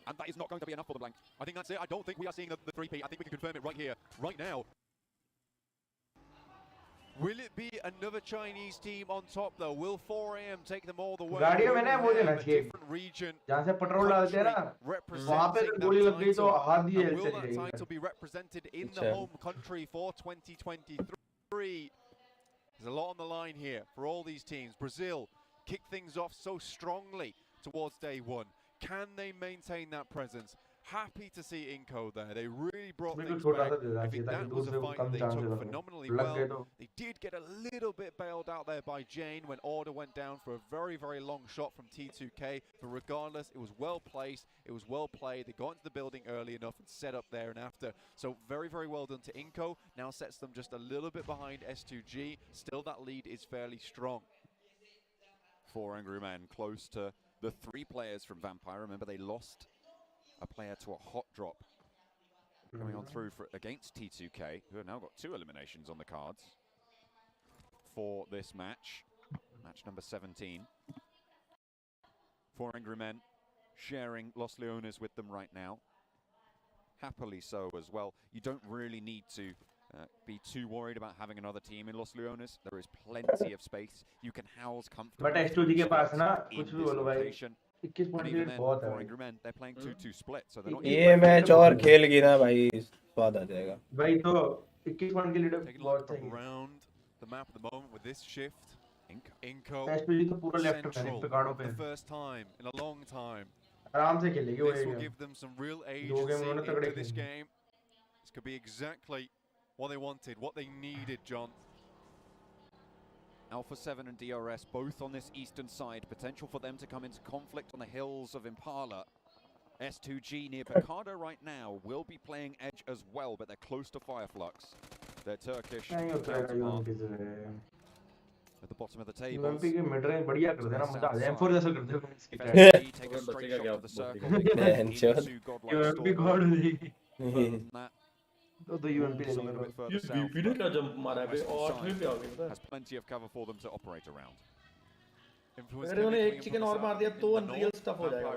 And that is not going to be enough for the blank. I think that's it. I don't think we are seeing the 3P. I think we can confirm it right here, right now. Will it be another Chinese team on top though? Will 4AM take them all the way? गाड़ियों में ना वो देना चाहिए Different region. जहाँ से petrol डालते हैं ना वहाँ पे गोली लग गई तो हाथ दिए Will चली that जाएगी title be represented in the home country for 2023? There's a lot on the line here for all these teams. Brazil kicked things off so strongly towards day one. Can they maintain that presence? Happy to see Inco there. They really brought things back. I think that was a fight they took phenomenally well. They did get a little bit bailed out there by Jane when order went down for a very, very long shot from T2K. But regardless, it was well placed. It was well played. They got into the building early enough and set up there and after. So very, very well done to Inco. Now sets them just a little bit behind S2G. Still, that lead is fairly strong. 4 Angry Men close to the 3 players from Vampire. Remember, they lost a player to a hot drop coming on through against T2K, who have now got 2 eliminations on the cards for this match. Match number 17. 4 Angry Men sharing Los Leones with them right now. Happily so as well. You don't really need to be too worried about having another team in Los Leones. There is plenty of space. You can house comfortably. But S2G के पास ना कुछ भी बोलो भाई 21 point की lead बहुत है they're playing 2-2 split, so they're not. ये मैच और खेल गई ना भाई स्वाद आ जाएगा भाई तो 21 पॉइंट की लीड बहुत सही है around the map at the moment with this shift. Inco S2G तो पूरा लेफ्ट पे है पिकाडो पे the first time in a long time. आराम से खेलेगी वो This will ये give them some real agency into this game. This could be exactly what they wanted, what they needed, John. Alpha 7 and DRS both on this eastern side. Potential for them to come into conflict on the hills of Impala. S2G near Picardo right now will be playing edge as well, but they're close to Fireflux. They're Turkish. At the bottom of the table. UMP के mid range बढ़िया कर देना मजा आ जाए M4 जैसा कर दे Take a straight shot to the circle. UMP God हो जाएगी तो UMP a little bit further south. ने क्या जंप मारा है 8वें पे आ गया Has plenty of cover for them to operate around. अगर उन्हें एक चिकन और मार दिया तो अनरियल स्टफ हो जाएगा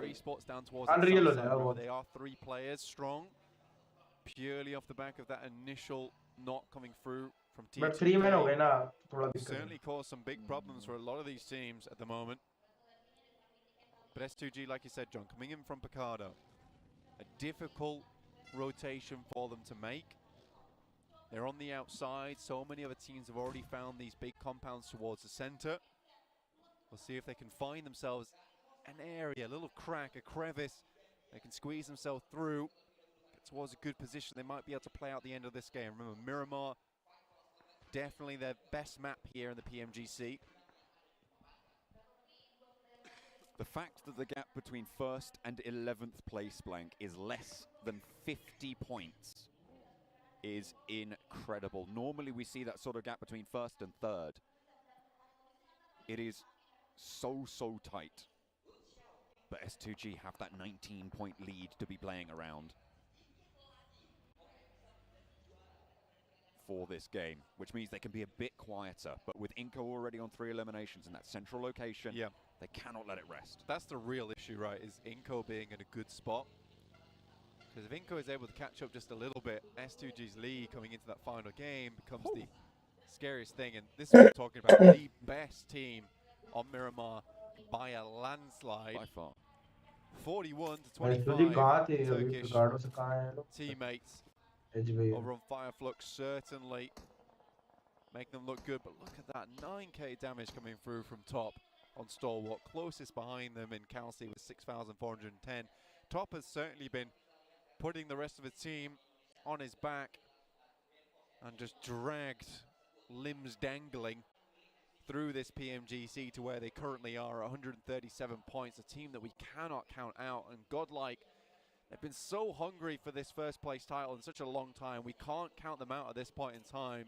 अनरियल हो जाएगा वो They are 3 players strong purely off the back of that initial knock coming through from T2K. But 3 men हो गए ना थोड़ा दिक्कत certainly caused some big problems for a lot of these teams at the moment. But S2G, like you said, John, coming in from Picardo, a difficult rotation for them to make. They're on the outside. So many other teams have already found these big compounds towards the center. We'll see if they can find themselves an area, a little crack, a crevice. They can squeeze themselves through, get towards a good position. They might be able to play out the end of this game. Remember, Miramar, definitely their best map here in the PMGC. The fact that the gap between 1st and 11th place blank is less than 50 points is incredible. Normally we see that sort of gap between 1st and 3rd. It is so tight. But S2G have that 19-point lead to be playing around for this game, which means they can be a bit quieter. But with Inco already on 3 eliminations in that central location, they cannot let it rest. That's the real issue, right, is Inco being in a good spot. Because if Inco is able to catch up just a little bit, S2G's lead coming into that final game becomes the scariest thing. And this is what we're talking about, the best team on Miramar by a landslide. By far. 41 to 25 Turkish teammates over on Fireflux certainly make them look good. But look at that, 9k damage coming through from top on Stalwart. Closest behind them in Kelsey with 6,410. Top has certainly been putting the rest of his team on his back and just dragged, limbs dangling, through this PMGC to where they currently are, 137 points, a team that we cannot count out. And godlike, they've been so hungry for this first place title in such a long time. We can't count them out at this point in time.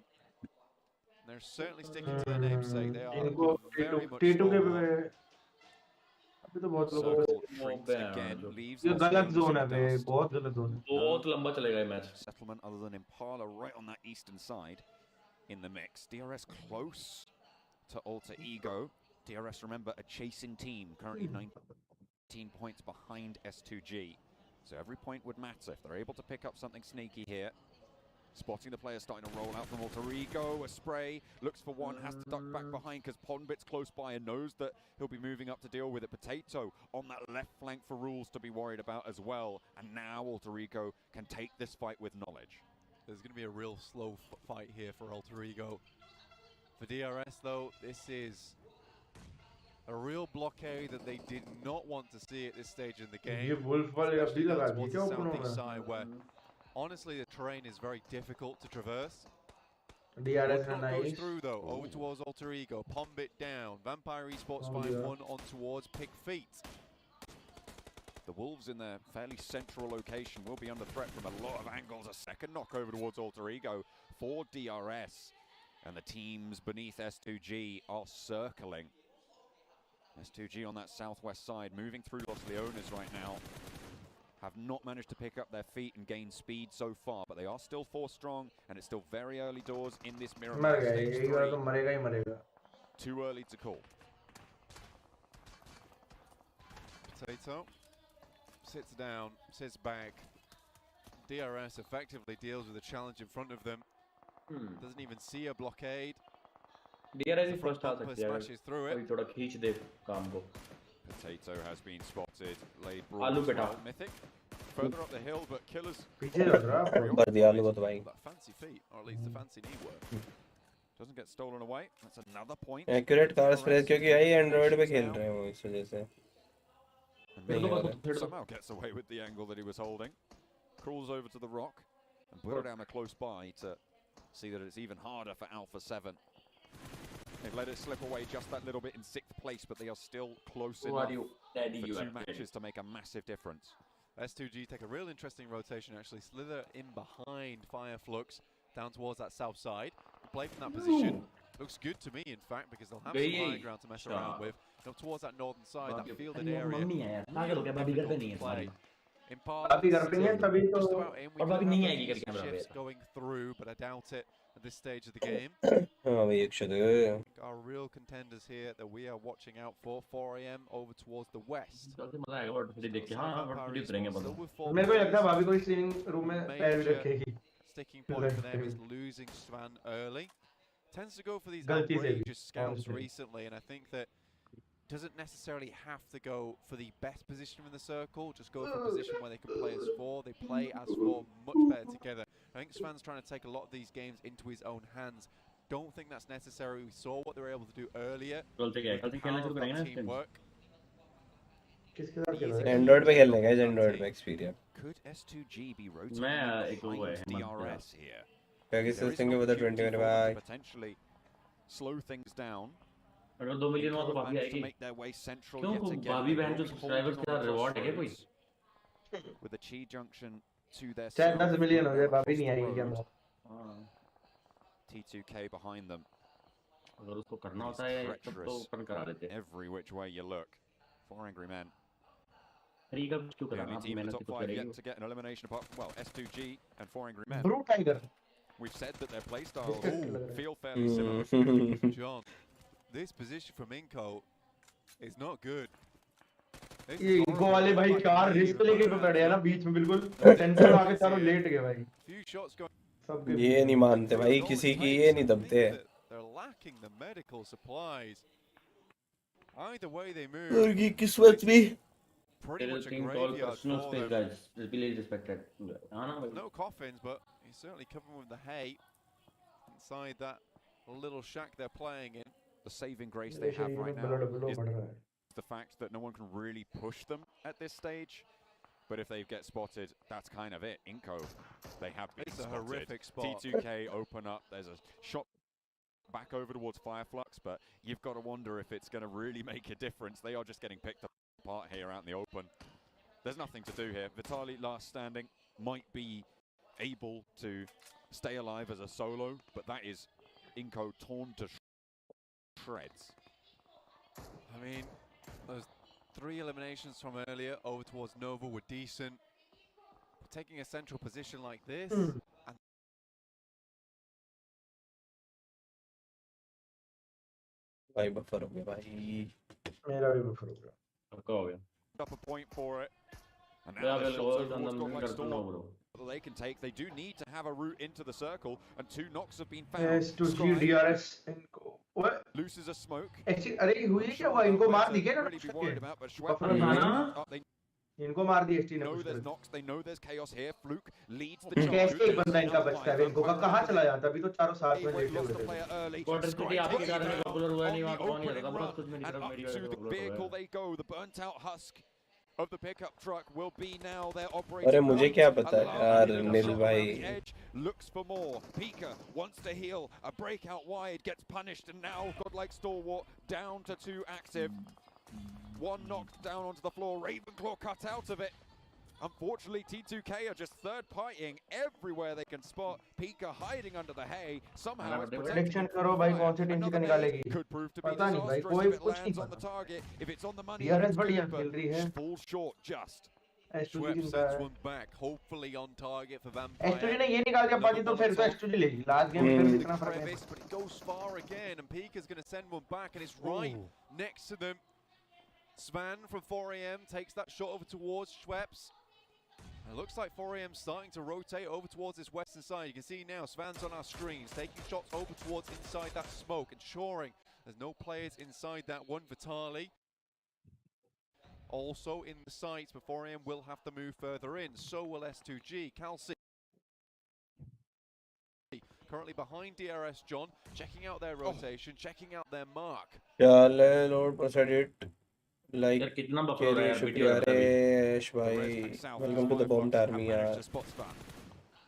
They're certainly sticking to their namesake. They are very much stalwart. अभी तो बहुत लोगों Circle shrinks again, leaves ये Los गलत Leones zone in है the bay, dust. बहुत गलत zone है. बहुत लंबा चलेगा ये match. Settlement other than Impala right on that eastern side in the mix. DRS close to Alter Ego. DRS, remember, a chasing team, currently 19 points behind S2G. So every point would matter if they're able to pick up something sneaky here. Spotting the player starting to roll out from Alter Ego, a spray, looks for one, has to duck back behind because Pondbit's close by and knows that he'll be moving up to deal with it. Potato on that left flank for Rules to be worried about as well. And now Alter Ego can take this fight with knowledge. There's going to be a real slow fight here for Alter Ego. For DRS though, this is a real blockade that they did not want to see at this stage in the game. ये wolf वाले अभी लगा दी Towards क्या the ऊपर southeast में? side where honestly the terrain is very difficult to traverse. DRS One है knot goes nice. through though, over towards Alter Ego, Pombit down, Vampire Esports find yeah. one on towards Pig Feet. The Wolves in their fairly central location will be under threat from a lot of angles. A second knock over towards Alter Ego for DRS. And the teams beneath S2G are circling. S2G on that southwest side, moving through Los Leones right now. Have not managed to pick up their feet and gain speed so far, but they are still 4 strong, and it's still very early doors in this mirror मर match, गया stage ये बार 3. तो मरेगा ही मरेगा. Too early to call. Potato sits down, sits back. DRS effectively deals with the challenge in front of them. Doesn't even see a blockade. DRS The भी front first आ bumper सकती है smashes through it. अभी थोड़ा खींच दे काम को. Potato has been spotted, laid Alu broad as beta. well. Mythic further up the hill, but Killers पीछे लग रहा है. कर दिया आलू को तो भाई. That fancy feet, or at least the fancy knee work. doesn't get stolen away. That's another point. Accurate car spray क्योंकि आई एंड्रॉइड पे खेल रहे हैं वो इस वजह से. Somehow gets away with the angle that he was holding. Crawls over to the rock and put it down close by to see that it's even harder for Alpha 7. They've let it slip away just that little bit in 6th place, but they are still close enough for 2 matches to make a massive difference. S2G take a real interesting rotation actually, slither in behind Fireflux down towards that south side. Play from that position. Looks good to me, in fact, because they'll have some high ground to mess around with. Up towards that northern side, that fielded area. Play. Impala अभी घर पे नहीं है तभी तो. just about in. We और could अभी have नहीं some आएगी करके decent हमारा shifts going through, but I doubt it at this stage of the game. हाँ भाई एक शत. Our real contenders here that we are watching out for, 4 AM over towards the west. मजा आएगा वर्ड देख के. हाँ वर्ड देखेंगे Still बंदा. with 4 मेरे को players. लगता है भाभी कोई स्विमिंग रूम में पैर भी Major रखेगी. sticking point for them is losing Svan early. Tends to go for these गलती से भी. outrageous scouts recently, and I think that doesn't necessarily have to go for the best position in the circle, just go for a position where they can play as 4. They play as 4 much better together. I think Svan's trying to take a lot of these games into his own hands. Don't think that's necessary. We saw what they were able to do earlier. कल से क्या है? कल से खेलना शुरू करेंगे ना. Teamwork. किसके साथ खेल रहा है? एंड्रॉइड पे खेलने का एंड्रॉइड पे experience. Could S2G be rotating मैं in एक वो है behind DRS here? क्या किस There is सिंग an के बता opportunity 20 मेरे for them भाई. to potentially slow things down. अगर 2 मिलियन हुआ तो भाभी Managed to आएगी. make their way central क्यों yet को again. भाभी They बहन will जो be सब्सक्राइबर्स holding के on साथ रिवॉर्ड है क्या कोई? crossroads with the Chi junction to their चाहे south. 10 मिलियन हो जाए भाभी across नहीं the आएगी क्या road. मतलब. T2K behind them. अगर उसको करना होता है तब तो अपन करा देते. Every which way you look. 4 angry men. Free का क्यों The कराना? only आप team in the मेहनत top ही तो 5 करेगी. yet to get an elimination apart from, well, S2G and 4 angry men. Brew tiger. We've said that their play styles feel Hmm. fairly similar. John, this position from Inco is not good. This ये is इनको horrible. वाले भाई Like चार they risk need लेके to तो run खड़े हैं ना out. बीच में बिल्कुल. टेंशन आके चारों लेट गए भाई. Few shots going. सबके. ये नहीं मानते भाई किसी की ये नहीं दबते. They're lacking the medical supplies. Either way they move. उनकी किस्मत भी. Pretty There much is a thing called graveyard personal for space, them. guys. This village is respected. हाँ ना भाई. No coffins, but he's certainly covering with the hay inside that little shack they're playing in. The saving grace they have right now is बढ़ रहा है. the fact that no one can really push them at this stage. But if they get spotted, that's kind of it. Inco, they have been It's a spotted. horrific spot. T2K open up. There's a shot back over towards Fireflux, but you've got to wonder if it's going to really make a difference. They are just getting picked apart here out in the open. There's nothing to do here. Vitali, last standing, might be able to stay alive as a solo, but that is Inco torn to shreds. I mean, those 3 eliminations from earlier over towards Nova were decent. Taking a central position like this, and भाई buffer हो गया भाई, मेरा भी buffer हो गया, आपका हो गया, up a point for it. And Yeah, now the well, shots all over done, towards I'm Godlike gonna Storm know, bro. that they can take. They do need to have a route into the circle, and 2 knocks have been found. S2G Scribe DRS इनको ओए loses a smoke. अरे हुई क्या हुआ, इनको मार दी क्या ना Really be worried about, but Schwab buffer मारा, up. They इनको मार दी एसटी ने know पुश there's कर knocks, they know there's chaos here. Fluke leads the कैसे एक बंदा इनका charge. बचता है, इनको का कहां चला जाता, अभी तो चारों साथ में They've लेटे lost हुए the थे। player early. क्वार्टर सिटी आपके कारण में पॉपुलर हुआ नहीं, वहां कौन नहीं Opening था, बस run, कुछ भी नहीं and था, up मेरी to वजह से the पॉपुलर हो vehicle गया। they go. The burnt out husk of the pickup truck will be now their अरे operating मुझे point. क्या पता Allow यार a little नील shot भाई, around the edge, looks for more. Pika wants to heal. A breakout wide gets punished, and now Godlike Stalwart down to 2 active. 1 knocked down onto the floor. Ravenclaw cut out of it. Unfortunately, T2K are just third partying everywhere they can spot. Pika hiding under the hay. Somehow it's protecting prediction him करो from भाई fire. कौन सी team Another जीत nade निकालेगी, could prove to be पता नहीं भाई, disastrous कोई if it कुछ नहीं lands on पता। the target. If it's on the money, DRS it's बढ़िया good, खेल रही है, but falls short just. S2G Schwepp जिंदा sends है, one back, hopefully on target for S2G Vampire. ने ये निकाल दिया पाजी तो फिर तो S2G लेगी, लास्ट गेम फिर The इतना फर्क है। crevice, but it goes far again, and Pika's going to send one back, and it's right next to them. Svan from 4AM takes that shot over towards Schweppes. And it looks like 4AM starting to rotate over towards this western side. You can see now Svan's on our screens, taking shots over towards inside that smoke, ensuring there's no players inside that one. Vitali also in the sights, but 4AM will have to move further in. So will S2G. Calci currently behind DRS John, checking out their rotation, checking out their mark. चल load processed it like यार कितना buffer के हो रहा है लिए यार, शुक्रिया वीडियो रे यश भाई, welcome to the bomb army यार।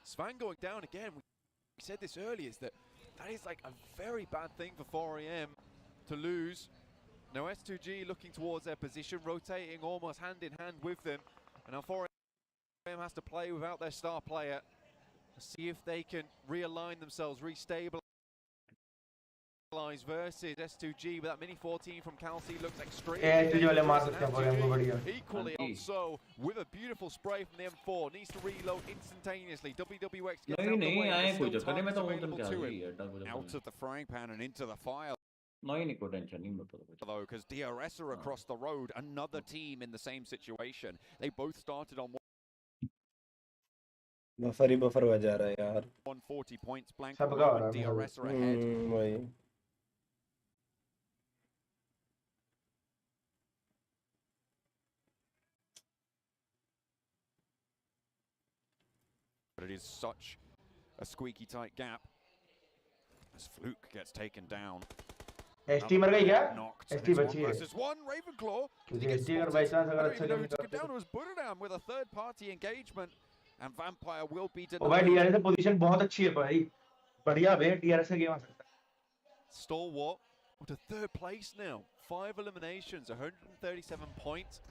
Svan going down again. We said this earlier, is that is like a very bad thing for 4AM to lose. Now S2G looking towards their position, rotating almost hand in hand with them. And now 4AM has to play without their star player. See if they can realign themselves, restabilize versus S2G. But that mini 14 from Calci looks extremely S2G वाले मार dangerous, सकते हैं and 4AM को बढ़िया। S2G equally also with a beautiful spray from the M4, needs to reload instantaneously. WWX gets out नहीं the नहीं way, आए there's कोई still चक्कर नहीं, मैं तो targets उन available क्या to ही him. है डर मुझे Out of the frying pan and into the fire. नहीं कोई टेंशन नहीं, मैं पता कुछ Though, because DRS are across the road, another team in the same situation. They both started on buffer he buffer बजा रहा है यार, 140 points blank. सबका हो रहा है DRS are ahead. वही But it is such a squeaky tight gap as Fluke gets taken down. ST मर गई क्या? Knocked. एसटी It's बची one है, versus one. Ravenclaw. क्योंकि एसटी अगर बाई चांस I अगर don't अच्छा even know game who took it करते down. तो It was Buddhadam with a third party engagement. And Vampire will be ओ भाई denied. DRS की पोजीशन बहुत अच्छी है भाई, बढ़िया बे डीआरएस का गेम आ सकता है। Stalwart to third place now. 5 eliminations, 137 points.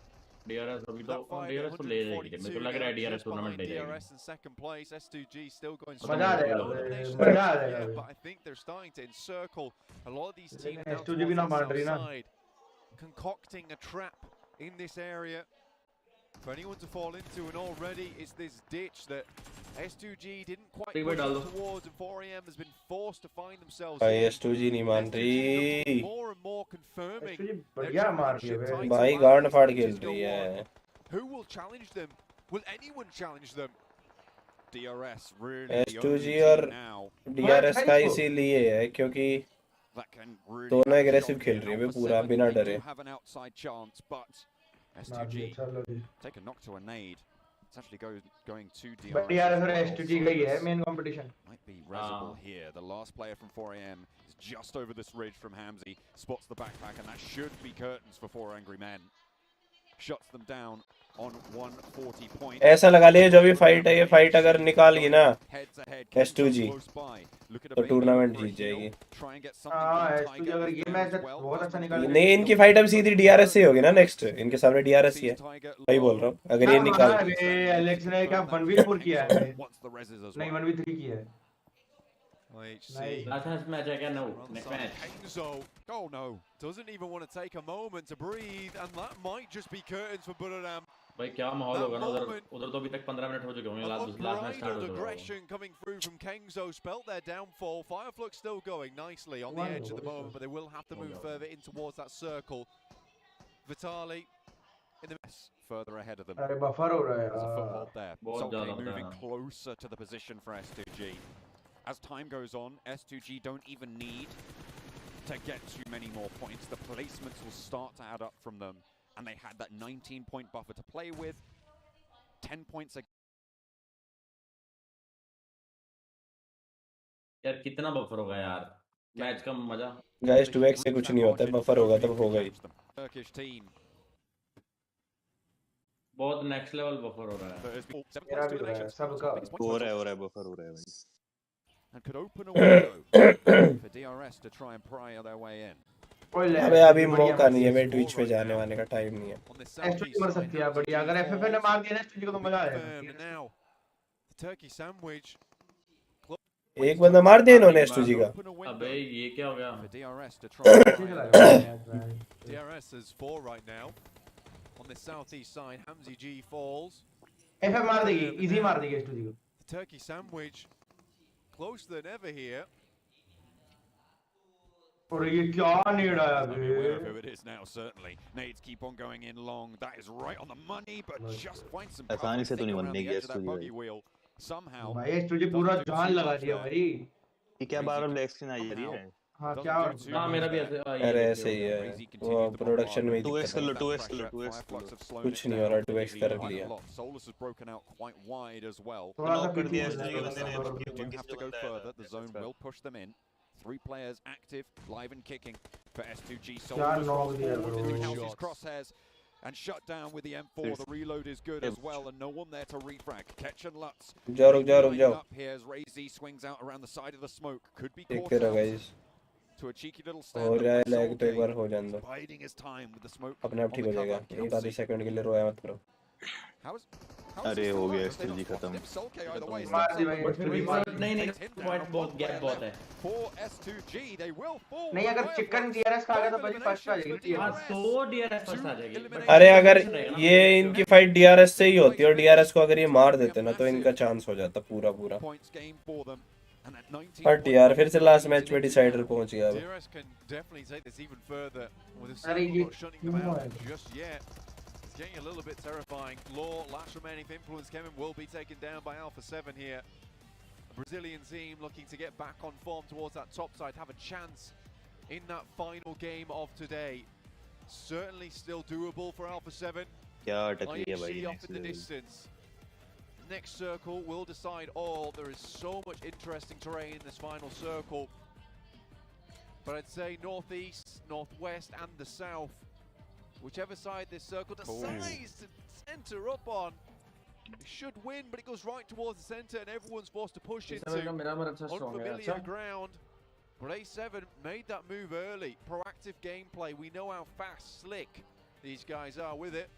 DRS अभी तो That fight, डीआरएस तो ले जाएगी, मेरे को लग रहा है डीआरएस just टूर्नामेंट behind ले जाएगी। DRS in second place. S2G still going मजा strong. आ जाएगा No भाई, eliminations मजा आ yet, जाएगा but भाई। I think they're starting to encircle a lot of these teams लेकिन down S2G भी towards ना the मान south रही ना। side, concocting a trap in this area for anyone to fall into, and already it's this ditch that S2G didn't quite एक बार push डाल up दो। towards, and 4AM has been forced to find themselves भाई in. S2G नहीं मान रही More and more confirming ST their बढ़िया मार रही है championship बे। title भाई as गांड these फाड़ matches खेल go रही on. है, Who will challenge them? Will anyone challenge them? DRS really the S2G only और team now DRS का इसीलिए है क्योंकि that can really दोनों have a aggressive shot खेल here. रही है बे Alpha पूरा 7, बिना they डरे। do have an outside chance, but मार दिया, S2G चलो जी। take a knock to a nade. It's actually going to but DRS DRS as और well, एसटी so गई है this main competition. might be resible here. The last player from 4AM is just over this ridge from Hamzy, spots the backpack, and that should be curtains for 4 Angry Men. Shuts them down on 140 points. ऐसा लगा ले जो भी fight है, ये fight अगर निकाल गई ना Heads ahead, S2G, close by. तो टूर्नामेंट जीत जाएगी। तुझे अगर ये मैच बहुत अच्छा निकाल नहीं, इनकी फाइट अब सीधी डीआरएस से ही होगी ना नेक्स्ट, इनके सामने डीआरएस ही है, वही बोल रहा हूँ। अगर ये निकाल एलेक्स ने क्या 1v4 किया है, नहीं 1v3 किया है। लास्ट मैच है क्या? No next match. Oh no, doesn't even want to take a moment to breathe, and that might just be curtains for Buriram. भाई क्या माहौल होगा ना उधर तो अभी तक 15 मिनट हो चुके होंगे, लास्ट मैच स्टार्ट हो चुका aggression coming through from Kengzo spelt their downfall. Fireflux still going nicely on the edge at the moment, but they will have to move further in towards that circle. Vitali in the mess further ahead of them. अरे buffer हो रहा है There's a foothold there. बहुत ज्यादा moving closer to the position for S2G. As time goes on, S2G don't even need to get too many more points. The placements will start to add up from them. And they had that 19-point buffer to play with. 10 points. यार कितना buffer होगा यार, match का मजा। Guys 2x से कुछ नहीं होता है, बफर होगा तब होगा ही। Turkish team. बहुत नेक्स्ट लेवल बफर हो रहा है। मेरा भी हो रहा है, सबका हो रहा है बफर हो रहा है भाई। And could open a window for DRS to try and pry their way in. अबे अभी मौका नहीं है, मैं ट्विच पे जाने वाने का टाइम नहीं है। एसटी मर सकती है बढ़िया, अगर एफएफए ने मार दिया ना एसटी को तो मजा आएगा। Turkey sandwich. एक बंदा मार दिया इन्होंने एसटी का। अबे ये क्या हो गया? DRS to try. DRS is 4 right now on the southeast side. Hamzi G falls. FF मार देगी, इजी मार देगी एसटी को। Turkey sandwich closer than ever here. और ये क्या नेड आया बे? Wherever it is now, certainly. Nades keep on going in long. That is right on the money, but just find some cover. आसानी से तो नहीं बनने buggy wheel somehow. भाई एसटी पूरा जान लगा दिया भाई। ये क्या बार-बार ब्लैक स्क्रीन आई जा रही है? हां क्या? हां मेरा भी ऐसे अरे ऐसे ही है, वो प्रोडक्शन में 2x कर लो 2x कुछ नहीं हो रहा, 2x कर लिया। Solus has broken out quite wide as well. Lock कर दिया एसटी के बंदे ने। You have to go further. The zone will push them in. 3 players active, live and kicking for S2G. Solus crosshairs and shut down with the M4. The reload is good as well, and no one there to refrag. Catch and Lutz. रुक जाओ। Here's Ray-Z swings out around the side of the smoke. Could be एक caught करो out guys. to a cheeky little stand. हो रहा है lag तो एक बार हो जाने दो। Biding his time with the smoke. अपने आप ठीक हो जाएगा, एक आधे सेकंड के लिए रोया मत करो। अरे हो गया एसटी खत्म। नहीं पॉइंट बहुत गैप बहुत है। नहीं अगर चिकन डीआरएस का आ गया तो भाई फर्स्ट आ जाएगी। हां तो डीआरएस फर्स्ट आ जाएगी। अरे अगर ये इनकी फाइट डीआरएस से ही होती है और डीआरएस को अगर ये मार देते ना तो इनका चांस हो जाता पूरा। बट यार फिर से लास्ट मैच में डिसाइडर पहुंच गया अब। अरे ये getting a little bit terrifying. Law, last remaining influence, Kevin will be taken down by Alpha 7 here. A Brazilian team looking to get back on form towards that top side, have a chance in that final game of today. Certainly still doable for Alpha 7. क्या अटक लिया भाई off in the distance. Next circle will decide all. There is so much interesting terrain in this final circle. But I'd say northeast, northwest and the south. Whichever side this circle decides to center up on, it should win, but it goes right towards the center and everyone's forced to push into unfamiliar ground. But A7 made that move early. Proactive gameplay. We know how fast, slick these guys are with it.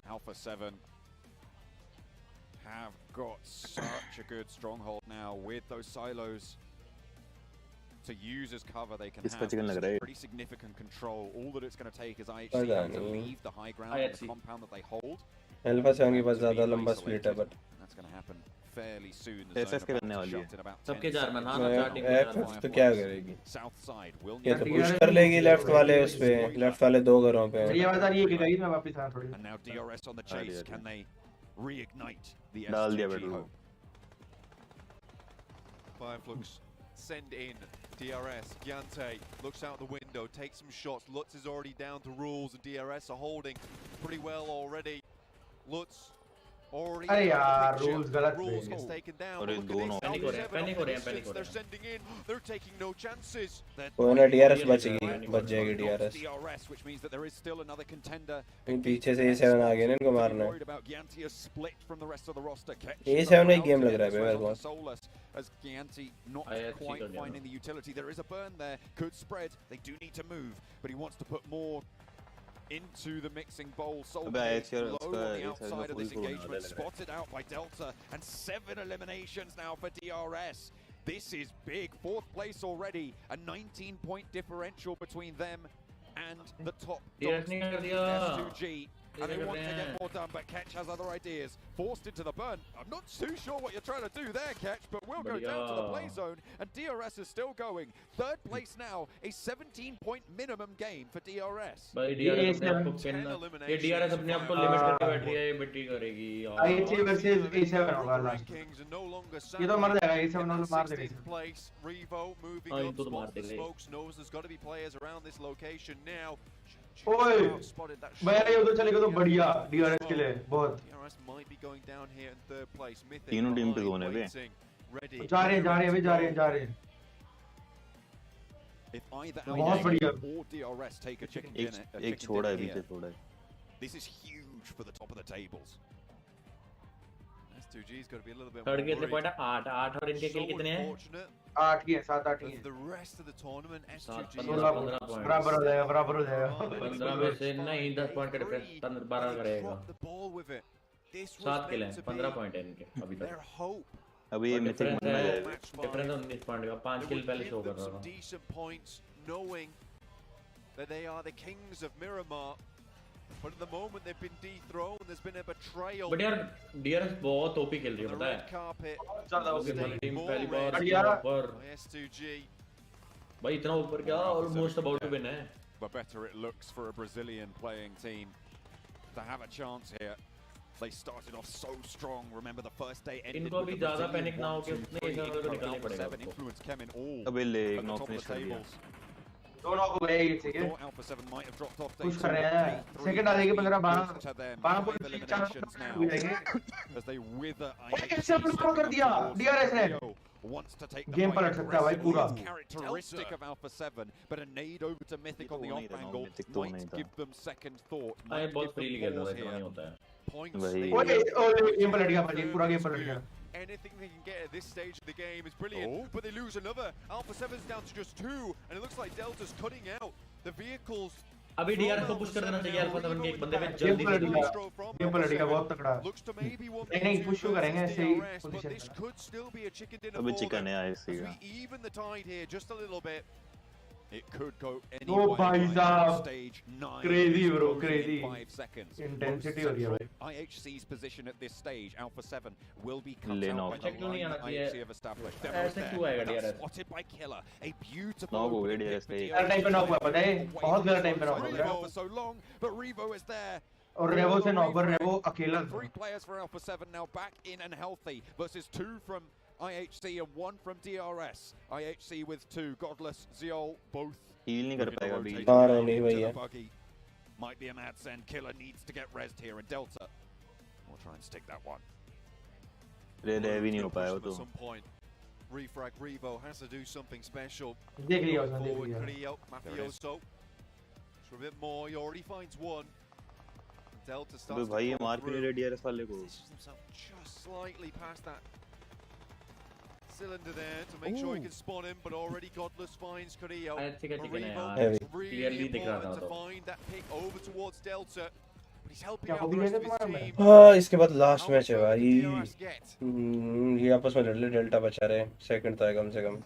Alpha 7 have got such a good stronghold now with those silos to use as cover. They can have pretty significant control. All that it's going to take is IHC to leave the high ground of the compound that they hold. Alpha 7 के पास ज़्यादा लंबा split है, but that's going to happen fairly soon. FF के बनने वाली है। सबके 4 man हां 4 टीम FF तो क्या करेगी? South side will ये तो पुश कर लेगी लेफ्ट वाले उस पे, लेफ्ट वाले 2 घरों पे। ये बात ये कि गई मैं वापस आ थोड़ी। And now DRS on the chase. Can they reignite the डाल दिया S2G बेटू। hope? Fireflux send in DRS. Gyante looks out the window, takes some shots. Lutz is already down to rules, and DRS are holding pretty well already. Lutz Already अरे यार picture. rules गलत Rules थे gets taken down. अरे Look at दोनों this. Panic हो रहे हैं, panic हो रहे हैं, पैनिक हो They're रहे हैं। sending in. They're taking no chances. वो ना DRS बच जाएगी DRS। DRS, which means that there is still another contender. पीछे से A7 आ गए ना, इनको मारना है। Worried about Gianti is split from the rest of the roster. A7 में गेम लग रहा है मेरे को। Soulless as Gianti not IFC quite कर दिया finding the utility. There is a burn there. Could spread. They do need to move, but he wants to put more into the mixing bowl. अबे IFC low on the इसका outside of this full engagement, spotted out by Delta, and 7 eliminations now for DRS. This is big, 4th place already, a 19-point differential between them and the top dogs in S2G. And they want to get more done, but Ketch has other ideas. Forced into the burn. I'm not too sure what you're trying to do there, Ketch, but we'll go down to the play zone, and DRS is still going. 3rd place now, a 17-point minimum gain for DRS. भाई DRS अपने आप को खेलना, ये DRS अपने आप को limit करके बैठ रही है, ये बेटी करेगी यार। IHC versus A7 होगा लास्ट। ये तो मर जाएगा, A7 तो मार देगा। Revo moving हाँ, up, इनको तो मार spots the देगा। smokes, knows there's got to be players around this location now. ओए, मैं ये उधर चलेगा तो बढ़िया DRS के लिए बहुत। DRS might be going down here in 3rd place. Mythic तीनों टीम पे जोन है बे। ready. जा रहे हैं। If either बहुत बढ़िया। or DRS take a chicken dinner, एक छोड़ा है पीछे छोड़ा है। this is huge for the top of the tables. S2G's got to be a little bit third more कितने पॉइंट worried. है? 8 और इनके किल कितने हैं? 8 की है, 7-8 की Of है। the rest of the tournament, S2G 15 point. बराबर हो जाएगा। 15 में से नहीं 10 पॉइंट का डिफरेंस 12 करेगा। Drop the ball with it. This was 7 kill meant हैं, to 15 be पॉइंट है इनके अभी their तक। hope. अभी ये मिथिक डिफरेंस बनना है, जाएगा। डिफरेंस 19 पॉइंट का, 5 It किल would पहले give शो कर them रहा some था। decent points, knowing that they are the kings of Miramar. But at the moment they've been dethroned. There's been a betrayal. But यार DRS बहुत OP खेल रही है, The पता red है? carpet. ज़्यादा ओपी Stayed टीम more पहली बार red ऊपर, by S2G. भाई इतना ऊपर क्या? ऑलमोस्ट अबाउट टू विन है। But better it looks for a Brazilian playing team to have a chance here. They started off so strong. Remember the first day ended इनको with अभी the ज़्यादा Brazilian panic ना हो कि 1-2-3 उतने ही ज़्यादा तो निकलना Alpha पड़ेगा 7 आपको। influenced Kemin all अबे ले at एक the knock top of finish the कर दिया। tables. दोनों को गए ये ठीक है। Thought Alpha 7 might have dropped off. Push कर रहे हैं। सेकंड आ जाएगी 15-12 to them. 12 Five eliminations now हो जाएंगे। as they wither. कैसे अपने को कर दिया DRS ने। Wants to take the game fight पलट सकता है भाई aggressively. पूरा। It's characteristic of Alpha 7, but a nade over to Mythic on the नहीं off था, angle Mythic तो नहीं might था। give them second thought. हाँ ये Might बहुत give them फ्रीली खेल रहा pause है, इतना here. नहीं होता है। Points वही। lead. ओए गेम पलट गया भाई, पूरा गेम पलट गया। Anything they can get at this stage of the game is brilliant, but they lose another. Alpha 7's down to just 2, and it looks like Delta's cutting out. The vehicles अभी DRS को push कर देना चाहिए alpha 7 के एक बंदे पे game जल्दी पलट से। गया। गेम पलट गया बहुत तगड़ा। looks to maybe want नहीं पुश करेंगे ऐसे ही DRS, but position this could still be a chicken dinner अभी for चिकन them. है As आईसी का। we even the tide here just a little bit, it could go any oh way. भाई right साहब, now. Stage 9 crazy bro, frozen in crazy. 5 seconds. Intensity हो रही है भाई। IHC's position at this stage, Alpha 7 will be cut Lane out off. by the Check क्यों नहीं line आना that चाहिए? IHC have established. ऐसे Demo's there, क्यों आएगा but that's DRS? spotted by Killer. A beautiful Knock हो गया opening DRS pick for पे। गलत टाइम पे नॉक हुआ पता है? बहुत गलत टाइम पे नॉक हो गया। for so long, but Revo is there. और रेवो से नॉक पर रेवो अकेला था। 3 players for Alpha 7 now back in and healthy versus 2 from IHC and 1 from DRS. IHC with 2, Godless, Zeol, both. Heal नहीं कर looking to पाएगा rotate अभी। हाँ, around नहीं into भैया। the buggy. Might be a mad send. Killer needs to get rezzed here, and Delta will try and stick that one. Red भी नहीं हो पाया वो At तो। some point, Refrag Revo has to do something special. देख लिया उसने, देख Forward, लिया। Creo, Mafioso. For a bit more, he already finds one. Delta अबे starts भाई ये to मार roll क्यों नहीं through. रहा DRS वाले को? Positions himself just slightly past that cylinder there to make sure he can spawn him, but already Godless finds Carrillo. ऐसे का चिकन है Revo, यार। it's really Clearly दिख रहा था important to तो। find that pick over towards Delta. But he's helping क्या out hobby the है rest of तुम्हारा his में? team. हाँ, इसके बाद लास्ट How मैच है much भाई। did DRS get? ये आपस में लड़ ले, डेल्टा बचा रहे हैं। सेकंड था कम से कम।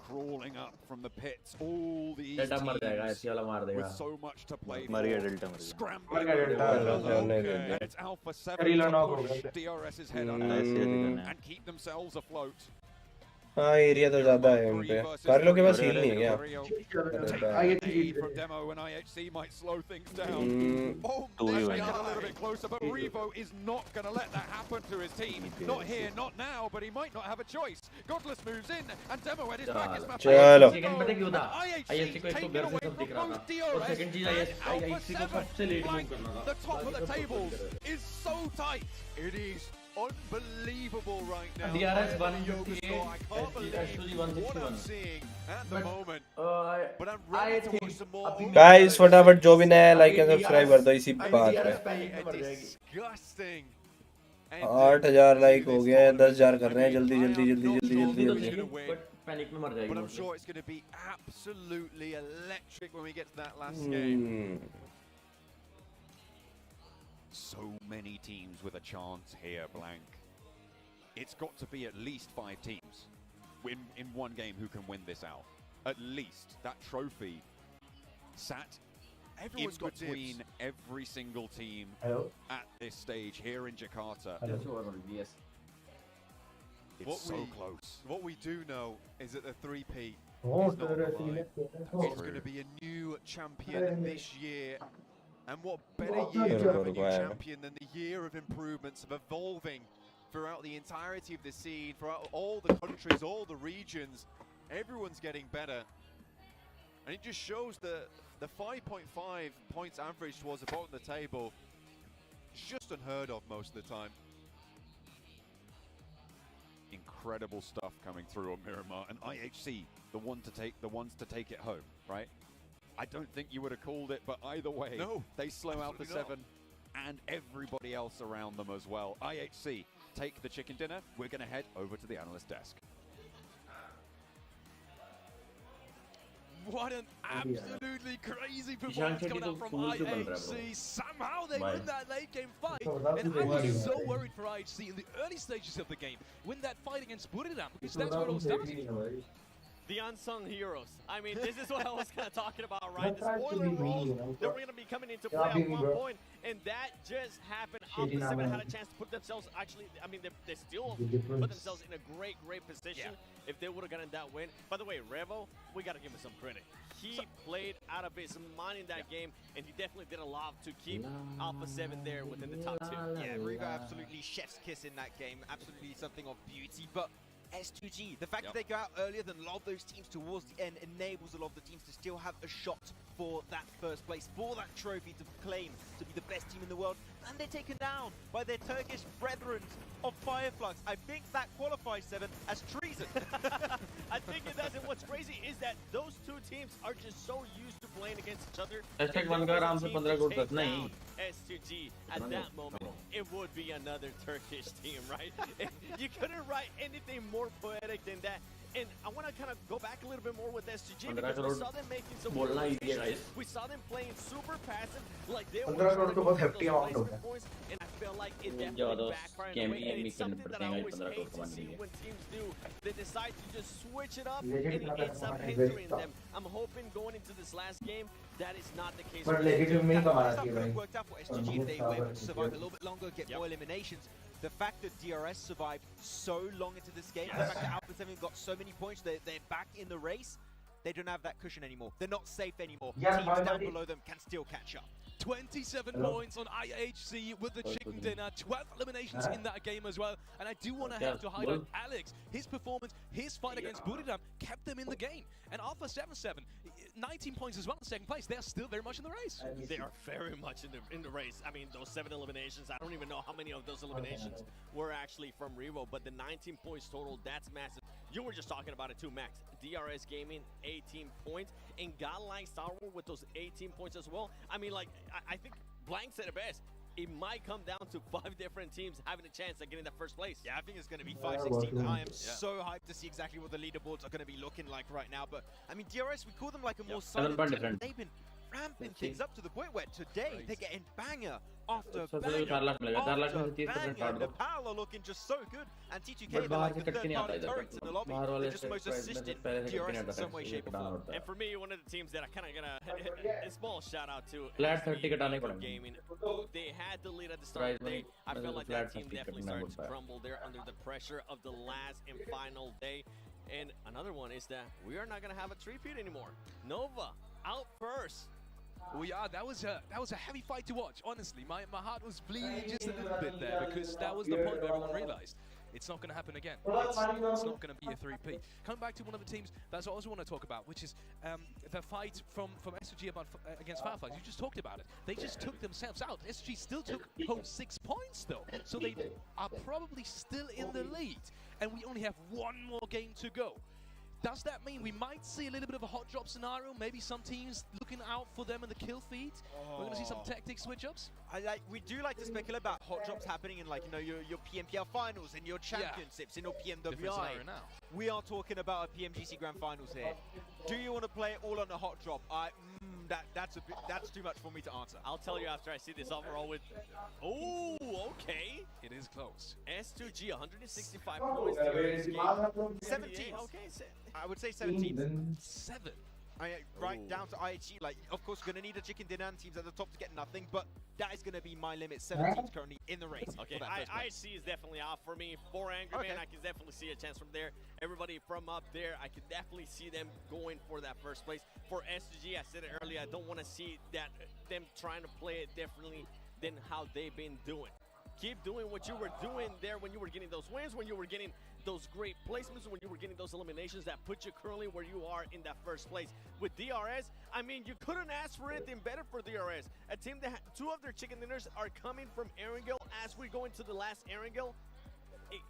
Crawling up from the pits, all these delta मर जाएगा, teams ऐसी वाला मार देगा। with so much to play मर for. गया डेल्टा मर गया। Scrambling मर गया डेल्टा। along, नहीं दे दिया। and it's Alpha 7 Carrillo to knock हो push गया। DRS's head up ऐसे चिकन है। and keep themselves afloat. हाँ एरिया तो ज्यादा है उन पे। कार्लो के पास हील नहीं है क्या? From Demo and IHC might slow things down. Oh, let's get a little bit closer, but Revo is not going to let that happen to his team. Not here, not now, but he might not have a choice. Godless moves in, and Demo at his back is mapped. चलो second पता क्यों था? ISC को एक तो घर से सब दिख रहा था और सेकंड चीज आईएससी को सबसे लेट मूव करना था। The top of the tables is so tight. It is unbelievable right now. DRS 158, I can't believe what I'm seeing at the moment. But I'm ready to watch some more. Guys फटाफट जो भी नया है like and subscribe कर दो इसी बात पे। Disgusting. 8000 लाइक हो गया है, 10000 कर रहे हैं, जल्दी जल्दी जल्दी जल्दी जल्दी जल्दी। पैनिक में मर जाएगी। But I'm sure it's going to be absolutely electric when we get to that last game. So many teams with a chance here, Blank. It's got to be at least 5 teams in one game who can win this out. At least. That trophy sat in between every single team at this stage here in Jakarta. Yes. It's so close. What we do know is that the 3P is not on the line. It's going to be a new champion this year. And what better year to have a new champion than the year of improvements, of evolving throughout the entirety of the scene, throughout all the countries, all the regions. Everyone's getting better. And it just shows the 5.5 points average towards the bottom of the table is just unheard of most of the time. Incredible stuff coming through on Miramar, and IHC, the ones to take it home, right? I don't think you would have called it, but either way, no, they slow out the 7 and everybody else around them as well. IHC take the chicken dinner. We're going to head over to the analyst desk. What an absolutely crazy performance coming out from IHC. Somehow they win that late game fight. And I was so worried for IHC in the early stages of the game. Win that fight against Buridam, because that's where it all started. The unsung heroes. I mean, this is what I was kind of talking about, right? The spoiler roles that were going to be coming into play at one point, and that just happened. Alpha 7 had a chance to put themselves, actually, I mean, they still put themselves in a great position if they would have gotten that win. By the way, Revo, we got to give him some credit. He played out of his mind in that game, and he definitely did a lot to keep Alpha 7 there within the top 2. Yeah, Revo absolutely chef's kiss in that game. Absolutely something of beauty, but S2G, the fact that they go out earlier than a lot of those teams towards the end enables a lot of the teams to still have a shot for that first place, for that trophy to claim to be the best team in the world, and they're taken down by their Turkish brethren of Fireflux. I think that qualifies 7 as treason. I think it does, and what's crazy is that those two teams are just so used to playing against each other. S2G at that moment, it would be another Turkish team, right? You couldn't write anything more poetic than that. And I want to kind of go back a little bit more with S2G because we saw them making some decisions. We saw them playing super passive, like they were trying to go for those placement points, and I feel like it definitely backfired in a way. And it's something that I always hate to see when teams do. They decide to just switch it up, and it ends up hindering them. I'm hoping going into this last game, that is not the case. But worked out for SGG if they were able to survive a little bit longer, get more eliminations. The fact that DRS survived so long into this game, the fact that Alpha 7 got so many points, they're back in the race, they don't have that cushion anymore. They're not safe anymore. Teams down below them can still catch up. 27 points on IHC with the chicken dinner, 12 eliminations in that game as well. And I do want to have to highlight Alex. His performance, his fight against Buridam kept them in the game. And Alpha 7-7, 19 points as well in second place. They're still very much in the race. They are very much in the race. I mean, those 7 eliminations, I don't even know how many of those eliminations were actually from Revo, but the 19 points total, that's massive. You were just talking about it too, Max. DRS Gaming, 18 points, and Godlike Star Wars with those 18 points as well. I mean, like, I think Blank said it best. It might come down to 5 different teams having a chance at getting that first place. Yeah, I think it's going to be 5-6 teams. I am so hyped to see exactly what the leaderboards are going to be looking like right now. But, I mean, DRS, we call them like a more solid team. They've been ramping things up to the point where today they're getting banger after banger after banger. The PAL are looking just so good. And T2K, they're like the third-party turrets in the lobby. They're just the most assisted DRS in some way, shape, or form. And for me, one of the teams that I kind of gonna a small shout out to Flat 30 Gaming. They had the lead at the start of the day. I feel like that team definitely started to crumble there under the pressure of the last and final day. And another one is that we are not going to have a three-peat anymore. Nova out first. Well, yeah, that was a heavy fight to watch. Honestly, my heart was bleeding just a little bit there, because that was the point where everyone realized it's not going to happen again. It's not going to be a 3P. Coming back to one of the teams that's I also want to talk about, which is the fight from SG against Fireflies. You just talked about it. They just took themselves out. SG still took home 6 points though, so they are probably still in the lead, and we only have one more game to go. Does that mean we might see a little bit of a hot drop scenario? Maybe some teams looking out for them in the kill feed? We're going to see some tactic switch-ups? We do like to speculate about hot drops happening in, like, you know, your PMPL finals and your championships in your PMWI. We are talking about a PMGC Grand Finals here. Do you want to play it all on a hot drop? That's too much for me to answer. I'll tell you after I see this overall with... Oh, okay. It is close. S2G, 165 points. 17. Okay, I would say 17. 7. Right down to IHG. Like, of course, we're going to need a chicken dinner and teams at the top to get nothing, but that is going to be my limit. 7 teams currently in the race. Okay, IHC is definitely off for me. 4 Angry Man, I can definitely see a chance from there. Everybody from up there, I can definitely see them going for that first place. For S2G, I said it earlier, I don't want to see them trying to play it differently than how they've been doing. Keep doing what you were doing there when you were getting those wins, when you were getting those great placements, when you were getting those eliminations that put you currently where you are in that first place. With DRS, I mean, you couldn't ask for anything better for DRS. A team that 2 of their chicken dinners are coming from Erangel as we go into the last Erangel.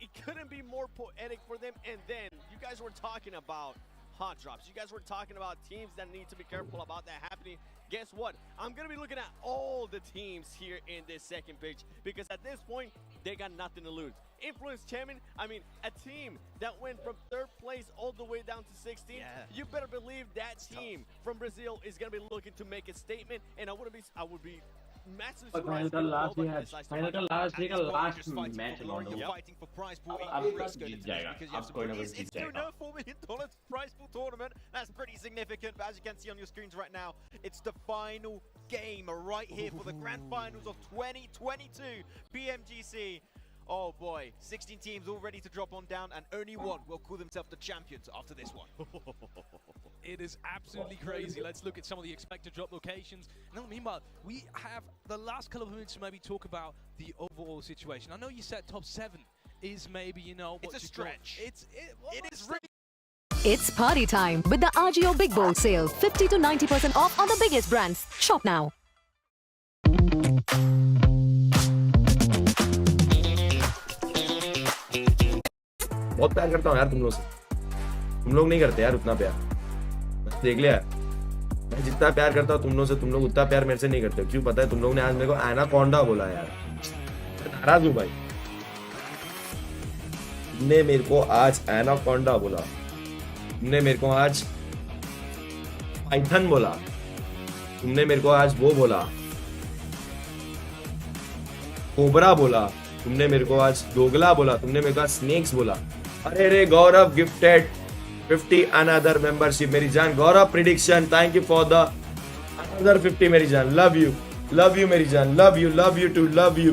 It couldn't be more poetic for them. And then you guys were talking about hot drops. You guys were talking about teams that need to be careful about that happening. Guess what? I'm going to be looking at all the teams here in this second page, because at this point, they got nothing to lose. Influence Champion, I mean, a team that went from 3rd place all the way down to 16. You better believe that team from Brazil is going to be looking to make a statement, and I would be massive final का last day का last match fighting for prize pool. अब जीत जाएगा, अब कोई ना कोई जीत जाएगा. $4 million prize pool tournament. That's pretty significant, but as you can see on your screens right now, it's the final game right here for the grand finals of 2022 PMGC. Oh boy, 16 teams all ready to drop on down, and only one will call themselves the champions after this one. It is absolutely crazy. Let's look at some of the expected drop locations. Now, meanwhile, we have the last couple of minutes to maybe talk about the overall situation. I know you said top 7 is maybe, you know, it's a stretch. It is really. It's party time with the RGO Big Bold Sale. 50 to 90% off on the biggest brands. Shop now. बहुत प्यार करता हूँ यार तुम लोग से. तुम लोग नहीं करते यार उतना प्यार. देख लिया, मैं जितना प्यार करता हूँ तुम लोग से, तुम लोग उतना प्यार मेरे से नहीं करते. क्यों पता है? तुम लोग ने आज मेरे को एनाकोंडा बोला यार. मैं नाराज हूँ भाई. तुमने मेरे को आज एनाकोंडा बोला, तुमने मेरे को आज पाइथन बोला, तुमने मेरे को आज वो बोला, कोबरा बोला, तुमने मेरे को आज दोगला बोला, तुमने मेरे को आज स्नेक्स बोला. अरे रे गौरव गिफ्टेड 50 अनदर मेंबरशिप मेरी जान. Gaurav prediction, thank you for the another 50 मेरी जान. लव यू मेरी जान. Love you too love you.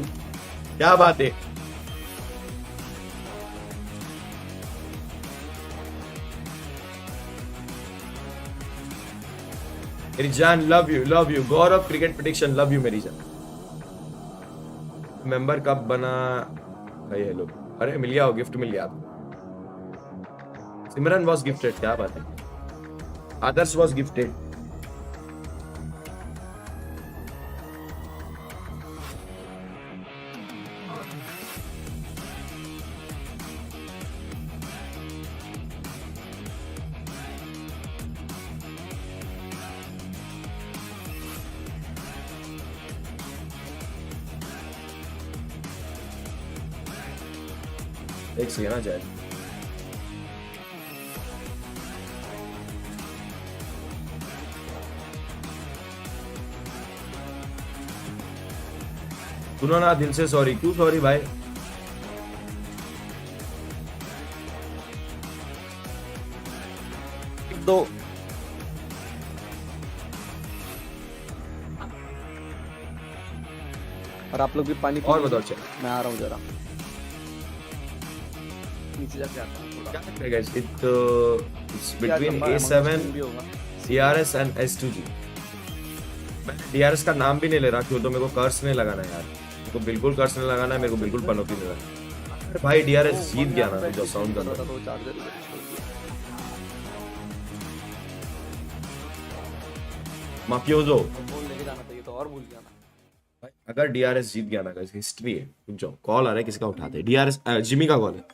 क्या बात है. मेरी जान love you. Gaurav cricket prediction, love you मेरी जान. मेंबर कब बना भाई? ये लोग, अरे मिल गया हो, गिफ्ट मिल गया. सिमरन वॉज गिफ्टेड, क्या बात है. आदर्श वॉज गिफ्टेड. एक सेकंड आ जाए. सुनो ना, दिल से सॉरी. क्यों सॉरी भाई? दो और आप लोग भी पानी और बताओ. चल मैं आ रहा हूँ, जरा नीचे जाके आता हूँ थोड़ा. guys, it's between A7, DRS and S2G. मैं DRS का नाम भी नहीं ले रहा क्यों, तो मेरे को कर्स नहीं लगाना है यार, मेरे को बिल्कुल कर्स नहीं लगाना है, मेरे को बिल्कुल पनौती नहीं लगाना। अरे भाई DRS जीत गया ना जो साउंड करता माफियोजो। अगर DRS जीत गया ना गाइस, हिस्ट्री है। रुक जाओ, कॉल आ रहा है, किसका उठाते हैं? DRS जिमी का कॉल है।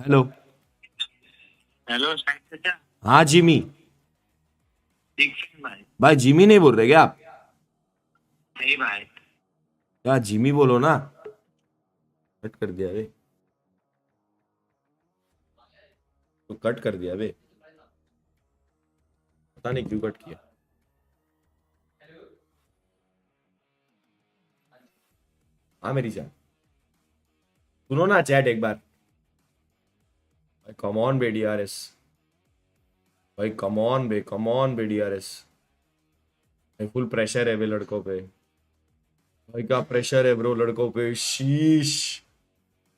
हेलो हेलो हाँ जिमी भाई। भाई जिमी नहीं बोल रहे क्या आप? नहीं भाई, क्या जिमी बोलो ना। कट कर दिया बे, तो कट कर दिया बे, पता नहीं क्यों कट किया। हाँ मेरी जान, सुनो ना चैट एक बार। कम ऑन बे DRS भाई, कम ऑन बे DRS भाई, फुल प्रेशर है बे लड़कों पे भाई, क्या प्रेशर है ब्रो लड़कों पे, शीश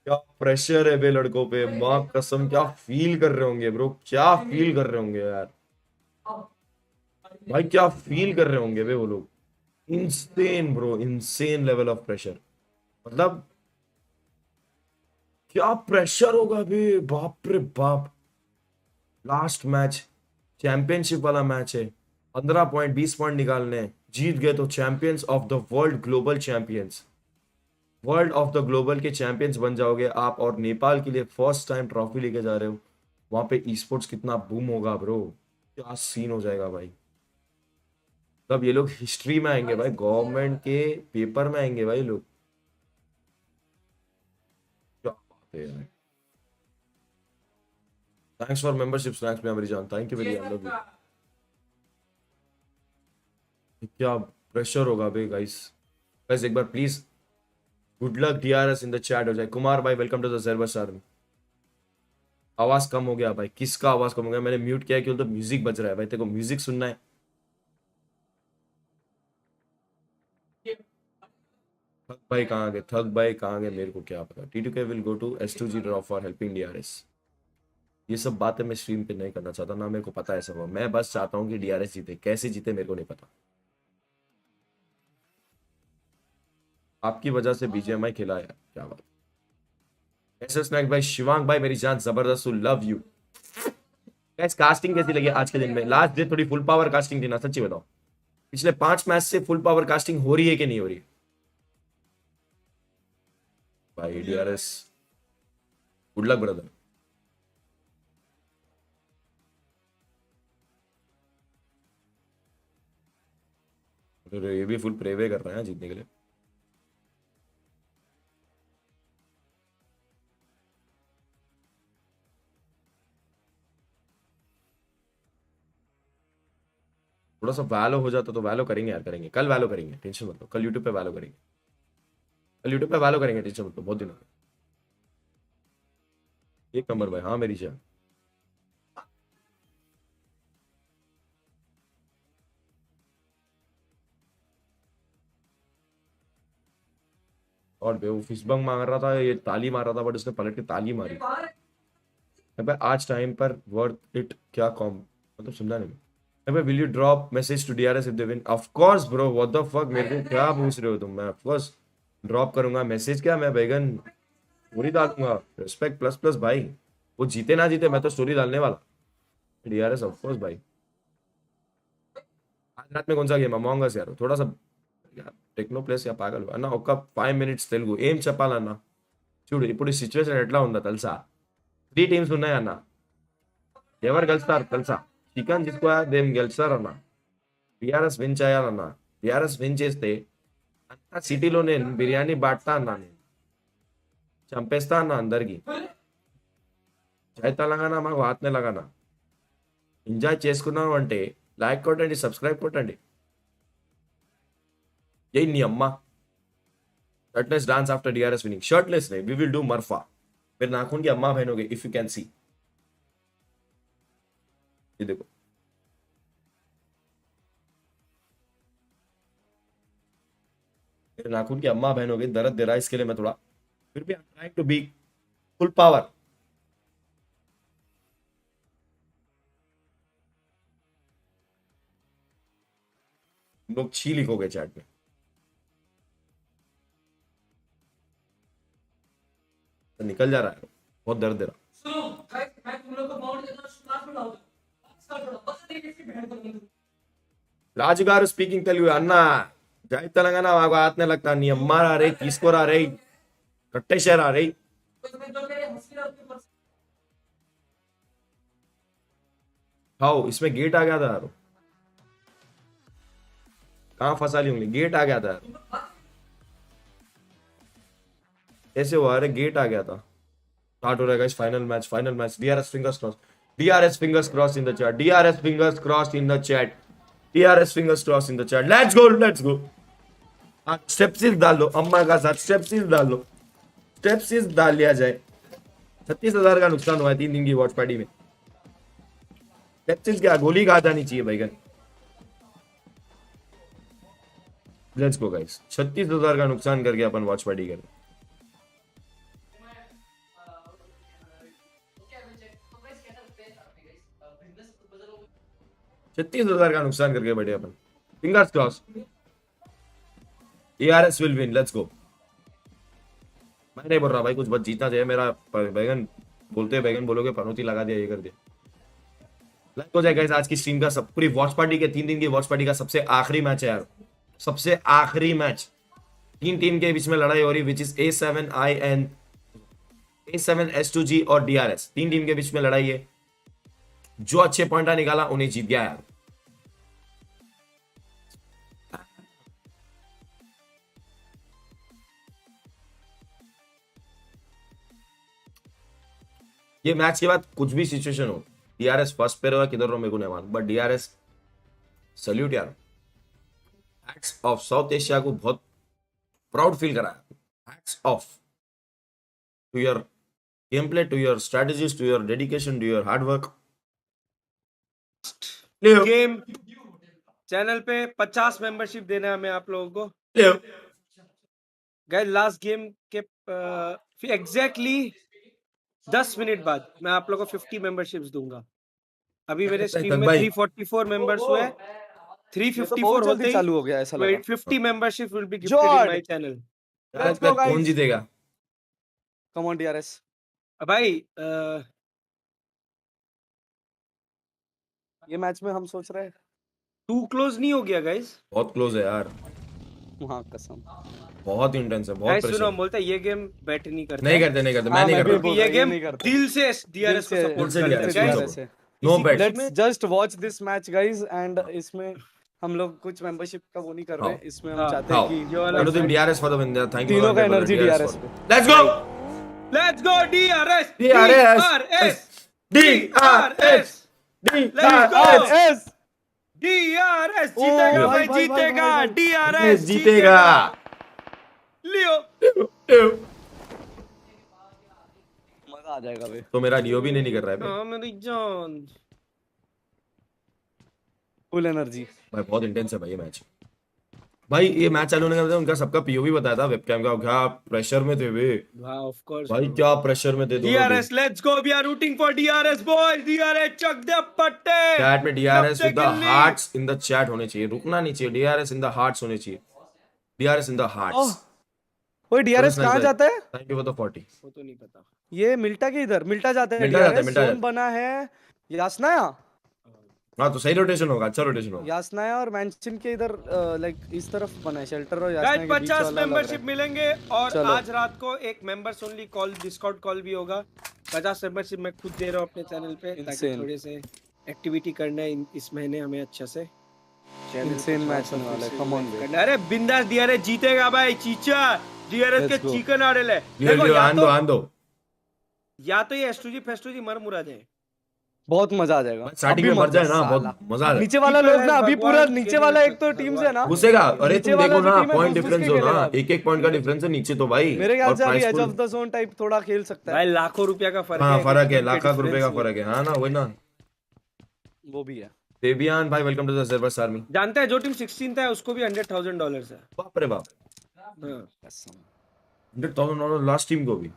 क्या प्रेशर है बे लड़कों पे, माँ कसम क्या फील कर रहे होंगे ब्रो, क्या फील कर रहे होंगे यार भाई, क्या फील कर रहे होंगे बे वो लोग। Insane bro, insane level of pressure, मतलब क्या प्रेशर होगा बे, बाप रे बाप। लास्ट मैच चैंपियनशिप वाला मैच है, 15 पॉइंट 20 पॉइंट निकालने हैं, जीत गए तो champions of the world, global champions, world of the global के चैंपियंस बन जाओगे आप, और नेपाल के लिए फर्स्ट टाइम ट्रॉफी लेके जा रहे हो। वहां पे ई स्पोर्ट्स कितना बूम होगा ब्रो, क्या सीन हो जाएगा भाई। तब ये लोग हिस्ट्री में आएंगे भाई, गवर्नमेंट के पेपर में आएंगे भाई लोग, क्या बात है यार। थैंक्स फॉर मेंबरशिप स्नैक्स में मेरी जान, thank you very much, love you. क्या प्रेशर होगा बे गाइस, गाइस एक बार please good luck DRS in the chat हो जाए। कुमार भाई welcome to the server sir. आवाज कम हो गया भाई, किसका आवाज कम हो गया? मैंने म्यूट किया है क्यों? तो म्यूजिक बज रहा है भाई, तेरे को म्यूजिक सुनना है? थक भाई कहाँ गए, थक भाई कहाँ गए, मेरे को क्या पता। T2K will go to S2G drop for helping DRS। ये सब बातें मैं स्ट्रीम पे नहीं करना चाहता ना, मेरे को पता है सब, मैं बस चाहता हूँ कि DRS जीते, कैसे जीते मेरे को नहीं पता। आपकी वजह से BGMI खेला यार, क्या बात। ऐसे स्नैक भाई, शिवांग भाई मेरी जान जबरदस्त, लव यू गाइस। कास्टिंग कैसी लगी आज के दिन में? लास्ट डे थोड़ी फुल पावर कास्टिंग थी ना, सच्ची बताओ। पिछले 5 मैच से फुल पावर कास्टिंग हो रही है कि नहीं हो रही भाई? DRS good luck brother. ये भी फुल प्रेवे कर रहे हैं जीतने के लिए। थोड़ा सा वैलो हो जाता तो वैलो करेंगे यार, करेंगे कल वैलो करेंगे, टेंशन मत लो, कल यूट्यूब पे वैलो करेंगे, कल यूट्यूब पे वैलो करेंगे, टेंशन मत लो, बहुत दिन हो गए। एक नंबर भाई, हाँ मेरी जान। और वो फिस्बंग मार रहा था, ये ताली मार रहा था, बट उसने पलट के ताली मारी। अबे आज टाइम पर वर्थ इट क्या कॉम, मतलब समझा नहीं। अबे will you drop message to DRS if they win? Of course bro, what the fuck, मेरे को क्या पूछ रहे हो तुम? मैं ऑफ कोर्स ड्रॉप करूंगा मैसेज, क्या मैं बैगन पूरी डालूंगा, रिस्पेक्ट प्लस प्लस भाई। वो जीते ना जीते मैं तो स्टोरी डालने वाला। DRS ऑफ कोर्स भाई। आज रात में कौन सा गेम? अमंग अस यार, थोड़ा सा यार టెక్నో ప్లేస్ యా పాగలు అన్న, ఒక 5 minutes తెలుగు ఏం చెప్పాలన్నా? చూడు ఇప్పుడు సిచ్యువేషన్ ఎట్లా ఉందో తెలుసా? 3 టీమ్స్ ఉన్నాయన్న, ఎవరు గెలుస్తారు తెలుసా? చికెన్ దేం గెలుస్తారన్న. DRS విన్ చేయాలన్న, DRS విన్ చేస్తే అంతా సిటీలో నేను బిర్యానీ బాట్తా అన్నా, నేను చంపేస్తా అన్న అందరికి. జై తెలంగాణ మాకు హాత్నే లగానా. ఎంజాయ్ చేసుకున్నాం అంటే లైక్ కొట్టండి, సబ్స్క్రైబ్ కొట్టండి. यही नहीं अम्मा। Shirtless dance after DRS winning, shirtless नहीं, वी विल डू मरफा। मेरे नाखून की अम्मा बहनोगे, इफ यू कैन सी, ये देखो मेरे नाखून की अम्मा बहनोगे, दर्द दे रहा है इसके लिए मैं थोड़ा, फिर भी I am trying to be full power. लोग छी लिखोगे चैट में। तो निकल जा रहा है, बहुत दर्द दे रहा। రాజుగారు స్పీకింగ్ తెలుగు అన్న జై తెలంగాణ మాకు ఆత్నే लगता नी अम्मा आ रही किसको आ रही कट्टे शहर आ रही हाउ इसमें गेट आ गया था यार कहाँ फंसा ली होंगे गेट आ गया था यार ऐसे हुआ अरे गेट आ गया था स्टार्ट हो रहा है guys final match DRS fingers cross in the chat DRS fingers cross in the chat DRS fingers crossed in the chat. Let's go. स्टेप्सिस डाल दो अम्मा का साथ स्टेप्सिस डाल लिया जाए 36,000 का नुकसान हुआ है 3 दिन की वॉच पार्टी में। स्टेप्सिस क्या गोली खा जानी चाहिए भाईगन। लेट्स गो गाइस 36,000 का नुकसान करके अपन वॉच पार्टी करें। $36,000 का नुकसान करके बैठे अपन। Fingers cross DRS will win let's go. मैं नहीं बोल रहा भाई कुछ बस जीतना चाहिए मेरा बैगन बोलते बैगन बोलोगे पनौती लगा दिया ये कर दिया। लेट्स गो गाइस आज की स्ट्रीम का सब पूरी वॉच पार्टी के 3 दिन की वॉच पार्टी का सबसे आखिरी मैच है यार सबसे आखिरी मैच 3 टीम के बीच में लड़ाई हो रही विच इज A7 S2G और DRS 3 टीम के बीच में लड़ाई है जो अच्छे पॉइंट निकाला उन्हें जीत गया यार। ये मैच के बाद कुछ भी सिचुएशन हो DRS फर्स्ट पे रहो किधर रहो मेरे को नहीं मालूम बट DRS सल्यूट यार हैट्स ऑफ साउथ एशिया को बहुत प्राउड फील कराया hats off to your game play to your strategies to your dedication to your hard work. Game channel पे 50 मेंबरशिप देना है हमें आप लोगों को गाइस लास्ट गेम के एग्जैक्टली 10 मिनट बाद मैं आप लोगों को 50 मेंबरशिप्स दूंगा। अभी मेरे स्ट्रीम में 344 मेंबर्स हुए 354 होते ही चालू हो गया ऐसा लगा 50 membership will be gifted in my channel. कौन जीतेगा कम ऑन DRS भाई ये मैच में हम सोच रहे हैं टू क्लोज नहीं हो गया गाइस बहुत क्लोज है यार हाँ कसम बहुत इंटेंस है बहुत गाइस प्रेशर सुनो बोलते ये गेम बैट नहीं करते नहीं करते मैं नहीं कर रहा ये गेम दिल से DRS को सपोर्ट करते हैं guys no but let's just watch this match guys and इसमें हम लोग कुछ मेंबरशिप का वो नहीं कर रहे इसमें हम चाहते हैं कि जो वाला DRS for the win thank you तीनों का एनर्जी DRS पे लेट्स गो DRS DRS जीतेगा भाई जीतेगा DRS जीतेगा लियो मजा आ जाएगा भाई तो मेरा लियो भी नहीं कर रहा है हां मेरी जान फुल एनर्जी भाई बहुत इंटेंस है भाई ये मैच भाई ये मैच चालू होने के बाद उनका सबका POV बताया था वेबकैम का क्या प्रेशर में थे वे ऑफ कोर्स भाई क्या प्रेशर में थे दोनों DRS let's go we are rooting for DRS boys DRS चक द पट्टे चैट में DRS with the hearts in the chat होने चाहिए रुकना नहीं चाहिए DRS इन द हार्ट्स होने चाहिए DRS इन द हार्ट्स ओए DRS कहाँ जाता है थैंक यू फॉर द 40 वो तो नहीं पता ये मिल्टा के इधर मिल्टा जाता है मिल्टा जोन बना है यासनाया हाँ तो सही रोटेशन होगा अच्छा रोटेशन होगा यासनाया और मैंशन के इधर लाइक इस तरफ बना है शेल्टर और यासनाया के बीच 50 मेंबरशिप मिलेंगे और आज रात को एक members only call Discord call भी होगा 50 मेंबरशिप मैं खुद दे रहा हूँ अपने चैनल पे ताकि थोड़े से एक्टिविटी करना है इस महीने हमें अच्छे से इनसेन मैच होने वाला है कम ऑन अरे बिंदास DRS जीतेगा भाई चीचा DRS के चिकन आड़े ले देखो आंदो या तो ये S2G फेस्टूजी मर मुरा जाए बहुत मजा आ जाएगा स्टार्टिंग में मर जाए ना बहुत मजा आ जाए नीचे वाला लोग ना अभी पूरा नीचे वाला एक तो टीम से ना घुसेगा अरे तुम देखो ना पॉइंट डिफरेंस हो ना एक पॉइंट का डिफरेंस है नीचे तो भाई मेरे ख्याल से अभी edge of the zone type थोड़ा खेल सकता है भाई लाखों रुपया का फर्क है हां फर्क है लाखों रुपए का फर्क है हां ना वही ना वो भी है देवियान भाई welcome to the servers army जानते हैं जो टीम 16th है उसको भी $100,000 है बाप रे बाप हां $100,000 लास्ट टीम को भी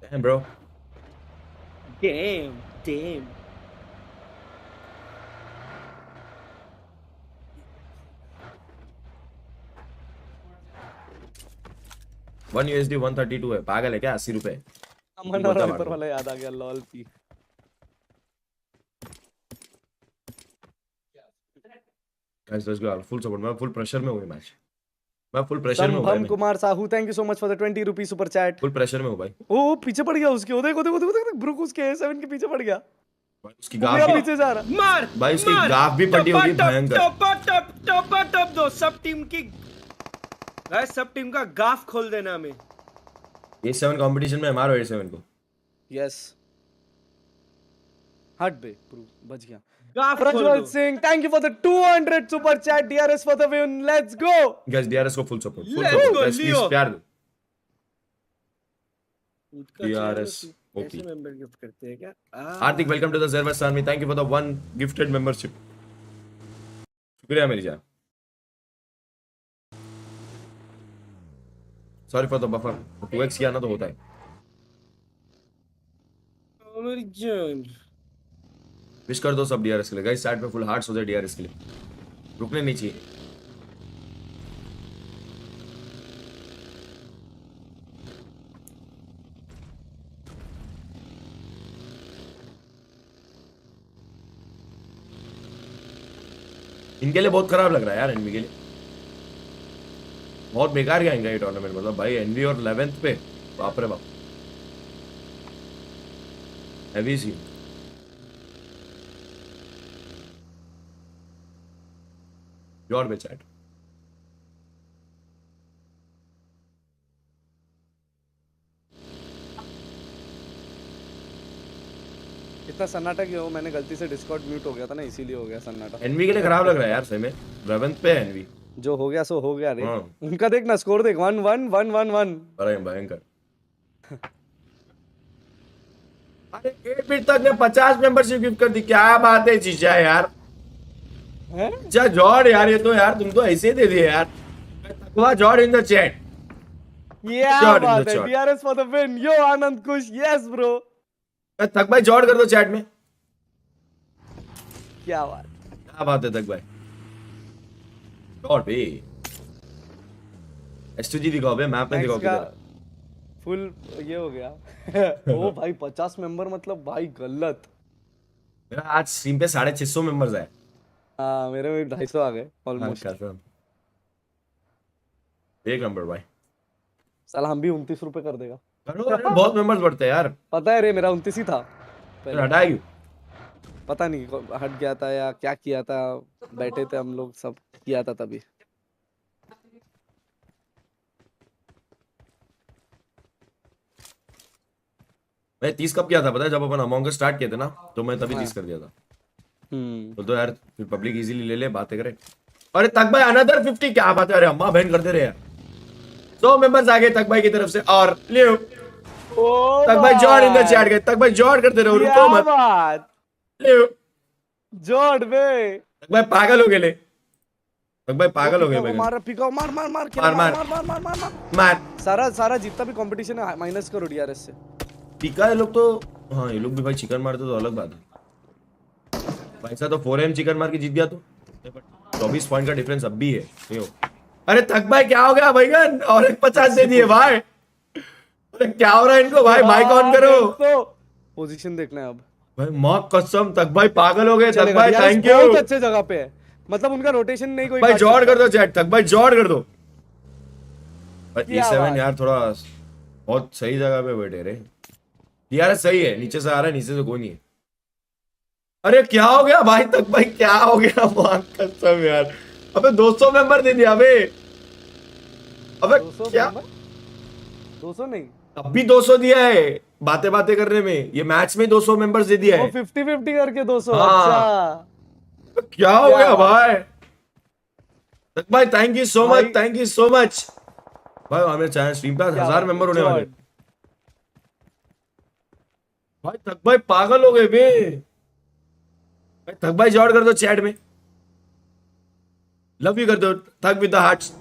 damn bro damn 1 USD 132 है, पागल है क्या? 80 रुपए। अमन और वाइपर वाला याद आ गया, लॉल पी। Guys let's go, full support. मैं फुल प्रेशर में हूं मैच, मैं फुल प्रेशर में हूं भाई। Sambham Kumar Sahu, thank you so much for the 20 rupees super chat. Full pressure में हूं भाई। ओ पीछे पड़ गया उसके, ओ देखो देखो देखो देखो, ब्रुक उसके A7 के पीछे पड़ गया। उसकी गाफ भी पीछे जा रहा। मार भाई, उसकी गाफ भी पटी होगी भयंकर। टॉप दो सब टीम की, गाइस सब टीम का गाफ खोल देना हमें। A7 कंपटीशन में मारो A7 को। यस हट बे प्रूव बच गया। Prajwal Singh, thank you for the 200 super chat. DRS for the win, let's go guys. DRS को full support, full support guys, please प्यार दो। DRS ओपी मेंबर गिफ्ट करते हैं क्या? Hardik welcome to the service army, thank you for the 1 gifted membership. शुक्रिया मेरी जान, sorry for the buffer. 2x किया ना तो होता है मेरी जान। विश कर दो सब DRS के लिए गाइस, चैट पे फुल हार्ट्स हो जाए DRS के लिए, रुकने नहीं चाहिए। इनके लिए बहुत खराब लग रहा है यार, एनवी के लिए बहुत बेकार गया इनका ये टूर्नामेंट। मतलब भाई एनवी और 11th पे बाप रे बाप, हैवी सी। योर पे चैट इतना सन्नाटा क्यों? मैंने गलती से डिस्कॉर्ड म्यूट हो गया था ना, इसीलिए हो गया सन्नाटा। एनवी के लिए खराब लग रहा है यार सही में। 11th पे एनवी, जो हो गया सो हो गया रे। उनका देख ना स्कोर देख, 1-1-1-1-1। अरे भयंकर। अरे 8 बिट तक ने 50 मेंबरशिप गिफ्ट कर दी, क्या बात है जीजा यार। अच्छा जॉर्ड यार, ये तो यार तुम तो ऐसे दे दिए यार। जॉर्ड इन द चैट, क्या बात है। DRS फॉर द विन, यो आनंद खुश, यस ब्रो। थक भाई जॉर्ड कर दो चैट में। क्या बात, क्या बात है थक भाई। जॉर्ड भी S2G दिखाओ बे, मैप में दिखाओ किधर। फुल ये हो गया। ओ भाई 50 मेंबर मतलब भाई गलत। मेरा आज स्ट्रीम पे 650 मेंबर्स है। हाँ मेरे में 250 आ गए ऑलमोस्ट। एक नंबर भाई। साला हम भी 29 रुपए कर देगा। करो, अरे बहुत मेंबर्स बढ़ते हैं यार। पता है रे, मेरा 29 ही था पहले। हटाया क्यों? पता नहीं, हट गया था या क्या किया था। बैठे थे हम लोग, सब किया था तभी। मैं 30 कब किया था पता है? जब अपन अमंग अस स्टार्ट किए थे ना, तो मैं तभी 30 कर दिया था। तो यार फिर पब्लिक इजीली ले ले, बातें करे। अरे तक भाई अनदर 50, क्या बात है। अरे अम्मा बहन करते रहे यार। 100 मेंबर्स आ गए तक भाई की तरफ से। और लियो तक भाई जॉर्ड इन द चैट गए। तक भाई जॉर्ड करते रहो, रुको मत। लियो जॉर्ड बे, तक भाई पागल हो गए ले। तक भाई पागल हो गए भाई। मार पिकाओ, मार मार मार मार मार मार मार मार मार। सारा जितना भी कंपटीशन है माइनस करो DRS से। पिका ये लोग तो, हाँ ये लोग भी भाई चिकन मारते तो अलग बात है भाई। सा तो 4M चिकन मार के जीत गया तो 24 पॉइंट का डिफरेंस अब भी है। अरे थक भाई क्या हो गया भाईगन? और एक 50 दे दिए भाई। अरे क्या हो रहा है इनको भाई? माइक ऑन करो। पोजीशन देखना है अब भाई, मां कसम तक भाई पागल हो गए। तक भाई थैंक यू, बहुत अच्छे जगह पे है। मतलब उनका रोटेशन नहीं कोई। भाई जॉर्ड कर दो चैट। तक भाई जॉर्ड कर दो भाई। E7 यार थोड़ा बहुत सही जगह पे बैठे रे। यार सही है, नीचे से आ रहा है, नीचे से कोई नहीं है। अरे क्या हो गया भाई? तक भाई क्या हो गया? मां कसम यार। अबे 200 मेंबर दे दिया अबे। अबे क्या 200 नहीं, अब भी 200 दिया है बातें बातें करने में। ये मैच में 200 मेंबर्स दे दिया है। 50-50 करके 200। हाँ। अच्छा क्या हो गया भाई? तक भाई thank you so much, thank you so much भाई। हमें चैनल स्ट्रीम पे 1000 मेंबर होने वाले भाई। तक भाई पागल हो गए बे। तक भाई जॉर्ड कर दो चैट में। लव यू कर दो। थक विद द हार्ट्स,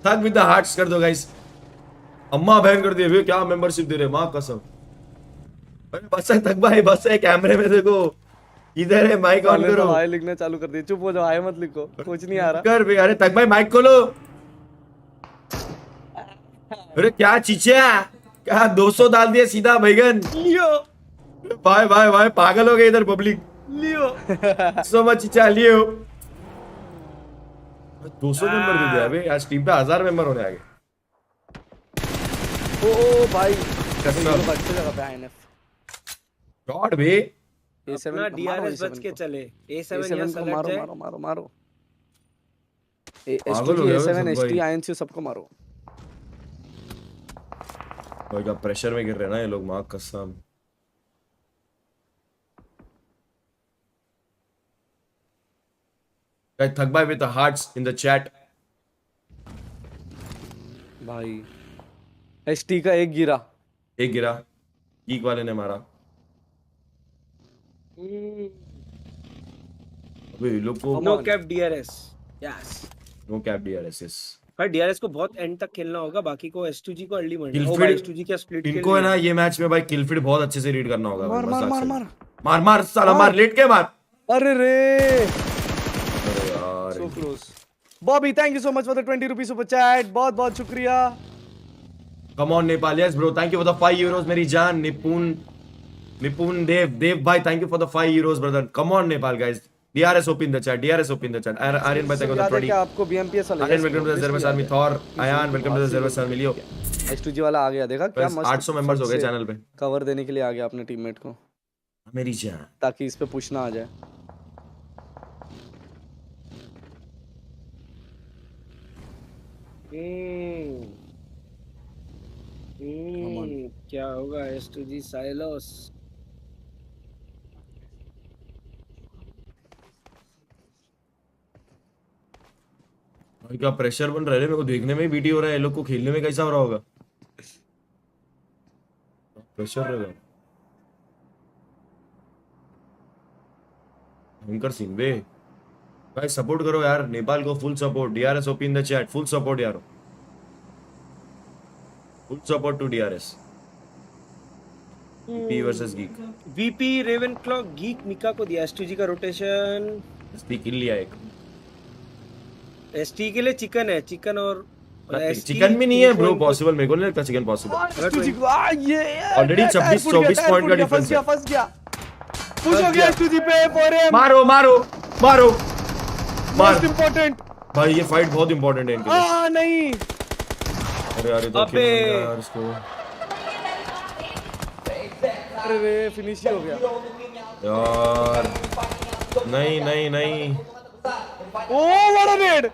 थक विद द हार्ट्स कर दो गाइस। अम्मा बहन कर दिए, क्या मेंबरशिप दे रहे, मां कसम। अरे बस है तक भाई, बस है। कैमरे में देखो, इधर है। माइक ऑन करो। हाय लिखना चालू कर दिए। चुप हो जाओ, हाय मत लिखो, कुछ नहीं आ रहा। कर भी। अरे तक भाई माइक खोलो। अरे क्या चीचा, क्या 200 डाल दिया सीधा बैगन। लियो भाई भाई भाई पागल हो गए इधर पब्लिक। लियो सो मच चीचा लियो। 200 मेंबर दे दिया अबे, आज टीम पे 1000 मेंबर होने आगे। ओ भाई कसम अच्छी जगह पे आईएनएफ गॉड बे। अपना डीआरएस बच के चले। A7 यहाँ को सलट मारो जाए। मारो मारो मारो। पागल हो S2G गया A7 सब ST भाई। INC सबको मारो। भाई का प्रेशर में गिर रहे हैं ना ये लोग, माँ कसम। Guys, Thakbai with the hearts in the chat. भाई ST का एक गिरा। एक गिरा, गीक वाले ने मारा। अबे ये लोग को no cap DRS. Yes no cap DRS yes. पर डीआरएस को बहुत एंड तक खेलना होगा, बाकी को S2G को अर्ली मरना होगा। किलफीड S2G का स्प्लिट इनको है ना ये मैच में भाई, किलफीड बहुत अच्छे से रीड करना होगा। मार मार मार मार मार मार साला मार, लेट के मार। अरे रे अरे यार so close. Bobby thank you so much for the 20 rupees super chat, बहुत बहुत शुक्रिया। Come on Nepal, yes bro, thank you for the 5 euros मेरी जान। निपुण देव भाई thank you for the 5 euros brother. Come on Nepal guys, DRS open the chat, DRS open the chat. Aryan भाई thank you for the 20। आपको BMPS वाला Aryan welcome to the service army. Thor Ayaan welcome to the service army. Leo S2G वाला आ गया, देखा क्या मस्त। 800 members हो गए चैनल पे। कवर देने के लिए आ गया अपने टीममेट को, मेरी जान, ताकि इस पे पुश ना आ जाए। क्या होगा S2G साइलोस। भाई क्या प्रेशर बन रहा है, मेरे को देखने में ही बीटी हो रहा है। ये लोग को खेलने में कैसा हो रहा होगा, प्रेशर रहेगा। भयंकर सीन बे। भाई सपोर्ट करो यार नेपाल को, full support. DRS open the chat, full support यार, full support to DRS. VP versus Geek. VP Ravenclaw Geek मिका को दिया। S2G का रोटेशन एसपी किल लिया एक। ST के लिए चिकन है, चिकन और चिकन भी नहीं है ब्रो पॉसिबल, मेरे को नहीं लगता चिकन पॉसिबल। S2G को ये ऑलरेडी 26-24 पॉइंट का डिफरेंस है। फंस गया पुश हो गया S2G पे। फॉर मारो मारो मारो मार। मोस्ट इंपॉर्टेंट भाई ये फाइट बहुत इंपॉर्टेंट है इनके लिए। नहीं अरे यार ये तो अबे यार इसको, अरे रे फिनिश ही हो गया यार नहीं नहीं नहीं। Oh what a net,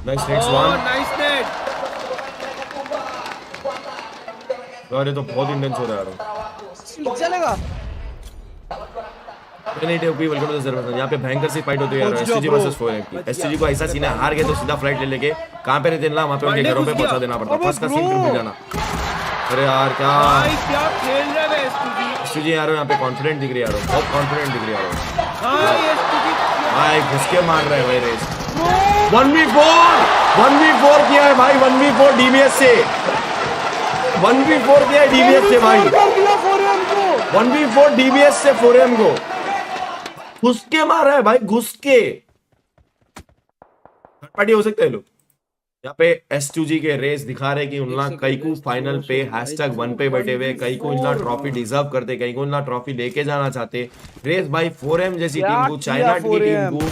nice next one, nice net. यार ये तो बहुत इंटेंस हो रहा है यार। चलेगा। Welcome to the service. यहाँ पे भयंकर सी फाइट होती है यार, एसटीजी वर्सेस 4M। एसटीजी को ऐसा सीन है, हार गए तो सीधा फ्लाइट ले लेके कहां पे रहते हैं ना, वहां पे उनके घरों पे पहुंचा देना पड़ता है। फर्स्ट का सीन मिल जाना। अरे यार क्या क्या खेल रहा है S2G। एसटीजी यार यहाँ पे कॉन्फिडेंट दिख रही है यार, बहुत कॉन्फिडेंट दिख रही है यार। S2G भाई घुस के मार रहे हैं भाई रेस। 1v4 किया है भाई, 1v4 डीबीएस से 1v4 किया है डीबीएस से भाई। 1v4 डीबीएस से 4M को घुस के मार रहा है भाई, घुस के। थर्ड पार्टी हो सकते हैं लोग। यहाँ पे S2G के रेस दिखा रहे कि उनला कई को फाइनल पे #1 पे बैठे हुए, कई को इनला ट्रॉफी डिजर्व करते, कई को इनला ट्रॉफी लेके जाना चाहते। रेस भाई 4M जैसी टीम को, चाइना की टीम को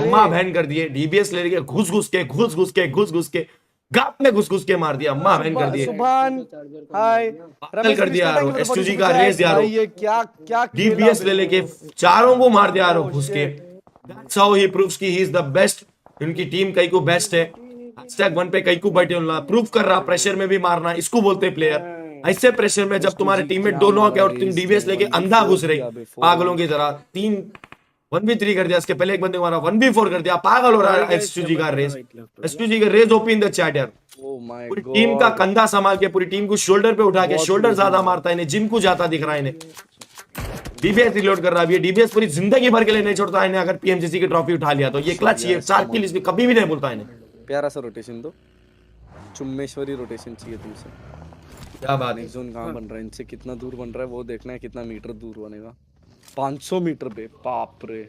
अम्मा बहन कर दिए। डीबीएस ले के घुस घुस के गाप में घुस के मार दिया, अम्मा बहन कर दिए। सुभान हाय पागल कर दिया यार S2G का रेस यार। ये क्या क्या डीबीएस ले लेके चारों को मार दिया यार घुस के। That's how he proves कि he is the best। उनकी टीम कई को बेस्ट है। #1 पे कई को बैठे उनला प्रूव कर रहा। प्रेशर में भी मारना, इसको बोलते हैं प्लेयर। ऐसे प्रेशर में जब तुम्हारे टीम में दोनों के और तुम डीबीएस लेके अंधा घुस रही पागलों की तरह। 1v3 कर दिया, इसके पहले एक बंदे को मारा, 1v4 कर दिया। पागल हो रहा है S2G का रेस। S2G का रेस ओपन द चैट यार। पूरी टीम का कंधा संभाल के, पूरी टीम को शोल्डर पे उठा के, शोल्डर ज्यादा मारता है इन्हें, जिम को जाता दिख रहा है इन्हें। डीबीएस रिलोड कर रहा है, डीबीएस पूरी जिंदगी भर के लिए नहीं छोड़ता इन्हें। अगर पीएमजीसी की ट्रॉफी उठा लिया तो ये क्लच, ये 4 किल इसमें कभी भी नहीं बोलता इन्हें। प्यारा सा रोटेशन दो, चुम्मेश्वरी रोटेशन चाहिए तुमसे। क्या बात है। जोन कहाँ बन रहा है, इनसे कितना दूर बन रहा है वो देखना है, कितना मीटर दूर बनेगा। 500 मीटर पे, बाप रे।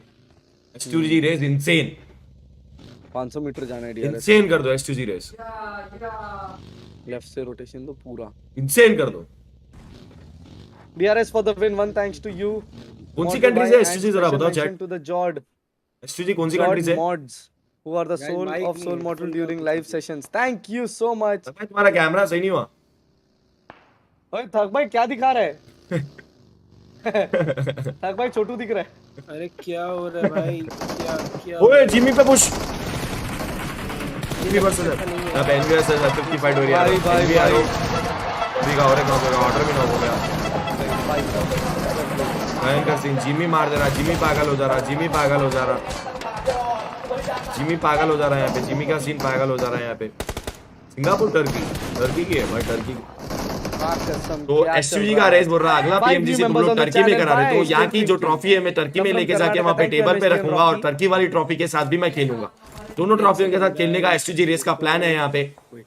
S2G रेस इंसेन, 500 मीटर जाना है डीआरएस। इंसेन कर दो S2G रेस। लेफ्ट से रोटेशन तो पूरा इंसेन कर दो। DRS for the win, one thanks to you. कौन सी कंट्री से एसटीजी जरा बताओ chat. To the Jord. STG कौन सी कंट्री से? Mods who are the soul of Soul Mortal during live sessions. Thank you so much. भाई तुम्हारा camera सही नहीं हुआ। ओए थक भाई क्या दिखा रहा है? थक भाई छोटू दिख रहा है। अरे क्या हो रहा है भाई? क्या ओए जिमी पे पुश। जिमी वर्सेस अब एनवीएस है 55 हो रही है भाई अभी का ऑर्डर भी ना हो गया। भयंकर सिंह जिमी मार दे रहा, जिमी पागल हो जा रहा, जिमी पागल हो जा रहा, जिमी पागल हो जा रहा है यहाँ पे, जिमी का सीन पागल हो जा रहा है यहाँ पे। सिंगापुर टर्की की है भाई, टर्की। तो एसयूजी का रेस बोल रहा है अगला पीएमजीसी तुम लोग टर्की में करा रहे, तो यहाँ की जो ट्रॉफी है मैं टर्की में लेके जाके वहाँ पे टेबल पे रखूंगा और टर्की वाली ट्रॉफी के साथ भी मैं खेलूंगा। दोनों ट्रॉफियों के साथ खेलने का एसयूजी रेस का प्लान है यहाँ पे।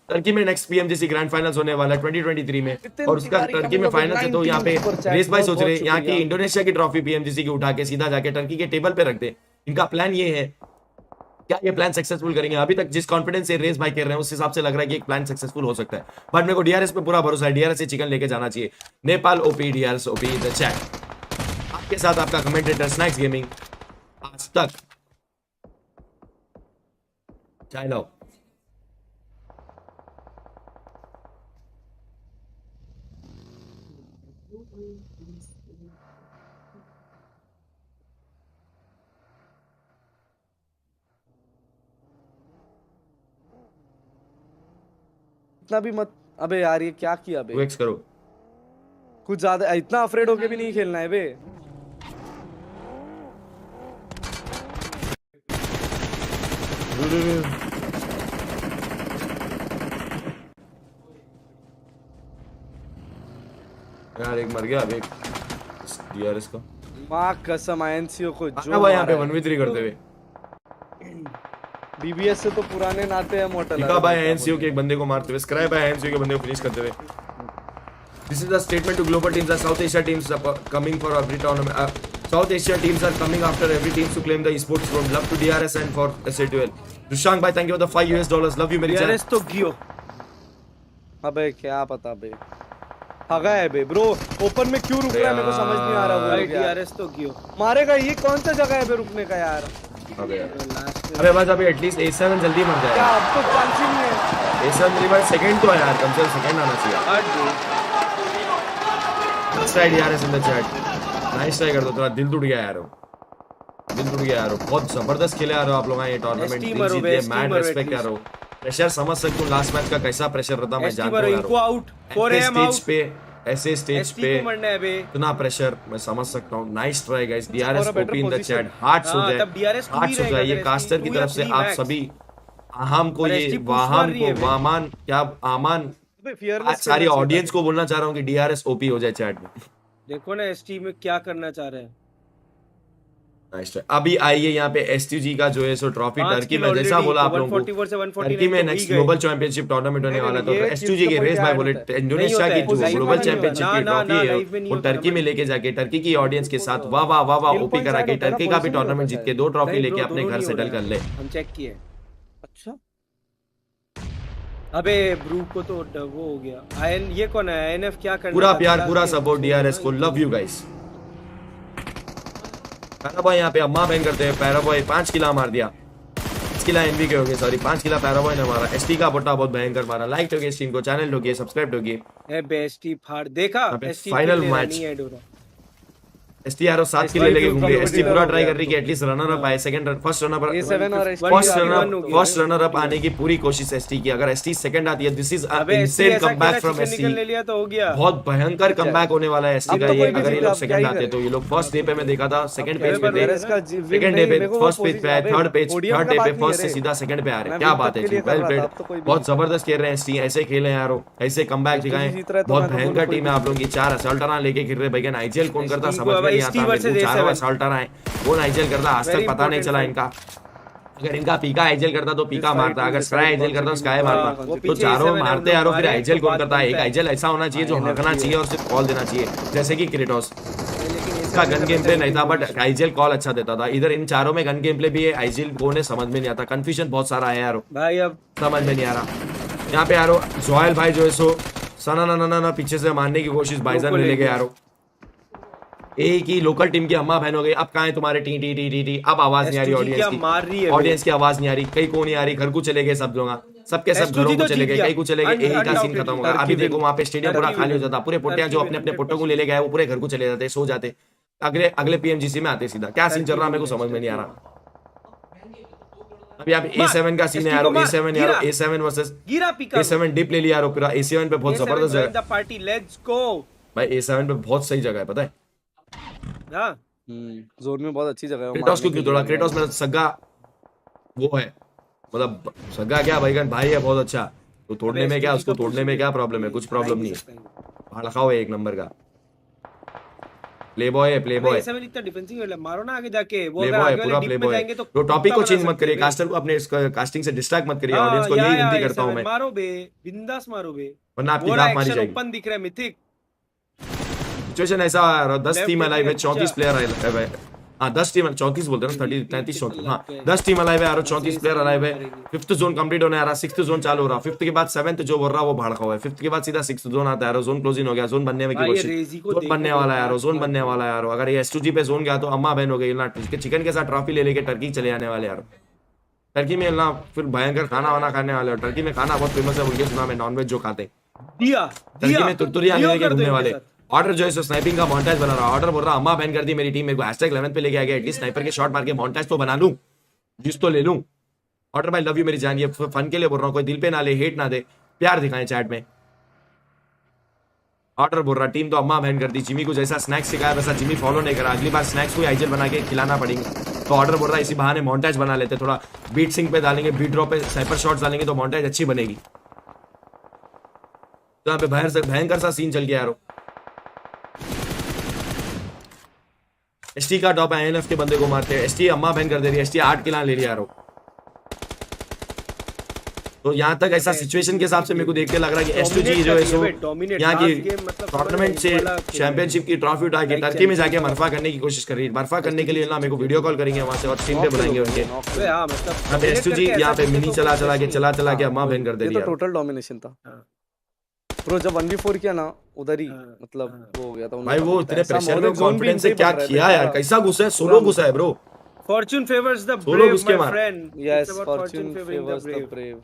टर्की में नेक्स्ट पीएमजीसी ग्रैंड फाइनल्स होने वाला है 2023 में और उसका टर्की में फाइनल्स है, तो यहाँ पे रेस भाई सोच रहे हैं यहाँ की इंडोनेशिया की ट्रॉफी पीएमजीसी की उठा के सीधा जाके टर्की के टेबल पे रख दे। इनका प्लान ये है, क्या ये प्लान सक्सेसफुल करेंगे? अभी तक जिस कॉन्फिडेंस से रेस भाई कर रहे हैं उस हिसाब से लग रहा है कि एक प्लान सक्सेसफुल हो सकता है, बट मेरे को डीआरएस पे पूरा भरोसा है, डीआरएस से चिकन लेके जाना चाहिए। Nepal OP DRS OP the chat आपके साथ आपका कमेंटेटर स्नैक्स गेमिंग आज तक। चाय लो। इतना भी मत। अबे यार ये क्या किया बे? वेक्स करो कुछ ज्यादा इतना अफ्रेड होके भी नहीं खेलना है बे। यार एक मर गया अब एक डीआरएस का। मां कसम आईएनसीओ को जो भाई यहाँ पे 1v3 करते हुए बीबीएस से तो पुराने नाते हैं मोटल। निका भाई एनसीओ के एक बंदे को मारते हुए, स्क्राइब भाई एनसीओ के बंदे को फिनिश करते हुए। This is the statement to global teams that South Asia teams are coming for every tournament. South Asia teams are coming after every team to claim the esports throne. Love to DRS and for SA2L. दुशांग भाई thank you for the $5 love you मेरी जान। DRS तो गियो। अबे क्या पता बे, हगा है बे ब्रो। ओपन में क्यों रुक रहा है मेरे को समझ नहीं आ रहा। भाई DRS तो गियो मारेगा। ये कौन सा जगह है बे रुकने का यार? अबे बस अभी एटलीस्ट A7 जल्दी मर जाए। क्या अब तो चांस ही नहीं है। A7 मेरे पास सेकंड तो है यार, कम से कम सेकंड आना चाहिए। Try DRS in the chat. Nice try कर दो, थोड़ा दिल टूट गया यार, दिल टूट गया यार। बहुत जबरदस्त खेले यार आप लोग ये टूर्नामेंट, जीत गए, मैड रिस्पेक्ट यार। प्रेशर समझ सकते हो लास्ट मैच का कैसा प्रेशर रहता, मैं जानता हूं यार। स्टेज पे ऐसे स्टेज पे इतना प्रेशर मैं समझ सकता हूँ। Nice try guys. DRS OP in the chat. Hearts हो जाए, हार्ट्स हो जाए। ये कास्टर की तरफ से आप सभी आहाम को, ये वाहाम को, वामान क्या आमान, सारी ऑडियंस को बोलना चाह रहा हूँ कि डीआरएस ओपी हो जाए चैट में। देखो ना एसटी में क्या करना चाह रहे हैं। अभी आइए यहाँ पे एसटीजी का जो है सो ट्रॉफी टर्की में, जैसा बोला आप लोगों को टर्की में नेक्स्ट ग्लोबल चैंपियनशिप टूर्नामेंट होने वाला, तो एसटीजी के रेस भाई बोले इंडोनेशिया की जो ग्लोबल चैंपियनशिप की ट्रॉफी है वो टर्की में लेके जाके टर्की की ऑडियंस के साथ वाह वाह वाह वाह ओपी करा के टर्की का भी टूर्नामेंट जीत के 2 ट्रॉफी लेके अपने घर सेटल कर ले। हम चेक किए। अच्छा अबे ब्रू को तो वो हो गया। आयन ये कौन है? आईएनएफ क्या करना? पूरा प्यार पूरा सपोर्ट डीआरएस को, लव यू गाइस। पैराबॉय यहाँ पे अम्मा बैन करते हैं। पैराबॉय 5 किला मार दिया, 5 किला एनवी के हो गए, सॉरी 5 किला पैराबॉय ने मारा। एसटी का बोटा बहुत भयंकर मारा। लाइक ठोकिए स्ट्रीम को, चैनल ठोकिए, सब्सक्राइब ठोकिए। ए बेस्टी फाड़ देखा एसटी फाइनल मैच। एसटी यारो 7 किले लेके घूम रही है। एसटी पूरा ट्राई कर रही है कि एटलीस्ट रनर अप आए, सेकंड फर्स्ट रनर अप आने की पूरी कोशिश एसटी की। अगर एसटी सेकंड आती है, this is a insane comeback from ST. बहुत भयंकर कमबैक होने वाला है एसटी का ये। अगर ये लोग सेकंड आते तो ये लोग फर्स्ट डे पे मैं देखा था सेकंड पेज पे थे, सेकंड डे पे फर्स्ट पेज पे आए, थर्ड डे पे फर्स्ट से सीधा सेकंड पे आ रहे हैं। क्या बात है जी, वेल प्लेड। बहुत जबरदस्त खेल रहे हैं एसटी, ऐसे खेले यारो, ऐसे कमबैक दिखाएं। बहुत भयंकर टीम है आप लोगों की। 4 असल्टना लेके खेल रहे भैया। आईजीएल कौन करता समझ में चारों असल्टर आए, कौन आईजीएल करता आज तक पता नहीं चला इनका। अगर इनका पीका आईजीएल करता तो पीका मारता, अगर स्काई आईजीएल करता तो स्काई मारता, तो चारों मारते यारो। फिर आईजीएल कौन करता है? एक आईजीएल ऐसा होना चाहिए जो हकना चाहिए और सिर्फ कॉल देना चाहिए, जैसे कि क्रेटोस। इसका गन गेम प्ले नहीं था बट आईजीएल कॉल अच्छा देता था। इधर इन चारों में गन गेम प्ले भी है, आईजीएल कौन है समझ में नहीं आता। कंफ्यूजन बहुत सारा है यारो भाई, अब समझ में नहीं आ रहा। यहाँ पे यारो जोयल भाई जो है सो सना पीछे से मारने की कोशिश, भाईजान ले गए यारो। एक ही लोकल टीम की अम्मा बहन हो गई। अब कहाँ है तुम्हारे T T T T T? अब आवाज नहीं आ रही ऑडियंस की आवाज नहीं आ रही, कहीं को नहीं आ रही। घर को चले गए सब लोग, सबके सब घरों को चले गए, कहीं को चले गए। यही का सीन खत्म होगा। अभी देखो वहां पे स्टेडियम पूरा खाली हो जाता, पूरे पोटिया जो अपने अपने पोटों को ले गए वो पूरे घर को चले जाते, सो जाते, अगले अगले पीएमजीसी में आते सीधा। क्या सीन चल रहा है मेरे को समझ में नहीं आ रहा। अभी आप A7 का सीन है यारो, A7 यारो, A7 वर्सेस A7 डिप ले लिया यारो पूरा। A7 पे बहुत जबरदस्त जगह पार्टी, लेट्स गो भाई। A7 पे बहुत सही जगह है पता है। जोन में बहुत अच्छी जगह है। क्रेटोस को क्यों तोड़ा? क्रेटोस मेरा सगा वो है, मतलब सगा क्या भाईगन भाई है बहुत अच्छा, तो तोड़ने में क्या, उसको तोड़ने में क्या प्रॉब्लम है? कुछ प्रॉब्लम नहीं है। भड़काओ है एक नंबर का प्लेबॉय है, प्लेबॉय। ऐसा में इतना डिफेंसिव है, मारो ना आगे जाके। वो प्लेबॉय है, पूरा प्लेबॉय है। तो टॉपिक को चेंज मत करिए, कास्टर को अपने कास्टिंग से डिस्ट्रैक्ट मत करिए। ऑडियंस को यही विनती करता हूं मैं। मारो बे, बिंदास मारो बे, वरना आपकी गाफ मारी जाएगी। ओपन दिख रहा है मिथिक। सिचुएशन ऐसा है, 10 टीम अलाइव है, 34 प्लेयर अलाइव है। हाँ 10 टीम, 34 बोलते हैं ना, 30 33 34। हाँ 10 टीम अलाइव है यार, 34 प्लेयर अलाइव है। 5th जोन कंप्लीट होने आ रहा, 6th जोन चालू हो रहा, 5th के बाद 7th जो बोल रहा वो भाड़ हुआ है, 5th के बाद सीधा 6th जोन आता है यार। जोन क्लोजिंग हो गया, जोन बनने में की कोशिश, जोन बनने वाला है यार, जोन बनने वाला है यार। अगर ये S2G पे जोन गया तो अम्मा बहन हो गई ना, चिकन के साथ ट्रॉफी ले लेके टर्की चले जाने वाले यार। टर्की में ना फिर भयंकर खाना वाना खाने वाले। टर्की में खाना बहुत फेमस है, उनके सुना में नॉनवेज जो खाते टर्की में तुरतुरिया लेके घूमने वाले। ऑर्डर जो है सो स्नाइपिंग का मॉन्टेज बना रहा। ऑर्डर बोल रहा अम्मा बैन कर दी मेरी टीम, मेरे को हैशटैग 11 पे लेके आ गया, एटलीस्ट स्नाइपर के शॉट मार के मॉन्टेज तो बना लूं, जिस तो ले लूं। ऑर्डर भाई लव यू मेरी जान, ये फन के लिए बोल रहा हूं, कोई दिल पे ना ले, हेट ना दे, प्यार दिखाएं चैट में। ऑर्डर बोल रहा टीम तो अम्मा बैन कर दी। जिमी को जैसा स्नैक्स सिखाया वैसा जिमी फॉलो नहीं करा, अगली बार स्नैक्स को आइजल बना के खिलाना पड़ेगा। तो ऑर्डर बोल रहा इसी बहाने मॉन्टेज बना लेते, थोड़ा बीट सिंग पे डालेंगे, बीट ड्रॉप पे स्नाइपर शॉट्स डालेंगे तो मॉन्टेज अच्छी बनेगी। तो यहाँ पे भयंकर सा सीन चल गया यार। एसटी का टॉप INF के बंदे को मारते हैं, एसटी अम्मा बैन कर दे रही है, एसटी 8 किल ले लिया यार। तो यहाँ तक ऐसा सिचुएशन के हिसाब से मेरे को देख के लग रहा है कि S2G जो है सो यहाँ की टूर्नामेंट से चैंपियनशिप की ट्रॉफी उठा के टर्की में जाके मरफा करने की कोशिश कर रही है। मरफा करने के लिए ना मेरे को वीडियो कॉल करेंगे वहां से और स्ट्रीम पे बुलाएंगे उनके। यहाँ पे S2G यहाँ पे मिनी चला के अम्मा बैन कर दे रही है। टोटल डोमिनेशन था ब्रो, जब 1v4 किया ना उधर ही मतलब वो हो गया था भाई। वो इतने प्रेशर में कॉन्फिडेंस से क्या किया यार, कैसा गुस्सा है, सोलो गुस्सा है bro. Fortune favours the brave my friend. Yes, Fortune favours the brave.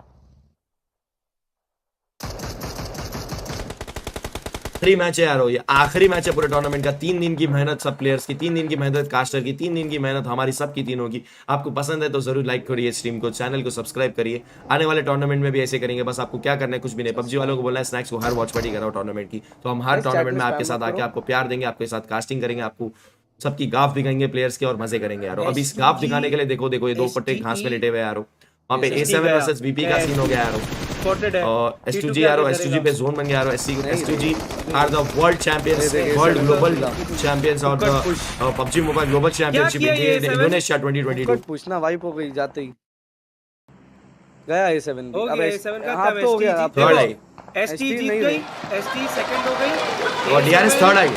आखिरी मैच है यार, ये आखिरी मैच है पूरे टूर्नामेंट का। 3 दिन की मेहनत सब प्लेयर्स की, 3 दिन की मेहनत कास्टर की, 3 दिन की मेहनत हमारी सबकी तीनों की। आपको पसंद है तो जरूर लाइक करिए स्ट्रीम को, चैनल को सब्सक्राइब करिए। आने वाले टूर्नामेंट में भी ऐसे करेंगे, बस आपको क्या करना है, कुछ भी नहीं। PUBG वालों को बोलना है स्नैक्स को हर वॉच पार्टी कराओ टूर्नामेंट की, तो हम हर टूर्नामेंट में आपके साथ आके आपको प्यार देंगे, आपके साथ कास्टिंग करेंगे, आपको सबकी गाफ दिखाएंगे प्लेयर्स के और मजे करेंगे यार। अभी इस गाफ दिखाने के लिए देखो ये 2 पट्टे घास में लेटे हुए यार। वहाँ पे A7 वर्सेस VP का सीन हो गया यार। और S2G यार, S2G पे जोन बन गया यार। S2G are the world champions, world global champions और the PUBG mobile global championship Indonesia 2022। पूछना वाइप हो गई जाते ही गया A7। अब A7 का हां तो हो गया, थर्ड आई ST जीत गई, ST सेकंड हो गई और DRS थर्ड आई।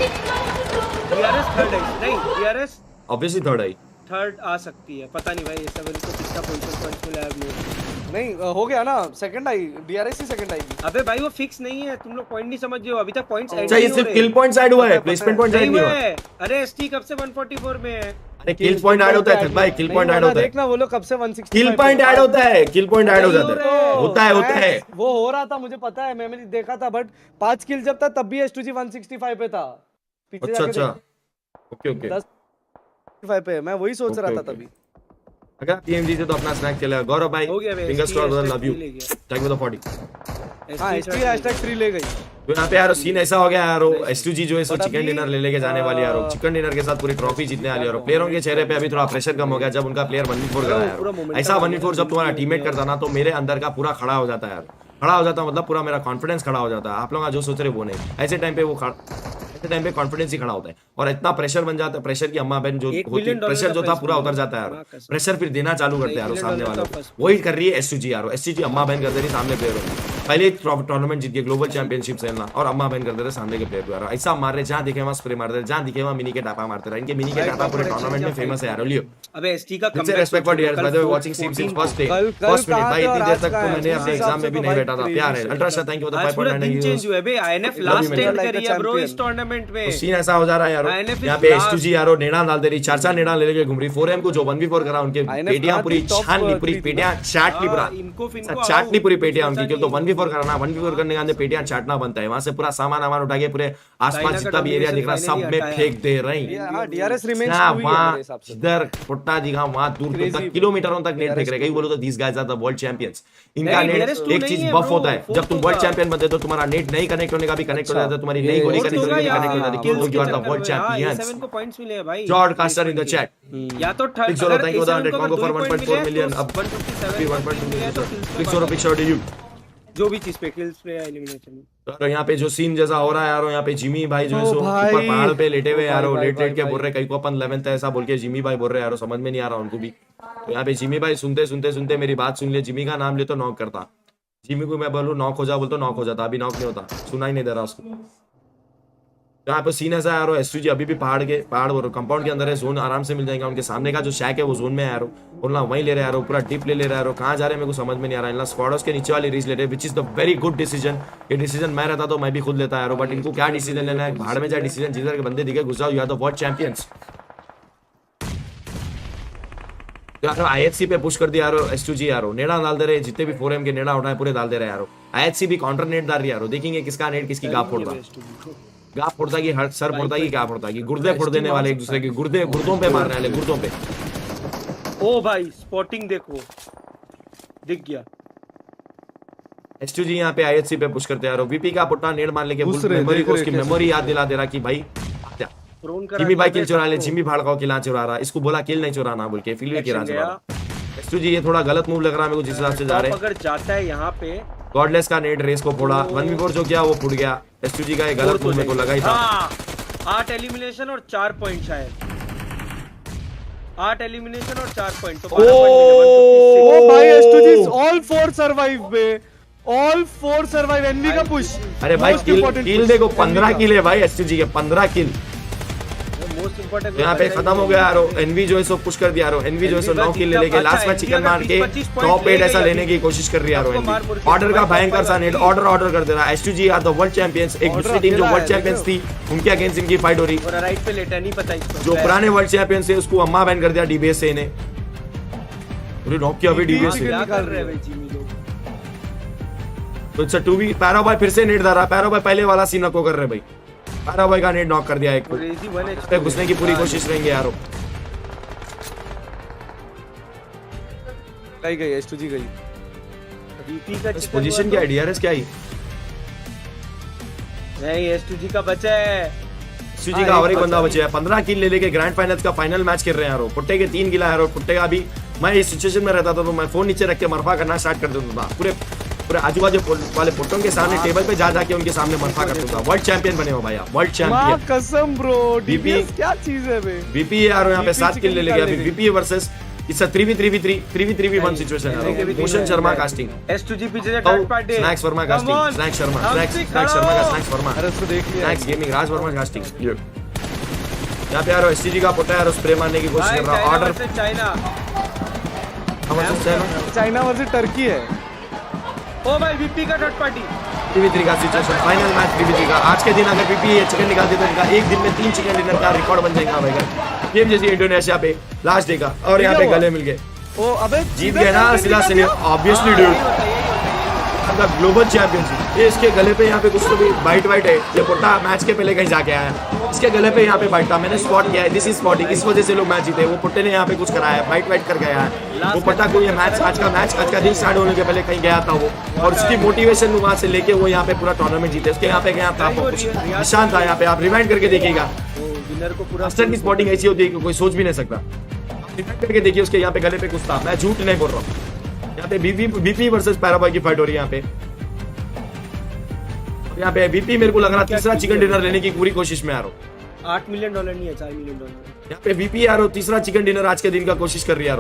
DRS थर्ड आई नहीं, DRS ऑब्वियसली थर्ड आई, थर्ड आ सकती है, पता नहीं भाई A7 को कितना पोजीशन पॉइंट्स मिला है। नहीं हो गया ना, सेकंड आई, DRS ही सेकंड आएगी। अबे भाई वो फिक्स नहीं है, तुम लोग पॉइंट नहीं समझ रहे हो, अभी तक पॉइंट्स ऐड अच्छा ये सिर्फ किल पॉइंट्स ऐड हुआ है, प्लेसमेंट पॉइंट्स ऐड नहीं हुआ है। अरे ST कब से 144 में है? अरे किल पॉइंट ऐड होता है भाई, किल पॉइंट ऐड होता है। देखना वो लोग कब से 160 किल पॉइंट ऐड होता है, किल पॉइंट ऐड हो जाता है, होता है वो हो रहा था, मुझे पता है, मैंने देखा था। बट 5 किल जब था तब भी S2G 165 पे था। अच्छा ओके 10 पे मैं वही सोच रहा था तभी। अगर PMG से तो अपना स्नैक चलेगा। गौरव भाई fingers crossed, love you, thank you for 40। हां ST #3 ले गई। तो यहाँ पे यार सीन ऐसा हो गया यार, S2G जो है सो चिकन डिनर ले लेके जाने वाली यार। चिकन डिनर के साथ पूरी ट्रॉफी जीतने वाली है। प्लेयरों के चेहरे पे अभी थोड़ा प्रेशर कम हो गया जब उनका प्लेयर 1v4 करा यार। ऐसा 1v4 जब तुम्हारा टीममेट करता ना तो मेरे अंदर का पूरा खड़ा हो जाता है यार। खड़ा हो जाता मतलब पूरा मेरा कॉन्फिडेंस खड़ा हो जाता है। आप लोग जो सोच रहे वो नहीं, ऐसे टाइम पे कॉन्फिडेंस ही खड़ा होता है और इतना प्रेशर बन जाता है। प्रेशर की अम्मा बहन जो होती है, प्रेशर जो था पूरा उतर जाता है यार। प्रेशर फिर देना चालू करते हैं यार सामने वालों को। वही कर रही है S2G यार। S2G अम्मा बहन कर दे रही सामने प्लेयरों। पहले टूर्नामेंट जीत के ग्लोबल चैंपियनशिप से ना और अम्मा बैन कर देते सामने के प्लेयर को। ऐसा मार रहे जहां दिखे वहां स्प्रे मार रहे, जहां दिखे वहां मिनी के टापा मारते रहे। इनके मिनी के टापा पूरे टूर्नामेंट में फेमस है यार। लियो अबे एसटी का comeback respect for dears bye the way watching stream since first day first minute भाई। इतनी देर तक तो मैंने अपने एग्जाम में भी नहीं बैठा था। प्यार है ultra thank you for the 5.9 change हुए बे। आईएनएफ लास्ट टेन करी है ब्रो इस टूर्नामेंट में। सीन ऐसा हो जा रहा है यार। यहां पे एस2जी यारो नेड़ा डाल दे रही, 4-4 नेड़ा ले लेके घूम रही। 4M को जो 1v4 करा उनके पेटियां पूरी छान ली, पूरी पेटियां चाट ली, पूरा चाट ली पूरी पेटियां उनकी। क्यों तो 1v4 कराना, 1v4 करने के बाद पेटियां चाटना बनता है। वहां से पूरा सामान वामान उठा के पूरे आसपास जितना भी एरिया दिख रहा सब में फेंक दे रहे हैं। डीआरएस रिमेन्स हुई है मेरे हिसाब से। इधर पुट्टा दिखा वहां दूर तक किलोमीटरों तक नेट फेंक रहे। कहीं बोलो तो these guys are the world champions। इनका नेट एक चीज बफ होता है, जब तुम वर्ल्ड चैंपियन बनते हो तो तुम्हारा नेट नहीं कनेक्ट होने का भी कनेक्ट हो जाता है, तुम्हारी नई गोली कनेक्ट होने का भी कनेक्ट हो जाती है। You are the world champions। 7 को पॉइंट्स मिले हैं भाई। George Caster in the chat या तो Pixolo thank you for 100 congo for 1.4 million. अब 1.2 million Pixolo picture to you. जो भी चीज पे किल्स पे या एलिमिनेशन। तो यहाँ पे जो सीन जैसा हो रहा है यार, यहाँ पे जिमी भाई जो है सो ऊपर पहाड़ पे लेटे हुए यार, लेट लेट के बोल रहे कहीं को अपन 11th है ऐसा बोल के जिमी भाई बोल रहे यार, समझ में नहीं आ रहा उनको भी। तो यहाँ पे जिमी भाई सुनते सुनते सुनते मेरी बात सुन ले, जिमी का नाम ले तो नॉक करता। जिमी को मैं बोलूँ नॉक हो जा बोल तो नॉक हो जाता, अभी नॉक नहीं होता, सुना ही नहीं दे रहा उसको। यहाँ पे सीन ऐसा है यार, एसयूजी अभी भी पहाड़ कंपाउंड के अंदर है, जोन आराम से मिल जाएगा। उनके सामने का जो शैक है वो जोन में है यार, बोलना वहीं ले रहे यार, पूरा डिप ले रहे यार। कहाँ जा रहे हैं मेरे को समझ में नहीं आ रहा है। स्क्वाडर्स के नीचे वाली रीच ले रहे, which is the very good decision. ये डिसीजन मैं रहता तो मैं भी खुद लेता यार, बट इनको क्या डिसीजन लेना है, भाड़ में जाए डिसीजन। जिधर के बंदे दिखे घुस जाओ, you are the world champions. IHC पे पुश कर दिया यारो, एसयूजी यारो नेड़ा डाल दे रहे, जितने भी 4M के नेड़ा उठाए पूरे डाल दे रहे यारो। आईएचसी भी काउंटर नेट डाल रही यारो, देखेंगे किसका नेट किसकी गाप फोड़ रहा, गाप फोड़ता कि सर फोड़ता कि क्या फोड़ता कि गुर्दे फोड़ देने वाले एक दूसरे के गुर्दों पे मारने वाले, गुर्दों पे। ओ भाई स्पॉटिंग देखो, दिख गया। एसयूजी यहाँ पे आईएचसी पे पुश करते यारो। वीपी का पुट्टा नेट मार लेके मेमोरी को उसकी मेमोरी याद दिला दे रहा कि भाई जिमी भाई किल चुरा ले, जिमी भाड़काओ किला चुरा रहा, इसको बोला किल नहीं चुराना बोल के फिल्म की राज एसयूजी ये थोड़ा गलत मूव लग रहा है मेरे को जिस हिसाब से जा रहे हैं। अगर जाता है यहाँ पे गॉडलेस का नेट रेस को फोड़ा, 1v4 जो किया वो फुट गया। एसयूजी का ये गलत मूव मेरे को लगा ही था। 8 एलिमिनेशन और 4 पॉइंट शायद, 8 एलिमिनेशन और 4 पॉइंट तो 12 पॉइंट। ओ भाई एसयूजी ऑल 4 सर्वाइव बे, ऑल 4 सर्वाइव। एनवी का पुश, अरे भाई किल देखो 15 किल है भाई एसयूजी के, 15 किल। यहाँ पे खत्म हो गया यारो। एनवी जो है सो पुश कर दिया यारो, एनवी जो है सो 9 किल ले लेके लास्ट में चिकन मार के टॉप 8 ऐसा लेने की कोशिश कर रही है यारो। एनवी ऑर्डर का भयंकर सा नेट ऑर्डर कर दे रहा है। एसयूजी आर द वर्ल्ड चैंपियंस। एक दूसरी टीम जो वर्ल्ड चैंपियंस थी उनके अगेंस्ट इनकी फाइट हो रही। और राइट पे लेटा नहीं पता इसको, जो पुराने वर्ल्ड चैंपियंस थे उसको अम्मा बैन कर दिया डीबीएस से इन्हें, पूरी नॉक किया अभी डीबीएस से। क्या कर रहे हैं भाई जिमी लोग। तो अच्छा 2v पैरा भाई फिर से नेट दे रहा। पैरा भाई पहले वाला सीन को कर रहे भाई, पैरा भाई का नेट नॉक कर दिया एक को, पे घुसने की पूरी कोशिश रहेंगे यारो। गई गई एसयूजी गई। वीपी का इस पोजीशन क्या है, डीआरएस क्या है नहीं, एसयूजी का बचा है, एसयूजी का और एक बंदा बचा है। 15 किल ले लेके ग्रैंड फाइनल्स का फाइनल मैच कर रहे हैं यारो। पुट्टे के 3 किल है यारो। पुट्टे का भी मैं इस सिचुएशन में रहता था तो मैं फोन नीचे रख के मरफा करना स्टार्ट कर देता था। पूरे आजू बाजू वाले पुट्टों के सामने टेबल पे जा जाके उनके सामने मरफा करता था। वर्ल्ड चैंपियन बने हो भाई आप, वर्ल्ड चैंपियन कसम ब्रो। डीपीएस क्या चीज है बे। वीपी यार यहाँ पे 7 किल ले लेके अभी VP versus it's a 3v1 situation है। भूषण शर्मा कास्टिंग, एसयूजी पीछे से third party, snacks Verma casting, snacks Sharma, snacks Sharma का स्नैक्स वर्मा, अरे उसको देख लिया, स्नैक्स गेमिंग राज वर्मा कास्टिंग। यहाँ पे यार एसटीजी का पुट्टा यार स्प्रे मारने की कोशिश कर रहा। ऑर्डर चाइना वर्सेस टर्की है। ओ भाई वीपी का थर्ड पार्टी, 3v3 का सिचुएशन, फाइनल मैच 3v3 का। आज के दिन अगर वीपी ये चिकन निकाल देते तो इनका एक दिन में 3 चिकन डिनर का रिकॉर्ड बन जाएगा भाई। गेम जैसी इंडोनेशिया पे लास्ट डे का, और यहाँ पे गले मिल गए। ओ अबे जीत गए ना सिला से, ऑब्वियसली ड्यूड ग्लोबल चैंपियनशिप। ये इसके गले पे यहाँ पे कुछ तो भी बाइट है। ये पुट्टा मैच के पहले कहीं जाके आया, इसके गले पे यहाँ पे बाइट था, मैंने स्पॉट किया है। दिस इज स्पॉटिंग, इस वजह से लोग मैच जीते। वो पुट्टे ने यहाँ पे कुछ कराया, बाइट कर गया है। वो पुट्टा को ये मैच आज का दिन स्टार्ट होने के पहले कहीं गया था वो, और उसकी मोटिवेशन वहाँ से लेके वो यहाँ पे पूरा टूर्नामेंट जीते। उसके यहाँ पे गया था निशान था यहाँ पे, आप रिमाइंड करके देखिएगा। मास्टर की स्पॉटिंग ऐसी होती है कि कोई सोच भी नहीं सकता। रिमाइंड करके देखिए उसके यहाँ पे गले पे कुछ था, मैं झूठ नहीं बोल रहा हूँ। यहाँ पे बीपी वर्सेस पैराबॉय की फाइट हो रही है यहाँ पे बीपी मेरे को लग रहा तीसरा चिकन डिनर लेने की पूरी कोशिश में आ रहा हूँ। $8 मिलियन नहीं है, $4 मिलियन। यहाँ पे बीपी आ रहा तीसरा चिकन डिनर आज के दिन का कोशिश कर रही है।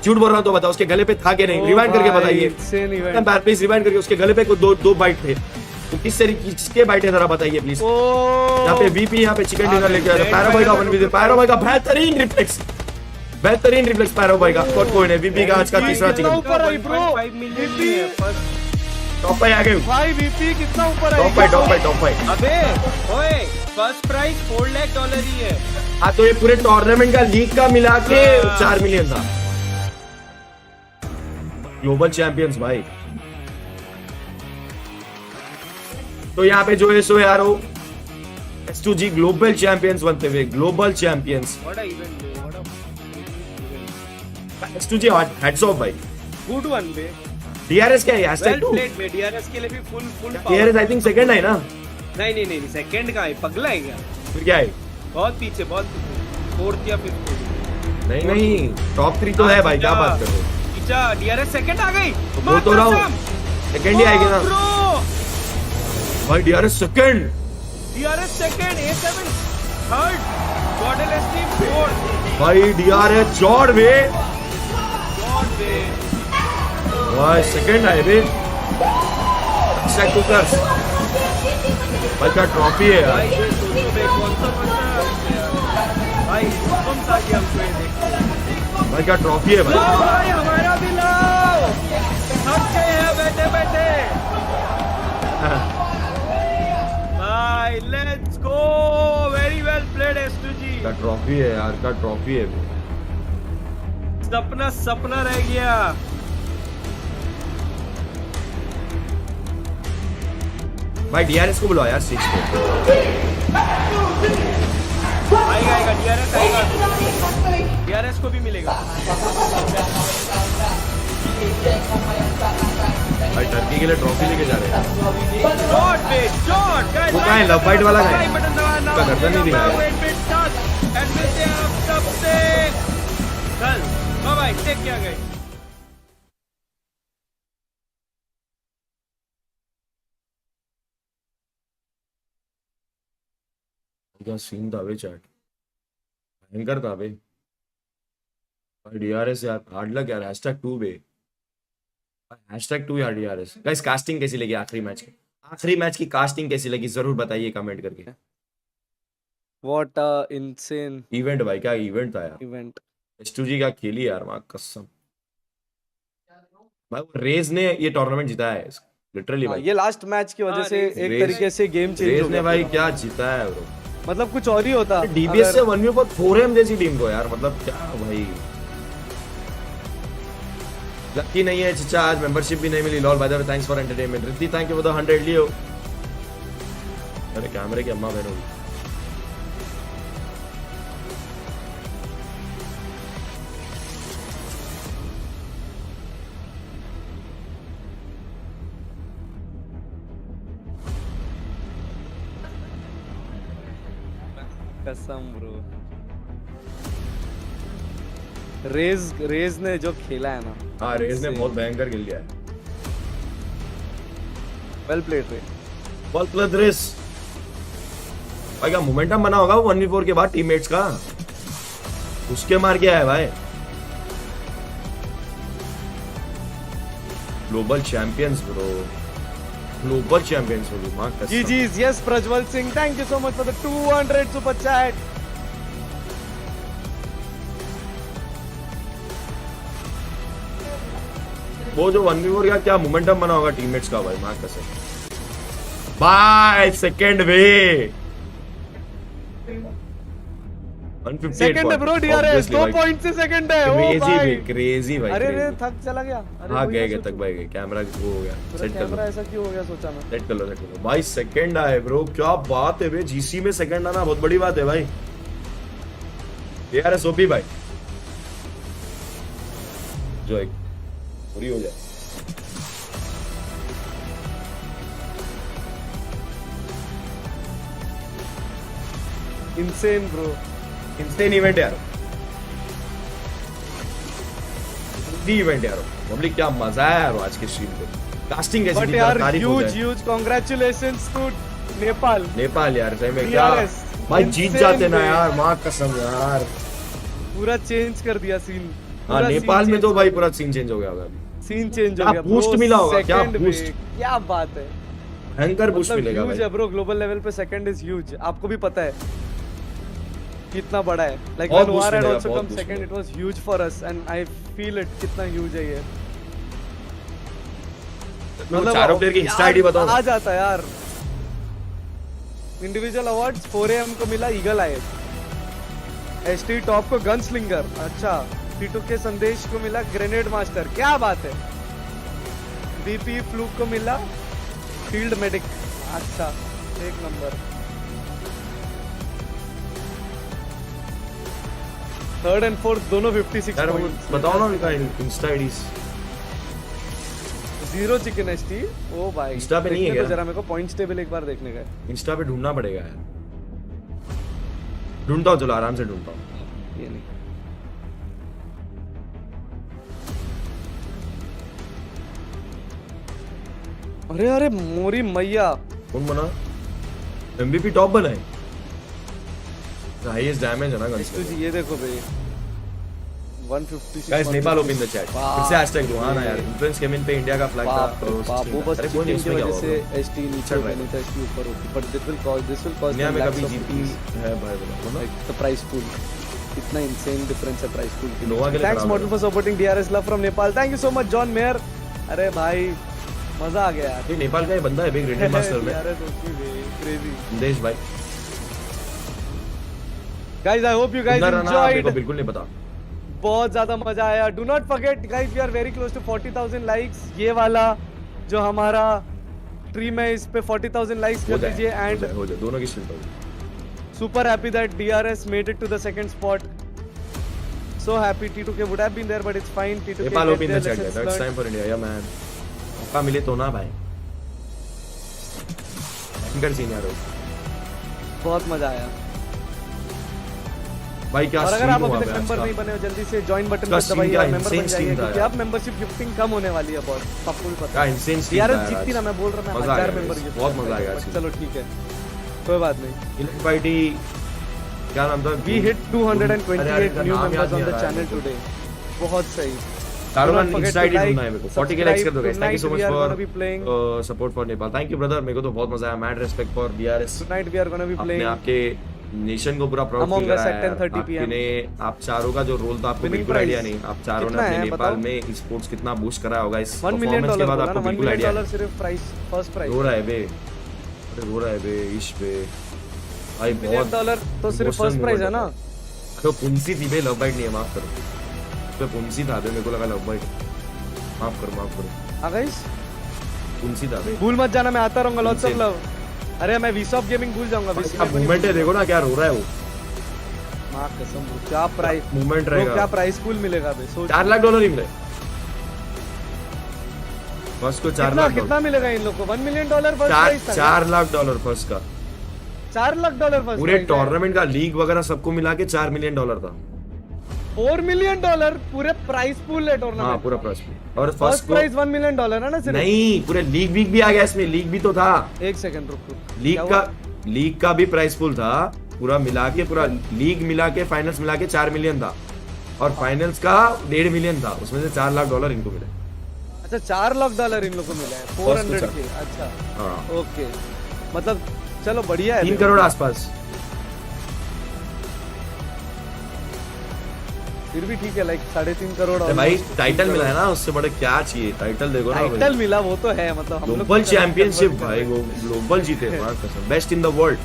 झूठ बोल रहा हूँ तो बताओ उसके गले पे था कि नहीं, रिवाइंड करके बताइए प्लीज, रिवाइंड करके उसके गले पे दो बाइट थे, तो किसके बाइट है जरा बताइए प्लीज। यहाँ पे वीपी, यहाँ पे चिकन डिनर लेके आया पैरो भाई का 1v0, पैरो भाई का बेहतरीन रिफ्लेक्स पैरो भाई का, और कोई नहीं, वीपी का आज का तीसरा चिकन। टॉप पे आ गए भाई, वीपी कितना ऊपर है, टॉप पे। अबे ओए, फर्स्ट प्राइस $4 लाख ही है। हाँ तो ये पूरे टूर्नामेंट का लीग का मिला के 4 मिलियन था। ग्लोबल चैंपियंस भाई, तो यहाँ पे जो है सो यार वो S2G ग्लोबल चैंपियंस बनते हुए, global champions. S2G heads of भाई, गुड वन बे। DRS क्या है, वेल प्लेड बे, DRS के लिए भी full DRS I think second है ना? नहीं सेकंड का है, पगला है क्या? फिर क्या है? बहुत पीछे, फोर्थ या फिफ्थ। नहीं टॉप 3 तो है भाई, क्या बात कर रहे हो? DRS सेकंड आ गई, तो बोल तो रहा हूँ सेकंड ही आएगी ना भाई। DRS second, A7 third, model ST fourth भाई DRS जॉर्ड बे भाई, सेकंड आए बे। कुकर्स भाई क्या ट्रॉफी है यार भाई, क्या ट्रॉफी है भाई, हमारा भी लाओ, थक गए हैं बैठे भाई, let's go, very well played S2G। क्या ट्रॉफी है यार, क्या ट्रॉफी है, सपना रह गया। भाई DRS को बुलाओ यार 6 पे। आएगा DRS को भी मिलेगा भाई, टर्की के लिए ट्रॉफी लेके जा रहे हैं। वो कहाँ है, लव फाइट वाला कहाँ है? उसका गर्दन नहीं दिखा है। चल भाई, टेक क्या गए। क्या सीन था बे, चैट भयंकर था बे भाई। DRS यार हार्ड लग यार, #2 बे, #2 यार DRS। गाइस कास्टिंग कैसी लगी आखिरी मैच की कास्टिंग कैसी लगी जरूर बताइए कमेंट करके। What a insane इवेंट भाई, क्या इवेंट था यार, इवेंट। S2G क्या खेली यार, मां कसम भाई। रेज ने ये टूर्नामेंट जीता है लिटरली भाई, ये लास्ट मैच की वजह से एक तरीके से गेम चेंज हो रेज गया ने भाई क्या जीता है ब्रो। मतलब कुछ और ही होता DBS से 1v4 जैसी टीम को यार, मतलब क्या भाई। लकी नहीं है चचा, आज मेंबरशिप भी नहीं मिली। Lol by the way thanks for entertainment. Riddhi thank you for the 100 Leo. अरे कैमरे की अम्मा बहन होगी। कसम ब्रो, रेज ने जो खेला है ना, हाँ रेज ने बहुत भयंकर खेल लिया है। वेल प्लेड रे, वेल प्लेड रेस भाई। क्या मोमेंटम बना होगा 1v4 के बाद टीममेट्स का, उसके मार के आया भाई। Global champions bro, global champions होगी मां कसम। जी yes Prajwal Singh, thank you so much for the 200 super chat. वो जो 1v4 का क्या मोमेंटम बना होगा टीममेट्स का भाई, मां कसम। बाय सेकंड वे 158 सेकंड है ब्रो, DRS 2 पॉइंट से सेकंड है। ओ भाई क्रेजी भाई। अरे रे थक चला गया। हाँ गए तक भाई, कैमरा वो हो गया सेट कर लो। कैमरा ऐसा क्यों हो गया सोचा मैं। सेट कर लो भाई। सेकंड आए ब्रो, क्या बात है बे। GC में सेकंड आना बहुत बड़ी बात है भाई। DRS OP भाई, जो एक पूरी हो जाए। इंसेन ब्रो, इंस्टेंट इवेंट यार, इवेंट यार पब्लिक, क्या मजा है यार आज के स्ट्रीम पे। कास्टिंग कैसी थी यार, ह्यूज कांग्रेचुलेशंस टू नेपाल यार। सही में क्या भाई, जीत जाते ना यार, मां कसम यार, पूरा चेंज कर दिया सीन। हाँ नेपाल में तो भाई पूरा सीन चेंज हो गया होगा। सीन चेंज हो गया, बूस्ट मिला होगा, क्या बूस्ट, क्या बात है, भयंकर बूस्ट मिलेगा भाई। ह्यूज है ब्रो, ग्लोबल लेवल पे सेकंड इज ह्यूज, आपको भी पता है कितना बड़ा है। Like when war had also come second, it was huge for us and I feel it, कितना ह्यूज है ये। मतलब चारों प्लेयर की इंस्टा आईडी बताओ। आ जाता है यार। इंडिविजुअल अवार्ड्स 4 AM को मिला ईगल आई, एसटी टॉप को गन स्लिंगर, अच्छा टीटू के संदेश को मिला ग्रेनेड मास्टर, क्या बात है। बीपी फ्लूक को मिला फील्ड मेडिक, अच्छा एक नंबर। थर्ड एंड फोर्थ दोनों 56 पॉइंट्स। बताओ ना उनका इंस्टा आईडीज। 0 चिकन एसटी, ओ भाई इंस्टा पे नहीं है क्या? तो जरा मेरे को पॉइंट्स टेबल एक बार देखने का है। इंस्टा पे ढूंढना पड़ेगा यार, ढूंढता हूँ, चलो आराम से ढूंढता हूँ। ये नहीं, अरे अरे मोरी मैया, कौन बना? एमवीपी टॉप बना है, हाईएस्ट डैमेज है ना गन्स का। ये देखो भाई 156। Guys Nepal open the chat, फिर से हैशटैग दो। हां ना यार, इन्फ्लुएंस केम इन पे इंडिया का फ्लैग था, वो बस चीटिंग की वजह से एसटी नीचे नहीं था, एसटी ऊपर होती, but this will cause India में कभी जीती है भाई, बोला द प्राइस पूल, इतना इंसेन डिफरेंस है प्राइस पूल की। नोवा के लिए thanks model for supporting DRS love from Nepal, thank you so much John mayor. अरे भाई मजा आ गया यार, ये नेपाल का ही बंदा है बिग ग्रेनेड मास्टर में, क्रेजी संदेश भाई। Guys I hope you guys enjoyed, बिल्कुल नहीं पता, बहुत ज्यादा मजा आया। Do not forget guys, we are very close to 40,000 likes. ये वाला जो हमारा स्ट्रीम है इस पे 40,000 लाइक्स कर दीजिए एंड हो जाए दोनों की stream. Super happy that DRS made it to the second spot, so happy. T2K would have been there but it's fine. T2K Nepal open the chat, that's time for India, yeah man मौका मिले तो ना भाई, anchor scene यार, बहुत मजा आया भाई। क्या और अगर आप अभी तक मेंबर नहीं बने हो जल्दी से ज्वाइन बटन पर दबाइए और मेंबर बन जाइए, क्योंकि अब मेंबरशिप गिफ्टिंग कम होने वाली है बहुत, आपको भी पता है यार। जीतती ना, मैं बोल रहा हूं 1000 मेंबर गिफ्ट, बहुत मजा आएगा। चलो ठीक है, कोई बात नहीं। इनफाइटी क्या नाम था? We hit 228 new members on the channel today, बहुत सही। कारोबार इंस्टा आईडी ढूंढना है मेरे को, 40 के लाइक्स कर दो guys, thank you so much for support for Nepal, thank you brother, मेरे को तो बहुत मजा आया, mad respect for DRS. Tonight we are gonna be playing, आपके नेशन को पूरा प्राउड फील कराया है, आप चारों का जो रोल था आपको बिल्कुल आइडिया नहीं, आप चारों ने अपने नेपाल में स्पोर्ट्स कितना बूस्ट करा होगा इस परफॉर्मेंस के बाद, आपको बिल्कुल आइडिया है। सिर्फ प्राइस, फर्स्ट प्राइस रो रहा है बे, अरे रो रहा है बे इश पे भाई, बहुत $1 तो सिर्फ फर्स्ट प्राइस है ना। तो पुंसी थी बे, लव बाइट नहीं है, माफ करो, तो पुंसी था बे, मेरे को लगा लव बाइट, माफ करो। हां गाइस पुंसी था बे, भूल मत जाना, मैं आता रहूंगा, लॉट्स ऑफ लव। अरे मैं वीसॉफ गेमिंग भूल जाऊंगा, अब मूवमेंट है, देखो ना क्या रो रहा है वो, मां कसम, क्या प्राइस मूवमेंट रहेगा, क्या प्राइस पूल मिलेगा बे, सोच $4 लाख ही मिले फर्स्ट को, 4 लाख कितना मिलेगा इन लोग को? $1 मिलियन फर्स्ट प्राइस था, $4 लाख फर्स्ट का, $4 लाख फर्स्ट, पूरे टूर्नामेंट का लीग वगैरह सबको मिला के $4 मिलियन था, $4 मिलियन पूरे प्राइस पूल है टूर्नामेंट। हाँ पूरा प्राइस पूल, और फर्स्ट प्राइस $1 मिलियन है ना सिर्फ? नहीं, पूरे लीग भी आ गया इसमें, लीग भी तो था। एक सेकंड रुक, लीग का भी प्राइस पूल था, पूरा मिला के, पूरा लीग मिला के, फाइनल्स मिला के 4 मिलियन था, और फाइनल्स का $1.5 मिलियन था, उसमें से $4 लाख इनको मिले। अच्छा $4 लाख इन लोगों को मिला है, 400 के, अच्छा हाँ ओके, मतलब चलो बढ़िया है, 3 करोड़ आसपास, फिर भी ठीक है, लाइक 3.5 करोड़। भाई टाइटल मिला है ना, उससे बड़े क्या चाहिए, टाइटल देखो ना, टाइटल मिला वो तो है, मतलब हम लोग ग्लोबल चैंपियनशिप भाई, ग्लोबल जीते, कसम, बेस्ट इन द वर्ल्ड।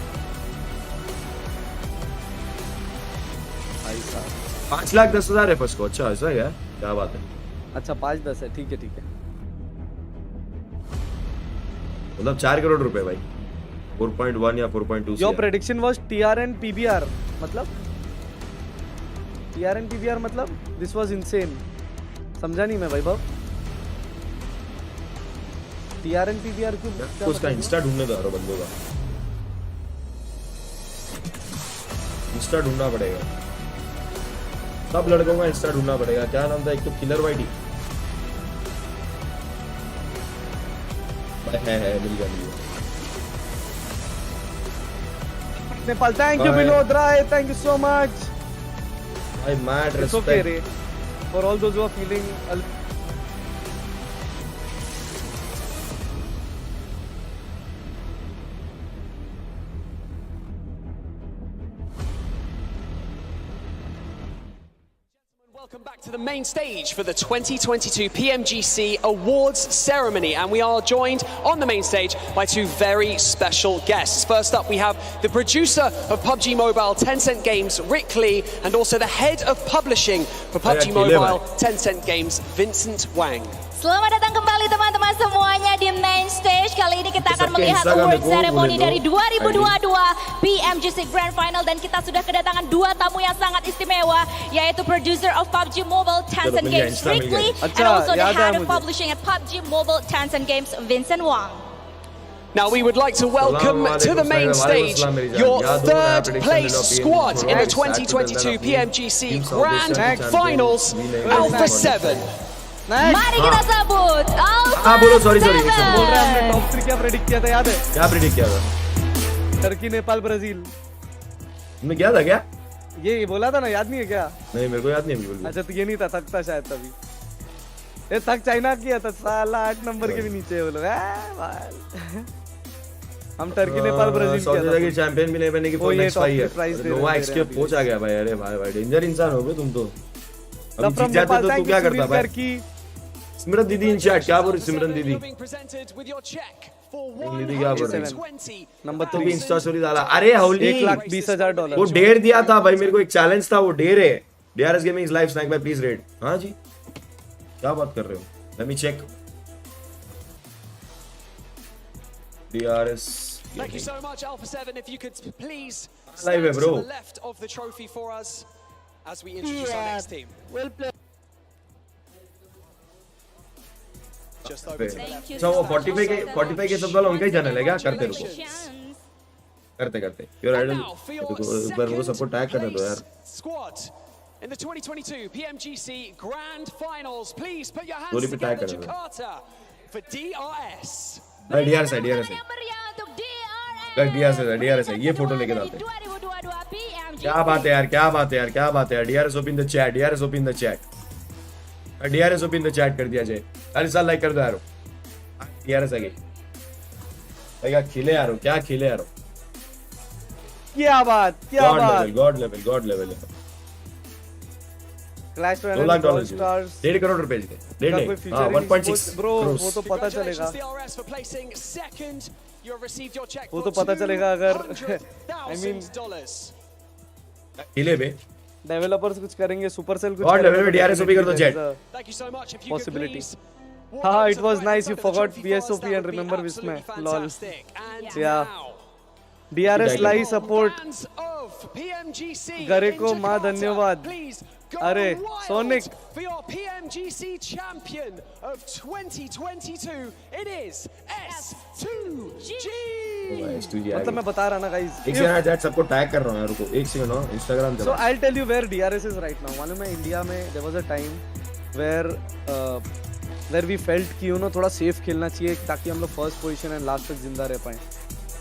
5,10,000 है फर्स्ट को, अच्छा ऐसा है क्या बात है, अच्छा 5-10 है, ठीक है, मतलब 4 करोड़ रुपए भाई, 4.1 या 4.2। Your prediction was TR and PBR, मतलब TR एंड PBR मतलब दिस वाज इनसेन, समझा नहीं मैं वैभव, TR एंड PBR क्यों? उसका इंस्टा ढूंढने जा रहा बंदे का, इंस्टा ढूंढना पड़ेगा, सब लड़कों का इंस्टा ढूंढना पड़ेगा। क्या नाम था? एक तो किलर वाइटी है, मिल गया। Nepal, thank you Vinod Rai, thank you so much भाई, mad respect. For all those who are feeling Welcome back to the main stage for the 2022 PMGC Awards ceremony, and we are joined on the main stage by two very special guests. First up, we have the producer of PUBG Mobile Tencent Games, Rick Lee, and also the head of publishing for PUBG Mobile Tencent Games, Vincent Wang. Selamat datang kembali teman-teman semuanya di main stage. Kali ini kita akan melihat award ceremony dari 2022 PMGC Grand Final, dan kita sudah kedatangan dua tamu yang sangat istimewa, yaitu producer of PUBG Mobile Tencent Games Rick Lee, and also the head of publishing at PUBG Mobile Tencent Games Vincent Wang. Now we would like to welcome to the main stage your third place squad in the 2022 PMGC Grand Finals, Alpha 7. Mari kita sambut बोलो sorry बोल रहे हैं हमने top 3 क्या predict किया था, याद है? क्या प्रेडिक्ट किया था? Turkey, Nepal, Brazil. तुमने किया था क्या? ये बोला था ना, याद नहीं है क्या? नहीं, मेरे को याद नहीं बिल्कुल। अच्छा तो ये नहीं था, थक था शायद तभी। ये थक चाइना किया था, साला 8 नंबर के भी नीचे वो लोग। हम टर्की, नेपाल, ब्राजील सऊदी अरब की चैंपियन भी नहीं बनने की नेक्स्ट 5 ईयर। नोवा एक्सके पहुंच आ गया भाई। अरे भाई डेंजर इंसान हो गए तुम तो। अब जीत जाते तो तू क्या करता भाई? सिमरन दीदी इन चैट क्या बोल रही? सिमरन दीदी दीदी क्या बोल रही? नंबर 2 भी इंस्टा स्टोरी डाला। अरे होली $1,20,000 वो डेयर दिया था भाई मेरे को, एक चैलेंज था, वो डेयर है। DRS gaming is live snack by please red. हां जी क्या बात कर रहे हो? Let me check. DRS Thank you so much Alpha 7, if you could please live है stand bro to the left of the trophy for us as we introduce our next team. Well played. Just over to the left. अच्छा वो 45 के सब वाला उनका ही channel है क्या? करते रुको, करते योर आइडल एक बार वो सपोर्ट टैग करने दो यार। Squad in the 2022 PMGC Grand Finals, please put your Sorry, hands पे tag together कर दो। Jakarta for DRS. भाई डीआरएस है ये फोटो लेके जाते हैं। क्या बात है यार, क्या बात है यार, क्या बात है यार। DRS open the chat, DRS open the chat, DRS open the chat कर दिया जाए। 40 साल लाइक कर दो यार। डीआरएस आ गई भाई, क्या खिले यार, क्या खिले यार। क्या बात, क्या बात। God level clash $2 lakh $1.5 crore रुपए जीते। 1.6 ब्रो, वो तो पता चलेगा, वो तो पता चलेगा अगर I mean खिले बे डेवलपर्स कुछ करेंगे, सुपरसेल कुछ गॉड लेवल में डीआरएस ओपी कर दो चैट। पॉसिबिलिटी। हाँ, it was nice you forgot VSOP and remember Vismay. Lol. Yeah. DRS live support करे को माँ धन्यवाद। अरे sonic for your PMGC champion of 2022, it is S2G. मतलब मैं बता रहा ना गाइस, एक सेकंड चैट सबको टैग कर रहा हूं यार, रुको एक सेकंड हो इंस्टाग्राम पे। So I'll tell you where DRS is right now. मालूम है इंडिया में there was a time where we felt कि थोड़ा सेफ खेलना चाहिए ताकि हम लोग फर्स्ट पोजीशन एंड लास्ट तक जिंदा रह पाएं।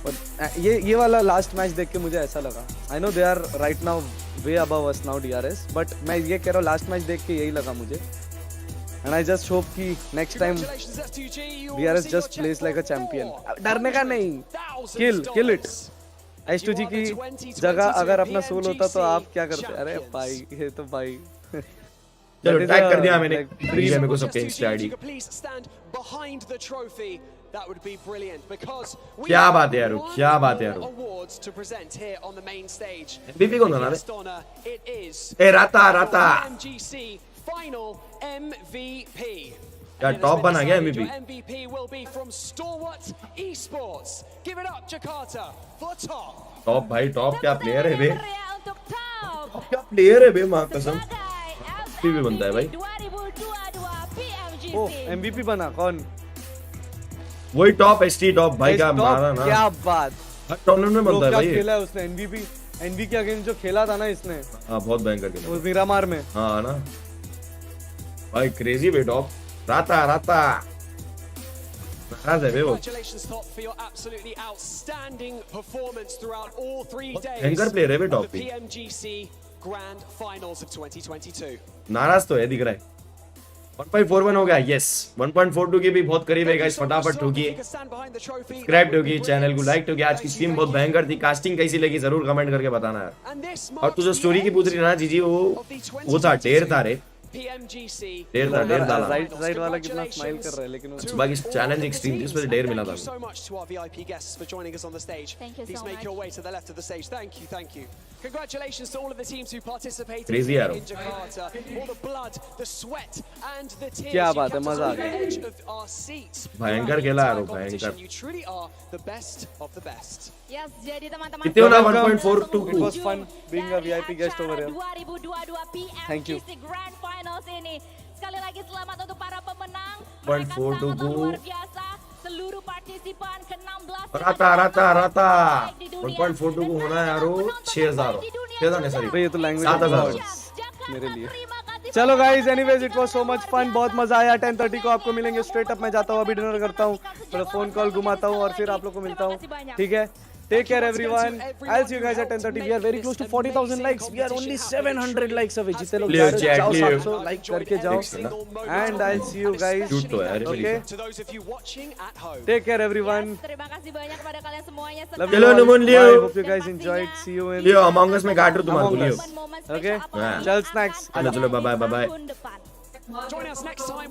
और ये वाला लास्ट मैच देख के मुझे ऐसा लगा, I know they are right now way above us now DRS, but मैं ये कह रहा हूँ लास्ट मैच देख के यही लगा मुझे। एंड आई जस्ट होप कि next time DRS just place like a champion. डरने का नहीं, किल इट। S2G की जगह अगर अपना सोल होता तो आप क्या करते? अरे भाई ये तो भाई चलो टैग कर दिया मैंने, मेरे को सब Insta ID. That would be brilliant because क्या बात है यार, क्या बात है यार। awards to present here on the main stage. MVP कौन था ना? It is ए राता PMGC final MVP. यार टॉप बना गया MVP। MVP will be from Stalwart Esports. Give it up Jakarta for top. Top भाई टॉप क्या प्लेयर है बे, क्या प्लेयर है बे, मां कसम MVP बनता है भाई। ओ MVP बना कौन? वही टॉप एसटी टॉप भाई का मारा ना। क्या बात, टूर्नामेंट में बनता है भाई। खेला है उसने एनवी के अगेंस्ट जो खेला था ना इसने। हां बहुत भयंकर खेला उस मिरामार में। हां ना भाई, क्रेजी बे टॉप। राता Congratulations Top for your absolutely outstanding performance throughout all 3 days. भयंकर प्लेयर है बे top. PMGC grand finals of 2022. नाराज तो है दिख रहा है। 1.41 हो गया, यस। 1.42 के भी बहुत करीब है गाइस, फटाफट ठोकिए, सब्सक्राइब ठोकिए, चैनल को लाइक ठोकिए। आज की स्ट्रीम बहुत भयंकर थी, कास्टिंग कैसी लगी जरूर कमेंट करके बताना यार। और तू जो स्टोरी की पूछ रही ना जीजी, वो था ढेर था रे, ढेर डाला। राइट वाला कितना स्माइल कर रहा है, लेकिन बाकी चैलेंजिंग स्ट्रीम थी, उसमें ढेर मिला था। So much to our VIP guests for joining us on the stage. Please make your way to the left of the stage. Thank you. Congratulations to all of the teams who participated Crazy here यार। in Jakarta. All the blood, the sweat, and the tears. क्या You बात है, kept us मजा आ on the गया। edge of our seats. भयंकर खेला यार, भयंकर। You truly are the best of the best. Yes, jadi teman-teman. कितने होना 1.42? It was fun being a VIP guest over here. 2022 Thank you. PMGC Grand Finals ini. Sekali lagi selamat untuk para pemenang. 1.42 Mereka sangat luar biasa. Seluruh partisipan ke-16 रता 1.42 को होना है यारो 6000 नहीं sorry भाई, ये तो लैंग्वेज 7000 मेरे लिए। चलो guys, anyways it was so much fun, बहुत मजा आया। 10:30 को आपको मिलेंगे स्ट्रेट अप। मैं जाता हूँ, अभी डिनर करता हूँ, थोड़ा फोन कॉल घुमाता हूँ और फिर आप लोग को मिलता हूँ, ठीक है? Take care everyone. I'll see you guys at 10:30. We are very close to 40,000 likes. We are only 700 likes away. जितने लोग जा रहे हो, जाओ 700 लाइक करके जाओ। And I'll see you guys. Okay. Take care everyone. Terima kasih banyak kepada kalian semuanya. Love Hello, you all. Numun Leo. Bye. Hope you guys enjoyed. See you in Leo among us में काट रहा तुम्हारे को Leo. Okay. Chal snacks. चलो bye bye bye. Join us next time.